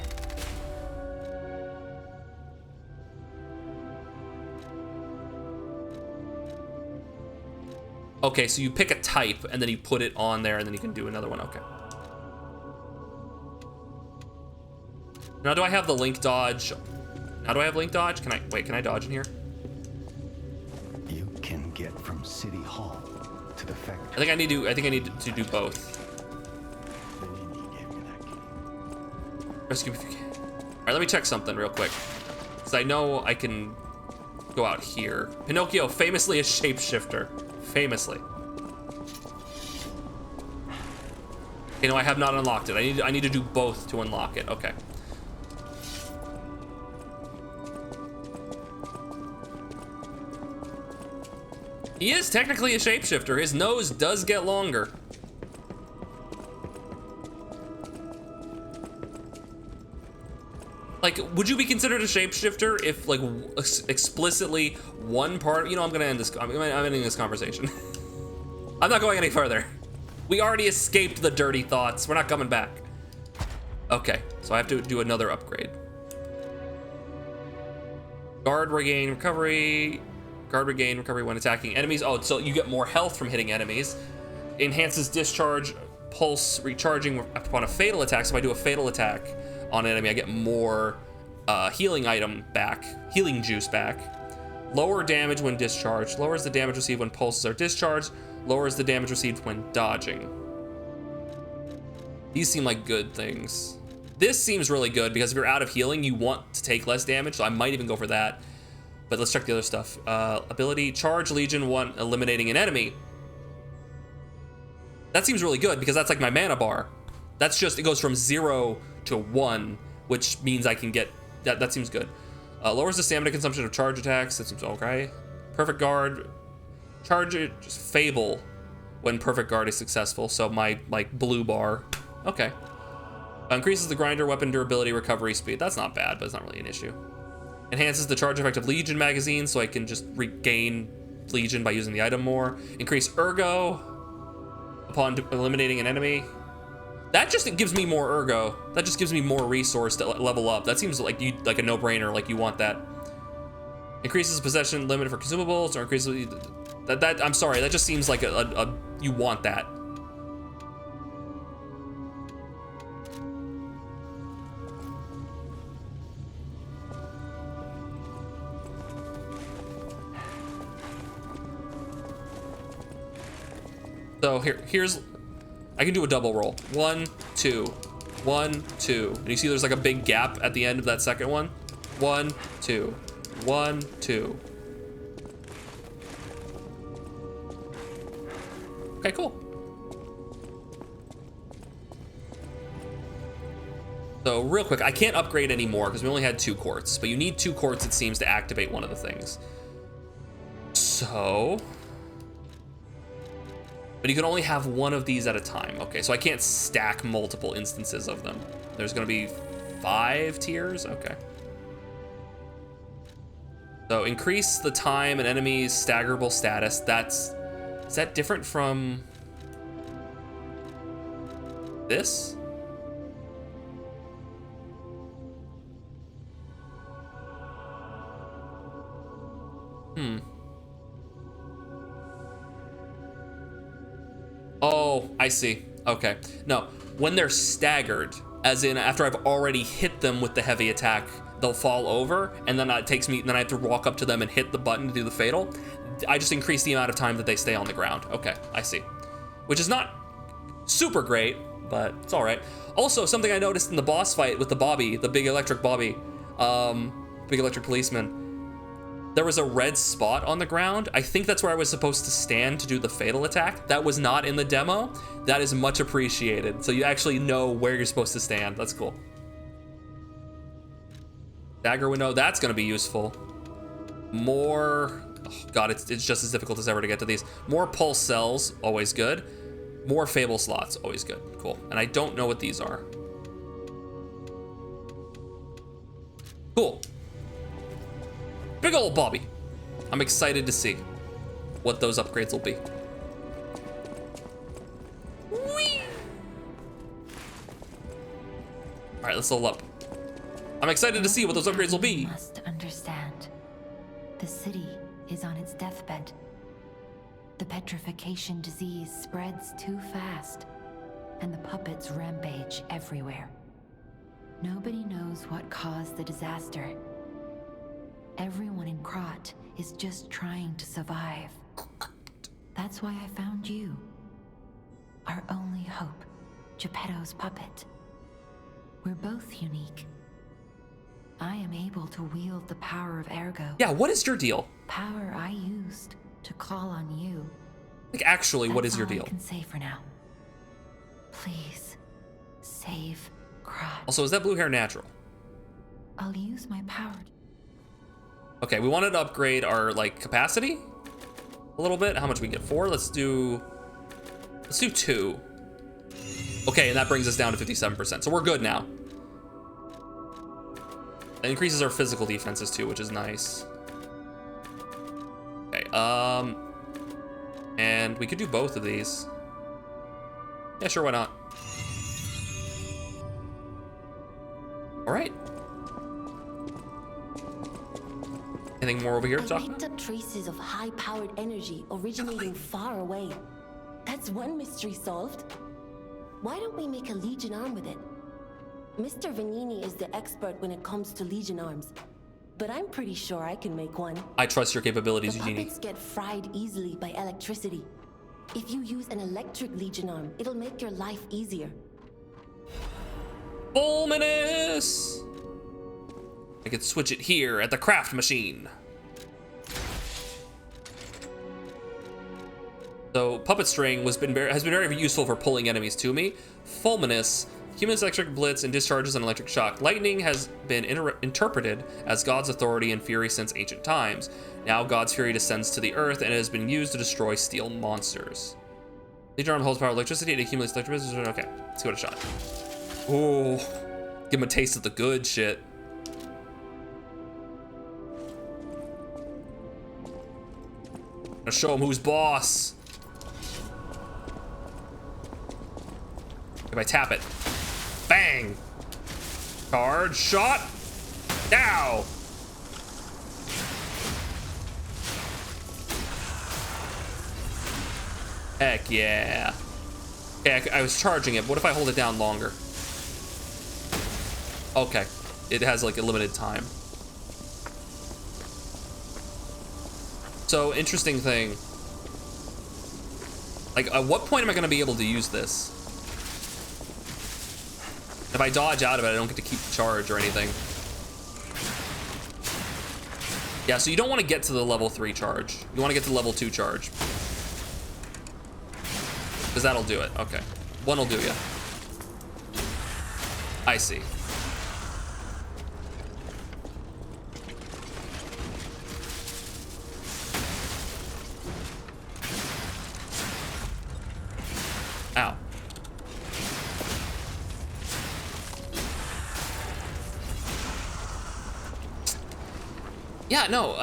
Okay, so you pick a type and then you put it on there and then you can do another one. Okay. Now do I have the link dodge? Now do I have link dodge? Can I dodge in here? You can get from City Hall to the factory. I think I need to do both. Rescue if you can. All right, let me check something real quick. Because I know I can go out here. Pinocchio, famously a shapeshifter. Famously. Okay, no, I have not unlocked it. I need to do both to unlock it. Okay. He is technically a shapeshifter. His nose does get longer. Like, would you be considered a shapeshifter if, like, explicitly one part? You know, I'm ending this conversation. I'm not going any further. We already escaped the dirty thoughts. We're not coming back. Okay, so I have to do another upgrade. Guard regain recovery. Guard regain recovery when attacking enemies. Oh, so you get more health from hitting enemies. Enhances discharge pulse recharging upon a fatal attack. So if I do a fatal attack on an enemy, I get more healing item back, healing juice back. Lower damage when discharged. Lowers the damage received when pulses are discharged. Lowers the damage received when dodging. These seem like good things. This seems really good because if you're out of healing, you want to take less damage. So I might even go for that. But let's check the other stuff. Ability, Charge Legion 1, eliminating an enemy. That seems really good because that's like my mana bar. That's just, it goes from 0 to 1, which means I can get, that seems good. Lowers the stamina consumption of charge attacks, that seems okay. Perfect Guard, charge just Fable when Perfect Guard is successful, so my like blue bar, okay. Increases the grinder weapon durability recovery speed, that's not bad, but it's not really an issue. Enhances the charge effect of Legion magazine, so I can just regain Legion by using the item more. Increase Ergo upon eliminating an enemy. That just gives me more Ergo. That just gives me more resource to level up. That seems like a no-brainer, like you want that. Increases possession limit for consumables, or increases that I'm sorry, that just seems like you want that. So here's, I can do a double roll. 1, 2, 1, 2. And you see there's like a big gap at the end of that second one. 1, 2, 1, 2. Okay, cool. So real quick, I can't upgrade anymore because we only had 2 quartz, but you need 2 quartz, it seems, to activate one of the things. So, but you can only have one of these at a time. Okay, so I can't stack multiple instances of them. There's gonna be 5 tiers? Okay. So increase the time an enemy's staggerable status. Is that different from this? Oh, I see. Okay. No, when they're staggered, as in after I've already hit them with the heavy attack, they'll fall over, and then it takes me, then I have to walk up to them and hit the button to do the fatal. I just increase the amount of time that they stay on the ground. Okay, I see. Which is not super great, but it's all right. Also, something I noticed in the boss fight with the Bobby, the big electric Bobby, big electric policeman, there was a red spot on the ground. I think that's where I was supposed to stand to do the fatal attack. That was not in the demo. That is much appreciated. So you actually know where you're supposed to stand. That's cool. Dagger window, that's gonna be useful. More, oh God, it's just as difficult as ever to get to these. More pulse cells, always good. More fable slots, always good, cool. And I don't know what these are. Cool. Big old Bobby. I'm excited to see what those upgrades will be. Whee! All right, let's level up. I'm excited to see what those upgrades will be. You must understand. The city is on its deathbed. The petrification disease spreads too fast, and the puppets rampage everywhere. Nobody knows what caused the disaster. Everyone in Krat is just trying to survive. That's why I found you. Our only hope, Geppetto's puppet. We're both unique. I am able to wield the power of Ergo. Yeah, what is your deal? Power I used to call on you. Like, actually, what is your That's deal? all I can say for now. Please, save Krat. Also, is that blue hair natural? I'll use my power. Okay, we wanted to upgrade our, like, capacity a little bit. How much we get? 4? Let's do 2. Okay, and that brings us down to 57%. So we're good now. It increases our physical defenses too, which is nice. Okay, and we could do both of these. Yeah, sure, why not? All right. Anything more over here to talk I picked up traces of high-powered energy originating far away. That's one mystery solved. Why don't we make a Legion arm with it? Mr. Vanini is the expert when it comes to Legion arms, but I'm pretty sure I can make one. I trust your capabilities, The Eugenie. puppets get fried easily by electricity. If you use an electric Legion arm, it'll make your life easier. Fulminous! I could switch it here at the craft machine. So puppet string has been very useful for pulling enemies to me. Fulminous, human's electric blitz and discharges an electric shock. Lightning has been interpreted as God's authority and fury since ancient times. Now God's fury descends to the earth and it has been used to destroy steel monsters. Legion arm holds power of electricity and accumulates electricity. Okay, let's give it a shot. Ooh, give him a taste of the good shit. Gonna show him who's boss. If I tap it, bang! Charge shot. Now. Heck yeah. Okay, I was charging it. What if I hold it down longer? Okay, it has like a limited time. So, interesting thing. Like, at what point am I gonna be able to use this? If I dodge out of it, I don't get to keep the charge or anything. Yeah, so you don't want to get to the level 3 charge. You want to get to level 2 charge. Because that'll do it. Okay. 1 will do ya. I see. Ow. Yeah, no.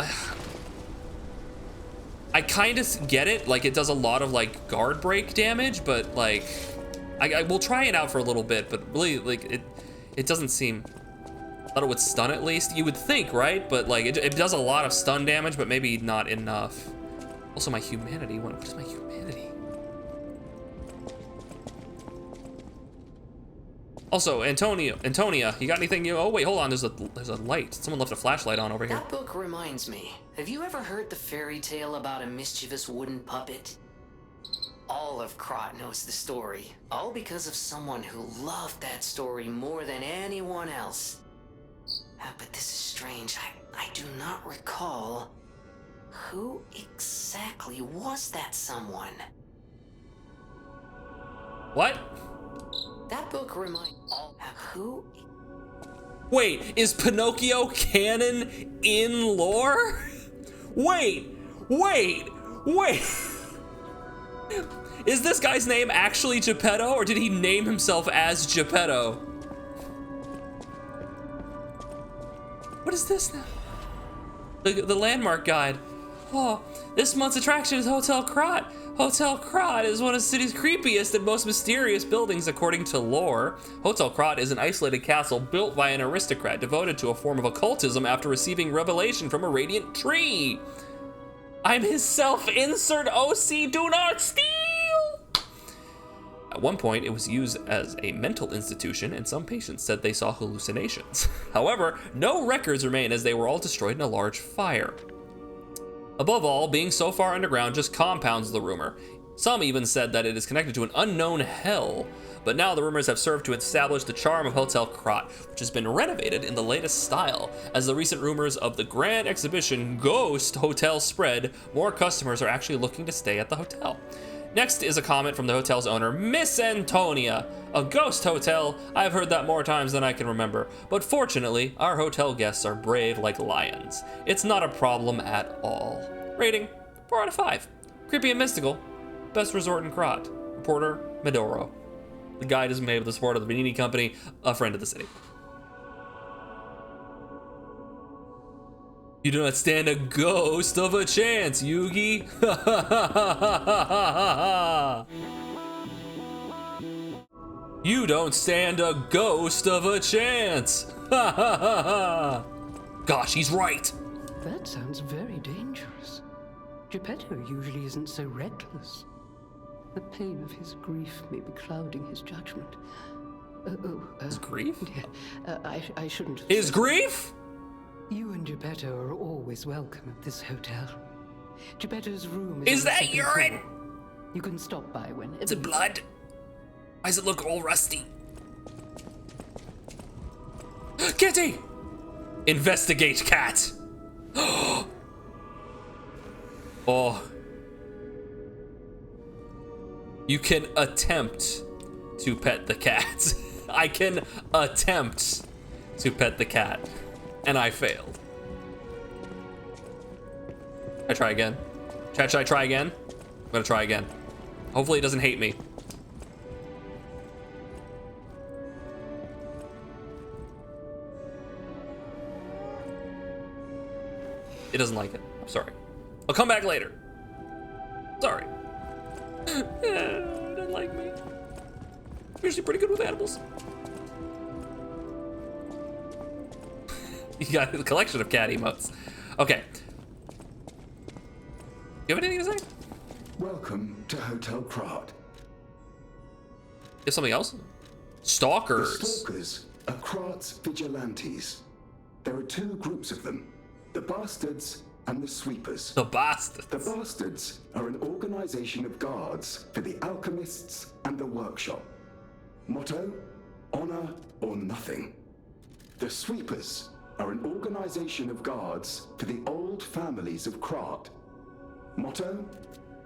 I kind of get it. Like, it does a lot of, like, guard break damage, but, like, I will try it out for a little bit, but really, like, it doesn't seem... I thought it would stun at least. You would think, right? But, like, it does a lot of stun damage, but maybe not enough. Also, my humanity. What is my humanity? Also, Antonia, you got anything? Oh wait, hold on. There's a light. Someone left a flashlight on over here. That book reminds me. Have you ever heard the fairy tale about a mischievous wooden puppet? All of Krat knows the story, all because of someone who loved that story more than anyone else. But this is strange. I do not recall. Who exactly was that someone? What? That book reminds who? Wait, is Pinocchio canon in lore? Wait. Is this guy's name actually Geppetto, or did he name himself as Geppetto? What is this now? The landmark guide. Oh, this month's attraction is Hotel Krat. Hotel Krat is one of the city's creepiest and most mysterious buildings according to lore. Hotel Krat is an isolated castle built by an aristocrat devoted to a form of occultism after receiving revelation from a radiant tree. I'm his self-insert OC, do not steal! At one point, it was used as a mental institution, and some patients said they saw hallucinations. However, no records remain as they were all destroyed in a large fire. Above all, being so far underground just compounds the rumor. Some even said that it is connected to an unknown hell, but now the rumors have served to establish the charm of Hotel Krat, which has been renovated in the latest style. As the recent rumors of the grand exhibition Ghost Hotel spread, more customers are actually looking to stay at the hotel. Next is a comment from the hotel's owner, Miss Antonia. A ghost hotel? I've heard that more times than I can remember, but fortunately, our hotel guests are brave like lions. It's not a problem at all. Rating, 4 out of 5. Creepy and mystical. Best resort in Krat. Reporter, Medoro. The guide is made with the support of the Benini Company, a friend of the city. You do not stand a ghost of a chance, Yugi. You don't stand a ghost of a chance. Gosh, he's right. That sounds very dangerous. Geppetto usually isn't so reckless. The pain of his grief may be clouding his judgment. His grief? Yeah, I shouldn't have His said grief? You and Geppetto are always welcome at this hotel. Geppetto's room is Is that urine? floor. You can stop by whenever. Is it blood? Why does it look all rusty? Kitty! Investigate cat. Oh. You can attempt to pet the cat. I can attempt to pet the cat. And I failed. I try again. Chat, should I try again? I'm gonna try again. Hopefully it doesn't hate me. It doesn't like it. I'm sorry. I'll come back later. Sorry. It doesn't like me. I'm usually pretty good with animals. You got a collection of cat emotes. Okay. You have anything to say? Welcome to Hotel Krat. You have something else? Stalkers. The Stalkers are Krat's vigilantes. There are two groups of them. The Bastards and the Sweepers. The Bastards. The Bastards are an organization of guards for the alchemists and the workshop. Motto, honor or nothing. The Sweepers are an organization of guards for the old families of Krat. Motto,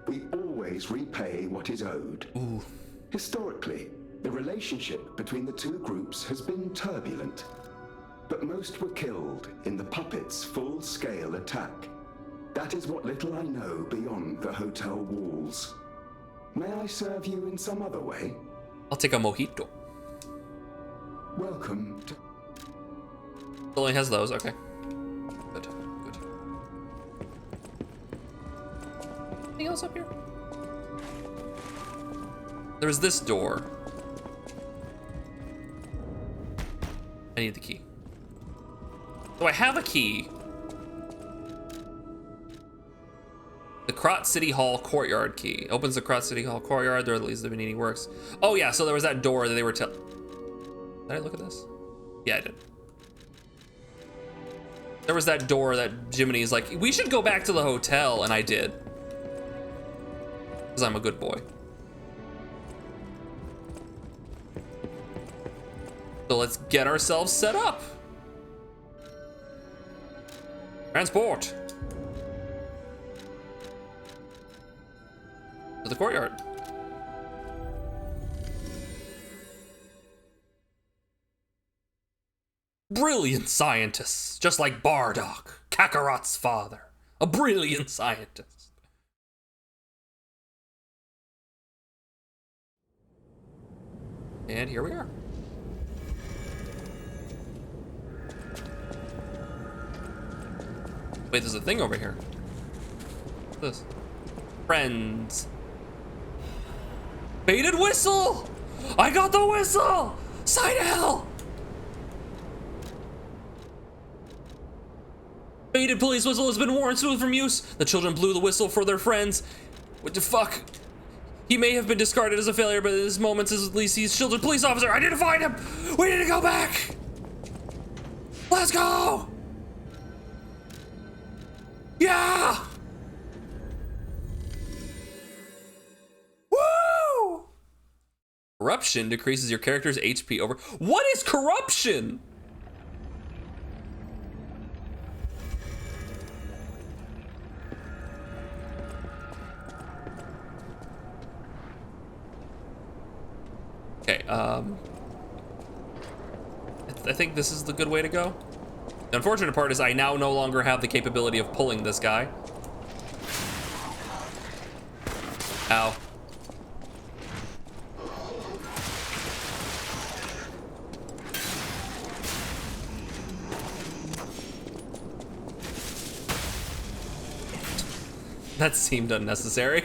we always repay what is owed. Ooh. Historically, the relationship between the two groups has been turbulent, but most were killed in the puppets' full-scale attack. That is what little I know beyond the hotel walls. May I serve you in some other way? I'll take a mojito. Welcome to... It only has those, okay. Good, good. Anything else up here? There's this door. I need the key. So I have a key. The Krat City Hall courtyard key. Opens the Krat City Hall courtyard. There leads the Benini Works. Oh yeah, so there was that door that they were Did I look at this? Yeah, I did. There was that door that Jiminy's like, we should go back to the hotel, and I did. Because I'm a good boy. So let's get ourselves set up. Transport. To the courtyard. Brilliant scientists, just like Bardock, Kakarot's father. A brilliant scientist. And here we are. Wait, there's a thing over here. What's this? Friends. Faded whistle! I got the whistle! Seidel! Faded police whistle has been worn smooth from use. The children blew the whistle for their friends. What the fuck? He may have been discarded as a failure, but in this moment, at least he's children police officer. I need to find him! We need to go back! Let's go! Yeah! Woo! Corruption decreases your character's HP over. What is corruption? Okay, I think this is the good way to go. The unfortunate part is I now no longer have the capability of pulling this guy. Ow. That seemed unnecessary.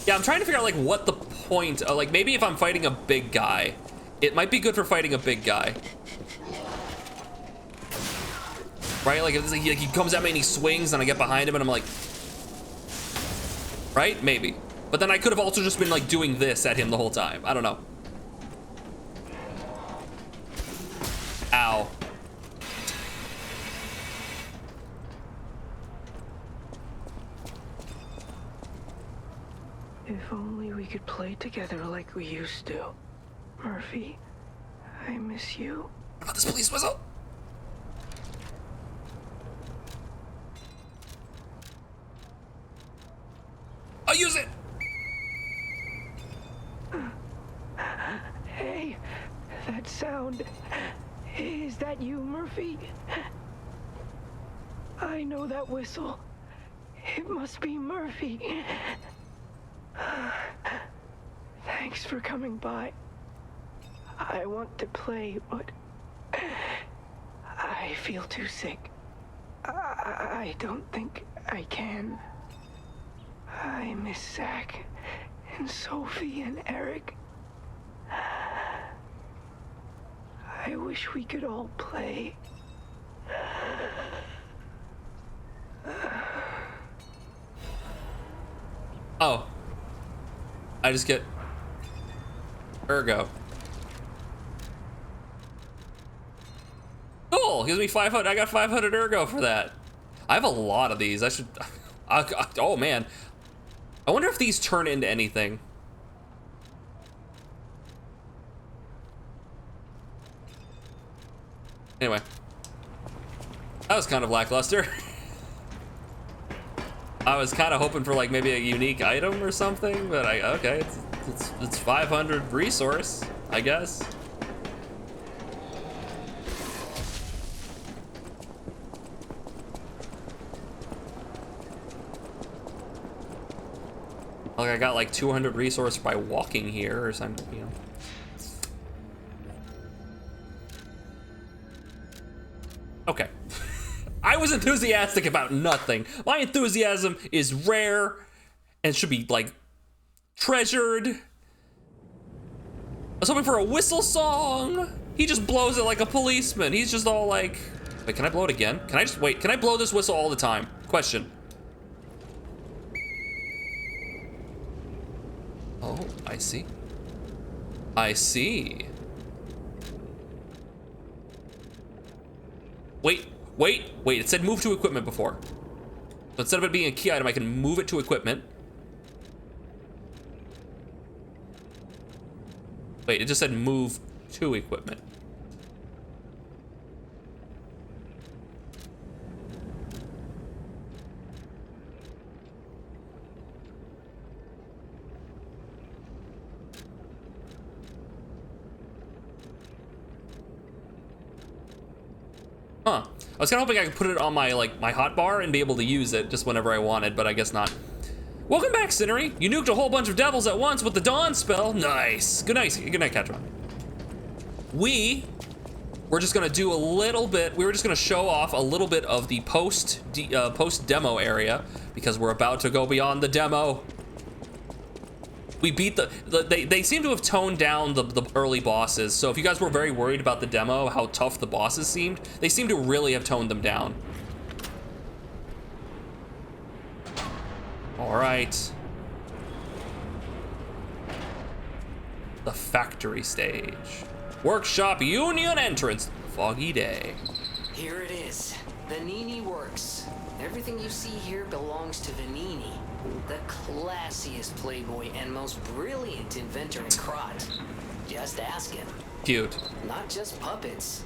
Yeah, I'm trying to figure out like what the point of, like maybe if I'm fighting a big guy, it might be good for fighting a big guy. Right, like if he comes at me and he swings and I get behind him and I'm like, right? Maybe. But then I could have also just been like doing this at him the whole time. I don't know. Ow. If only we could play together like we used to. Murphy, I miss you. What about this police whistle? I'll use it. Hey, that sound. Is that you, Murphy? I know that whistle. It must be Murphy. Thanks for coming by. I want to play, but I feel too sick. I don't think I can. I miss Zach and Sophie and Eric. I wish we could all play. Oh. I just get Ergo. Cool, gives me 500. I got 500 Ergo for that. I have a lot of these. I should. Oh man. I wonder if these turn into anything. Anyway. That was kind of lackluster. I was kind of hoping for like maybe a unique item or something, but okay, it's 500 resource, I guess. Like I got like 200 resource by walking here or something, you know. Okay. I was enthusiastic about nothing. My enthusiasm is rare and should be, like, treasured. I was hoping for a whistle song. He just blows it like a policeman. He's just all like, wait, can I blow it again? Can I blow this whistle all the time? Question. Oh, I see. I see. Wait, it said move to equipment before. So instead of it being a key item, I can move it to equipment. Wait, it just said move to equipment. Huh. I was kind of hoping I could put it on my my hotbar and be able to use it just whenever I wanted, but I guess not. Welcome back, Cinnery. You nuked a whole bunch of devils at once with the Dawn spell. Nice. Good night, Catron. We're just gonna do a little bit. We were just gonna show off a little bit of the post demo area because we're about to go beyond the demo. We beat they seem to have toned down the early bosses. So if you guys were very worried about the demo, how tough the bosses seemed, they seem to really have toned them down. All right. The factory stage. Workshop Union entrance. Foggy day. Here it is. Vanini Works. Everything you see here belongs to Vanini, the classiest playboy and most brilliant inventor in Krat. Just ask him. Cute. Not just puppets.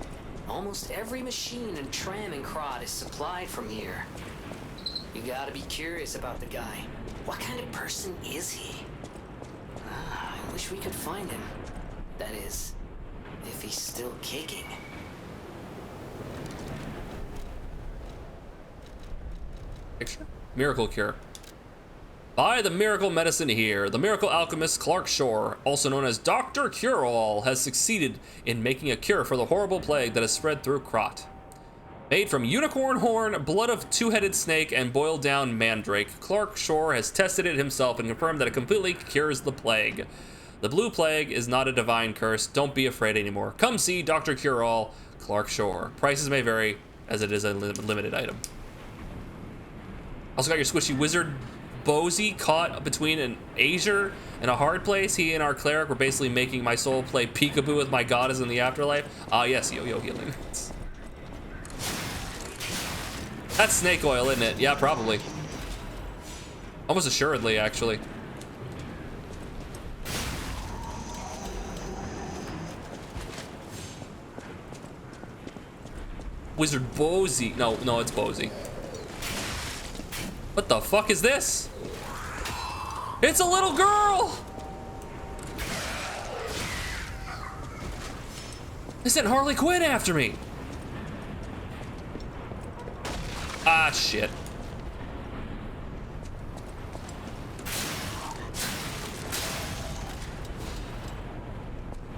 Almost every machine and tram in Krat is supplied from here. You gotta be curious about the guy. What kind of person is he? I wish we could find him. That is, if he's still kicking. Picture? Miracle cure. Buy the miracle medicine here. The miracle alchemist Clark Shore, also known as Dr. Cure-All, has succeeded in making a cure for the horrible plague that has spread through Krat. Made from unicorn horn, blood of two-headed snake, and boiled down mandrake, Clark Shore has tested it himself and confirmed that it completely cures the plague. The blue plague is not a divine curse. Don't be afraid anymore. Come see Dr. Cure-All, Clark Shore. Prices may vary, as it is a limited item. Also got your squishy wizard Bozy caught between an Azure and a hard place. He and our cleric were basically making my soul play peekaboo with my goddess in the afterlife. Ah, yes, yo-yo healing. That's snake oil, isn't it? Yeah, probably. Almost assuredly, actually. Wizard Bozy. No, it's Bozy. What the fuck is this? It's a little girl! They sent Harley Quinn after me. Ah, shit.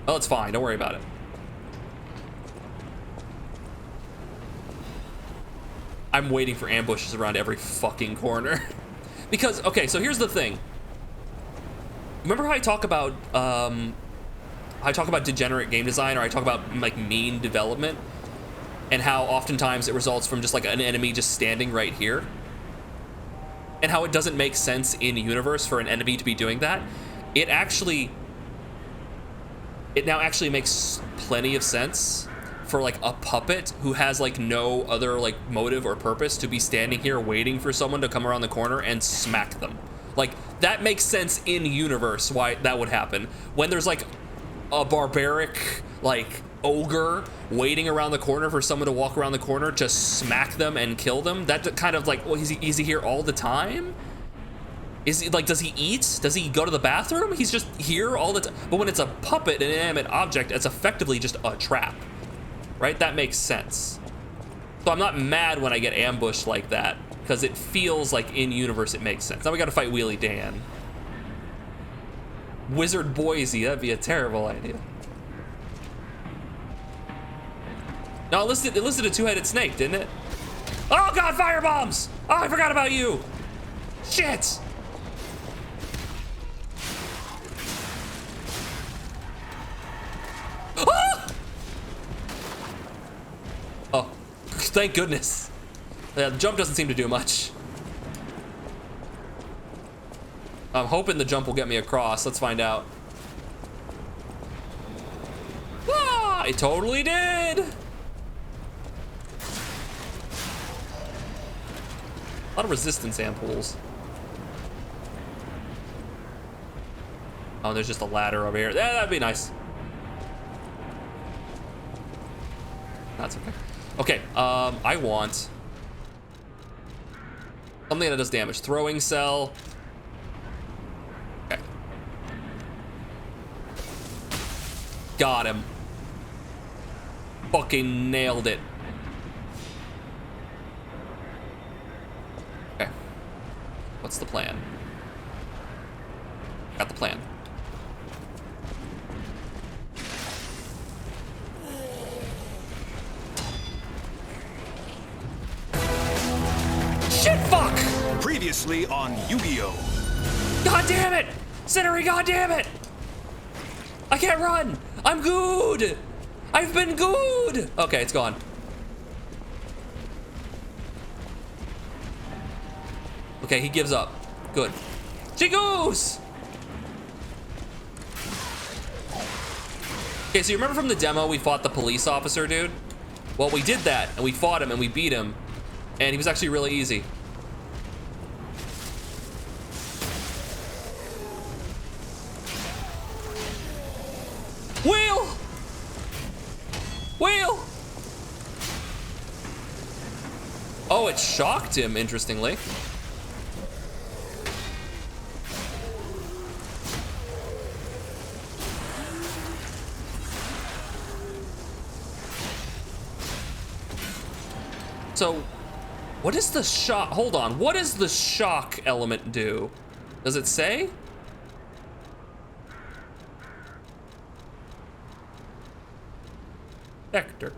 Oh, it's fine. Don't worry about it. I'm waiting for ambushes around every fucking corner. Because, okay, so here's the thing. Remember how I talk about degenerate game design, or I talk about like mean development, and how oftentimes it results from just like an enemy just standing right here, and how it doesn't make sense in universe for an enemy to be doing that. It now actually makes plenty of sense for like a puppet who has like no other like motive or purpose to be standing here waiting for someone to come around the corner and smack them. Like, that makes sense in universe why that would happen. When there's like a barbaric like ogre waiting around the corner for someone to walk around the corner to smack them and kill them, that kind of like, well, is he here all the time? Is he like, does he eat? Does he go to the bathroom? He's just here all the time. But when it's a puppet, an inanimate object, it's effectively just a trap. Right? That makes sense. So I'm not mad when I get ambushed like that, because it feels like in universe it makes sense. Now we gotta fight Wheelie Dan. Wizard Boise, that'd be a terrible idea. No, it listed a two-headed snake, didn't it? Oh god, fire bombs! Oh, I forgot about you! Shit! Ah! Oh, thank goodness. Yeah, the jump doesn't seem to do much. I'm hoping the jump will get me across. Let's find out. Ah, it totally did! A lot of resistance ampoules. Oh, there's just a ladder over here. Yeah, that'd be nice. That's okay. Okay, I want something that does damage. Throwing cell. Okay. Got him. Fucking nailed it. Okay. What's the plan? Got the plan. Shit, fuck! Previously on Yu-Gi-Oh! God damn it! Cindery, god damn it! I can't run! I'm good! I've been good! Okay, it's gone. Okay, he gives up. Good. She goes! Okay, so you remember from the demo we fought the police officer dude? Well, we did that, and we fought him, and we beat him. And he was actually really easy. Wheel! Wheel! Oh, it shocked him, interestingly. So, what is the shock? Hold on. What does the shock element do? Does it say? Vector.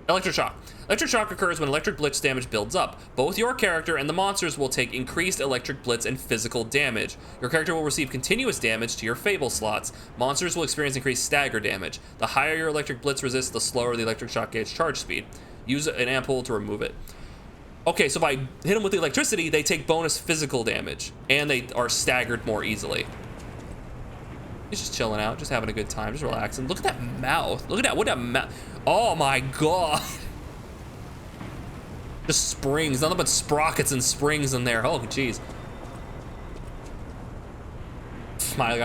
Electric shock. Electric shock occurs when electric blitz damage builds up. Both your character and the monsters will take increased electric blitz and physical damage. Your character will receive continuous damage to your Fable slots. Monsters will experience increased stagger damage. The higher your electric blitz resists, the slower the electric shock gauge charge speed. Use an ampoule to remove it. Okay, so if I hit them with the electricity, they take bonus physical damage, and they are staggered more easily. He's just chilling out, just having a good time, just relaxing. Look at that mouth. Look at that, what that mouth. Oh my god. Just springs, nothing but sprockets and springs in there. Oh, jeez. Finally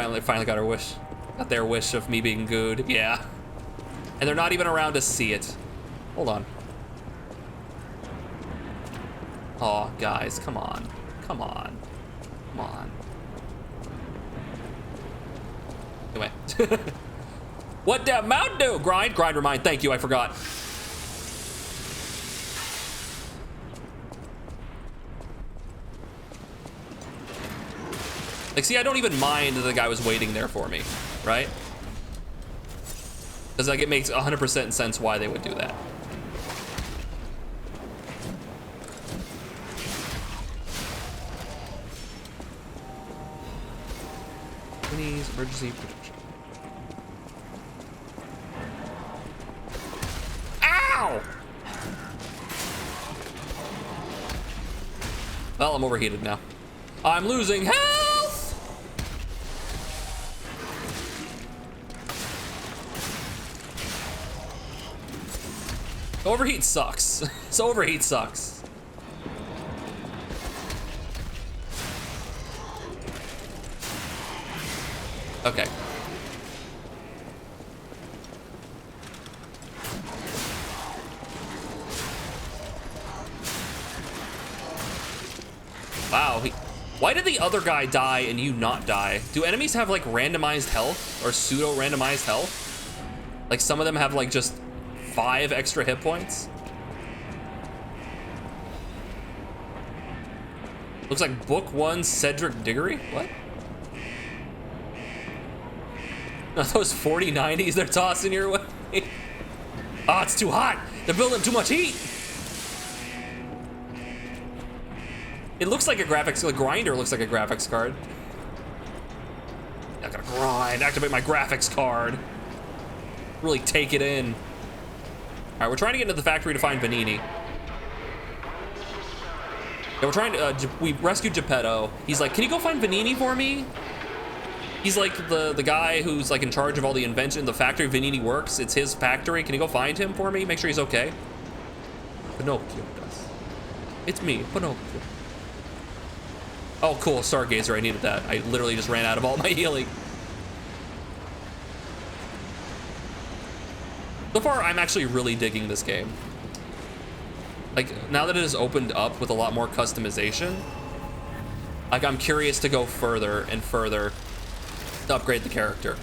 got her wish. Got their wish of me being good, yeah. And they're not even around to see it. Hold on. Oh, guys, come on. Come on. Come on. Anyway. What that mount do? Grind? Grind remind. Thank you, I forgot. Like, see, I don't even mind that the guy was waiting there for me, right? Because, like, it makes 100% sense why they would do that. Please, emergency protection. Ow! Well, I'm overheated now. I'm losing health! Overheat sucks. So overheat sucks. Okay. Wow, why did the other guy die and you not die? Do enemies have like randomized health or pseudo randomized health? Like some of them have like just 5 extra hit points? Looks like book 1 Cedric Diggory? What? Those 4090s they're tossing your way. Oh, it's too hot. They're building too much heat. It looks like a graphics, the grinder looks like a graphics card. I gotta grind, activate my graphics card. Really take it in. All right, we're trying to get into the factory to find Venini. Yeah, we're trying to, we rescued Geppetto. He's like, can you go find Venini for me? He's like the guy who's like in charge of all the invention, the factory Venini works. It's his factory. Can you go find him for me? Make sure he's okay. Pinocchio does. It's me, Pinocchio. Oh, cool, Stargazer, I needed that. I literally just ran out of all my healing. So far, I'm actually really digging this game. Like, now that it has opened up with a lot more customization, like, I'm curious to go further and further to upgrade the character.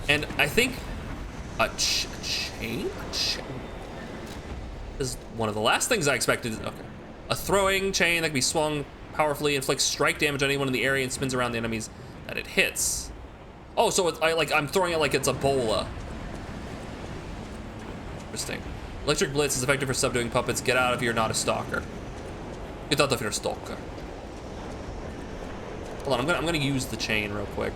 And I think a chain is one of the last things I expected. Okay. A throwing chain that can be swung powerfully, inflicts strike damage on anyone in the area, and spins around the enemies that it hits. Oh, so it's, I'm throwing it like it's a bola. Interesting. Electric Blitz is effective for subduing puppets. Get out if you're not a stalker. Get out if you're a stalker. Hold on, I'm gonna use the chain real quick.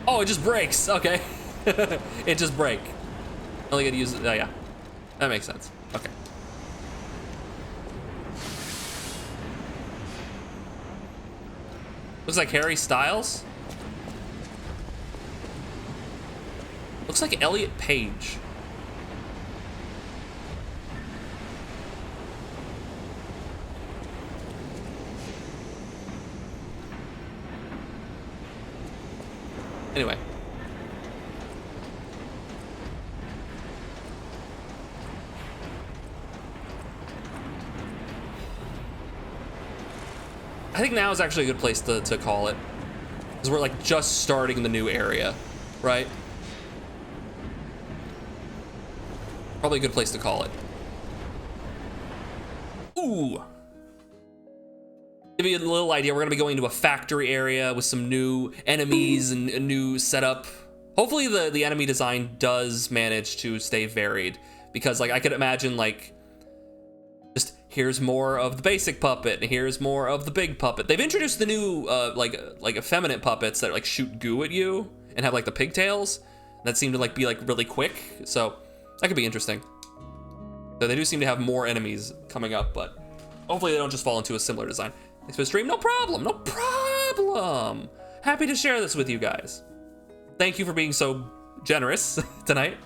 Oh, it just breaks. Okay. It just break. Only gonna use it. Oh, yeah. That makes sense. Okay. Looks like Harry Styles. Looks like Elliot Page. Anyway. I think now is actually a good place to call it. Because we're like just starting the new area, right? Probably a good place to call it. Ooh. Give you a little idea, we're gonna be going to a factory area with some new enemies and a new setup. Hopefully the enemy design does manage to stay varied, because like I could imagine like, just here's more of the basic puppet, and here's more of the big puppet. They've introduced the new like effeminate puppets that like shoot goo at you and have like the pigtails that seem to like be like really quick. So that could be interesting. So they do seem to have more enemies coming up, but hopefully they don't just fall into a similar design. Thanks for the stream. No problem. No problem. Happy to share this with you guys. Thank you for being so generous tonight.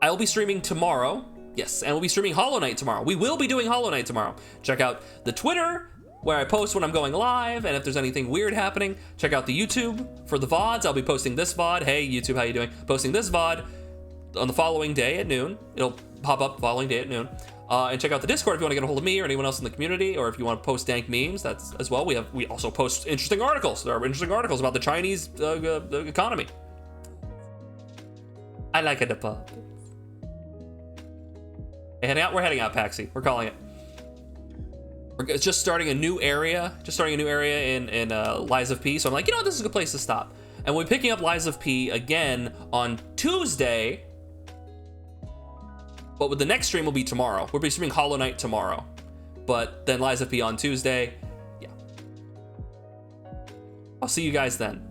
I will be streaming tomorrow. Yes, and we'll be streaming Hollow Knight tomorrow. We will be doing Hollow Knight tomorrow. Check out the Twitter, where I post when I'm going live, and if there's anything weird happening. Check out the YouTube for the VODs. I'll be posting this VOD. Hey, YouTube, how you doing? Posting this VOD on the following day at noon. It'll pop up following day at noon. And check out the Discord if you want to get a hold of me or anyone else in the community, or if you want to post dank memes, that's as well. We also post interesting articles. There are interesting articles about the Chinese economy. I like it, the pub. Hey, heading out. We're heading out, Paxi. We're calling it. We're just starting a new area. In Lies of P. So I'm like, you know what? This is a good place to stop. And we'll be picking up Lies of P again on Tuesday. But with the next stream will be tomorrow. We'll be streaming Hollow Knight tomorrow. But then Lies of P on Tuesday. Yeah. I'll see you guys then.